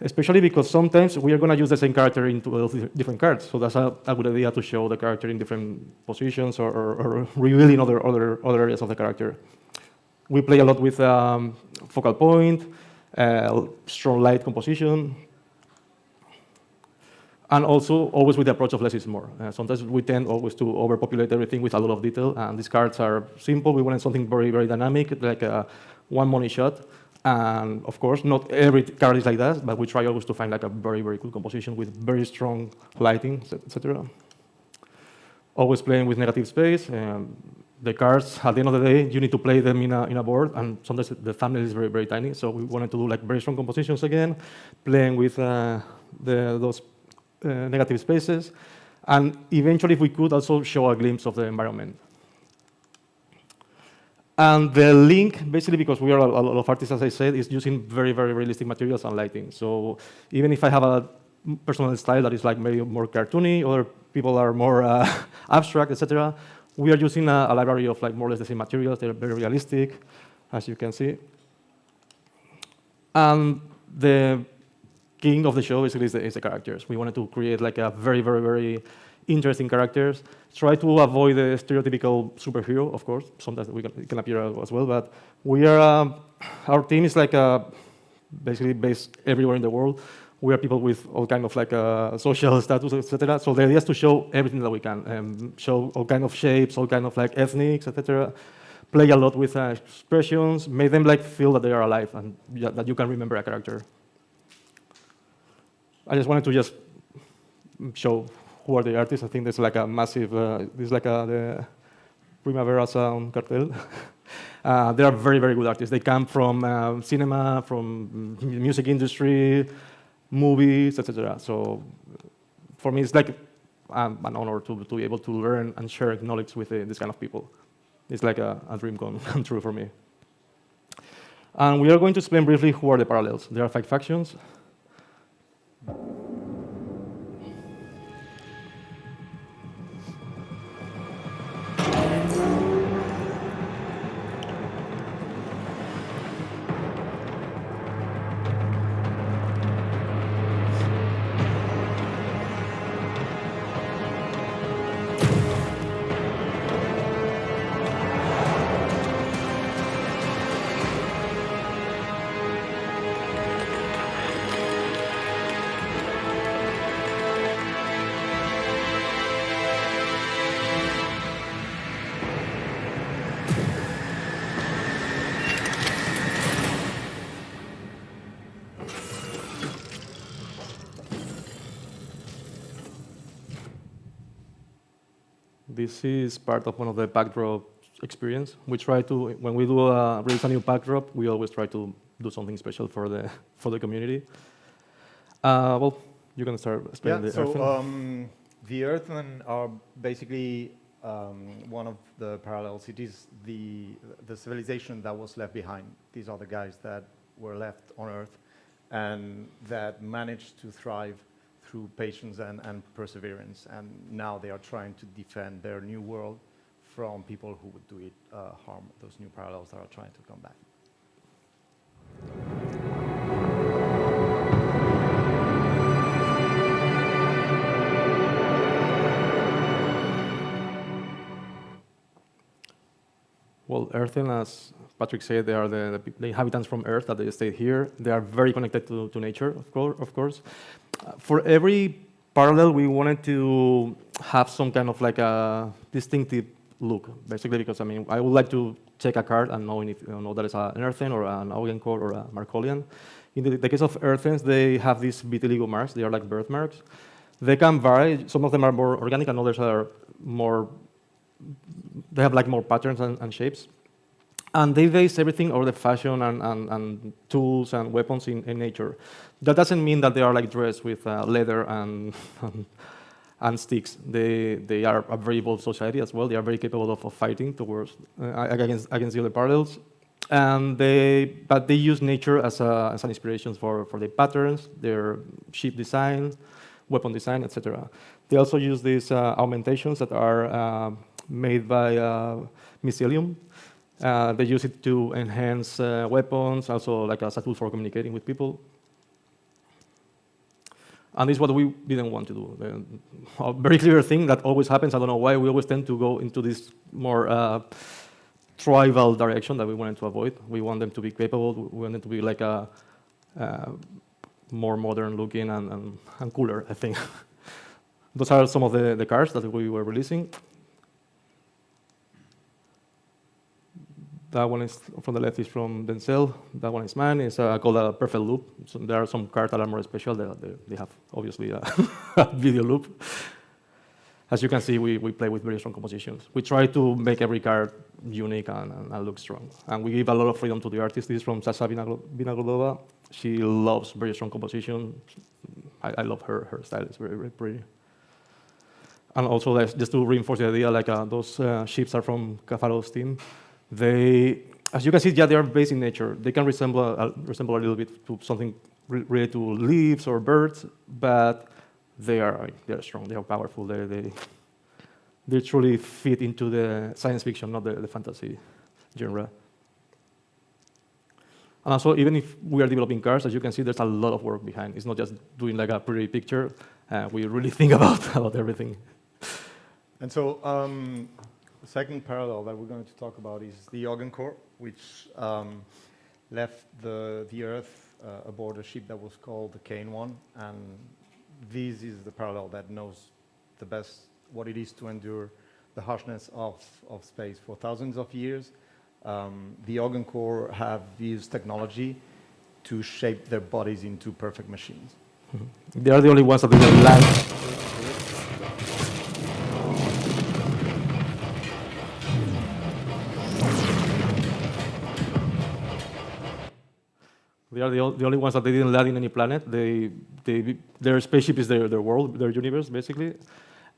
especially because sometimes we are going to use the same character in 12 different cards. So that's a good idea to show the character in different positions or revealing other areas of the character. We play a lot with focal point, strong light composition, and also always with the approach of less is more. Sometimes we tend always to overpopulate everything with a lot of detail, and these cards are simple. We wanted something very dynamic, like a one money shot. And of course, not every card is like that, but we try always to find like a very cool composition with very strong lighting, etc. Always playing with negative space. The cards, at the end of the day, you need to play them in a board, and sometimes the thumbnail is very tiny. So we wanted to do like very strong compositions again, playing with those negative spaces, and eventually, if we could, also show a glimpse of the environment. And the link, basically, because we are a lot of artists, as I said, is using very realistic materials and lighting. So even if I have a personal style that is like maybe more cartoony, other people are more abstract, etc., we are using a library of like more or less the same materials. They're very realistic, as you can see. And the king of the show is the characters. We wanted to create like a very interesting characters. Try to avoid the stereotypical superhero, of course. Sometimes it can appear as well, but we are our team is like basically based everywhere in the world. We are people with all kind of like social status, etc. So the idea is to show everything that we can, show all kind of shapes, all kind of like ethnics, etc. Play a lot with expressions, make them like feel that they are alive and that you can remember a character. I just wanted to just show who are the artists. I think there's like a massive, this is like the Primavera Sound cartel. They are very good artists. They come from cinema, from music industry, movies, etc. So for me, it's like an honor to be able to learn and share knowledge with this kind of people. It's like a dream come true for me. And we are going to explain briefly who are the parallels. There are 5 factions. This is part of one of the backdrop experience. We try to, when we do release a new backdrop, we always try to do something special for the community. Well, you can start explaining the Earthen. The Earthen are basically one of the parallels. It is the civilization that was left behind. These are the guys that were left on Earth and that managed to thrive through patience and perseverance. And now they are trying to defend their new world from people who would do it harm, those new parallels that are trying to come back. Well, Earthen, as Patrick said, they are the inhabitants from Earth that they stay here. They are very connected to nature, of course. For every parallel, we wanted to have some kind of like a distinctive look, basically, because I mean, I would like to check a card and know that it's an Earthen or an Augencore or a Markolian. In the case of Earthens, they have these vitiligo marks. They are like birthmarks. They can vary. Some of them are more organic, and others are more. They have like more patterns and shapes. And they base everything over the fashion and tools and weapons in nature. That doesn't mean that they are like dressed with leather and sticks. They are a very evolved society as well. They are very capable of fighting towards against the other parallels. But they use nature as an inspiration for their patterns, their ship design, weapon design, etc. They also use these augmentations that are made by mycelium. They use it to enhance weapons, also like as a tool for communicating with people. And this is what we didn't want to do. A very clear thing that always happens, I don't know why, we always tend to go into this more tribal direction that we wanted to avoid. We want them to be capable, we want them to be like a more modern looking and cooler, I think. Those are some of the cars that we were releasing. That one is from the left is from Denzel. That one is mine. It's called a perfect loop. So there are some cars that are more special. They have obviously a video loop. As you can see, we play with very strong compositions. We try to make every card unique and look strong. And we give a lot of freedom to the artist. This is from Sasha Vinagrova. She loves very strong composition. I love her style. It's very, very pretty. And also, just to reinforce the idea, like those ships are from Cafaro's team. They, as you can see, yeah, they are based in nature. They can resemble a little bit to something related to leaves or birds, but they are strong. They are powerful. They truly fit into the science fiction, not the fantasy genre. And also, even if we are developing cars, as you can see, there's a lot of work behind. It's not just doing like a pretty picture. We really think about everything. And so, the second parallel that we're going to talk about is the Ogun core, which left the Earth aboard a ship that was called the Kane 1. And this is the parallel that knows the best what it is to endure the harshness of space for thousands of years. The Ogun core have used technology to shape their bodies into perfect machines. Mm-hmm. They are the only ones that didn't land. They are the only ones that they didn't land in any planet. Their spaceship is their world, their universe, basically.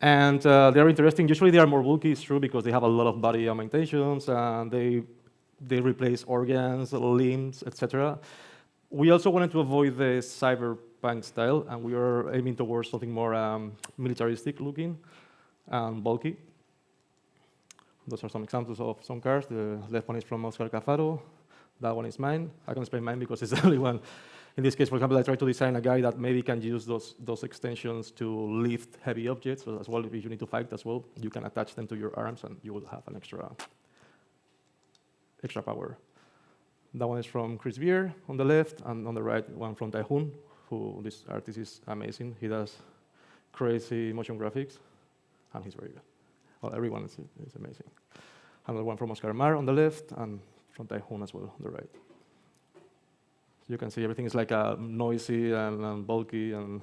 And they're interesting. Usually they are more bulky, it's true, because they have a lot of body augmentations, and they replace organs, limbs, etc. We also wanted to avoid the cyberpunk style, and we were aiming towards something more militaristic looking and bulky. Those are some examples of some cars. The left one is from Oscar Cafaro. That one is mine. I can explain mine because it's the only one. In this case, for example, I tried to design a guy that maybe can use those extensions to lift heavy objects as well. If you need to fight as well, you can attach them to your arms and you will have an extra power. That one is from Chris Beer on the left, and on the right, one from Taihun, who this artist is amazing. He does crazy motion graphics, and he's very good. Well, everyone is amazing. Another one from Oscar Mar on the left, and from Taihun as well on the right. So you can see everything is like noisy and bulky, and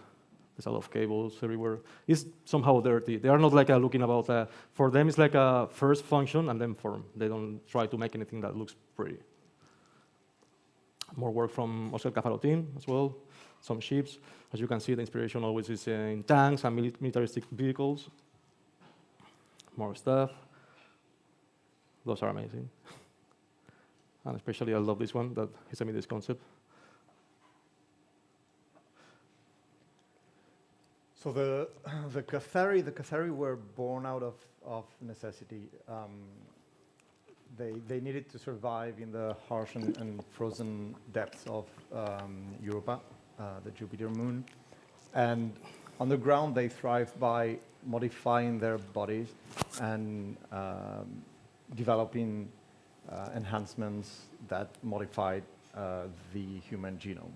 there's a lot of cables everywhere. It's somehow dirty. They are not like looking about, for them it's like a first function and then form. They don't try to make anything that looks pretty. More work from Oscar Cafaro team as well, some ships. As you can see, the inspiration always is in tanks and militaristic vehicles. More stuff. Those are amazing. And especially I love this one, that he sent me this concept. So the Cathari were born out of necessity. They needed to survive in the harsh and frozen depths of Europa, the Jupiter moon. And on the ground, they thrive by modifying their bodies and developing enhancements that modified the human genome.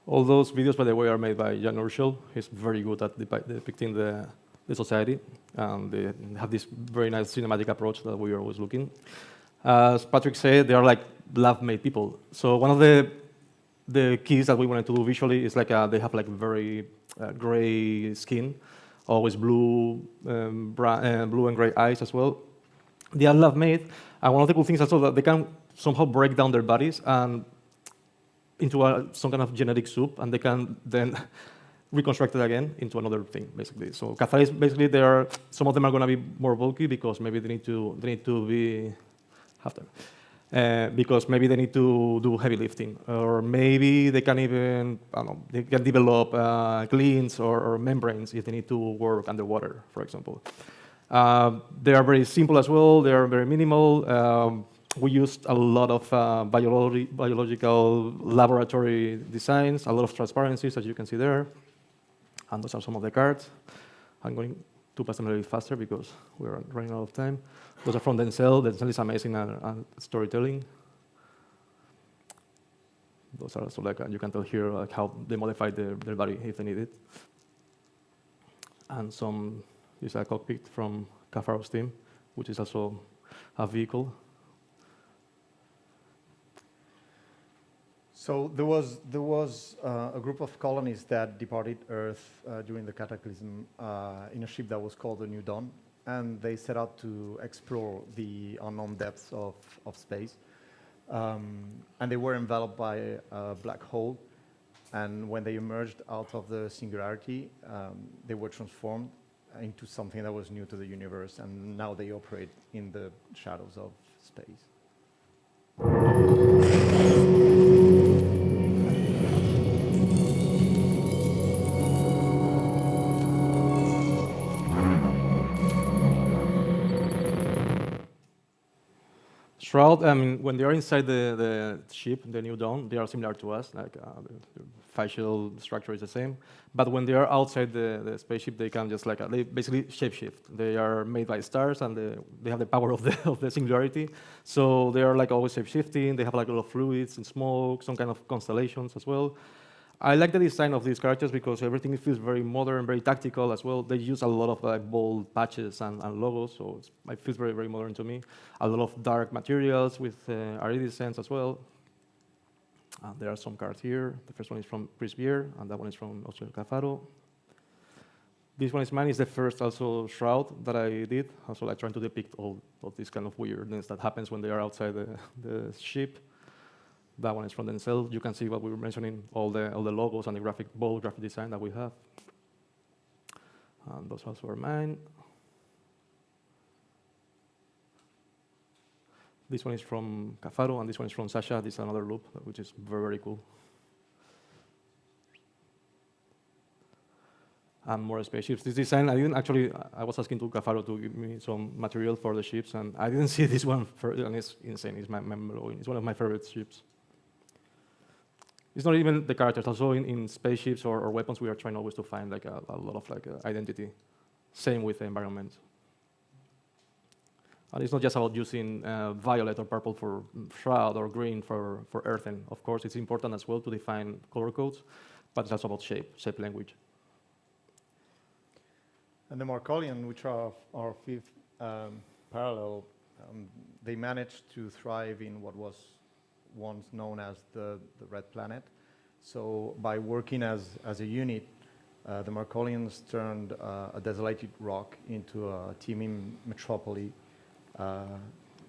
All those videos, by the way, are made by Jan Urschel. He's very good at depicting the society. They have this very nice cinematic approach that we are always looking. As Patrick said, they are like lab-made people. So one of the keys that we wanted to do visually is like they have like very gray skin, always blue, blue and gray eyes as well. They are lab-made, and one of the cool things also that they can somehow break down their bodies and into some kind of genetic soup, and they can then reconstruct it again into another thing, basically. So Catharis, basically, some of them are going to be more bulky because maybe they need to be because maybe they need to do heavy lifting, or maybe they can even they can develop gleans or membranes if they need to work underwater, for example. They are very simple as well. They are very minimal. We used a lot of biological laboratory designs, a lot of transparencies, as you can see there. And those are some of the cards. I'm going to pass them a little bit faster because we're running out of time. Those are from Denzel. Denzel is amazing at storytelling. Those are also like, you can tell here like how they modify their body if they need it. And some is a cockpit from Cafaro's team, which is also a vehicle. So there was a group of colonists that departed Earth during the cataclysm in a ship that was called the New Dawn, and they set out to explore the unknown depths of space. And they were enveloped by a black hole, and when they emerged out of the singularity, they were transformed into something that was new to the universe, and now they operate in the shadows of space. Shroud, I mean, when they are inside the ship, the New Dawn, they are similar to us, like the facial structure is the same. But when they are outside the spaceship, they can just like, they basically shapeshift. They are made by stars and they have the power of the singularity. So they are like always shapeshifting, they have like a lot of fluids and smoke, some kind of constellations as well. I like the design of these characters because everything feels very modern, very tactical as well. They use a lot of like bold patches and logos, so it feels very, very modern to me. A lot of dark materials with iridescence as well. There are some cards here. The first one is from Chris Beer, and that one is from Oscar Cafaro. This one is mine. It's the first also Shroud that I did. Also like trying to depict all of this kind of weirdness that happens when they are outside the ship. That one is from Denzel. You can see what we were mentioning, all the logos and the bold graphic design that we have. And those also are mine. This one is from Cafaro, and this one is from Sasha. This is another loop, which is very, very cool. And more spaceships. This design, I was asking to Cafaro to give me some material for the ships, and I didn't see this one, and it's insane. It's it's one of my favorite ships. It's not even the characters. Also in spaceships or weapons, we are trying always to find like a lot of like identity. Same with the environment. And it's not just about using violet or purple for Shroud or green for earthen. Of course, it's important as well to define color codes, but it's also about shape language. And the Markolian, which are our fifth parallel, they managed to thrive in what was once known as the Red Planet. So by working as a unit, the Markolians turned a desolated rock into a teeming metropolis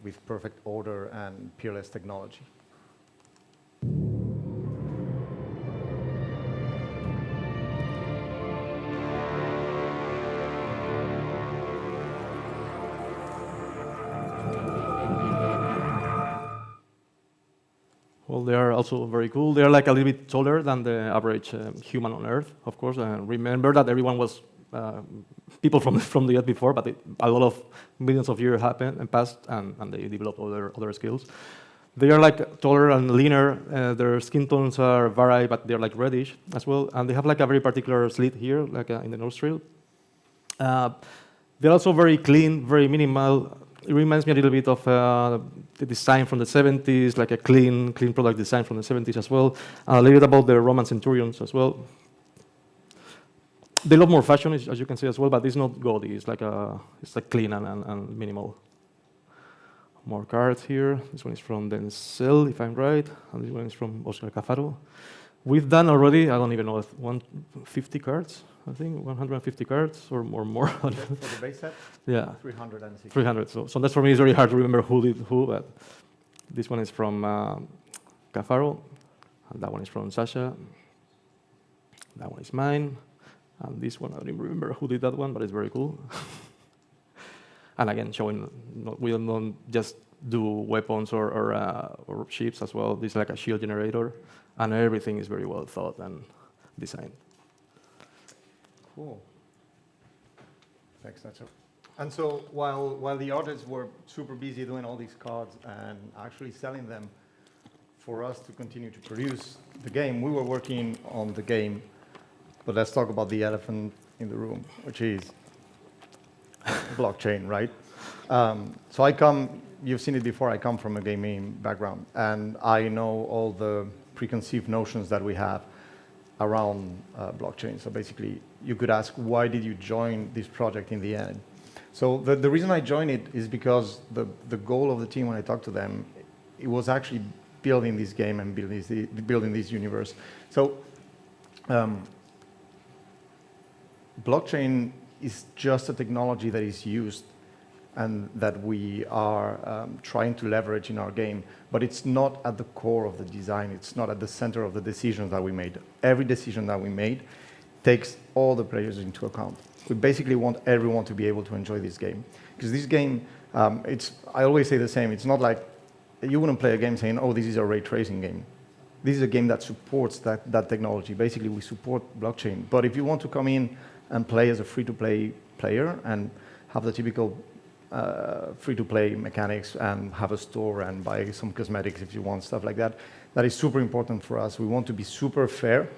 with perfect order and peerless technology. Well, they are also very cool. They are like a little bit taller than the average human on Earth, of course. Remember that everyone was people from the Earth before, but a lot of millions of years happened and passed, and they developed other skills. They are like taller and leaner. Their skin tones are vary, but they're like reddish as well. And they have like a very particular slit here, like in the nostril. They're also very clean, very minimal. It reminds me a little bit of the design from the 70s, like a clean product design from the 70s as well. A little bit about the Roman centurions as well. They love more fashion, as you can see as well, but it's not gaudy. It's like clean and minimal. More cards here. This one is from Denzel, if I'm right, and this one is from Oscar Cafaro. We've done already, I don't even know, 150 cards, I think, 150 cards or more. For the base set? Yeah. 360. 300. So that's for me, it's very hard to remember who did who, but this one is from Cafaro, and that one is from Sasha. That one is mine, and this one, I don't even remember who did that one, but it's very cool. And again, showing, we don't just do weapons or ships as well. This is like a shield generator, and everything is very well thought and designed. Cool. Thanks, Nacho. And so while the artists were super busy doing all these cards and actually selling them for us to continue to produce the game, we were working on the game. But let's talk about the elephant in the room, which is blockchain, right? So you've seen it before, I come from a gaming background, and I know all the preconceived notions that we have around blockchain. So basically, you could ask, why did you join this project in the end? So the reason I joined it is because the goal of the team, when I talked to them, it was actually building this game and building this universe. So blockchain is just a technology that is used and that we are trying to leverage in our game, but it's not at the core of the design. It's not at the center of the decisions that we made. Every decision that we made takes all the players into account. We basically want everyone to be able to enjoy this game. Because this game, I always say the same, it's not like you wouldn't play a game saying, oh, this is a ray tracing game. This is a game that supports that technology. Basically, we support blockchain. But if you want to come in and play as a free-to-play player and have the typical free-to-play mechanics and have a store and buy some cosmetics if you want, stuff like that, that is super important for us. We want to be super fair,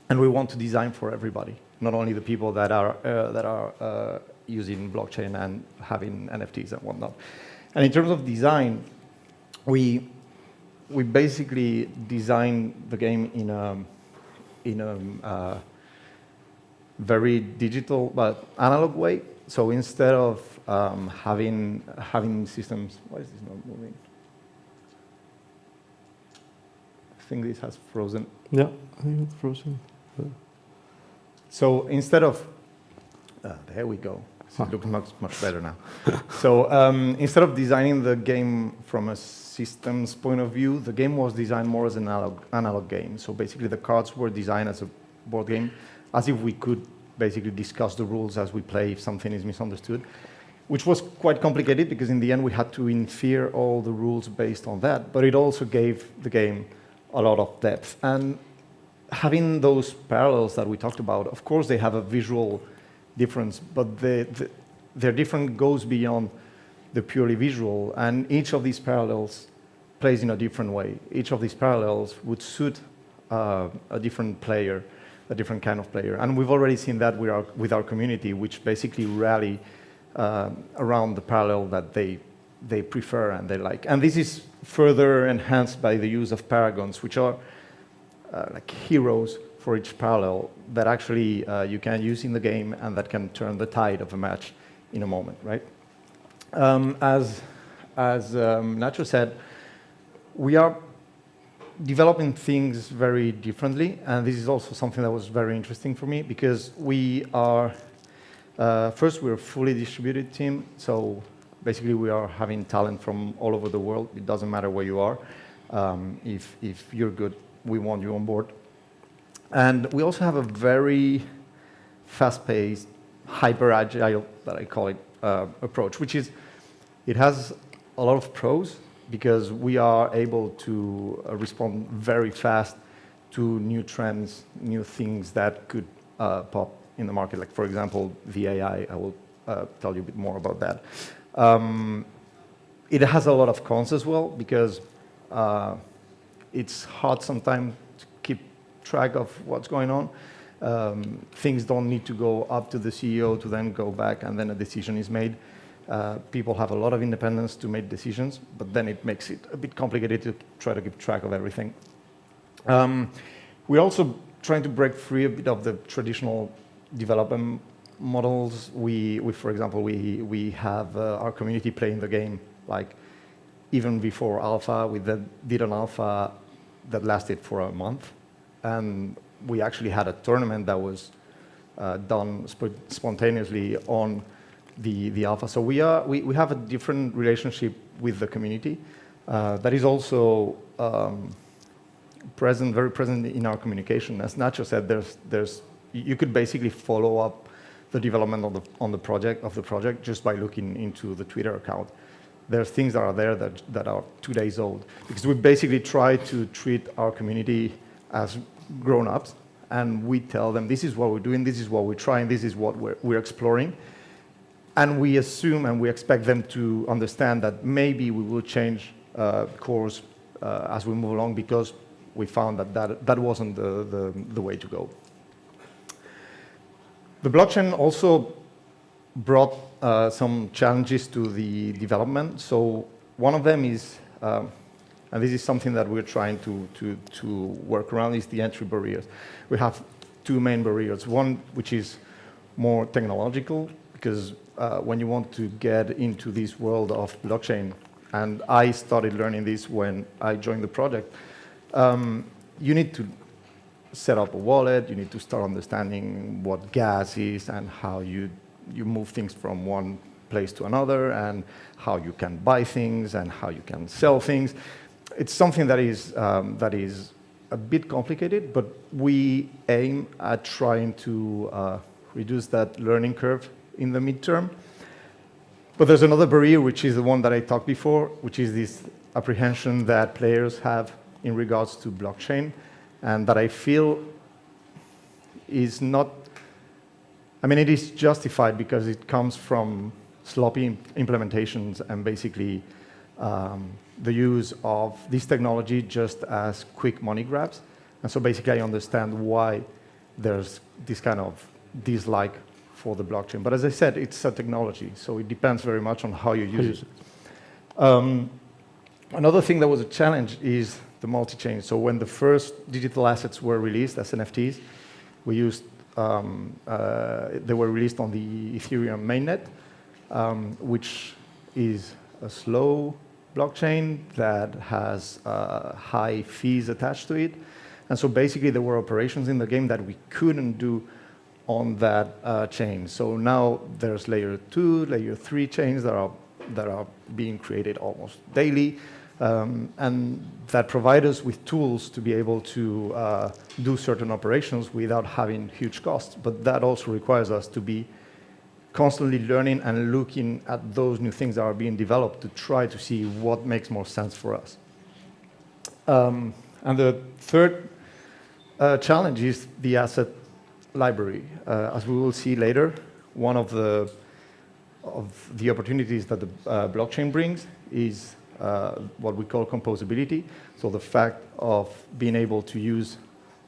and we want to design for everybody, not only the people that are using blockchain and having NFTs and whatnot. And in terms of design, we basically designed the game in a very digital but analog way. So instead of having systems, why is this not moving? I think this has frozen. Yeah, I think it's frozen. So instead of, there we go. It looks much better now. So instead of designing the game from a systems point of view, the game was designed more as an analog game. So basically the cards were designed as a board game, as if we could basically discuss the rules as we play if something is misunderstood, which was quite complicated because in the end we had to infer all the rules based on that, but it also gave the game a lot of depth. And having those parallels that we talked about, of course they have a visual difference, but their difference goes beyond the purely visual, and each of these parallels plays in a different way. Each of these parallels would suit a different player, a different kind of player. And we've already seen that with our community, which basically rally around the parallel that they prefer and they like. And this is further enhanced by the use of paragons, which are like heroes for each parallel that actually you can use in the game and that can turn the tide of a match in a moment, right? As Nacho said, we are developing things very differently, and this is also something that was very interesting for me because we are, first we're a fully distributed team, so basically we are having talent from all over the world. It doesn't matter where you are. If you're good, we want you on board. And we also have a very fast-paced, hyper-agile, that I call it, approach, which is, it has a lot of pros because we are able to respond very fast to new trends, new things that could pop in the market. Like, for example, the AI, I will tell you a bit more about that. It has a lot of cons as well because it's hard sometimes to keep track of what's going on. Things don't need to go up to the CEO to then go back and then a decision is made. People have a lot of independence to make decisions, but then it makes it a bit complicated to try to keep track of everything. We're also trying to break free a bit of the traditional development models. For example, we have our community playing the game like even before alpha, we did an alpha that lasted for a month. And we actually had a tournament that was done spontaneously on the alpha. So we have a different relationship with the community that is also very present in our communication. As Nacho said, you could basically follow up the development of the project just by looking into the Twitter account. There's things that are there that are 2 days old, because we basically try to treat our community as grown-ups, and we tell them this is what we're doing, this is what we're trying, this is what we're exploring, and we assume and we expect them to understand that maybe we will change course as we move along, because we found that wasn't the way to go. The blockchain also brought some challenges to the development. So one of them is, and this is something that we're trying to work around, is the entry barriers. We have two main barriers. One, which is more technological, because when you want to get into this world of blockchain, and I started learning this when I joined the project, you need to set up a wallet, you need to start understanding what gas is and how you move things from one place to another, and how you can buy things and how you can sell things. It's something that is a bit complicated, but we aim at trying to reduce that learning curve in the midterm. But there's another barrier, which is the one that I talked before, which is this apprehension that players have in regards to blockchain, and that I feel is not, I mean, it is justified because it comes from sloppy implementations and basically the use of this technology just as quick money grabs. And so basically I understand why there's this kind of dislike for the blockchain. But as I said, it's a technology, so it depends very much on how you use it. Another thing that was a challenge is the multi-chain. So when the first digital assets were released as NFTs, we used, they were released on the Ethereum mainnet, which is a slow blockchain that has high fees attached to it. And so basically there were operations in the game that we couldn't do on that chain. So now there's layer 2, layer 3 chains that are being created almost daily, and that provide us with tools to be able to do certain operations without having huge costs. But that also requires us to be constantly learning and looking at those new things that are being developed to try to see what makes more sense for us. And the third challenge is the asset library. As we will see later, one of the opportunities that the blockchain brings is what we call composability. So the fact of being able to use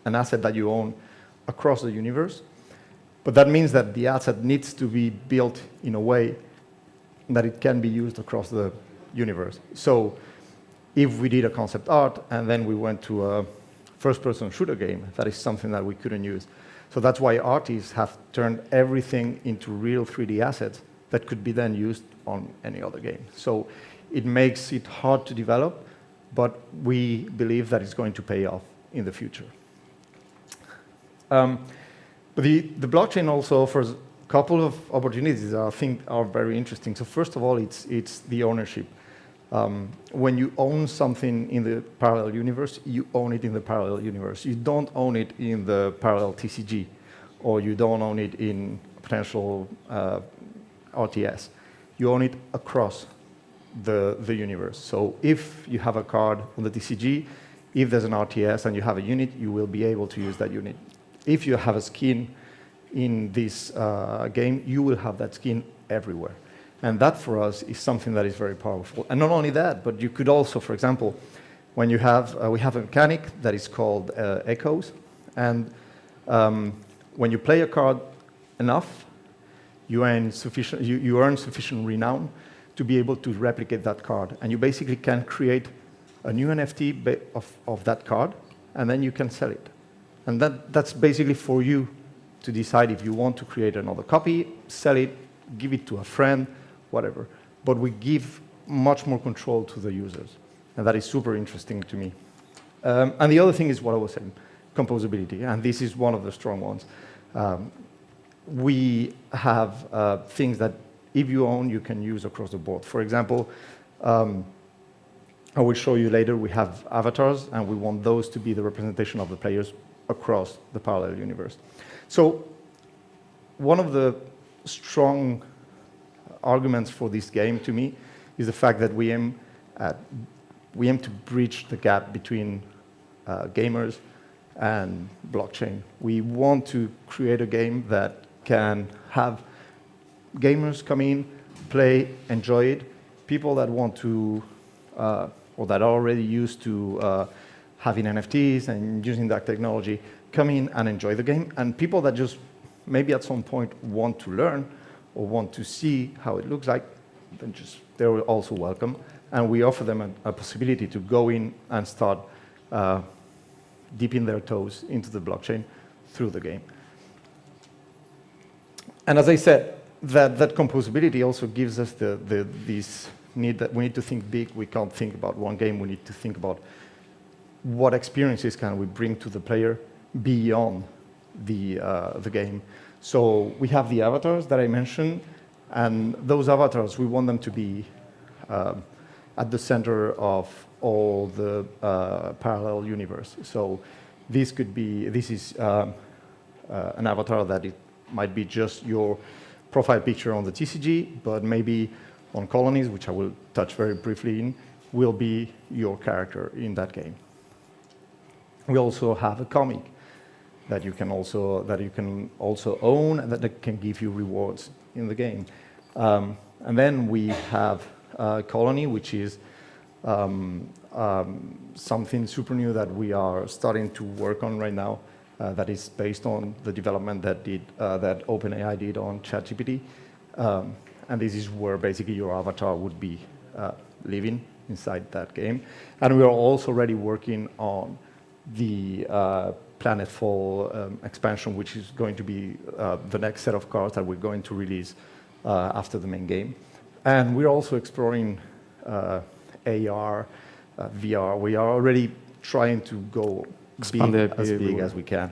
an asset that you own across the universe. But that means that the asset needs to be built in a way that it can be used across the universe. So if we did a concept art and then we went to a first-person shooter game, that is something that we couldn't use. So that's why artists have turned everything into real 3D assets that could be then used on any other game. So it makes it hard to develop, but we believe that it's going to pay off in the future. But the blockchain also offers a couple of opportunities that I think are very interesting. So first of all, it's the ownership. When you own something in the parallel universe, you own it in the parallel universe. You don't own it in the parallel TCG, or you don't own it in potential RTS. You own it across the universe. So if you have a card on the TCG, if there's an RTS and you have a unit, you will be able to use that unit. If you have a skin in this game, you will have that skin everywhere. And that, for us, is something that is very powerful. And not only that, but you could also, for example, when you have, we have a mechanic that is called echoes. And when you play a card enough, you earn sufficient renown to be able to replicate that card. And you basically can create a new NFT of that card, and then you can sell it. And that's basically for you to decide if you want to create another copy, sell it, give it to a friend, whatever. But we give much more control to the users. And that is super interesting to me. And the other thing is what I was saying, composability. And this is one of the strong ones. We have things that if you own, you can use across the board. For example, I will show you later, we have avatars, and we want those to be the representation of the players across the parallel universe. So one of the strong arguments for this game to me is the fact that we aim to bridge the gap between gamers and blockchain. We want to create a game that can have gamers come in, play, enjoy it, people that want to, or that are already used to having NFTs and using that technology, come in and enjoy the game, and people that just maybe at some point want to learn or want to see how it looks like, then they're also welcome. And we offer them a possibility to go in and start dipping their toes into the blockchain through the game. And as I said, that composability also gives us this need that we need to think big. We can't think about one game. We need to think about what experiences can we bring to the player beyond the game. So we have the avatars that I mentioned, and those avatars, we want them to be at the center of all the parallel universe. So this is an avatar that it might be just your profile picture on the TCG, but maybe on Colonies, which I will touch very briefly in, will be your character in that game. We also have a comic that you can also own and that can give you rewards in the game. And then we have Colony, which is something super new that we are starting to work on right now. That is based on the development that OpenAI did on ChatGPT. And this is where basically your avatar would be living inside that game. And we are also already working on the Planetfall expansion, which is going to be the next set of cards that we're going to release after the main game. And we're also exploring AR, VR. We are already trying to go as big as we can.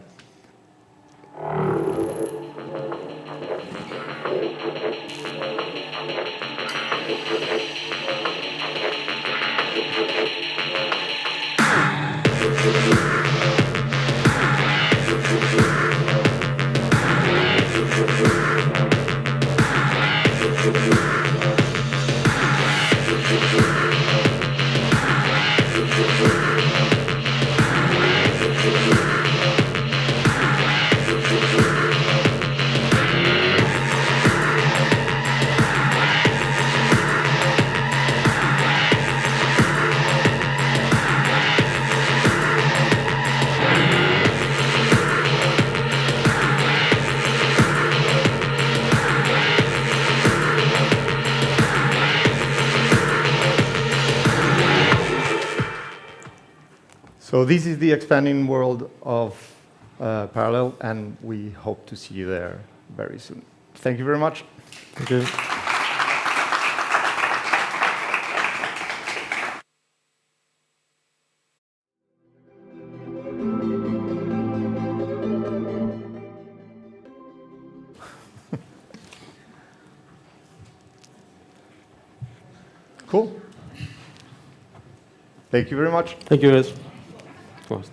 So this is the expanding world of Parallel, and we hope to see you there very soon. Thank you very much. Thank you. Cool. Thank you very much. Thank you, guys. Of course.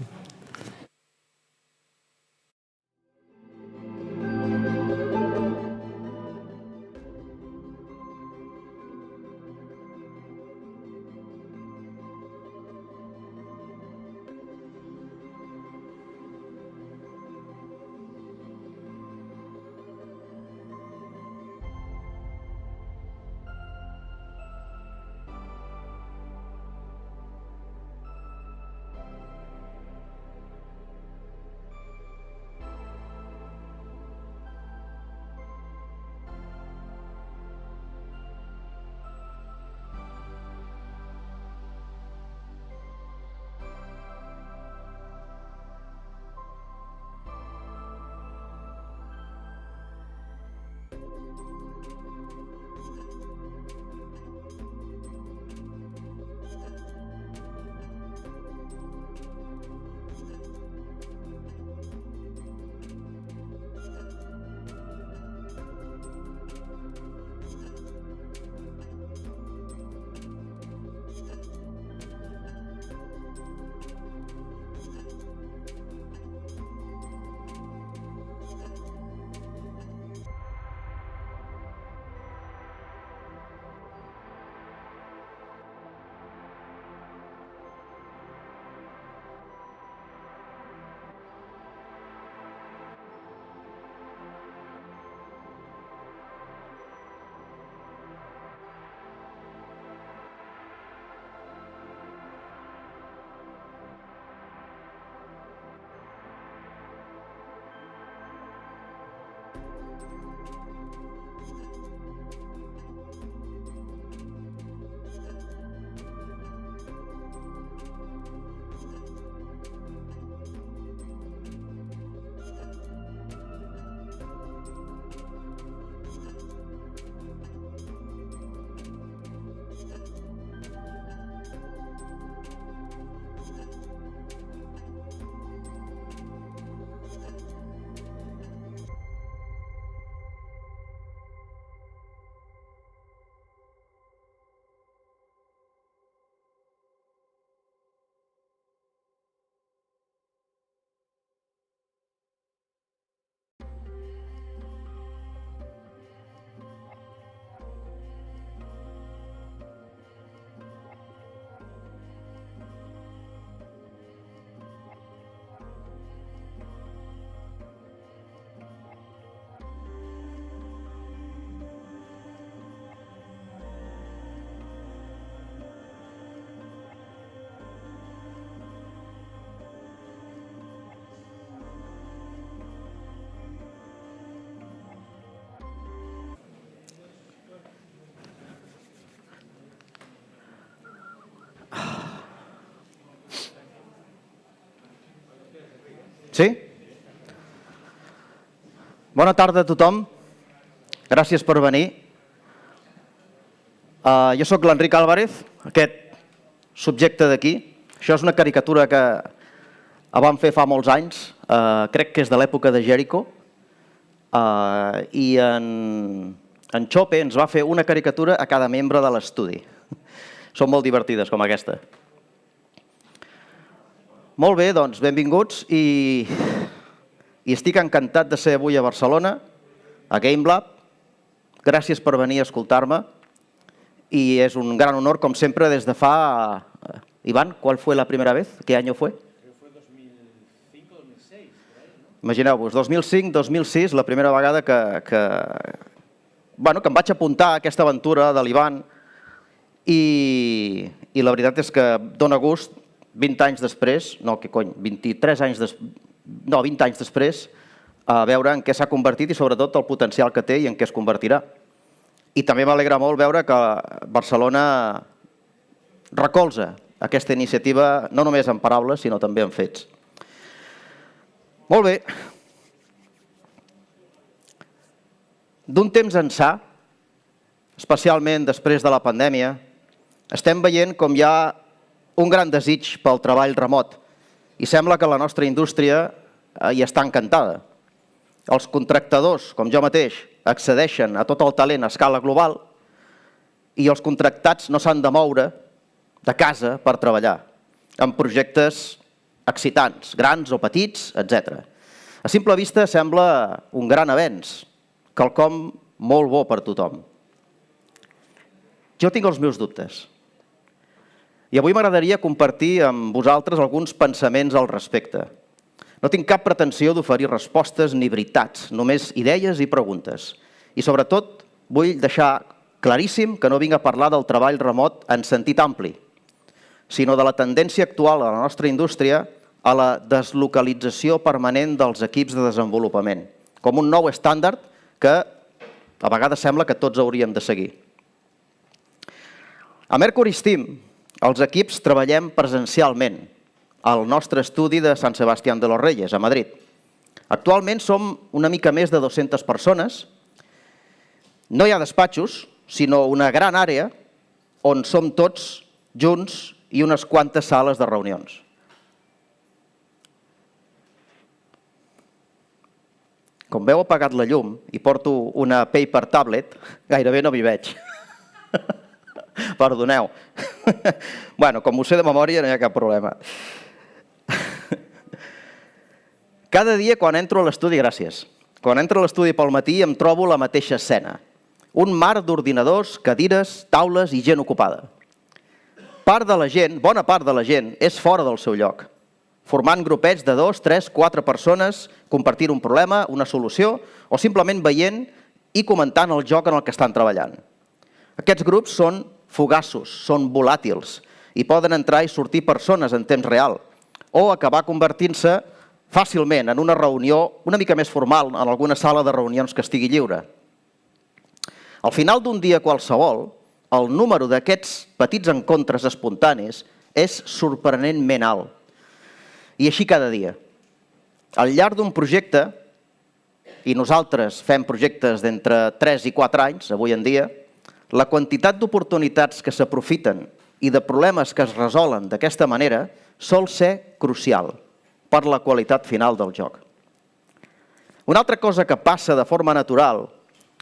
Sí? Bona tarda a tothom. Gràcies per venir. Jo sóc l'Enric Álvarez, aquest subjecte d'aquí. Això és una caricatura que vam fer fa molts anys. Crec que és de l'època de Jericho. I en Chope ens va fer una caricatura a cada membre de l'estudi. Són molt divertides, com aquesta. Molt bé, doncs, benvinguts i estic encantat de ser avui a Barcelona, a Gamelab. Gràcies per venir a escoltar-me y es un gran honor, como siempre, desde fa... Iván, ¿cuál fue la primera vez? ¿Qué año fue? Fue 2005, 2006. Imagineu-vos, 2005-2006, la primera vegada que em vaig apuntar a aquesta aventura de l'Ivan i la veritat és que dona gust 20 anys després, no, què cony, 23 anys després, no, 20 anys després, a veure en què s'ha convertit i sobretot el potencial que té i en què es convertirà. I també m'alegra molt veure que Barcelona recolza aquesta iniciativa no només en paraules, sinó també en fets. Molt bé. D'un temps ençà, especialment després de la pandèmia, estem veient com hi ha un gran desig pel treball remot i sembla que la nostra indústria hi està encantada. Els contractadors, com jo mateix, accedeixen a tot el talent a escala global i els contractats no s'han de moure de casa per treballar en projectes excitants, grans o petits, etc. A simple vista sembla un gran avenç, quelcom molt bo per tothom. Jo tinc els meus dubtes. I avui m'agradaria compartir amb vosaltres alguns pensaments al respecte. No tinc cap pretensió d'oferir respostes ni veritats, només idees i preguntes. I sobretot vull deixar claríssim que no vinc a parlar del treball remot en sentit ampli, sinó de la tendència actual a la nostra indústria a la deslocalització permanent dels equips de desenvolupament, com un nou estàndard que a vegades sembla que tots hauríem de seguir. A Mercury Steam, els equips treballem presencialment al nostre estudi de Sant Sebastián de los Reyes, a Madrid. Actualment som una mica més de 200 persones. No hi ha despatxos, sinó una gran àrea on som tots junts i unes quantes sales de reunions. Com veu, he apagat la llum i porto una paper tablet, gairebé no m'hi veig. Perdoneu. Bueno, com ho sé de memòria no hi ha cap problema. Cada dia quan entro a l'estudi, gràcies, quan entro a l'estudi pel matí em trobo la mateixa escena. Un mar d'ordinadors, cadires, taules i gent ocupada. Part de la gent, bona part de la gent, és fora del seu lloc, formant grupets de 2, 3, 4 persones, compartint un problema, una solució, o simplement veient i comentant el joc en el que estan treballant. Aquests grups són fugaços, són volàtils i poden entrar i sortir persones en temps real o acabar convertint-se fàcilment en una reunió una mica més formal, en alguna sala de reunions que estigui lliure. Al final d'un dia qualsevol, el número d'aquests petits encontres espontanis és sorprenentment alt. I així cada dia. Al llarg d'un projecte, i nosaltres fem projectes d'entre 3 i 4 anys, avui en dia, la quantitat d'oportunitats que s'aprofiten i de problemes que es resolen d'aquesta manera sol ser crucial per la qualitat final del joc. Una altra cosa que passa de forma natural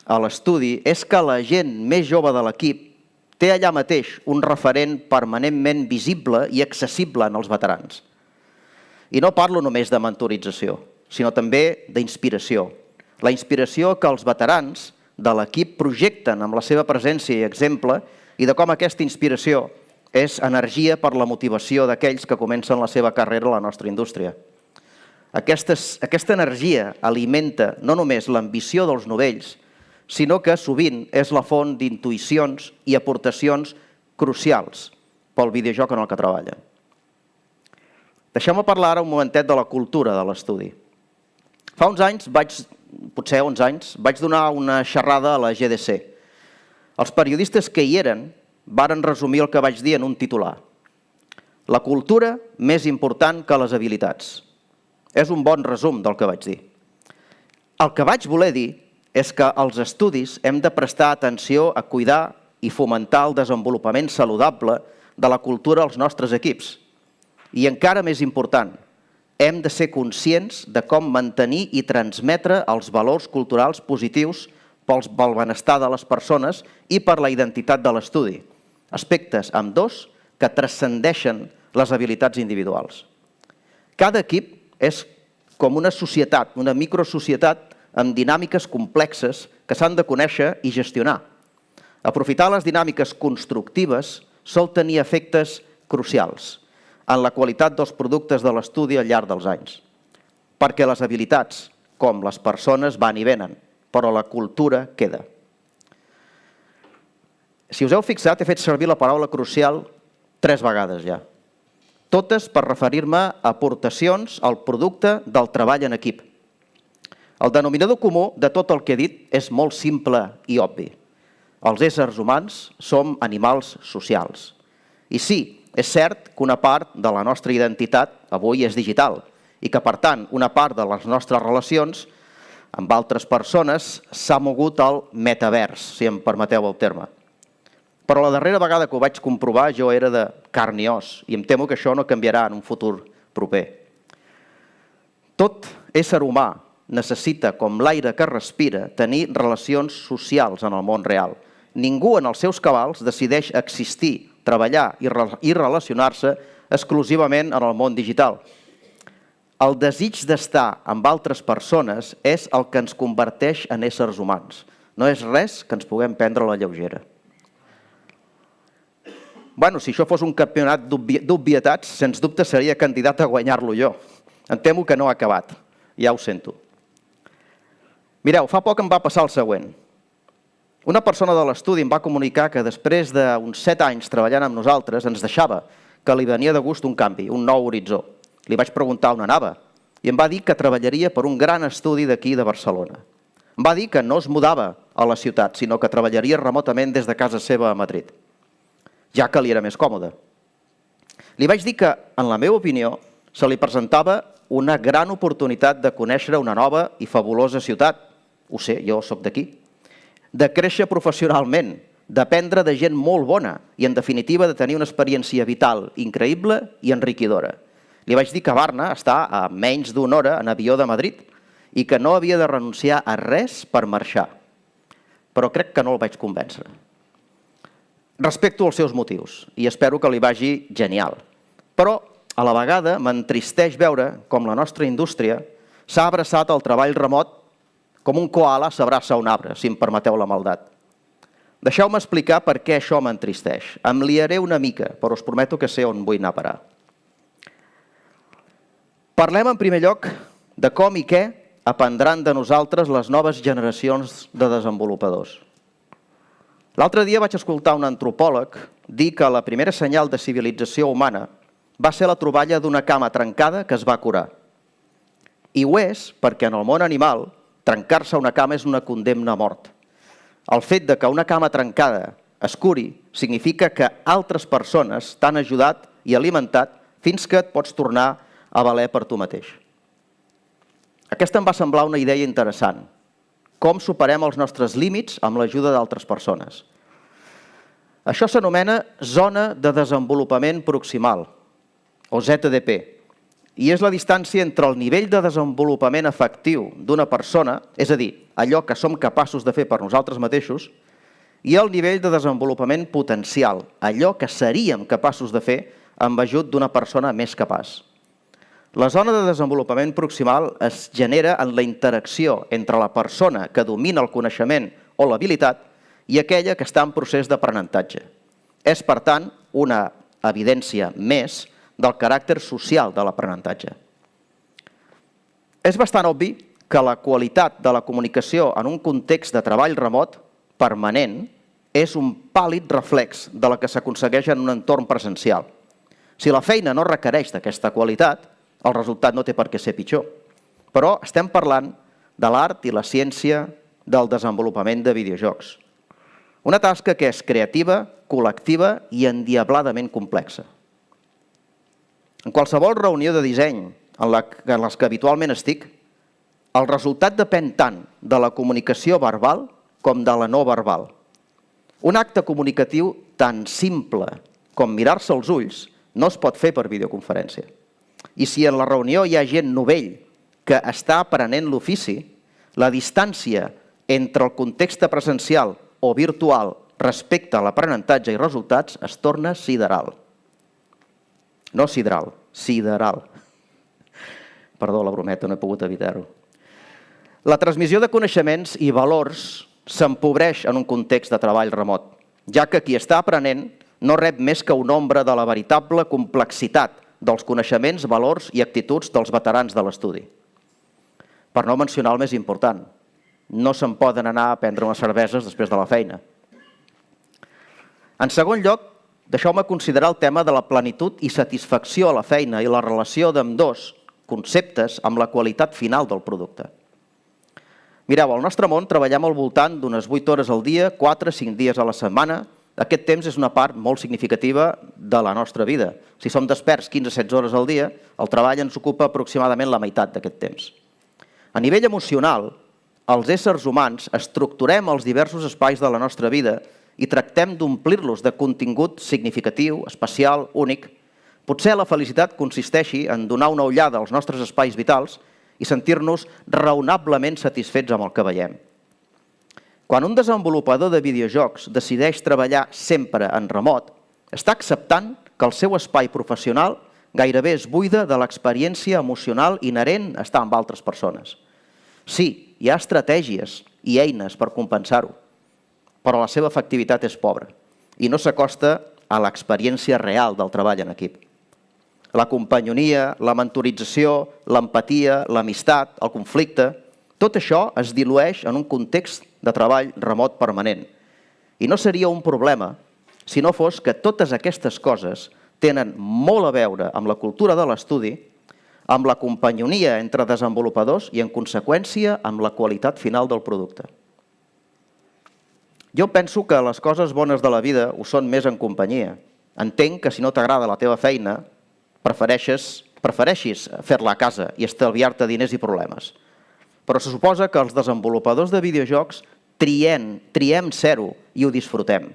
a l'estudi és que la gent més jove de l'equip té allà mateix un referent permanentment visible i accessible en els veterans. I no parlo només de mentorització, sinó també d'inspiració. La inspiració que els veterans de l'equip projecten amb la seva presència i exemple i de com aquesta inspiració és energia per la motivació d'aquells que comencen la seva carrera a la nostra indústria. Aquesta energia alimenta no només l'ambició dels novells, sinó que sovint és la font d'intuïcions i aportacions crucials pel videojoc en el que treballen. Deixeu-me parlar ara un momentet de la cultura de l'estudi. Fa uns anys, potser 11 anys, vaig donar una xerrada a la GDC. Els periodistes que hi eren varen resumir el que vaig dir en un titular. La cultura més important que les habilitats. És un bon resum del que vaig dir. El que vaig voler dir és que als estudis hem de prestar atenció a cuidar i fomentar el desenvolupament saludable de la cultura als nostres equips. I encara més important, hem de ser conscients de com mantenir i transmetre els valors culturals positius pel benestar de les persones i per la identitat de l'estudi. Aspectes ambdós que transcendeixen les habilitats individuals. Cada equip és com una societat, una microsocietat amb dinàmiques complexes que s'han de conèixer i gestionar. Aprofitar les dinàmiques constructives sol tenir efectes crucials en la qualitat dels productes de l'estudi al llarg dels anys. Perquè les habilitats, com les persones, van i venen, però la cultura queda. Si us heu fixat, he fet servir la paraula crucial 3 vegades ja. Totes per referir-me a aportacions al producte del treball en equip. El denominador comú de tot el que he dit és molt simple i obvi. Els éssers humans som animals socials. I sí, és cert que una part de la nostra identitat avui és digital i que, per tant, una part de les nostres relacions amb altres persones s'ha mogut al metavers, si em permeteu el terme. Però la darrera vegada que ho vaig comprovar jo era de carn i os i em temo que això no canviarà en un futur proper. Tot ésser humà necessita, com l'aire que respira, tenir relacions socials en el món real. Ningú en els seus cabals decideix existir, treballar i relacionar-se exclusivament en el món digital. El desig d'estar amb altres persones és el que ens converteix en éssers humans. No és res que ens puguem prendre a la lleugera. Bueno, si això fos un campionat d'obvietats, sens dubte seria candidat a guanyar-lo jo. Em temo que no ha acabat. Ja ho sento. Mireu, fa poc em va passar el següent. Una persona de l'estudi em va comunicar que després d'uns 7 anys treballant amb nosaltres ens deixava, que li venia de gust un canvi, un nou horitzó. Li vaig preguntar on anava i em va dir que treballaria per un gran estudi d'aquí de Barcelona. Em va dir que no es mudava a la ciutat, sinó que treballaria remotament des de casa seva a Madrid, ja que li era més còmode. Li vaig dir que, en la meva opinió, se li presentava una gran oportunitat de conèixer una nova i fabulosa ciutat. Ho sé, jo sóc d'aquí. De créixer professionalment, d'aprendre de gent molt bona i, en definitiva, de tenir una experiència vital increïble i enriquidora. Li vaig dir que Barna està a menys d'una hora en avió de Madrid i que no havia de renunciar a res per marxar. Però crec que no el vaig convèncer. Respecto els seus motius i espero que li vagi genial. Però, a la vegada, m'entristeix veure com la nostra indústria s'ha abraçat al treball remot com un koala s'abraça a un arbre, si em permeteu la maldat. Deixeu-me explicar per què això m'entristeix. Em liaré una mica, però us prometo que sé on vull anar a parar. Parlem, en primer lloc, de com i què aprendran de nosaltres les noves generacions de desenvolupadors. L'altre dia vaig escoltar un antropòleg dir que la primera senyal de civilització humana va ser la troballa d'una cama trencada que es va curar. I ho és perquè en el món animal trencar-se una cama és una condemna a mort. El fet de que una cama trencada es curi significa que altres persones t'han ajudat i alimentat fins que et pots tornar a valer per tu mateix. Aquesta em va semblar una idea interessant. Com superem els nostres límits amb l'ajuda d'altres persones. Això s'anomena zona de desenvolupament proximal, o ZDP, i és la distància entre el nivell de desenvolupament efectiu d'una persona, és a dir, allò que som capaços de fer per nosaltres mateixos, i el nivell de desenvolupament potencial, allò que seríem capaços de fer amb ajut d'una persona més capaç. La zona de desenvolupament proximal es genera en la interacció entre la persona que domina el coneixement o l'habilitat i aquella que està en procés d'aprenentatge. És, per tant, una evidència més del caràcter social de l'aprenentatge. És bastant obvi que la qualitat de la comunicació en un context de treball remot permanent és un pàl·lid reflex de la que s'aconsegueix en un entorn presencial. Si la feina no requereix d'aquesta qualitat, el resultat no té per què ser pitjor. Però estem parlant de l'art i la ciència del desenvolupament de videojocs. Una tasca que és creativa, col·lectiva i endiabladament complexa. En qualsevol reunió de disseny en les que habitualment estic, el resultat depèn tant de la comunicació verbal com de la no verbal. Un acte comunicatiu tan simple com mirar-se als ulls no es pot fer per videoconferència. I si en la reunió hi ha gent novell que està aprenent l'ofici, la distància entre el context presencial o virtual respecte a l'aprenentatge i resultats es torna sideral. No sideral, sideral. Perdó, la brometa, no he pogut evitar-ho. La transmissió de coneixements i valors s'empobreix en un context de treball remot, ja que qui està aprenent no rep més que una ombra de la veritable complexitat dels coneixements, valors i actituds dels veterans de l'estudi. Per no mencionar el més important, no se'n poden anar a prendre unes cerveses després de la feina. En segon lloc, deixeu-me considerar el tema de la plenitud i satisfacció a la feina i la relació d'ambdós conceptes amb la qualitat final del producte. Mireu, al nostre món treballem al voltant d'unes 8 hores al dia, 4-5 dies a la setmana. Aquest temps és una part molt significativa de la nostra vida. Si som desperts 15-16 hores al dia, el treball ens ocupa aproximadament la meitat d'aquest temps. A nivell emocional, els éssers humans estructurem els diversos espais de la nostra vida i tractem d'omplir-los de contingut significatiu, especial, únic. Potser la felicitat consisteixi en donar una ullada als nostres espais vitals i sentir-nos raonablement satisfets amb el que veiem. Quan un desenvolupador de videojocs decideix treballar sempre en remot, està acceptant que el seu espai professional gairebé es buida de l'experiència emocional inherent a estar amb altres persones. Sí, hi ha estratègies i eines per compensar-ho, però la seva efectivitat és pobra i no s'acosta a l'experiència real del treball en equip. La companyonia, la mentorització, l'empatia, l'amistat, el conflicte, tot això es dilueix en un context de treball remot permanent. I no seria un problema si no fos que totes aquestes coses tenen molt a veure amb la cultura de l'estudi, amb la companyonia entre desenvolupadors i, en conseqüència, amb la qualitat final del producte. Jo penso que les coses bones de la vida ho són més en companyia. Entenc que si no t'agrada la teva feina, prefereixis fer-la a casa i estalviar-te diners i problemes. Però se suposa que els desenvolupadors de videojocs triem ser-ho i ho disfrutem.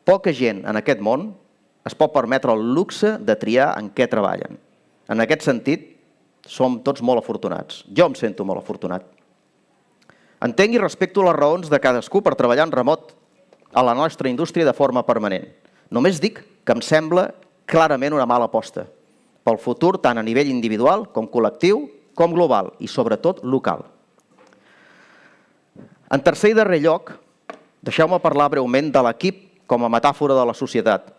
Poca gent en aquest món es pot permetre el luxe de triar en què treballen. En aquest sentit, som tots molt afortunats. Jo em sento molt afortunat. Entenc i respecto les raons de cadascú per treballar en remot a la nostra indústria de forma permanent. Només dic que em sembla clarament una mala aposta pel futur tant a nivell individual com col·lectiu, com global i, sobretot, local. En tercer i darrer lloc, deixeu-me parlar breument de l'equip com a metàfora de la societat.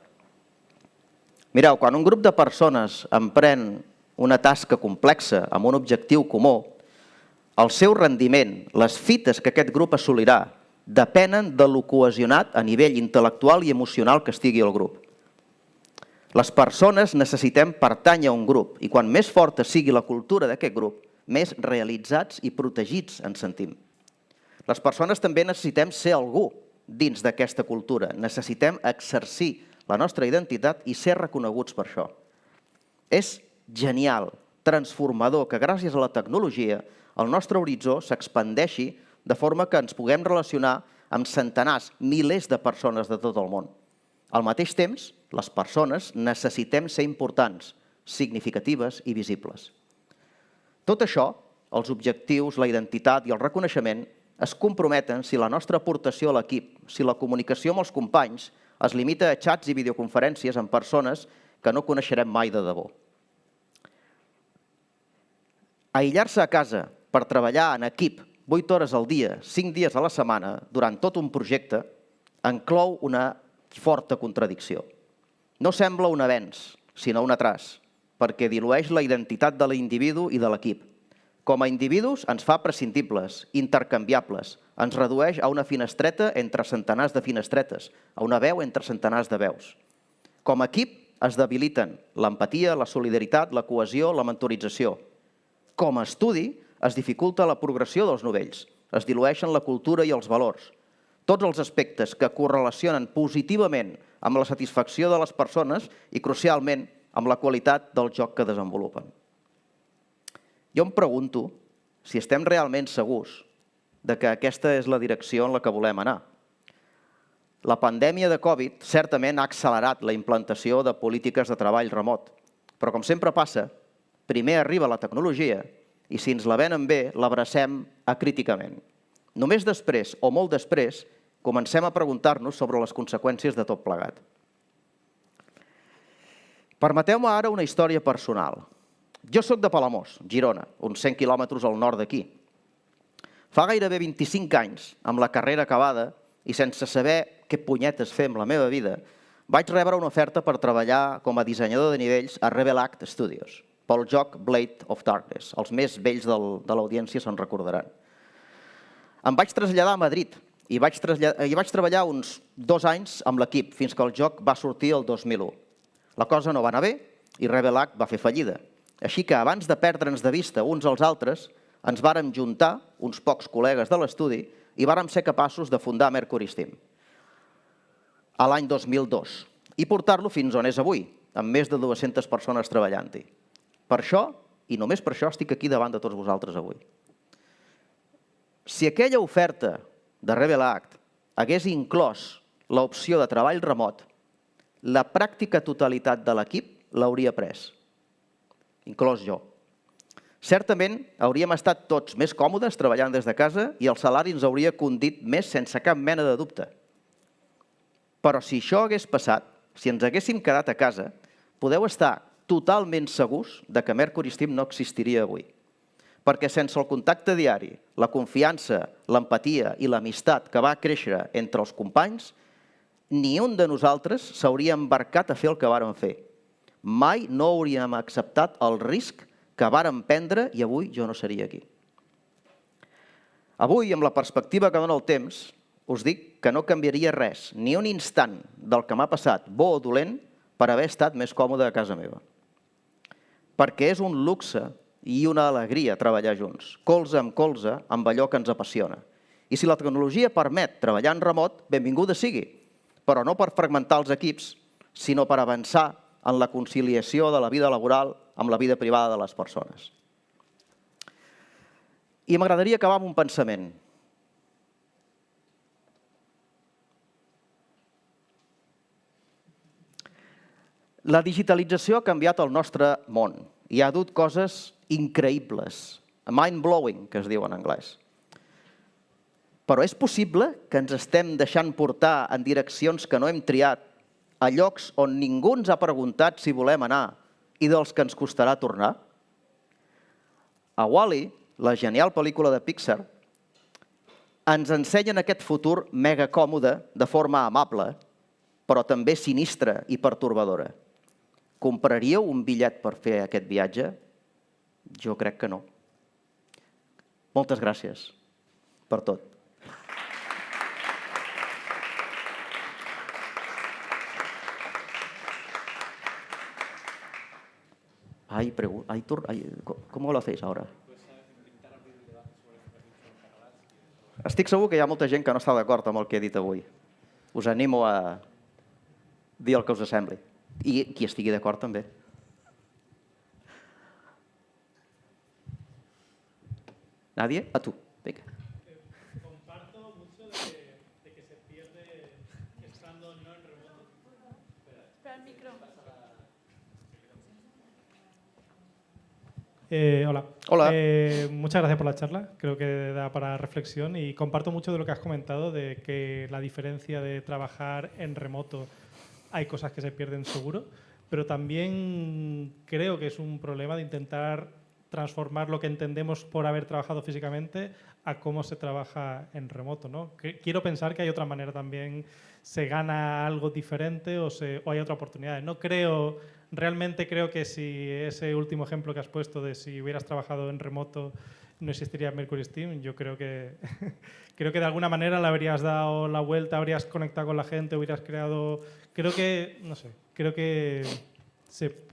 Mireu, quan un grup de persones emprèn una tasca complexa amb un objectiu comú, el seu rendiment, les fites que aquest grup assolirà, depenen de lo cohesionat a nivell intel·lectual i emocional que estigui el grup. Les persones necessitem pertànyer a un grup i quan més forta sigui la cultura d'aquest grup, més realitzats i protegits ens sentim. Les persones també necessitem ser algú dins d'aquesta cultura. Necessitem exercir la nostra identitat i ser reconeguts per això. És genial, transformador, que gràcies a la tecnologia el nostre horitzó s'expandeixi de forma que ens puguem relacionar amb centenars, milers de persones de tot el món. Al mateix temps, les persones necessitem ser importants, significatives i visibles. Tot això, els objectius, la identitat i el reconeixement, es comprometen si la nostra aportació a l'equip, si la comunicació amb els companys es limita a xats i videoconferències amb persones que no coneixerem mai de debò. Aïllar-se a casa per treballar en equip 8 hores al dia, 5 dies a la setmana, durant tot un projecte, enclou una forta contradicció. No sembla un avenç, sinó un atràs, perquè dilueix la identitat de l'individu i de l'equip. Com a individus ens fa prescindibles, intercanviables, ens redueix a una finestreta entre centenars de finestretes, a una veu entre centenars de veus. Com a equip es debiliten l'empatia, la solidaritat, la cohesió, la mentorització. Com a estudi es dificulta la progressió dels novells, es dilueixen la cultura i els valors. Tots els aspectes que correlacionen positivament amb la satisfacció de les persones i, crucialment, amb la qualitat del joc que desenvolupen. Jo em pregunto si estem realment segurs de que aquesta és la direcció en la que volem anar. La pandèmia de Covid certament ha accelerat la implantació de polítiques de treball remot, però com sempre passa, primer arriba la tecnologia i si ens la venen bé, l'abracem acríticament. Només després, o molt després, comencem a preguntar-nos sobre les conseqüències de tot plegat. Permeteu-me ara una història personal. Jo soc de Palamós, Girona, uns 100 quilòmetres al nord d'aquí. Fa gairebé 25 anys, amb la carrera acabada i sense saber què punyetes fer amb la meva vida, vaig rebre una oferta per treballar com a dissenyador de nivells a Rebel Act Studios, pel joc Blade of Darkness. Els més vells de l'audiència se'n recordaran. Em vaig traslladar a Madrid i vaig treballar uns 2 anys amb l'equip, fins que el joc va sortir el 2001. La cosa no va anar bé i Rebel Act va fer fallida. Així que abans de perdre'ns de vista uns als altres, ens vàrem juntar, uns pocs col·legues de l'estudi, i vàrem ser capaços de fundar Mercury Steam a l'any 2002 i portar-lo fins on és avui, amb més de 200 persones treballant-hi. Per això, i només per això, estic aquí davant de tots vosaltres avui. Si aquella oferta de Rebel Act hagués inclòs l'opció de treball remot, la pràctica totalitat de l'equip l'hauria pres, inclòs jo. Certament hauríem estat tots més còmodes treballant des de casa i el salari ens hauria condit més sense cap mena de dubte. Però si això hagués passat, si ens haguéssim quedat a casa, podeu estar totalment segurs de que Mercury Steam no existiria avui. Perquè sense el contacte diari, la confiança, l'empatia i l'amistat que va créixer entre els companys, ni un de nosaltres s'hauria embarcat a fer el que vàrem fer. Mai no hauríem acceptat el risc que vàrem prendre i avui jo no seria aquí. Avui, amb la perspectiva que dona el temps, us dic que no canviaria res, ni un instant del que m'ha passat, bo o dolent, per haver estat més còmode a casa meva. Perquè és un luxe i una alegria treballar junts, colze amb allò que ens apassiona. I si la tecnologia permet treballar en remot, benvinguda sigui, però no per fragmentar els equips, sinó per avançar en la conciliació de la vida laboral amb la vida privada de les persones. I m'agradaria acabar amb un pensament. La digitalització ha canviat el nostre món i ha dut coses increïbles, mind-blowing, que es diu en anglès. Però és possible que ens estem deixant portar en direccions que no hem triat, a llocs on ningú ens ha preguntat si volem anar i dels que ens costarà tornar? A Wall-E, la genial pel·lícula de Pixar, ens ensenyen aquest futur mega còmode de forma amable, però també sinistra i pertorbadora. Compraríeu un bitllet per fer aquest viatge? Jo crec que no. Moltes gràcies per tot. ¿Cómo lo hacéis ahora? Estic segur que hi ha molta gent que no està d'acord amb el que he dit avui. Us animo a dir el que us sembli. I qui estigui d'acord també. Nadie? A tu. Vinga. Comparto mucho de que se pierde estando no en remoto. Espera el micro. Hola. Hola. Muchas gracias por la charla. Creo que da para reflexión y comparto mucho de lo que has comentado de que la diferencia de trabajar en remoto, hay cosas que se pierden seguro, pero también creo que es un problema de intentar transformar lo que entendemos por haber trabajado físicamente a cómo se trabaja en remoto, ¿no? Quiero pensar que hay otra manera también, se gana algo diferente o hay otra oportunidad. No creo, realmente creo que si ese último ejemplo que has puesto de si hubieras trabajado en remoto no existiría Mercury Steam, yo creo que creo que de alguna manera le habrías dado la vuelta, habrías conectado con la gente, hubieras creado, creo que, no sé, creo que se...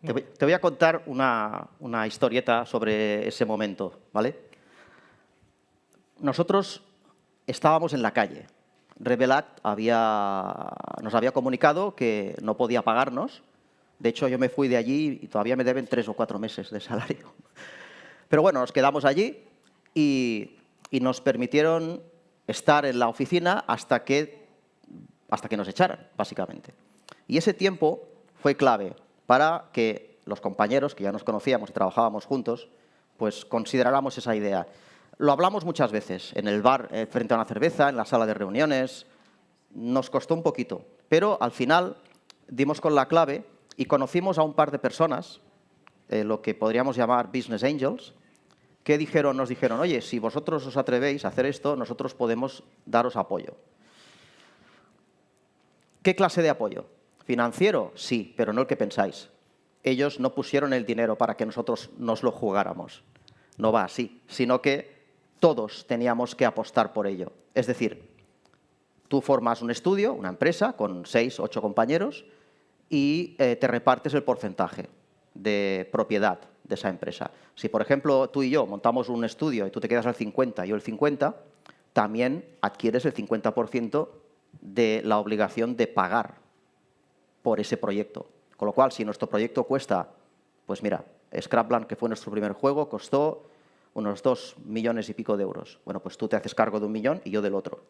Te voy a contar una historieta sobre ese momento, ¿vale? Nosotros estábamos en la calle. Revelat nos había comunicado que no podía pagarnos. De hecho, yo me fui de allí y todavía me deben 3 o 4 meses de salario. Pero bueno, nos quedamos allí y nos permitieron estar en la oficina hasta que nos echaran, básicamente. Y ese tiempo fue clave para que los compañeros, que ya nos conocíamos y trabajábamos juntos, pues consideráramos esa idea. Lo hablamos muchas veces, en el bar, frente a una cerveza, en la sala de reuniones. Nos costó un poquito, pero al final dimos con la clave y conocimos a un par de personas, lo que podríamos llamar business angels, que nos dijeron, oye, si vosotros os atrevéis a hacer esto, nosotros podemos daros apoyo. ¿Qué clase de apoyo? ¿Financiero? Sí, pero no el que pensáis. Ellos no pusieron el dinero para que nosotros nos lo jugáramos. No va así, sino que todos teníamos que apostar por ello. Es decir, tú formas un estudio, una empresa, con 6, 8 compañeros y te repartes el porcentaje de propiedad de esa empresa. Si, por ejemplo, tú y yo montamos un estudio y tú te quedas al 50 y yo el 50, también adquieres el 50% de la obligación de pagar por ese proyecto. Con lo cual, si nuestro proyecto cuesta, pues mira, Scrapland, que fue nuestro primer juego, costó unos 2 millones y pico de euros. Bueno, pues tú te haces cargo de 1 millón y yo del otro.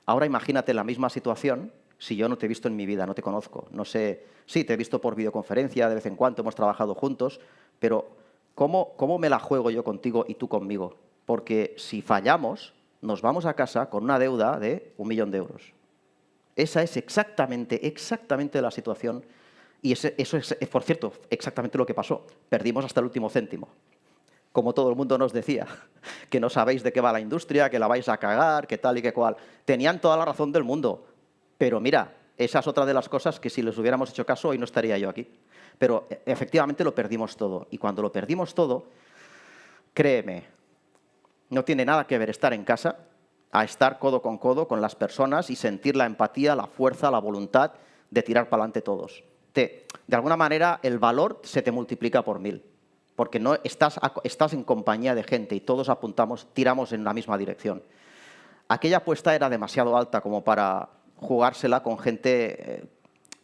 Ahora imagínate la misma situación si yo no te he visto en mi vida, no te conozco. No sé, sí, te he visto por videoconferencia, de vez en cuando hemos trabajado juntos, pero ¿cómo me la juego yo contigo y tú conmigo? Porque si fallamos, nos vamos a casa con una deuda de 1 millón de euros. Esa es exactamente la situación y eso es, por cierto, exactamente lo que pasó. Perdimos hasta el último céntimo. Como todo el mundo nos decía, que no sabéis de qué va la industria, que la vais a cagar, que tal y que cual. Tenían toda la razón del mundo, pero mira, esa es otra de las cosas que si les hubiéramos hecho caso hoy no estaría yo aquí. Pero efectivamente lo perdimos todo y cuando lo perdimos todo, créeme, no tiene nada que ver estar en casa a estar codo con las personas y sentir la empatía, la fuerza, la voluntad de tirar para adelante todos. De alguna manera, el valor se te multiplica por 1000, porque no estás en compañía de gente y todos tiramos en la misma dirección. Aquella apuesta era demasiado alta como para jugársela con gente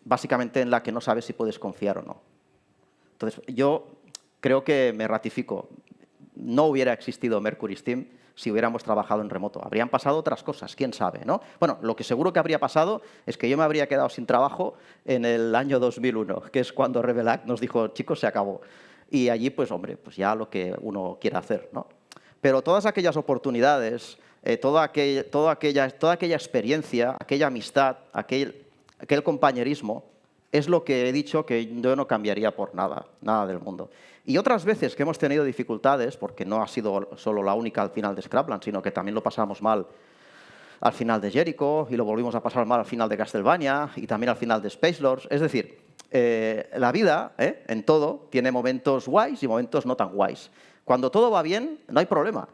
básicamente en la que no sabes si puedes confiar o no. Entonces, yo creo que me ratifico. No hubiera existido Mercury Steam si hubiéramos trabajado en remoto. Habrían pasado otras cosas, quién sabe, ¿no? Bueno, lo que seguro que habría pasado es que yo me habría quedado sin trabajo en el año 2001, que es cuando Revelat nos dijo, chicos, se acabó. Y allí, pues hombre, pues ya lo que uno quiera hacer, ¿no? Pero todas aquellas oportunidades, toda aquella experiencia, aquella amistad, aquel compañerismo, es lo que he dicho que yo no cambiaría por nada del mundo. Y otras veces que hemos tenido dificultades, porque no ha sido solo la única al final de Scrapland, sino que también lo pasamos mal al final de Jericho y lo volvimos a pasar mal al final de Castlevania y también al final de Space Lords. Es decir, la vida, en todo, tiene momentos guays y momentos no tan guays. Cuando todo va bien, no hay problema.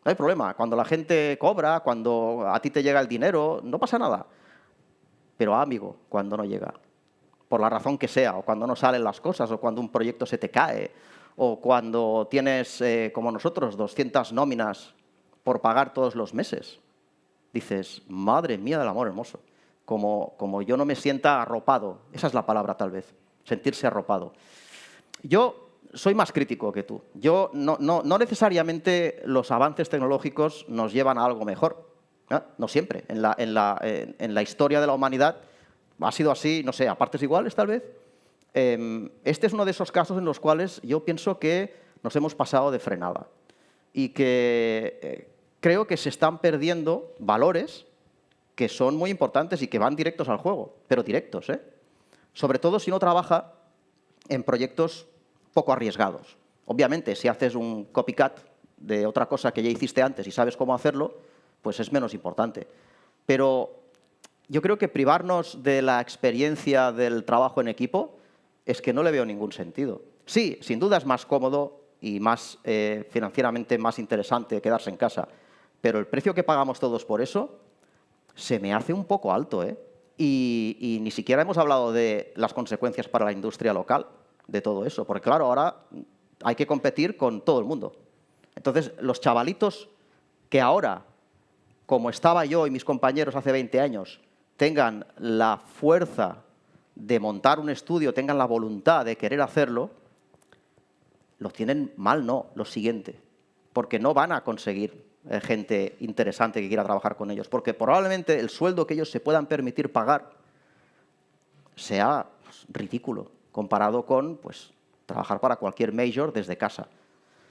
No hay problema. Cuando la gente cobra, cuando a ti te llega el dinero, no pasa nada. Pero, amigo, cuando no llega, por la razón que sea, o cuando no salen las cosas, o cuando un proyecto se te cae, o cuando tienes, como nosotros, 200 nóminas por pagar todos los meses. Dices, madre mía del amor hermoso, como yo no me sienta arropado. Esa es la palabra tal vez, sentirse arropado. Yo soy más crítico que tú. Yo no necesariamente los avances tecnológicos nos llevan a algo mejor. No siempre. En la historia de la humanidad ha sido así, no sé, a partes iguales tal vez. Este es uno de esos casos en los cuales yo pienso que nos hemos pasado de frenada y que creo que se están perdiendo valores que son muy importantes y que van directos al juego, pero directos, ¿eh? Sobre todo si uno trabaja en proyectos poco arriesgados. Obviamente, si haces un copycat de otra cosa que ya hiciste antes y sabes cómo hacerlo, pues es menos importante. Pero yo creo que privarnos de la experiencia del trabajo en equipo es que no le veo ningún sentido. Sí, sin duda es más cómodo y más financieramente más interesante quedarse en casa, pero el precio que pagamos todos por eso se me hace un poco alto, ¿eh? Y ni siquiera hemos hablado de las consecuencias para la industria local de todo eso, porque claro, ahora hay que competir con todo el mundo. Entonces, los chavalitos que ahora, como estaba yo y mis compañeros hace 20 años, tengan la fuerza de montar un estudio, tengan la voluntad de querer hacerlo, lo tienen mal, no, lo siguiente, porque no van a conseguir gente interesante que quiera trabajar con ellos, porque probablemente el sueldo que ellos se puedan permitir pagar sea ridículo comparado con trabajar para cualquier major desde casa.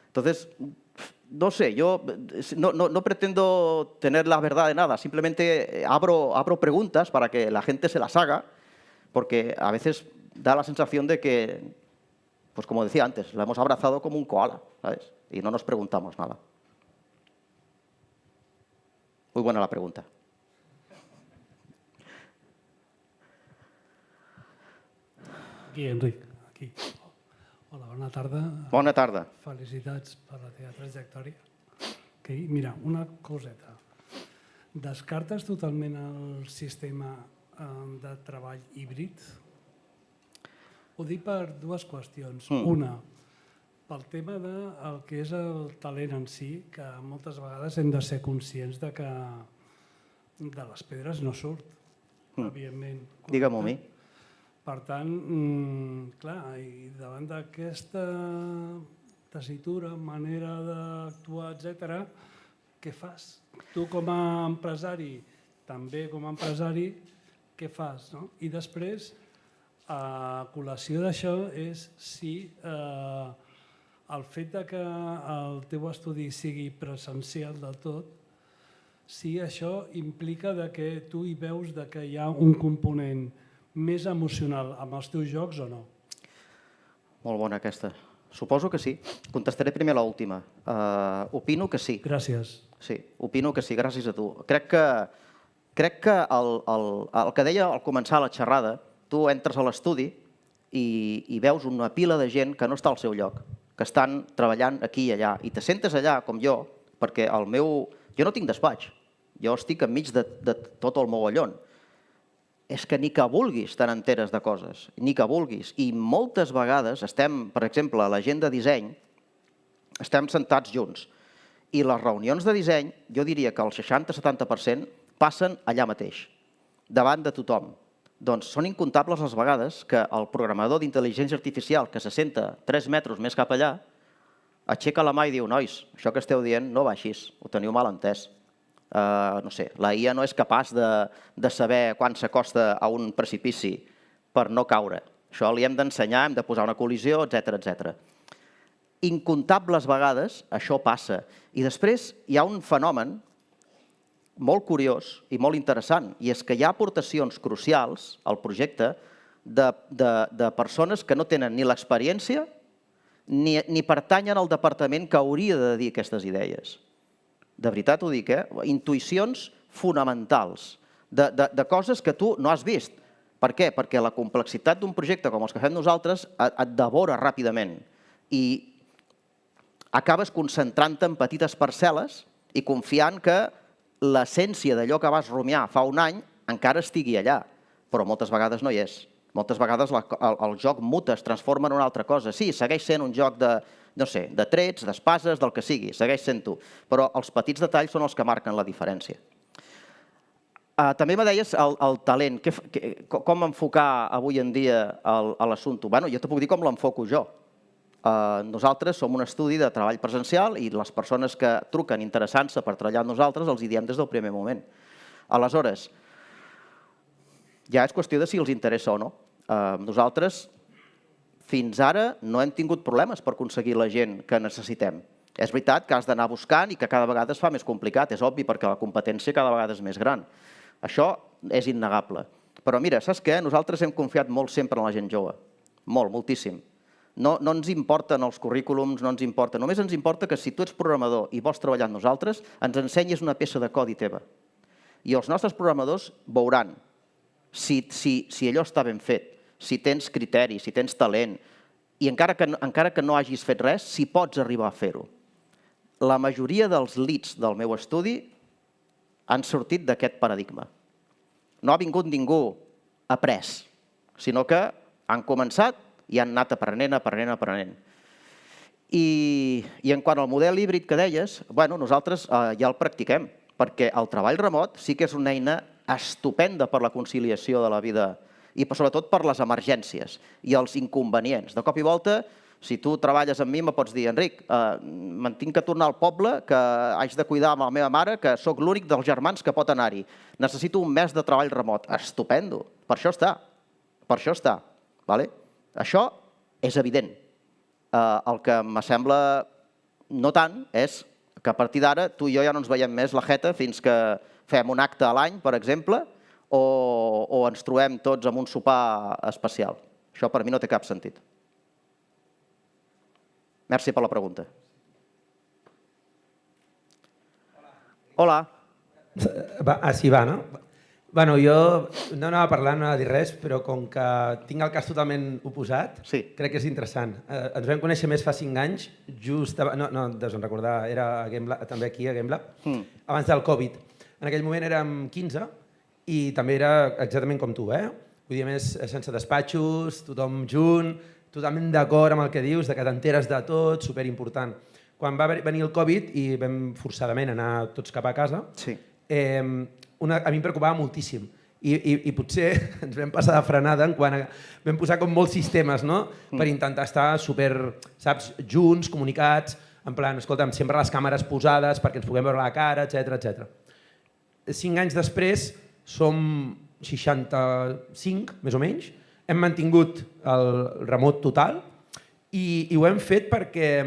Entonces, no sé, yo no pretendo tener la verdad de nada, simplemente abro preguntas para que la gente se las haga, porque a veces da la sensación de que, pues como decía antes, la hemos abrazado como un koala, ¿sabes? Y no nos preguntamos nada. Muy buena la pregunta. Aquí, Enric. Aquí. Hola, bona tarda. Bona tarda. Felicitats per la teva trajectòria. Okay, mira, una coseta. Descartes totalment el sistema de treball híbrid? Ho dic per dues qüestions. Una, pel tema del que és el talent en si, que moltes vegades hem de ser conscients de que de les pedres no surt, evidentment. Digue-m'ho a mi. Per tant, clar, i davant d'aquesta tessitura, manera d'actuar, etc., què fas? Tu com a empresari, també com a empresari, què fas? No? I després, a col·lació d'això és si el fet que el teu estudi sigui presencial del tot, si això implica que tu hi veus que hi ha un component més emocional amb els teus jocs o no? Molt bona aquesta. Suposo que sí. Contestaré primer l'última. Opino que sí. Gràcies. Sí, opino que sí, gràcies a tu. Crec que el que deia al començar la xerrada, tu entres a l'estudi i veus una pila de gent que no està al seu lloc, que estan treballant aquí i allà, i te sentes allà, com jo, perquè jo no tinc despatx, jo estic enmig de tot el mogollon. És que ni que vulguis te n'enteres de coses, ni que vulguis. I moltes vegades estem, per exemple, a la gent de disseny, estem sentats junts. I les reunions de disseny, jo diria que el 60-70% passen allà mateix, davant de tothom. Doncs són incomptables les vegades que el programador d'intel·ligència artificial que se senta 3 metres més cap allà aixeca la mà i diu, nois, això que esteu dient no va així, ho teniu mal entès. No sé, la IA no és capaç de saber quan s'acosta a un precipici per no caure. Això li hem d'ensenyar, hem de posar una col·lisió, etc. Incomptables vegades això passa. I després hi ha un fenomen molt curiós i molt interessant, i és que hi ha aportacions crucials al projecte de persones que no tenen ni l'experiència ni pertanyen al departament que hauria de dir aquestes idees. De veritat ho dic, intuïcions fonamentals, de coses que tu no has vist. Per què? Perquè la complexitat d'un projecte com els que fem nosaltres et devora ràpidament i acabes concentrant-te en petites parcel·les i confiant que l'essència d'allò que vas rumiar fa un any encara estigui allà, però moltes vegades no hi és. Moltes vegades el joc muta, es transforma en una altra cosa. Sí, segueix sent un joc no sé, de trets, d'espases, del que sigui, segueix sent tu. Però els petits detalls són els que marquen la diferència. També me deies el talent, com enfocar avui en dia l'assumpte. Bé, jo te puc dir com l'enfoco jo. Nosaltres som un estudi de treball presencial i les persones que truquen interessant-se per treballar amb nosaltres els hi diem des del primer moment. Aleshores, ja és qüestió de si els interessa o no. Nosaltres, fins ara, no hem tingut problemes per aconseguir la gent que necessitem. És veritat que has d'anar buscant i que cada vegada es fa més complicat, és obvi, perquè la competència cada vegada és més gran. Això és innegable. Però mira, saps què? Nosaltres hem confiat molt sempre en la gent jove. Molt, moltíssim. No ens importen els currículums, no ens importa. Només ens importa que si tu ets programador i vols treballar amb nosaltres, ens ensenyis una peça de codi teva. I els nostres programadors veuran si allò està ben fet, si tens criteri, si tens talent, i encara que no hagis fet res, si pots arribar a fer-ho. La majoria dels leads del meu estudi han sortit d'aquest paradigma. No ha vingut ningú après, sinó que han començat i han anat aprenent. I en quant al model híbrid que deies, nosaltres ja el practiquem, perquè el treball remot sí que és una eina estupenda per la conciliació de la vida i sobretot per les emergències i els inconvenients. De cop i volta, si tu treballes amb mi, me pots dir, Enric, me'n tinc que tornar al poble, que haig de cuidar amb la meva mare, que sóc l'únic dels germans que pot anar-hi. Necessito un mes de treball remot. Estupendo. Per això està. Això és evident. El que m'assembla no tant és que a partir d'ara tu i jo ja no ens veiem més la jeta fins que fem un acte a l'any, per exemple, o ens trobem tots en un sopar especial. Això per mi no té cap sentit. Merci per la pregunta. Hola. Així va, no? Bueno, jo no anava a parlar, no anava a dir res, però com que tinc el cas totalment oposat, crec que és interessant. Ens vam conèixer més fa 5 anys, just abans, no deus recordar, era també aquí a Gamelab, abans del Covid. En aquell moment érem 15 i també era exactament com tu, Vull dir, més sense despatxos, tothom junt, totalment d'acord amb el que dius, que t'enteres de tot, superimportant. Quan va venir el Covid i vam forçadament anar tots cap a casa, a mi em preocupava moltíssim. I potser ens vam passar de frenada quan vam posar com molts sistemes per intentar estar super, saps, junts, comunicats, en plan, escolta'm, sempre les càmeres posades perquè ens puguem veure la cara, etc. 5 anys després som 65, més o menys, hem mantingut el remot total i ho hem fet perquè,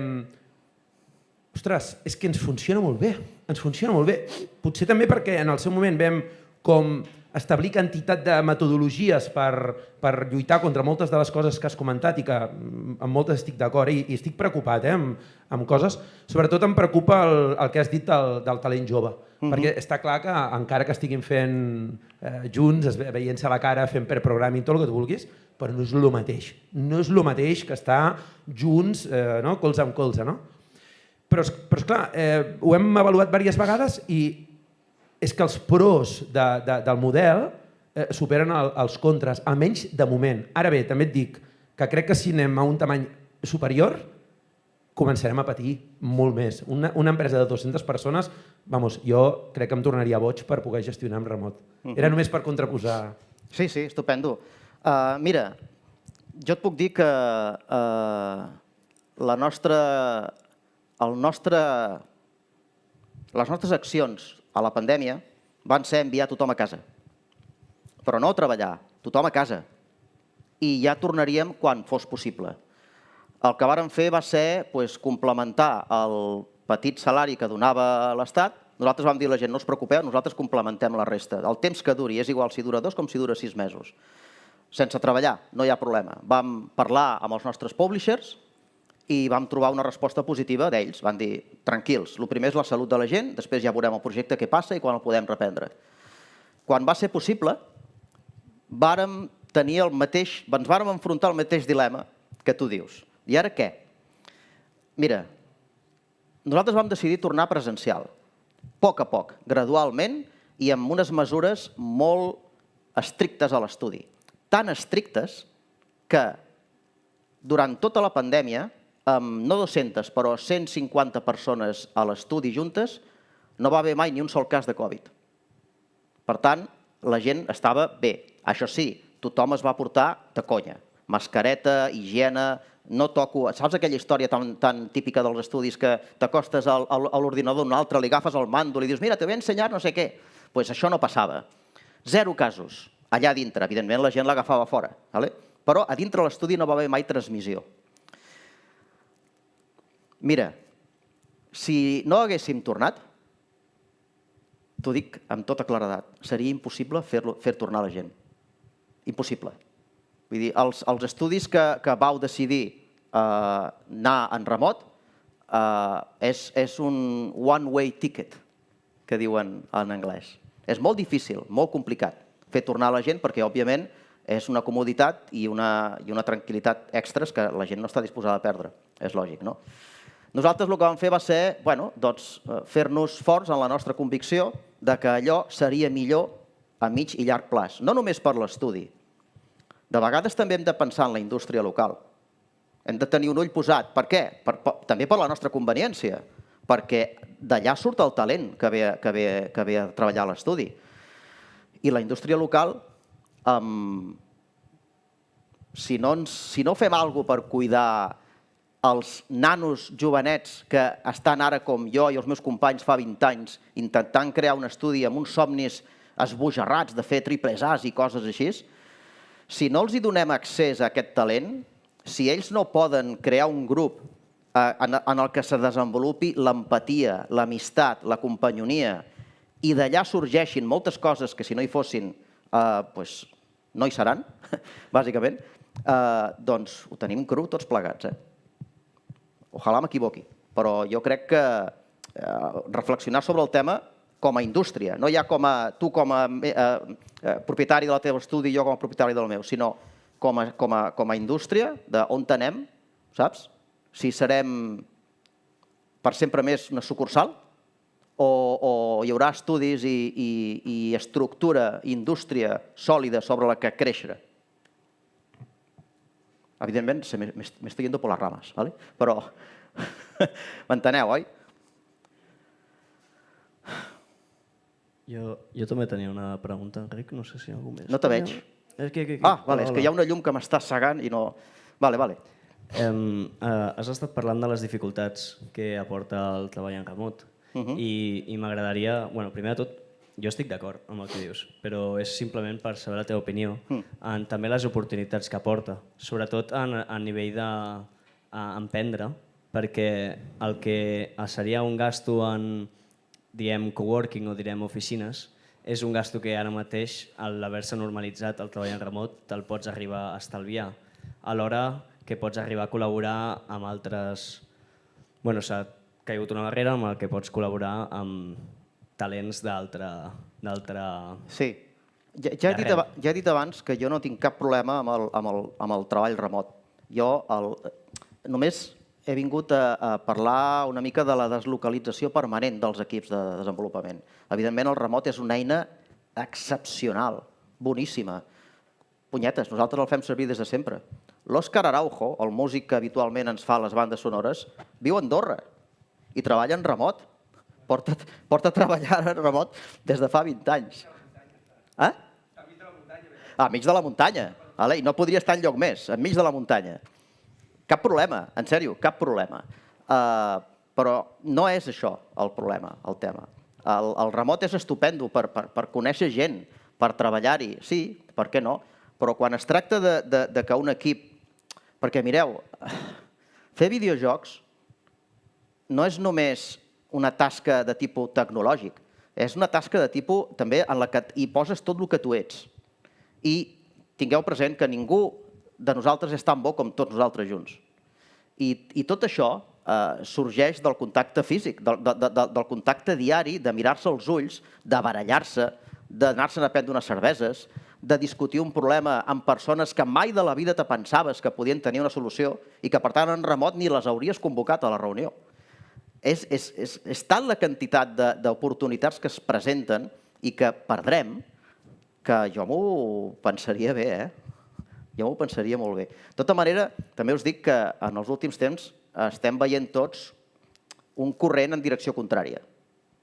ostres, és que ens funciona molt bé, Potser també perquè en el seu moment vam com establir quantitat de metodologies per lluitar contra moltes de les coses que has comentat i que amb moltes estic d'acord i estic preocupat amb coses. Sobretot em preocupa el que has dit del talent jove, perquè està clar que encara que estiguin fent junts, veient-se la cara, fent per programming, tot el que tu vulguis, però no és el mateix. No és el mateix que estar junts, colze amb colze. Però esclar, ho hem avaluat diverses vegades i és que els pros del model superen els contres, almenys de moment. Ara bé, també et dic que crec que si anem a un tamany superior començarem a patir molt més. Una empresa de 200 persones, jo crec que em tornaria boig per poder gestionar en remot. Era només per contraposar. Sí, estupendo. Mira, jo et puc dir que les nostres accions a la pandèmia van ser enviar tothom a casa. Però no a treballar, tothom a casa. I ja tornaríem quan fos possible. El que vàrem fer va ser complementar el petit salari que donava l'Estat. Nosaltres vam dir a la gent, no us preocupeu, nosaltres complementem la resta. El temps que duri és igual si dura 2 com si dura 6 mesos. Sense treballar, no hi ha problema. Vam parlar amb els nostres publishers i vam trobar una resposta positiva d'ells. Van dir, tranquils, el primer és la salut de la gent, després ja veurem el projecte què passa i quan el podem reprendre. Quan va ser possible, ens vàrem enfrontar al mateix dilema que tu dius. I ara què? Mira, nosaltres vam decidir tornar presencial, a poc, gradualment i amb unes mesures molt estrictes a l'estudi. Tan estrictes que durant tota la pandèmia no 200, però 150 persones a l'estudi juntes, no va haver mai ni un sol cas de Covid. Per tant, la gent estava bé. Això sí, tothom es va portar de conya. Mascareta, higiene, no toco... Saps aquella història tan típica dels estudis que t'acostes a l'ordinador d'un altre, li agafes el mando i li dius mira, te voy a ensenyar no sé què. Doncs això no passava. 0 casos allà dintre. Evidentment, la gent l'agafava fora. Però a dintre l'estudi no va haver mai transmissió. Mira, si no haguéssim tornat, t'ho dic amb tota claredat, seria impossible fer tornar la gent. Impossible. Vull dir, els estudis que vau decidir anar en remot és un one-way ticket, que diuen en anglès. És molt difícil, molt complicat fer tornar la gent perquè, òbviament, és una comoditat i una tranquil·litat extres que la gent no està disposada a perdre. És lògic, no? Nosaltres el que vam fer va ser fer-nos forts en la nostra convicció que allò seria millor a mig i llarg plaç. No només per l'estudi. De vegades també hem de pensar en la indústria local. Hem de tenir un ull posat. Per què? També per la nostra conveniència. Perquè d'allà surt el talent que ve a treballar a l'estudi. I la indústria local, si no fem alguna cosa per cuidar els nanos jovenets que estan ara com jo i els meus companys fa 20 anys intentant crear un estudi amb uns somnis esbojarrats de fer triples A's i coses així, si no els donem accés a aquest talent, si ells no poden crear un grup en el que se desenvolupi l'empatia, l'amistat, la companyonia i d'allà sorgeixin moltes coses que si no hi fossin no hi seran, bàsicament, doncs ho tenim cru tots plegats. Ojalà m'equivoqui, però jo crec que reflexionar sobre el tema com a indústria, no ja tu com a propietari del teu estudi i jo com a propietari del meu, sinó com a indústria d'on anem, saps? Si serem per sempre més una sucursal o hi haurà estudis i estructura, indústria sòlida sobre la que créixer. Evidentment, me estoy yendo por las ramas, ¿vale? Però m'enteneu, oi? Jo també tenia una pregunta, Enric, no sé si algú més. No te veig. És que hi ha una llum que m'està cegant i no... Vale. Has estat parlant de les dificultats que aporta el treball en remot i m'agradaria, primer de tot, jo estic d'acord amb el que dius, però és simplement per saber la teva opinió en també les oportunitats que aporta, sobretot a nivell d'emprendre, perquè el que seria un gasto en, diem, coworking o direm oficines, és un gasto que ara mateix, a l'haver-se normalitzat el treball en remot, te'l pots arribar a estalviar, alhora que pots arribar a col·laborar amb altres... S'ha caigut una barrera amb el que pots col·laborar amb talents d'altra... Sí. Ja he dit abans que jo no tinc cap problema amb el treball remot. Jo només he vingut a parlar una mica de la deslocalització permanent dels equips de desenvolupament. Evidentment, el remot és una eina excepcional, boníssima. Punyetes, nosaltres el fem servir des de sempre. L'Òscar Araujo, el músic que habitualment ens fa les bandes sonores, viu a Andorra i treballa en remot. Porta treballant en remot des de fa 20 anys. Enmig de la muntanya. I no podria estar enlloc més, enmig de la muntanya. Cap problema, en sèrio, cap problema. Però no és això el problema, el tema. El remot és estupendo per conèixer gent, per treballar-hi, sí, per què no? Però quan es tracta que un equip... Perquè mireu, fer videojocs no és només una tasca de tipus tecnològic, és una tasca de tipus també en la que hi poses tot el que tu ets. I tingueu present que ningú de nosaltres és tan bo com tots nosaltres junts. I tot això sorgeix del contacte físic, del contacte diari, de mirar-se als ulls, de barallar-se, d'anar-se'n a prendre unes cerveses, de discutir un problema amb persones que mai de la vida te pensaves que podien tenir una solució i que, per tant, en remot ni les hauries convocat a la reunió. És tant la quantitat d'oportunitats que es presenten i que perdrem que jo m'ho pensaria bé, Jo m'ho pensaria molt bé. De tota manera, també us dic que en els últims temps estem veient tots un corrent en direcció contrària.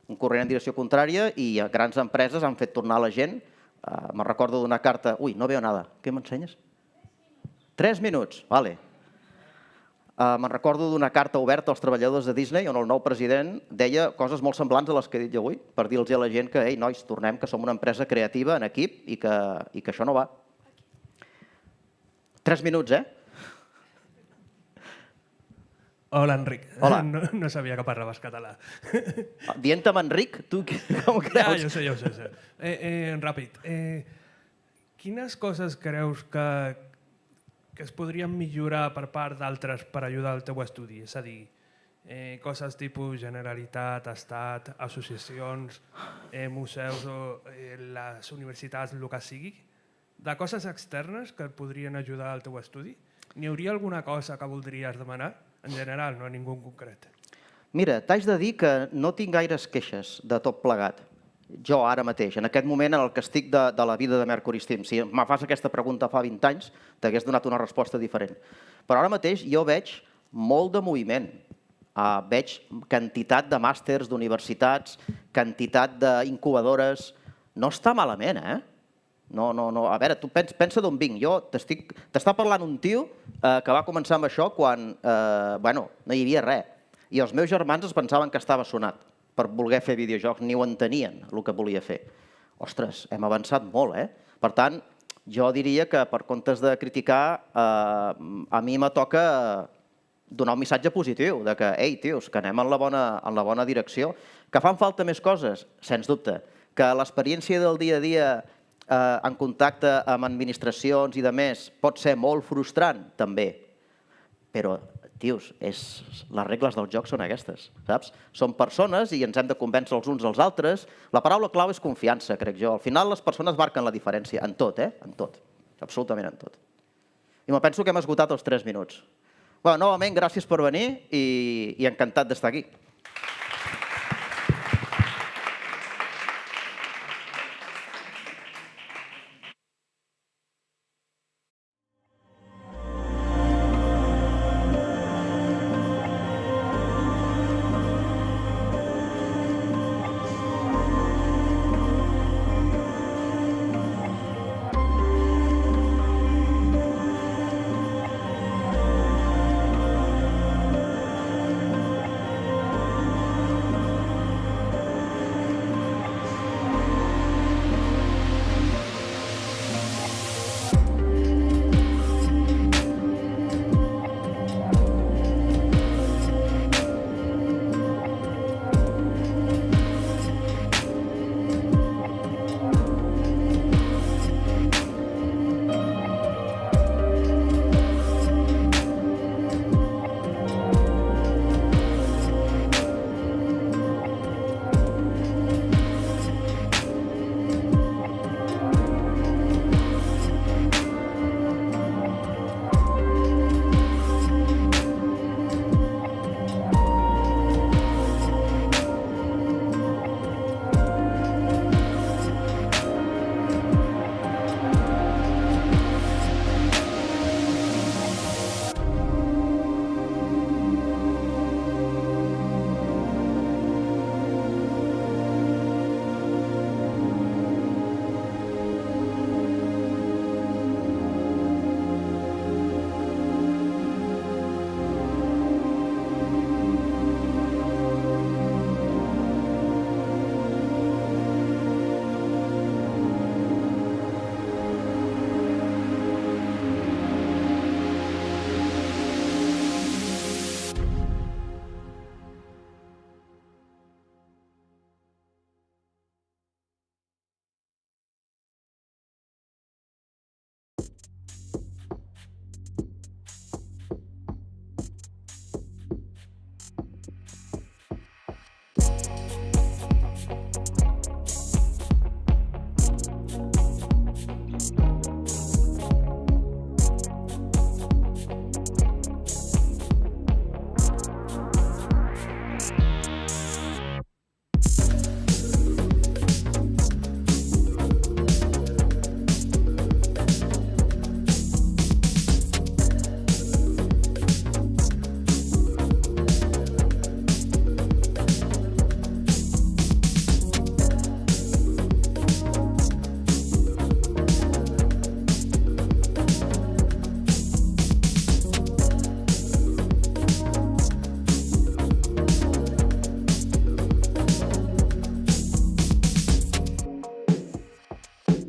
Un corrent en direcció contrària i grans empreses han fet tornar la gent. Me'n recordo d'una carta... Ui, no veo nada. Què m'ensenyes? 3 minuts, vale. Me'n recordo d'una carta oberta als treballadors de Disney on el nou president deia coses molt semblants a les que he dit jo avui, per dir-los a la gent que, ei, nois, tornem, que som una empresa creativa en equip i que això no va. 3 minuts, eh? Hola, Enric. Hola. No sabia que parlaves català. Dient-me Enric, tu com creus? Ja, jo sé. Ràpid. Quines coses creus que es podrien millorar per part d'altres per ajudar al teu estudi? És a dir, coses tipus Generalitat, Estat, associacions, museus o les universitats, el que sigui, de coses externes que et podrien ajudar al teu estudi? N'hi hauria alguna cosa que voldries demanar? En general, no a ningú en concret. Mira, t'haig de dir que no tinc gaires queixes de tot plegat. Jo ara mateix, en aquest moment en el que estic de la vida de Mercury Steam. Si me fas aquesta pregunta fa 20 anys, t'hagués donat una resposta diferent. Però ara mateix jo veig molt de moviment. Veig quantitat de màsters, d'universitats, quantitat d'incubadores. No està malament, eh? No. A veure, tu pensa d'on vinc. T'està parlant un tio que va començar amb això quan no hi havia res. I els meus germans es pensaven que estava sonat per voler fer videojocs, ni ho entenien, el que volia fer. Ostres, hem avançat molt, eh? Per tant, jo diria que per comptes de criticar, a mi me toca donar un missatge positiu, de que, ei, tios, que anem en la bona direcció, que fan falta més coses, sens dubte, que l'experiència del dia a dia en contacte amb administracions i de més pot ser molt frustrant, també. Però, tios, les regles del joc són aquestes, saps? Som persones i ens hem de convèncer els uns als altres. La paraula clau és confiança, crec jo. Al final les persones marquen la diferència, en tot, en tot, absolutament en tot. I me penso que hem esgotat els 3 minuts. Novament, gràcies per venir i encantat d'estar aquí.